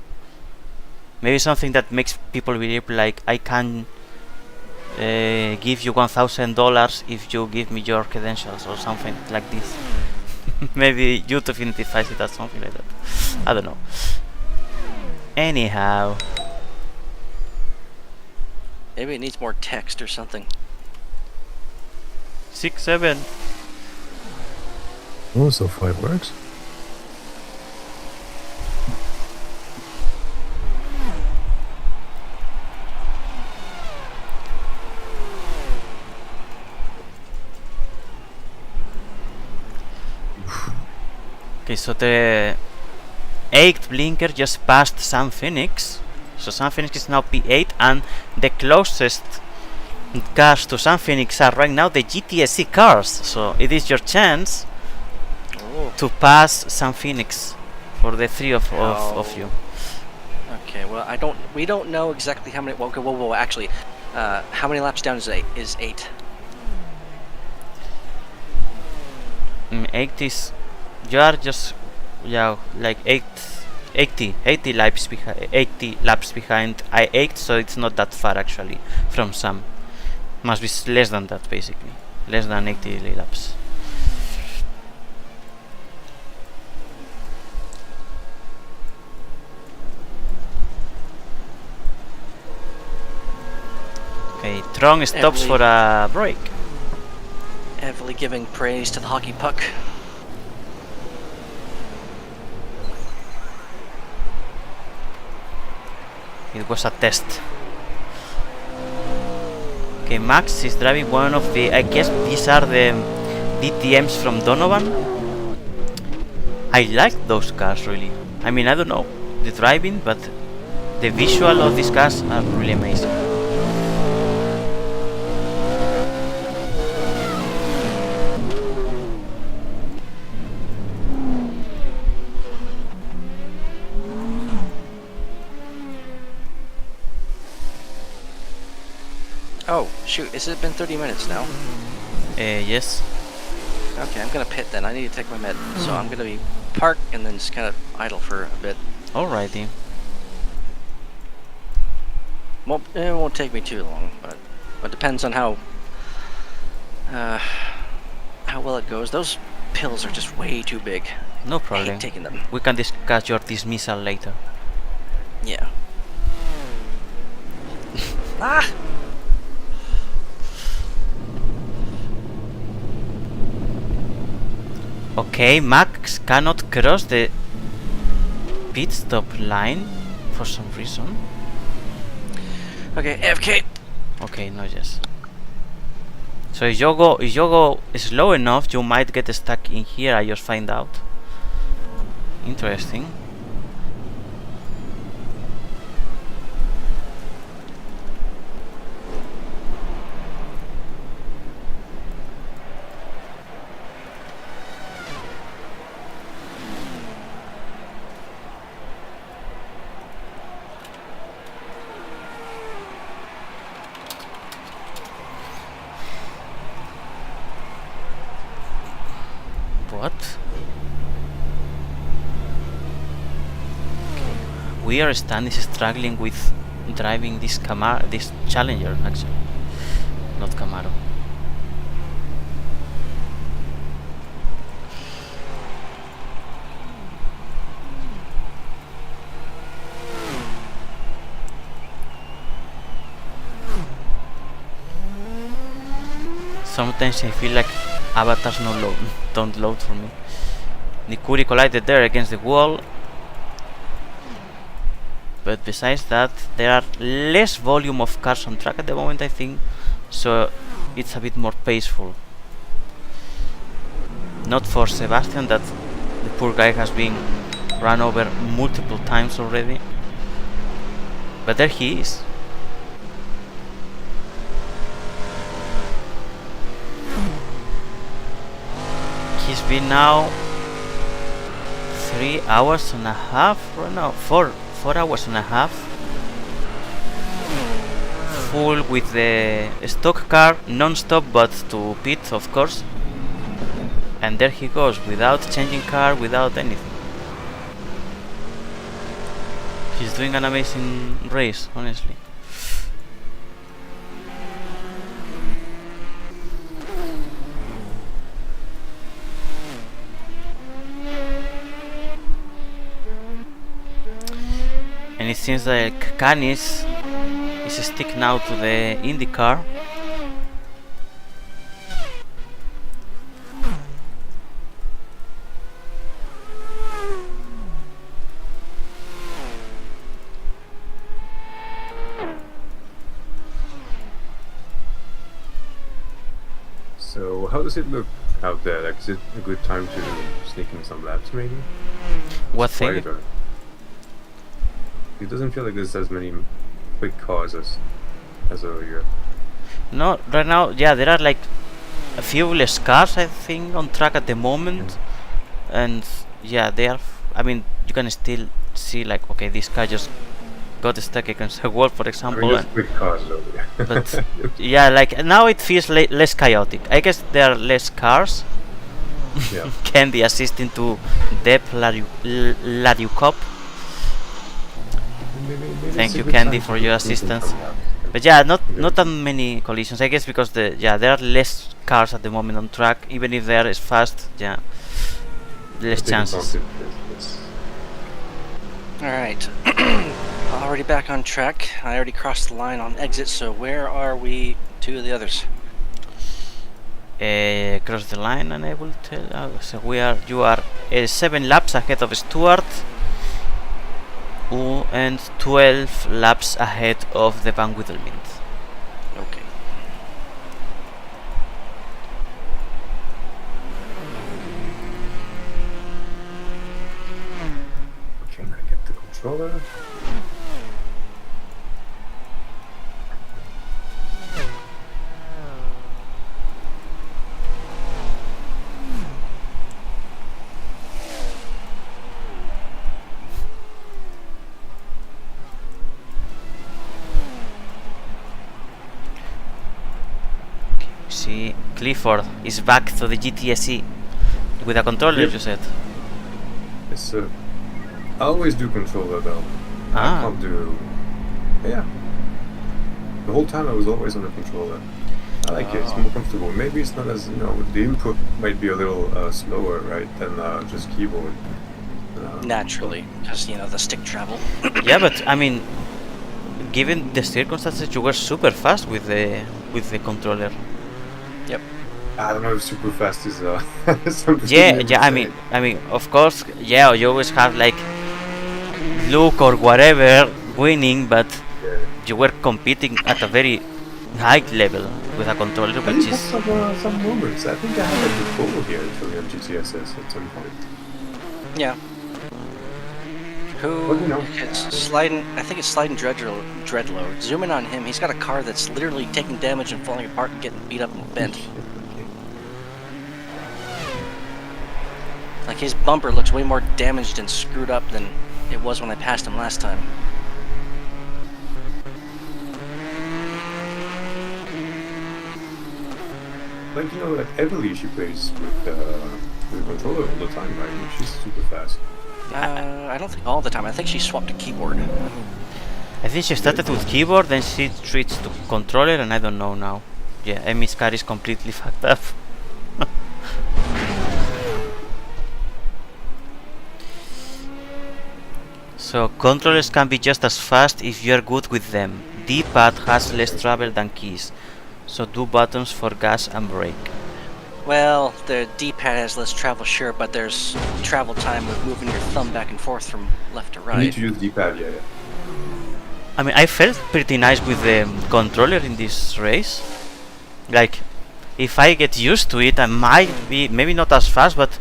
Maybe something that makes people believe, like, I can give you $1,000 if you give me your credentials or something like this. Maybe YouTube identifies it as something like that. I don't know. Anyhow. Maybe it needs more text or something. 6, 7. Oh, so far it works. Okay, so the 8th blinker just passed San Phoenix. So San Phoenix is now P8, and the closest cars to San Phoenix are right now the GTSC cars. So it is your chance to pass San Phoenix for the three of you. Okay, well, we don't know exactly how many... Whoa, actually, how many laps down is 8? 8 is... You are just... Yeah, like 80 laps behind. 80 laps behind I8, so it's not that far actually from Sam. Must be less than that, basically. Less than 80 laps. Okay, Tron stops for a break. Heavily giving praise to the hockey puck. It was a test. Okay, Max is driving one of the... I guess these are the DTMs from Donovan. I like those cars, really. I mean, I don't know the driving, but the visual of these cars are really amazing. Oh, shoot, has it been 30 minutes now? Yes. Okay, I'm gonna pit then. I need to take my med. So I'm gonna be parked and then just kind of idle for a bit. Alrighty. Well, it won't take me too long, but it depends on how well it goes. Those pills are just way too big. No I problem. hate taking them. We can discuss your dismissal later. Yeah. Ah! Okay, Max cannot cross the pit stop line for some reason. Okay, AFK. Okay, no, yes. So if you go slow enough, you might get stuck in here. I just find out. Interesting. What? We are standing struggling with driving this this Challenger, actually, not Camaro. Sometimes I feel like avatars don't load for me. Nikuri collided there against the wall. But besides that, there are less volume of cars on track at the moment, I think, so it's a bit more peaceful. Not for Sebastian, that the poor guy has been run over multiple times already. But there he is. He's been now 3 hours and a half, or no, 4 hours and a half, full with the stock car, non-stop, but to pit, of course. And there he goes, without changing car, without anything. He's doing an amazing race, honestly. And it seems like Canis is sticking now to the IndyCar. So how does it look out there? Like, is it a good time to sneak in some laps, maybe? What thing? Quieter. It doesn't feel like there's as many quick cars as earlier. No, right now, yeah, there are like a few less cars, I think, on track at the moment. And yeah, they are, I mean, you can still see like, okay, this car just got stuck against a wall, for I example. mean, there's quick cars over there. But yeah, like now it feels less chaotic. I guess there are less cars. Yeah. Candy assisting to Dep Lariukop. Maybe Thank it's a you, good Candy, time for to your sneak in some assistance. laps. But yeah, not that many collisions. I guess because there are less cars at the moment on track. Even if they are as fast, yeah, less chances. Alright. Already back on track. I already crossed the line on exit, so where are we to the others? Cross the line, and I will tell. So you are 7 laps ahead of Stuart. And 12 laps ahead of the Van Wiedelmint. Okay. Okay, I'm gonna get the controller. See, Clifford is back to the GTSE with a controller, Yep. you said. It's I always do controller though. I can't do. Yeah. The whole time I was always on the controller. I like it. It's more comfortable. Maybe it's not as the input might be a little slower, right, than just keyboard. Naturally, because the stick travel. Yeah, but I mean, given the circumstances, you were super fast with the controller. Yep. I don't know if super fast is something. Yeah. I mean, of course, yeah. You always have like look or whatever winning, but Yeah. you were competing at a very high level with a controller, I which did is have some moments. I think I had a tutorial here from GTSS at some point. Yeah. Who Well, you know. is sliding? I think it's sliding Dreadlow. Zoom in on him. He's got a car that's literally taking damage and falling apart and getting beat up and bent. Like his bumper looks way more damaged and screwed up than it was when I passed him last time. Like, you know, like Emily, she plays with the controller all the time, right? And she's super fast. I don't think all the time. I think she swapped a keyboard. I think she started with keyboard, then she switched to controller, and I don't know now. Yeah, Emmy's car is completely fucked up. So controllers can be just as fast if you are good with them. D-pad has less travel than keys, so do buttons for gas and brake. Well, the D-pad has less travel, sure, but there's travel time with moving your thumb back and forth from left to You right. need to use the D-pad, yeah. I mean, I felt pretty nice with the controller in this race. Like, if I get used to it, I might be maybe not as fast, but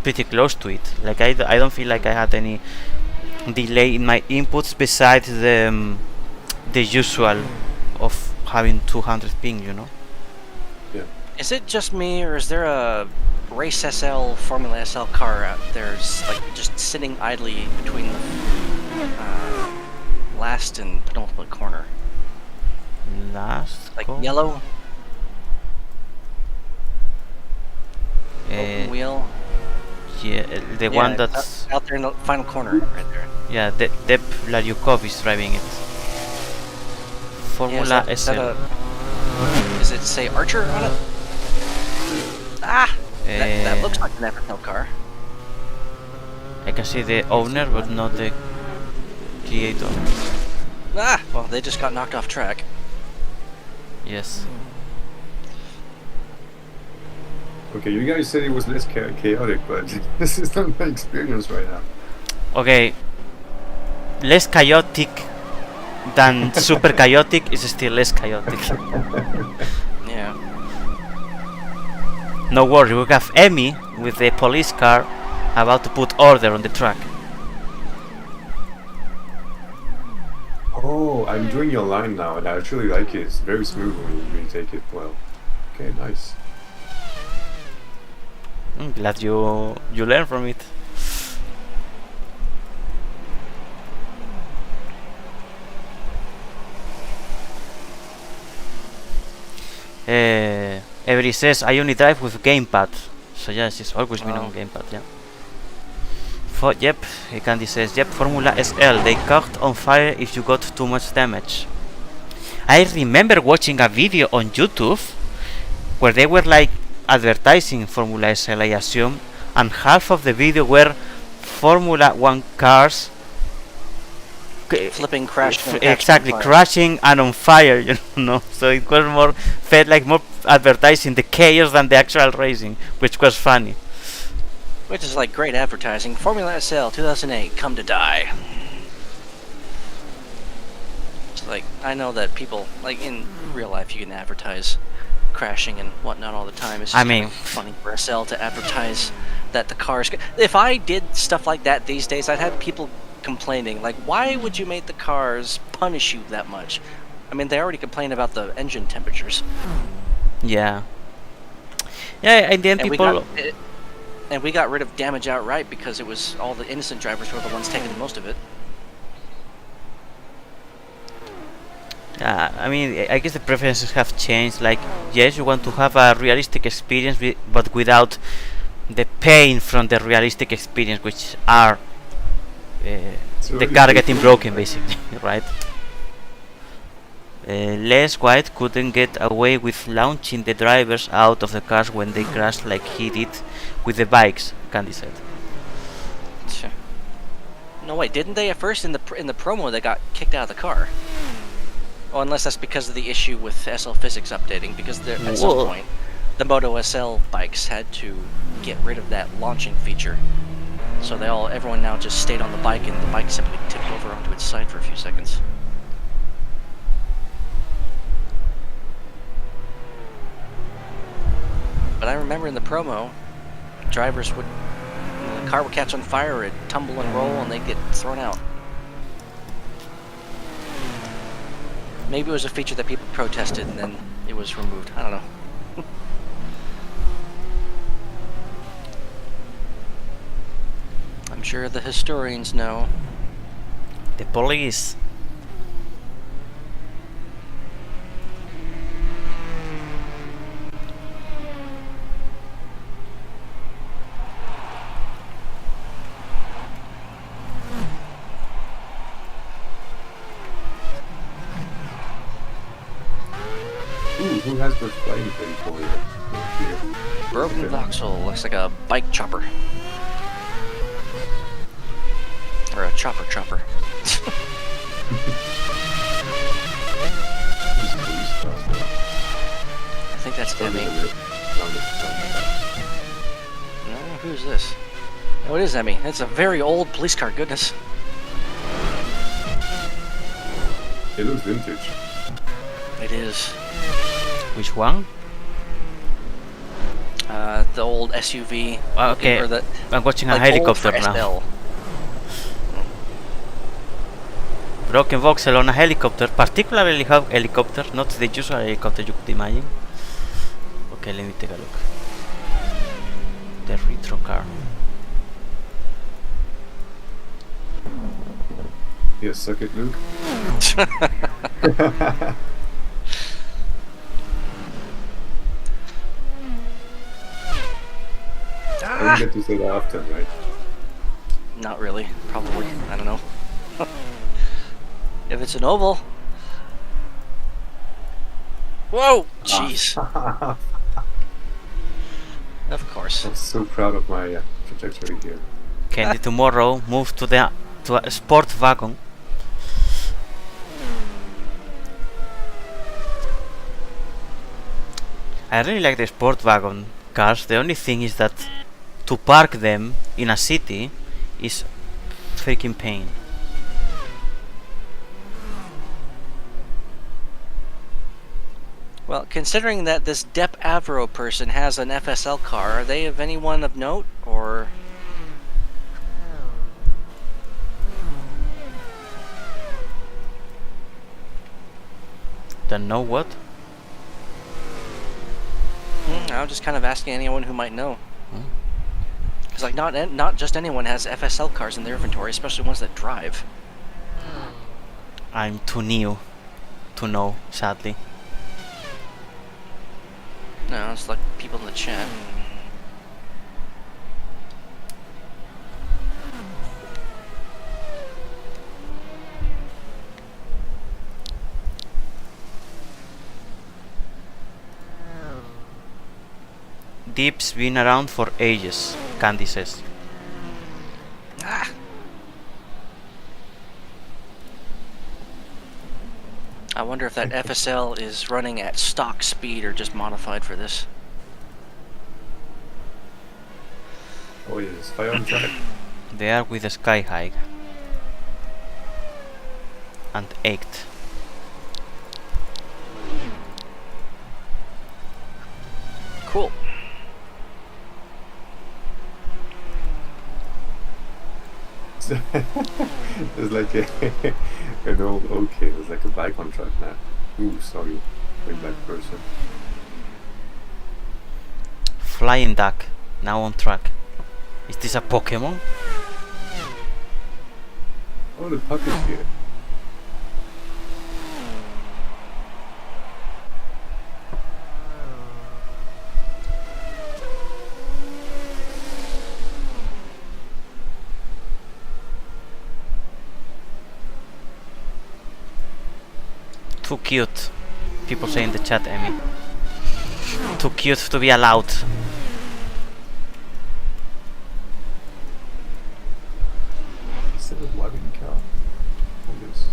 pretty close to it. Like, I don't feel like I had any delay in my inputs besides the usual of having 200 ping, you know. Is it just me, or is there a Race SL, Formula SL car out there like just sitting idly between the last and penultimate corner? Last Like call? yellow? Uh, Open wheel? yeah, the one that's out there in the final corner, right there. yeah, Deb Laryukov is driving it. Formula is SL. Does it say Archer on it? Ah! That looks Uh, like an Evertail car. I can see the owner, but not the creator. Ah! Well, they just got knocked off track. Yes. Okay, you guys said it was less chaotic, but this is not my experience right now. Okay. Less chaotic than super chaotic is still less chaotic. Yeah. No worry, we have Emmy with the police car about to put order on the track. Oh, I'm doing your line now, and I actually like it. It's very smooth when you really take it well. Okay, nice. I'm glad you learn from it. Every says I only drive with gamepad. So yes, it's always been on gamepad, yeah. Yep, Candy says, yep, Formula SL, they caught on fire if you got too much damage. I remember watching a video on YouTube where they were like advertising Formula SL, I assume, and half of the video were Formula 1 cars Flipping, crashing. and exactly, catching fire. crashing and on fire, you know. So it was more, felt like more advertising the chaos than the actual racing, which was funny. Which is like great advertising. Formula SL 2008, come to die. It's like, I know that people, like in real life, you can advertise crashing and whatnot all the time. It's just I mean, kind of funny for SL to advertise that the cars. If I did stuff like that these days, I'd have people complaining, like, why would you make the cars punish you that much? I mean, they already complain about the engine temperatures. yeah. Yeah, in the end, people. And we got rid of damage outright because it was all the innocent drivers were the ones taking most of it. I mean, I guess the preferences have changed. Like, yes, you want to have a realistic experience, but without the pain from the realistic experience, which are the car getting broken, basically, right? Les White couldn't get away with launching the drivers out of the cars when they crashed like he did with the bikes, Candy said. Sure. No, wait, didn't they at first in the promo they got kicked out of the car? Oh, unless that's because of the issue with SL Physics updating, because at some point the Moto SL bikes had to get rid of that launching feature. So everyone now just stayed on the bike, and the bike simply tipped over onto its side for a few seconds. But I remember in the promo, drivers would, the car would catch on fire, it'd tumble and roll, and they'd get thrown out. Maybe it was a feature that people protested, and then it was removed. I don't know. I'm sure the historians know. The police. Who has the flying thing for you? Broken voxel looks like a bike chopper. Or a chopper. I think that's Emmy. No, who's this? Oh, it is Emmy. It's a very old police car, goodness. It looks vintage. It is. Which one? The old SUV. Okay, Or the, I'm watching a like helicopter old for now. SL. Broken voxel on a helicopter, particularly helicopter, not the usual helicopter you could imagine. Okay, let me take a look. The retro car. Yes, suck it, Luke. I don't get to say that often, right? Not really. Probably. I don't know. If it's an oval. Whoa! Jeez. Of course. I'm so proud of my trajectory here. Candy tomorrow move to a sport wagon. I really like the sport wagon cars. The only thing is that to park them in a city is freaking pain. Well, considering that this Depp Avro person has an FSL car, are they of anyone of note, or...? Don't know what? I'm just kind of asking anyone who might know. Because like not just anyone has FSL cars in their inventory, especially ones that drive. I'm too new to know, sadly. No, it's like people in the chat. Deep's been around for ages, Candy says. Ah. I wonder if that FSL is running at stock speed or just modified for this. Oh yes, fire on track. They are with a sky high. And 8. Cool. There's like an old, okay, there's like a bike on track now. Ooh, sorry, way back person. Flying duck, now on track. Is this a Pokemon? Oh, the puck is here. Too cute. People say in the chat, Emmy. Too cute to be allowed. Instead of wagon car. Oh yes.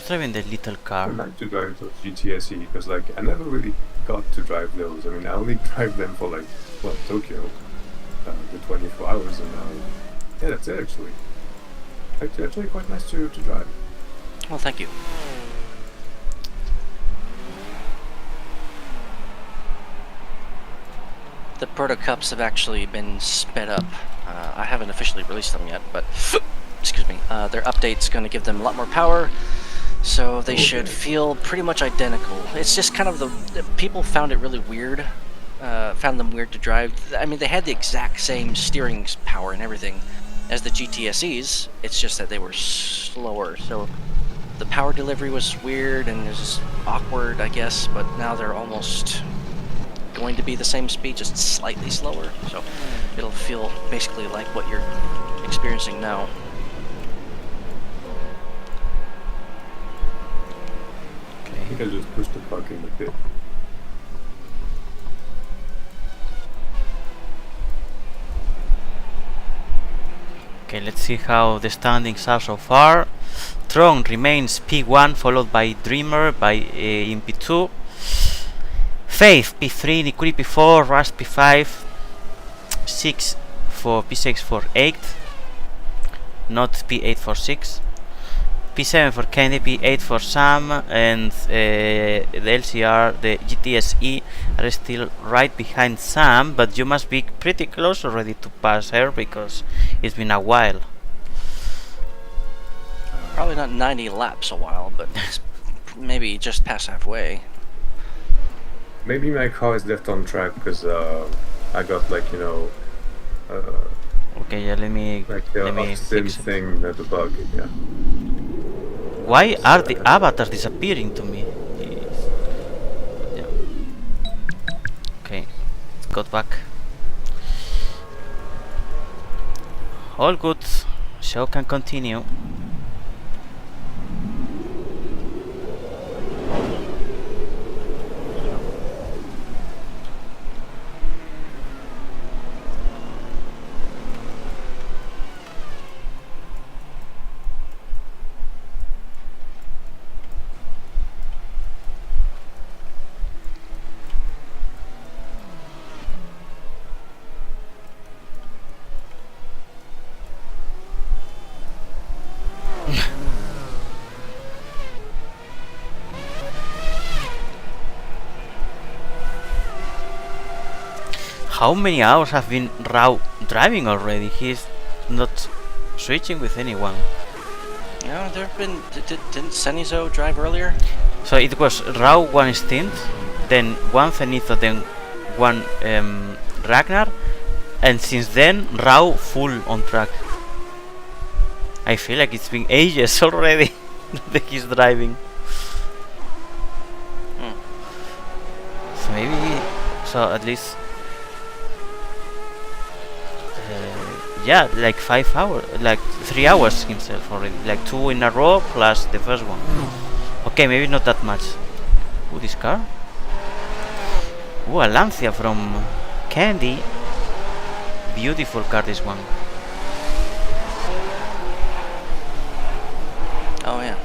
driving the little I car? like to drive those GTSE because like I never really got to drive those. I mean, I only drive them for like Tokyo, the 24 hours, and yeah, that's it actually. Actually, quite nice to drive. Well, thank you. The Proto Cups have actually been sped up. I haven't officially released them yet, but excuse me, their update's going to give them a lot more power, so they should feel pretty much identical. It's just kind of the people found it really weird, found them weird to drive. I mean, they had the exact same steering power and everything as the GTSEs. It's just that they were slower, so the power delivery was weird and it was just awkward, I guess. But now they're almost going to be the same speed, just slightly slower, so it'll feel basically like what you're experiencing now. I think I just pushed the bug in the pit. Okay, let's see how the standings are so far. Tron remains P1, followed by Dreamer in P2. Faith P3, Nikuri P4, Rust P5, 6 for P6 for 8, not P8 for 6, P7 for Candy, P8 for Sam, and the LCR, the GTSE are still right behind Sam, but you must be pretty close already to pass her because it's been a while. Probably not 90 laps a while, but it's maybe just past halfway. Maybe my car is left on track because I got like Okay, yeah, let me off-sim fix it. thing, not a bug. Yeah. Why are the avatars disappearing to me? Yeah. Okay, got back. All good. Show can continue. How many hours have been Rao driving already? He's not switching with anyone. Yeah, there have been. Didn't Senizo drive earlier? So it was Rao one stint, then one Zenitho, then one Ragnar, and since then Rao full on track. I feel like it's been ages already that he's driving. So maybe, so at least, yeah, like 5 hours, like 3 hours himself already, like 2 in a row plus the first one. Okay, maybe not that much. Ooh, this car. Ooh, a Lancia from Candy. Beautiful car, this one. Oh yeah.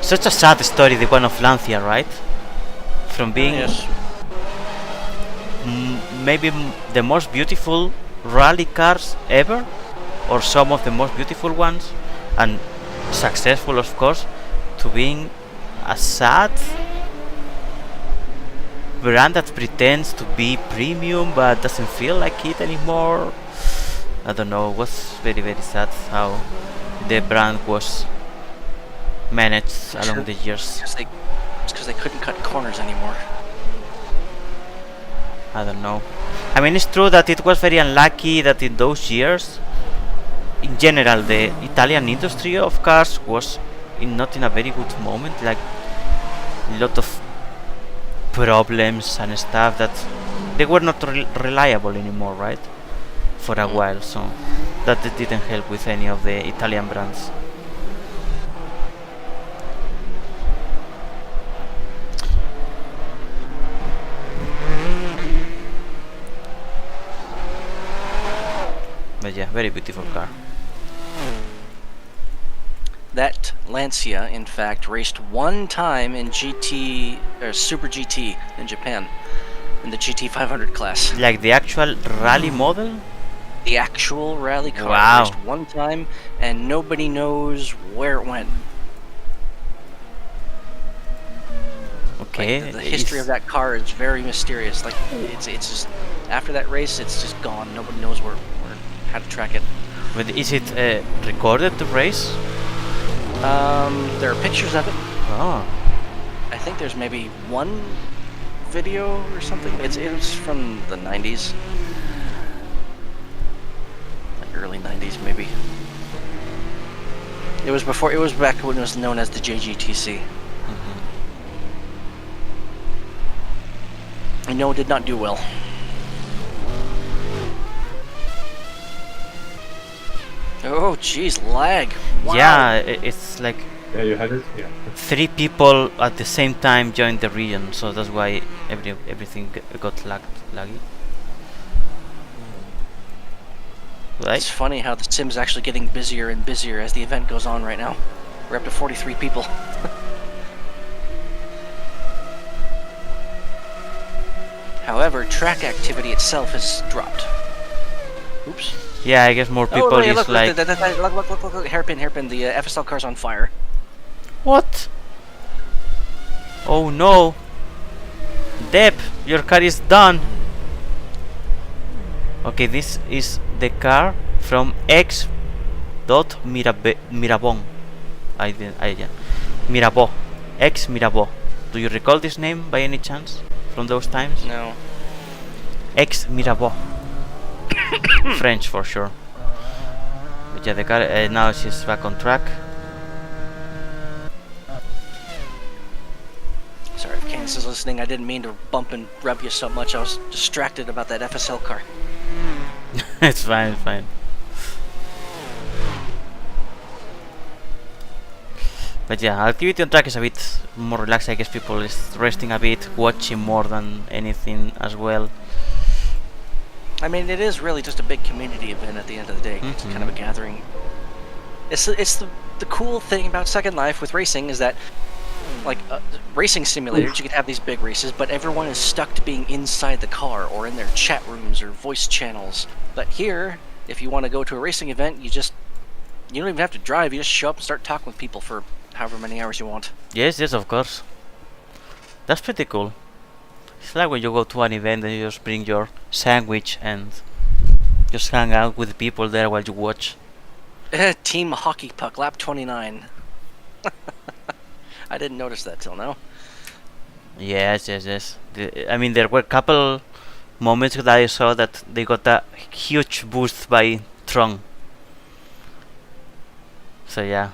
Such a sad story, the one of Lancia, right? From being Yes. maybe the most beautiful rally cars ever, or some of the most beautiful ones, and successful, of course, to being a sad brand that pretends to be premium but doesn't feel like it anymore. I don't know, it was very very sad how the brand was managed along the years. It's because they couldn't cut corners anymore. I don't know. I mean, it's true that it was very unlucky that in those years, in general, the Italian industry of cars was not in a very good moment. Like, a lot of problems and stuff that they were not reliable anymore, right? For a while, so that didn't help with any of the Italian brands. But yeah, very beautiful car. That Lancia, in fact, raced one time in GT or Super GT in Japan, in the GT 500 class. Like the actual rally model? The actual rally car Wow. raced one time, and nobody knows where it went. Okay. Like the history of that car is very mysterious. Like it's just after that race, it's just gone. Nobody knows where how to track it. But is it recorded, the race? There are pictures of it. Oh. I think there's maybe one video or something. It was from the 90s, like early 90s maybe. It was before. It was back when it was known as the JGTC. I know it did not do well. Oh, jeez, lag. Wow. Yeah, it's like Yeah, you had it. Yeah. 3 people at the same time joined the region, so that's why everything got laggy. Right? It's funny how the sim's actually getting busier and busier as the event goes on right now. We're up to 43 people. However, track activity itself has dropped. Oops. Yeah, I guess more people look, is look, like... look, hairpin, the FSL car's on fire. What? Oh no! Dep, your car is done! Okay, this is the car from X. Mirabon. Mirabeau. X Mirabeau. Do you recall this name by any chance? From those times? No. X Mirabeau. French for sure. But yeah, the car now she's back on track. Sorry if Candace is listening. I didn't mean to bump and rub you so much. I was distracted about that FSL car. It's fine, it's fine. But yeah, activity on track is a bit more relaxed. I guess people is resting a bit, watching more than anything as well. I mean, it is really just a big community event at the end of the day. It's kind of a gathering. It's the cool thing about Second Life with racing is that, like racing simulators, you can have these big races, but everyone is stuck to being inside the car or in their chat rooms or voice channels. But here, if you want to go to a racing event, you don't even have to drive. You just show up and start talking with people for however many hours you want. Yes, of course. That's pretty cool. It's like when you go to an event and you just bring your sandwich and just hang out with people there while you watch. Team Hockey Puck, lap 29. I didn't notice that till now. Yes. I mean, there were a couple moments that I saw that they got a huge boost by Tron. So yeah.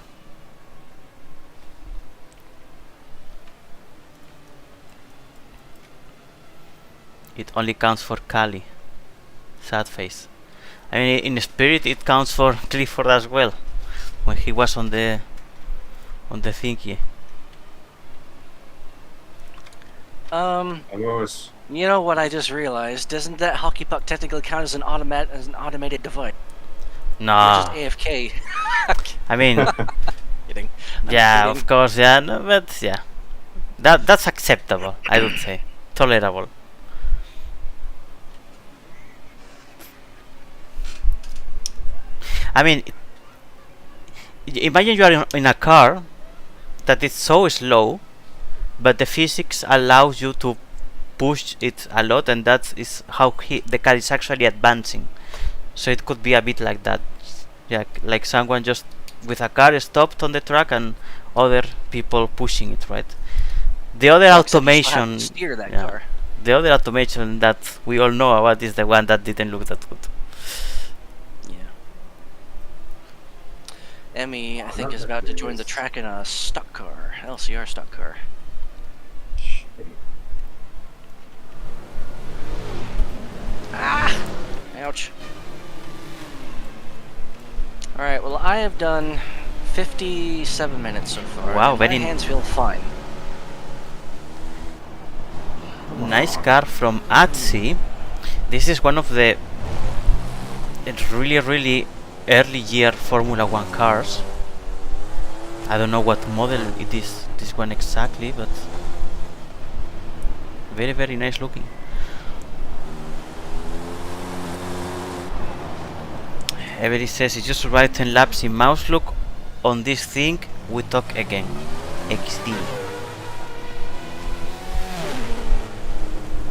It only counts for Kali. Sad face. I mean, in spirit it counts for Clifford as well, when he was on the thingy. You know what I just realized? Doesn't that hockey puck technically count as an automated device? No. You're just AFK. I mean, Kidding. yeah, kidding. of course, yeah, no, but yeah, that's acceptable. I would say tolerable. I mean, imagine you are in a car that is so slow, but the physics allows you to push it a lot, and that is how the car is actually advancing. So it could be a bit like that. Yeah, like someone just with a car stopped on the track and other people pushing it, right? The other automation, steer that yeah, car. the other automation that we all know about is the one that didn't look that good. Yeah. Emmy, I think, is about to join the track in a stock car, LCR stock car. Ah! Ouch. Alright, well, I have done 57 minutes so far. Wow, and very my hands feel fine. Nice car from Atsi. This is one of the really early year Formula 1 cars. I don't know what model it is, this one exactly, but very, very nice looking. Everybody says if you survive 10 laps in mouse look on this thing, we talk again. XD.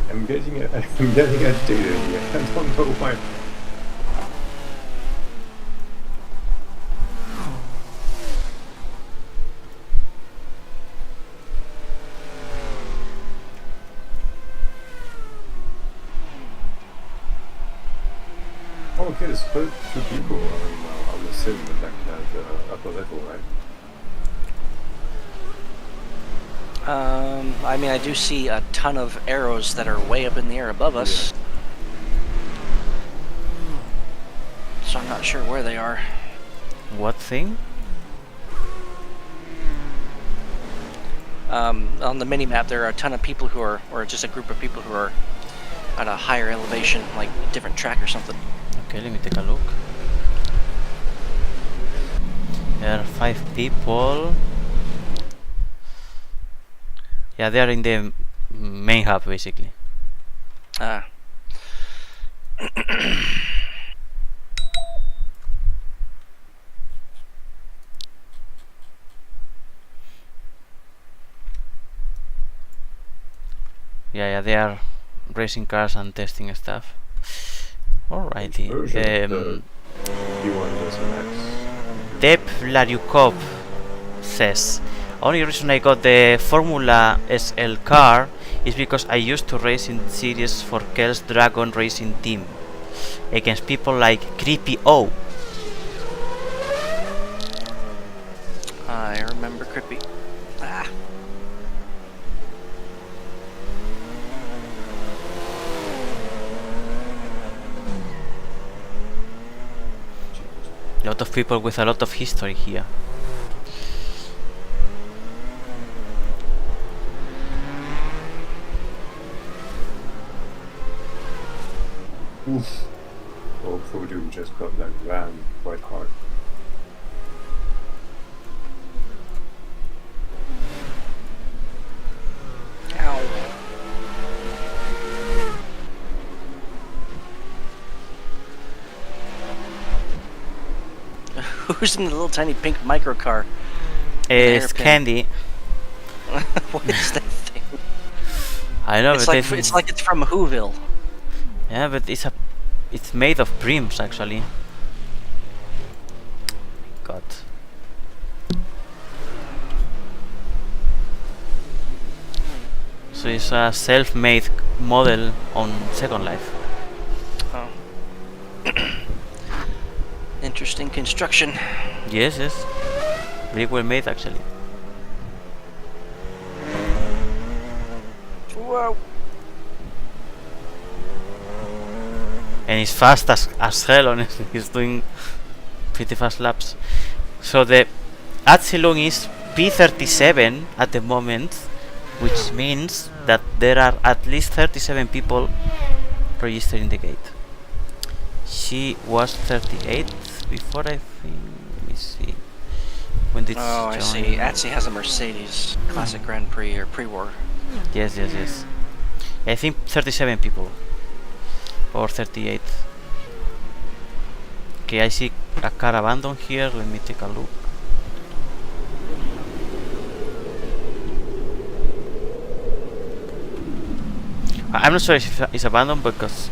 I'm getting agitated here. I don't know why. Oh, okay, there's quite two people on the sim like at the upper level, right? I mean, I do see a ton of arrows that are way up in the air above us. So I'm not sure where they are. What thing? On the mini-map, there are a ton of people who are, or just a group of people who are at a higher elevation, like a different track or something. Okay, let me take a look. There are 5 people. Yeah, they are in the main hub basically. Ah. Yeah, they are racing cars and testing stuff. Alrighty. Deb Laryukov says, only reason I got the Formula SL car is because I used to race in series for Kel's Dragon Racing Team against people like Creepy O. I remember Creepy. Ah. A lot of people with a lot of history here. Oof. Oh, Purdue just got like rammed quite hard. Ow. Who's in the little tiny pink micro car? It's Candy. What is that thing? I know, It's but like it's from Whoville. yeah, but it's made of prims actually. God. So it's a self-made model on Second Life. Oh. Interesting construction. Yes, very well made actually. Whoa. And it's fast as hell, honestly. He's doing pretty fast laps. So the Atsilon is P37 at the moment, which means that there are at least 37 people registered in the gate. She was 38 before, I think. Let me see. When did Oh, I she see. join? Atsy has a Mercedes Classic Grand Prix or pre-war. Yes. I think 37 people. Or 38. Okay, I see a car abandoned here. Let me take a look. I'm not sure if it's abandoned because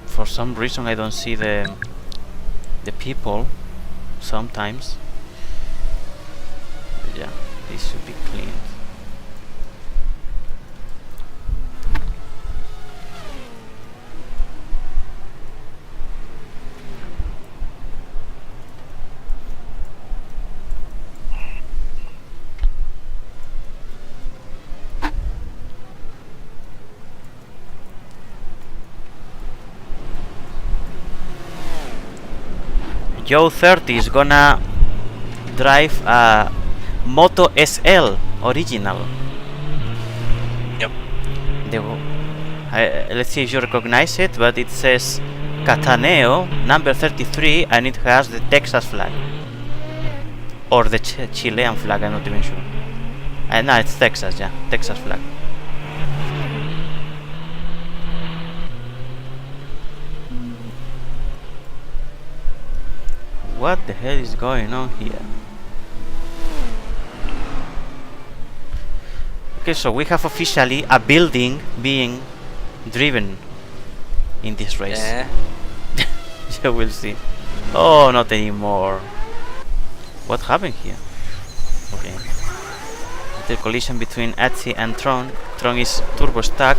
for some reason I don't see the people sometimes. But yeah, this should be cleaned. Joe 30 is gonna drive a Moto SL original. Yep. Let's see if you recognize it, but it says Cataneo, number 33, and it has the Texas flag. Or the Chilean flag, I'm not even sure. No, it's Texas, yeah, Texas flag. What the hell is going on here? Okay, so we have officially a building being driven in this race. Yeah. So we'll see. Oh, not anymore. What happened here? Okay. The collision between Atsi and Tron. Tron is turbo stuck.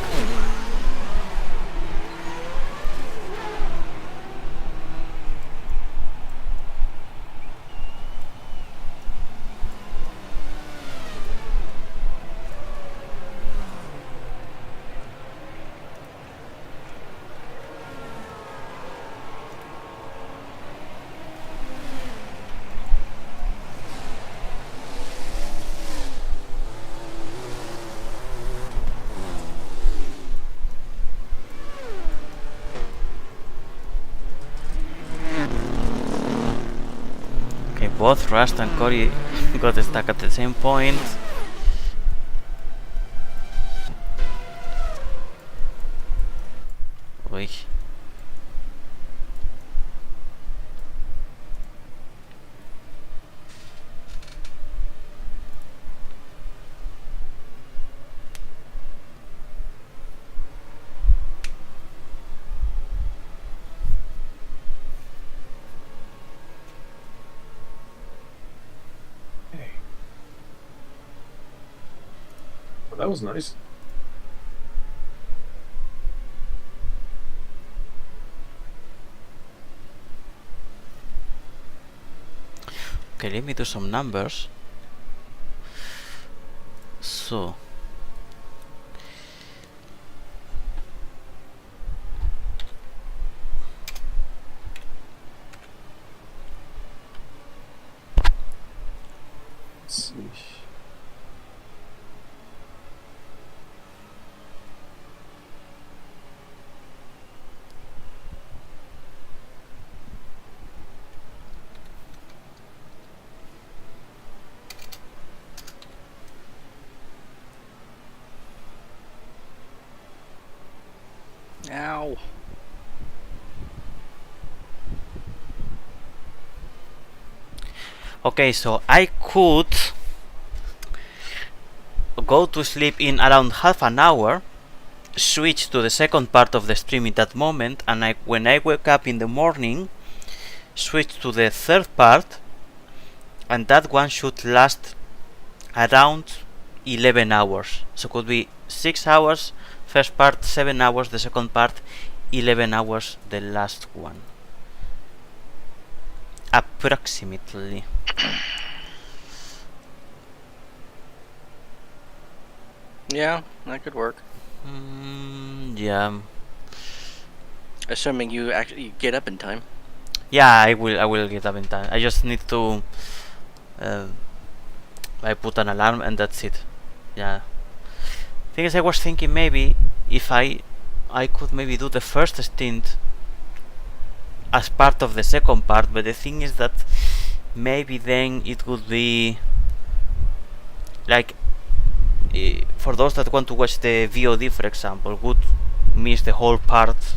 Okay, both Rust and Cory got stuck at the same point. Oy. Hey. Well, that was nice. Okay, let me do some numbers. So Let's see. Ow. okay, so I could go to sleep in around half an hour, switch to the second part of the stream in that moment, and when I wake up in the morning, switch to the third part, and that one should last around 11 hours. So could be 6 hours first part, 7 hours the second part, 11 hours the last one. Approximately. Yeah, that could work. Yeah. Assuming you actually get up in time. Yeah, I will get up in time. I just need to I put an alarm and that's it. Yeah. Thing is, I was thinking maybe if I could maybe do the first stint as part of the second part, but the thing is that maybe then it would be like for those that want to watch the VOD, for example, would miss the whole part.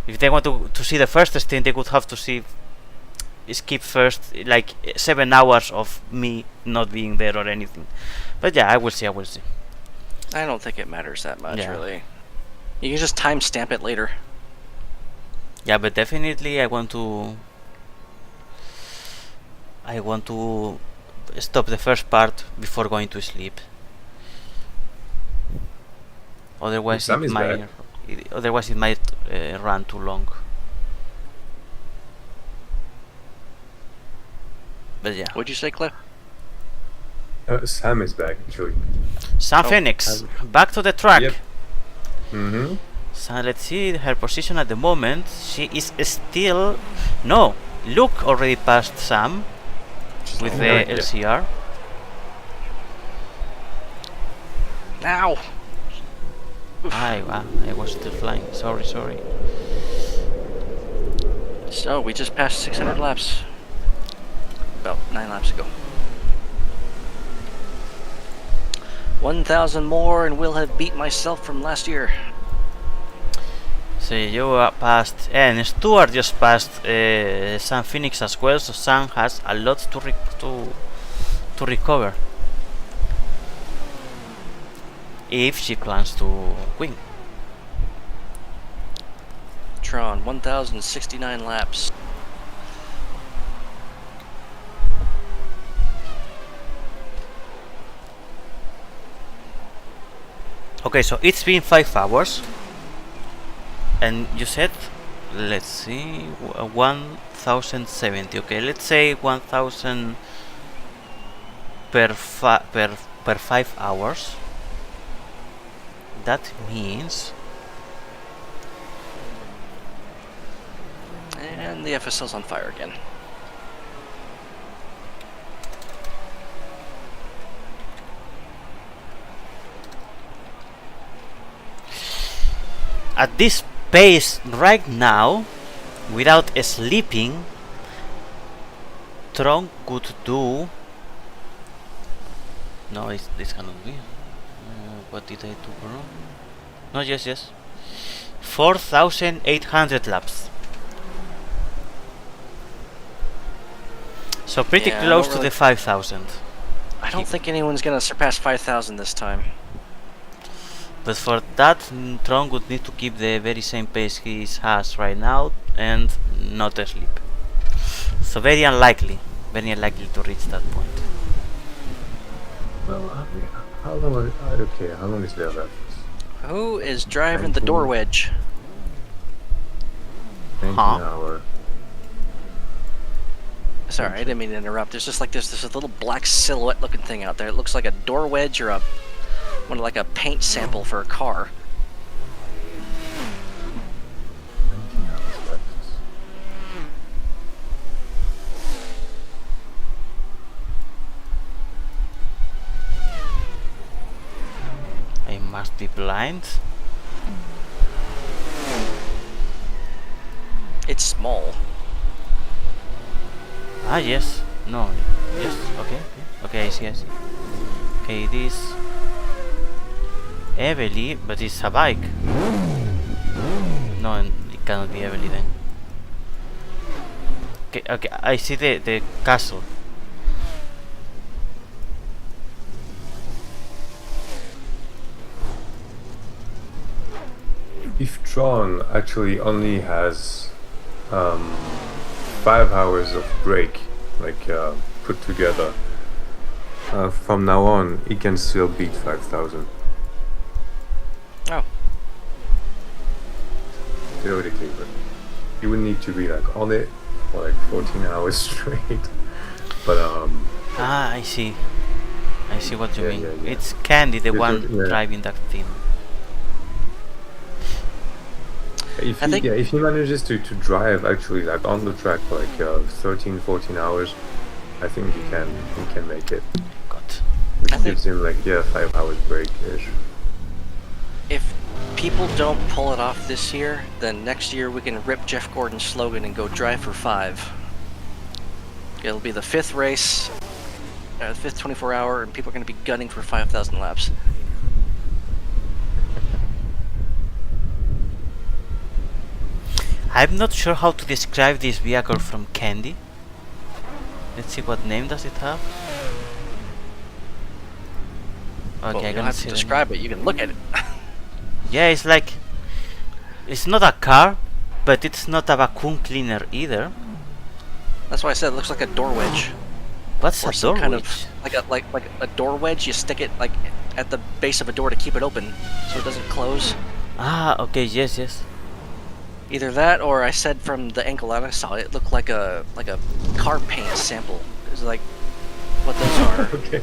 If they want to see the first stint, they would have to skip first like 7 hours of me not being there or anything. But yeah, I will see. I don't think it matters that much, Yeah. really. You can just timestamp it later. Yeah, but definitely I want to stop the first part before going to sleep. Otherwise Sam it is might back. run too long. But yeah. What'd you say, Cliff? Sam is back, actually. Sam Oh, Phoenix, back to the track. Yep. Mm-hmm. So let's see her position at the moment. She is still... No, Luke already passed Sam with the Yeah. LCR. Ow! I was still flying. Sorry. So we just passed 600 laps. About 9 laps ago. 1,000 more and we'll have beat myself from last year. So you passed, and Stuart just passed Sam Phoenix as well. So Sam has a lot to recover if she plans to win. Tron, 1,069 laps. Okay, so it's been 5 hours, and you said, let's see, 1,070. Okay, let's say 1,000 per 5 hours. That means, And the FSL's on fire again. at this pace right now, without sleeping, Tron could do. No, this cannot be. What did I do wrong? No, yes. 4,800 laps. So pretty Yeah, close I to don't the 5,000. I don't think anyone's gonna surpass 5,000 this time. But for that, Tron would need to keep the very same pace he has right now and not sleep. So very unlikely to reach that point. Well, how long? Okay, how long is there left? Who is driving the 19. door wedge? 19 Huh? hour. Sorry, I didn't mean to interrupt. There's just like this little black silhouette looking thing out there. It looks like a door wedge or like a paint sample for a car. 19 hours left. I must be blind. It's small. Ah, yes. No. Yes. Okay, I see. Okay, this Evely, but it's a bike. No, it cannot be Evely then. Okay, I see the castle. If Tron actually only has 5 hours of break, like put together, from now on, he can still beat 5,000. Oh. Theoretically, but he would need to be like on it for like 14 hours straight. But Ah, I see what you Yeah, mean. yeah. It's Candy, the one Yeah. driving that thing. if I he, think- if he manages to drive actually like on the track for like 13, 14 hours, I think he can make it. God. Which I think- gives him like 5 hours break ish. If people don't pull it off this year, then next year we can rip Jeff Gordon's slogan and go drive for 5. It'll be the 5th race, 5th 24 hour, and people are going to be gunning for 5,000 laps. I'm not sure how to describe this vehicle from Candy. Let's see, what name does it have? Okay, Well, I you don't can have see to the describe it, you can look at it. Yeah, it's like, it's not a car, but it's not a vacuum cleaner either. That's why I said it looks like a door wedge. What's Or a some door kind wedge? of like a door wedge. You stick it like at the base of a door to keep it open, so it doesn't close. Ah, okay, yes. Either that, or I said from the angle that I saw, it looked like a car paint sample. It's like what those are. Okay.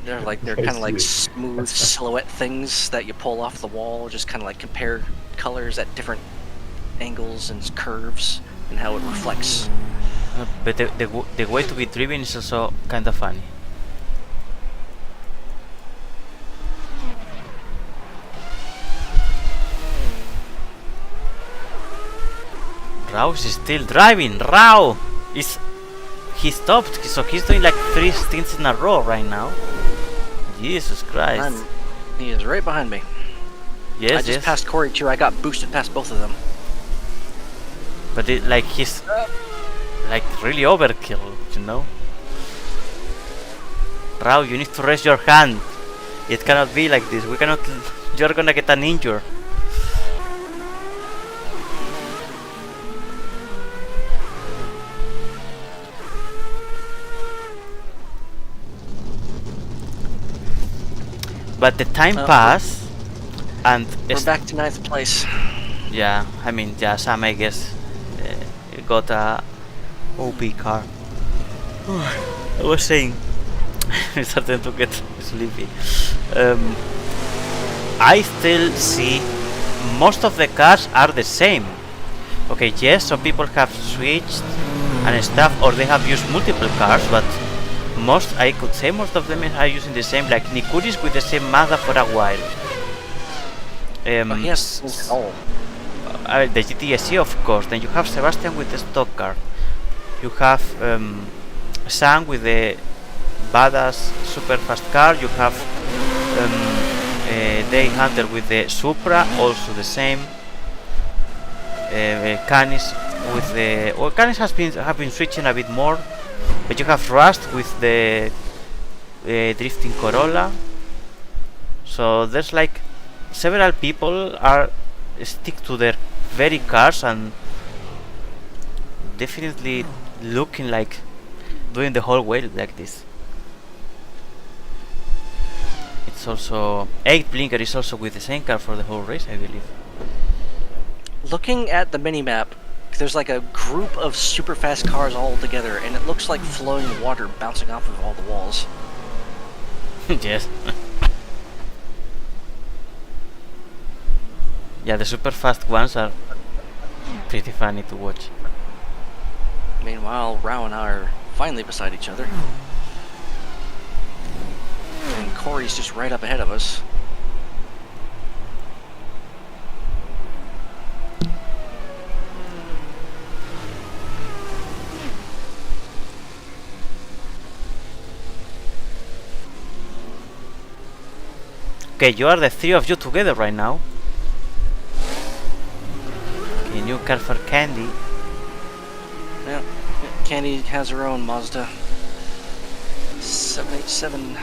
They're I kind of like see. smooth silhouette things that you pull off the wall. Just kind of like compare colors at different angles and curves and how it reflects. But the way to be driven is also kind of funny. Rao is still driving. Rao is. He stopped, so he's doing like 3 stints in a row right now. Jesus Christ. He is right behind me. Yes, I just passed Corey too. I got boosted past both of them. But like he's like really overkill, you know. Rao, you need to raise your hand. It cannot be like this. We cannot. You're gonna get an injury. But the time passed, and we're back to 9th place. Yeah, I mean, yeah, Sam, I guess, got a OP car. I was saying, I'm starting to get sleepy. I still see most of the cars are the same. Okay, yes, some people have switched and stuff, or they have used multiple cars, but I could say most of them are using the same, like Nikuris with the same Mazda for a while. Yes. The GTSC, of course. Then you have Sebastian with the stock car. You have Sam with the badass super fast car. You have Day Hunter with the Supra, also the same. Canis with the. Well, Canis have been switching a bit more, but you have Rust with the drifting Corolla. So there's like several people are stick to their very cars and definitely looking like doing the whole way like this. It's also 8 Blinker is also with the same car for the whole race, I believe. Looking at the minimap, there's like a group of super fast cars all together, and it looks like flowing water bouncing off of all the walls. Yes. Yeah, the super fast ones are pretty funny to watch. Meanwhile, Rao and I are finally beside each other. And Corey's just right up ahead of us. Okay, you are the 3 of you together right now. Okay, new car for Candy. Yeah, Candy has her own Mazda 787.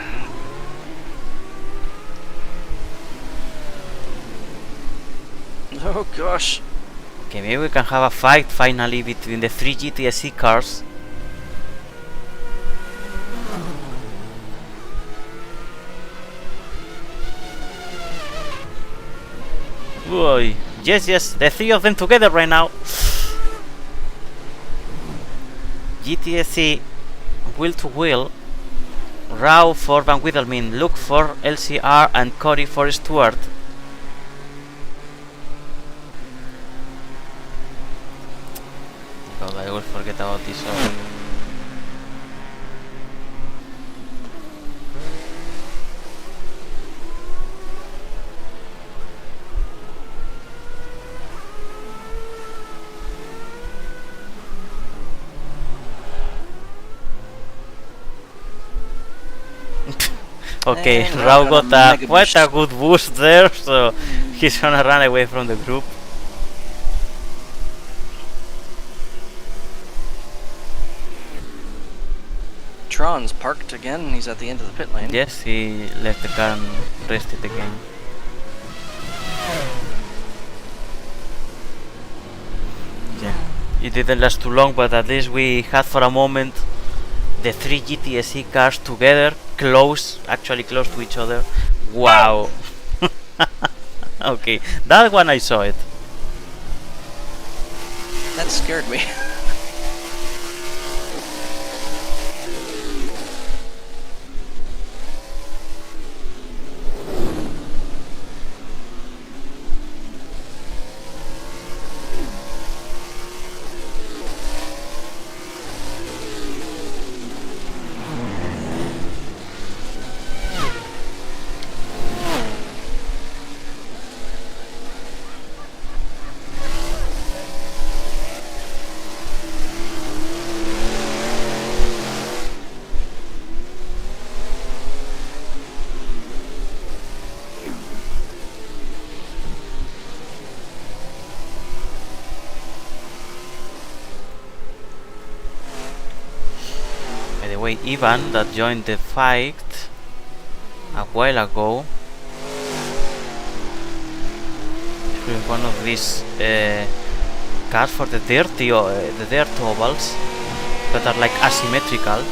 Oh gosh. Okay, maybe we can have a fight finally between the 3 GTSC cars. Boy, yes, the 3 of them together right now. GTSC wheel to wheel. Rao for Van Wiedelmin, Luke for LCR, and Cory for Stuart. God, I will forget about this. Okay, Rao got quite a good boost there, so he's gonna run away from the group. Tron's parked again. He's at the end of the pit lane. Yes, he left the car and rested again. Yeah, it didn't last too long, but at least we had for a moment the 3 GTSC cars together, actually close to each other. Wow. Okay, that one I saw it. That scared me. way, Ivan, that joined the fight a while ago. With one of these cars for the dirt ovals that are like asymmetrical.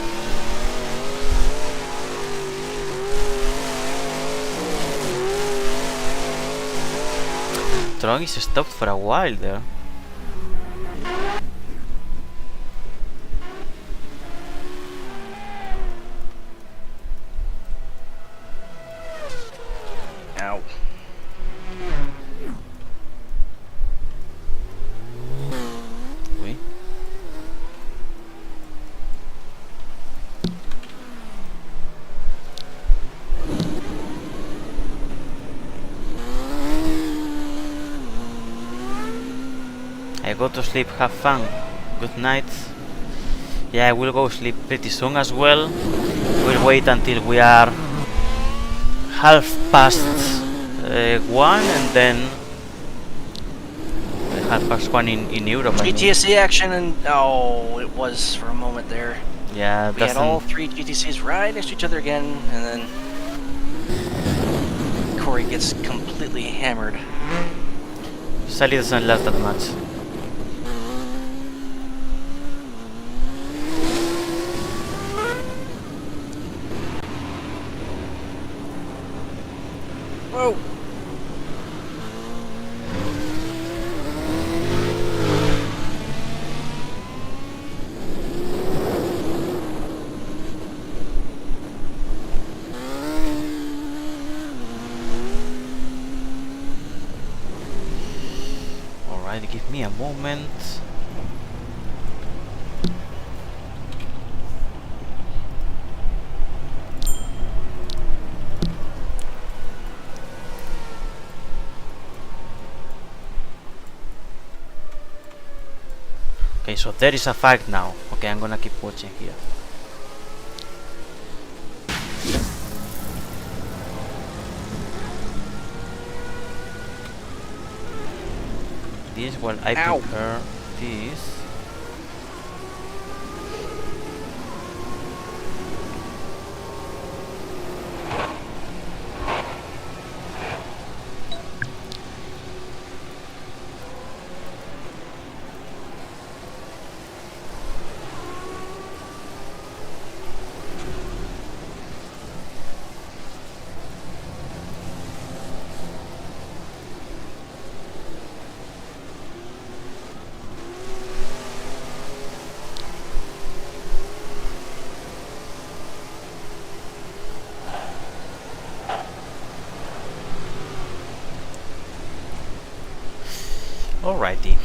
Tron is stopped for a while there. Ow. Oui. I go to sleep, have fun. Good night. Yeah, I will go sleep pretty soon as well. We'll wait until we are half past 1 and then half past 1 in Europe. GTSC action, and oh, it was for a moment there. Yeah, We had all 3 GTCs right next to each other again, and then Corey gets completely hammered. Sally doesn't last that much. Whoa! Alright, give me a moment. Okay, so there is a fight now. Okay, I'm gonna keep watching here. This while I Ow. prepare this. Alrighty.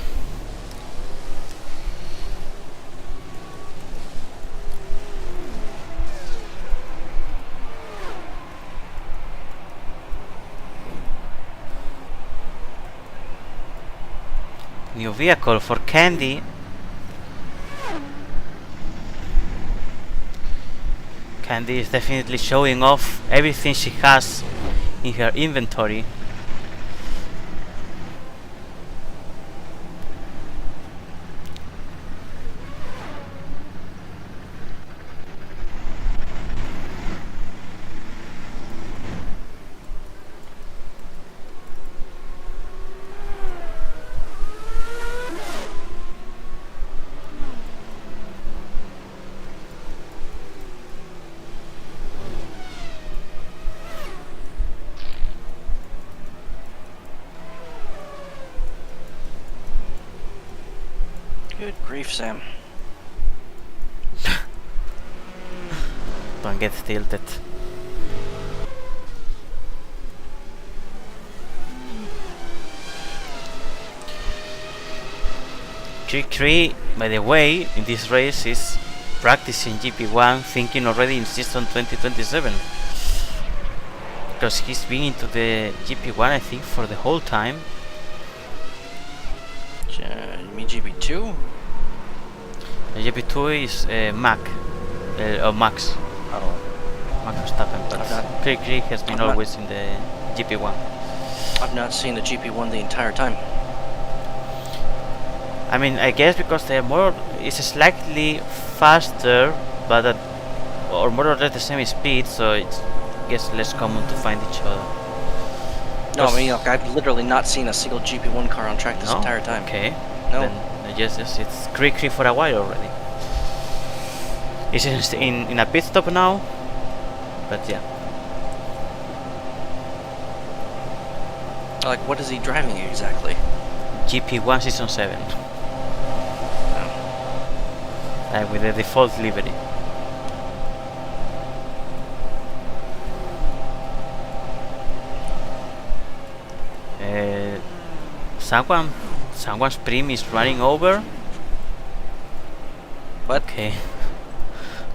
New vehicle for Candy. Candy is definitely showing off everything she has in her inventory. Good grief, Sam. Don't get tilted. Trick by the way, in this race is practicing GP1, thinking already in season 2027. Because he's been into the GP1, I think, for the whole time. You mean GP2? The GP2 is Mac, or Max. Oh, Max Verstappen, but Crick has been I'm always in the GP1. I've not seen the GP1 the entire time. I mean, I guess because they're more, it's slightly faster, but or more or less the same speed, so it's I guess less common to find each other. No, I mean, look, I've literally not seen a single GP1 car on track this No? entire time. Okay. No. Then yes, it's creaky for a while already. It's in a pit stop now, but yeah. Like, what is he driving exactly? GP1 Season 7. Like with the default livery. Someone's prim is running over. What? Okay.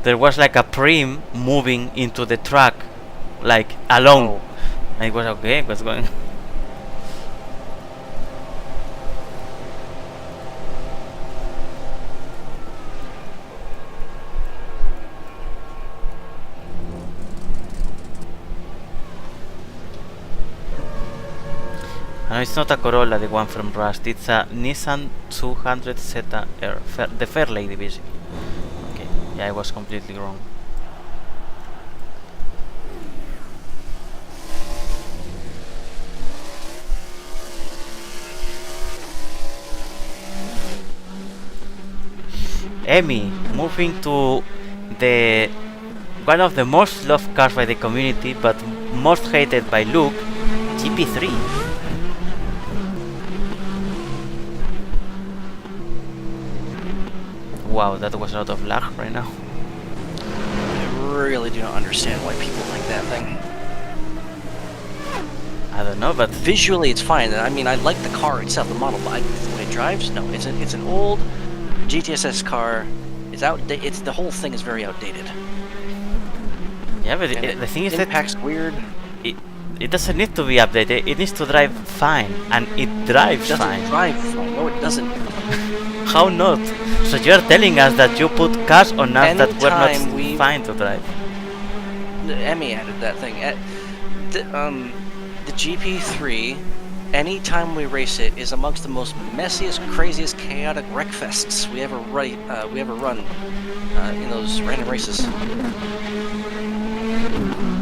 There was like a prim moving into the track, like alone. And it was okay. What's going? No, it's not a Corolla, the one from Rust. It's a Nissan 200 Zeta R, the Fair Lady, basically. Okay, yeah, I was completely wrong. Emmy, moving to the one of the most loved cars by the community, but most hated by Luke, GP3. Wow, that was a lot of lag right now. I really do not understand why people like that thing. I don't know, but Visually, it's fine. I mean, I like the car itself, the model, but the way it drives, no. It's an old GTSS car. It's outdated. It's the whole thing is very outdated. yeah, but the thing is that impact's weird. it doesn't need to be updated. It needs to drive fine, and it drives It doesn't fine. drive fine. No, it doesn't. How not? So you're telling us that you put cars on us that were Anytime not fine to drive? Emmy added that thing. The GP3, anytime we race it, is amongst the most messiest, craziest, chaotic wreckfests we ever run in those random races.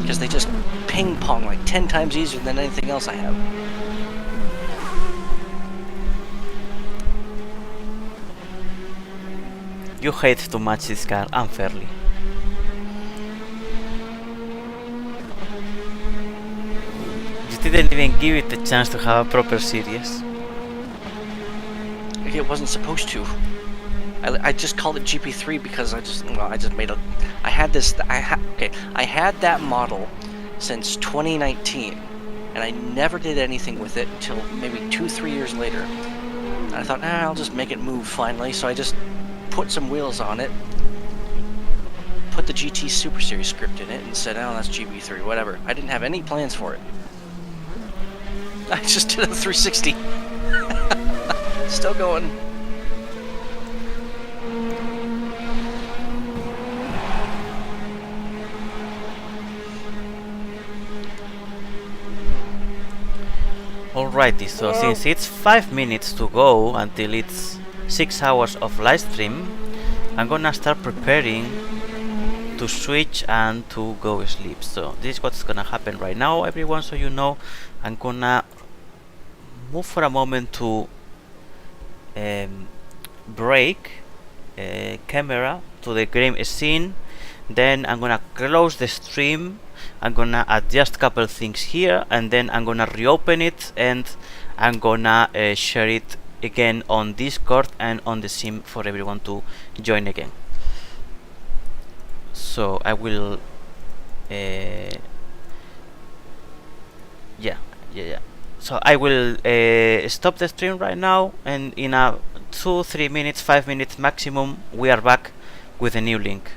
Because they just ping pong like 10 times easier than anything else I have. You hate to match this car unfairly. You didn't even give it the chance to have a proper series. It wasn't supposed to. I just called it GP3 because I just made a. I had that model since 2019, and I never did anything with it until maybe 2-3 years later. And I thought, I'll just make it move finally. So I just put some wheels on it, put the GT Super Series script in it, and said, oh, that's GP3, whatever. I didn't have any plans for it. I just did a 360. Still going. Alrighty, so since it's 5 minutes to go until it's 6 hours of live stream, I'm gonna start preparing to switch and to go sleep. So this is what's gonna happen right now, everyone, so you know. I'm gonna move for a moment to break camera to the game scene. Then I'm gonna close the stream. I'm gonna adjust a couple things here, and then I'm gonna reopen it, and I'm gonna share it again on Discord and on the sim for everyone to join again. So I will yeah. So I will stop the stream right now, and in a 2-3 minutes, 5 minutes maximum, we are back with a new link.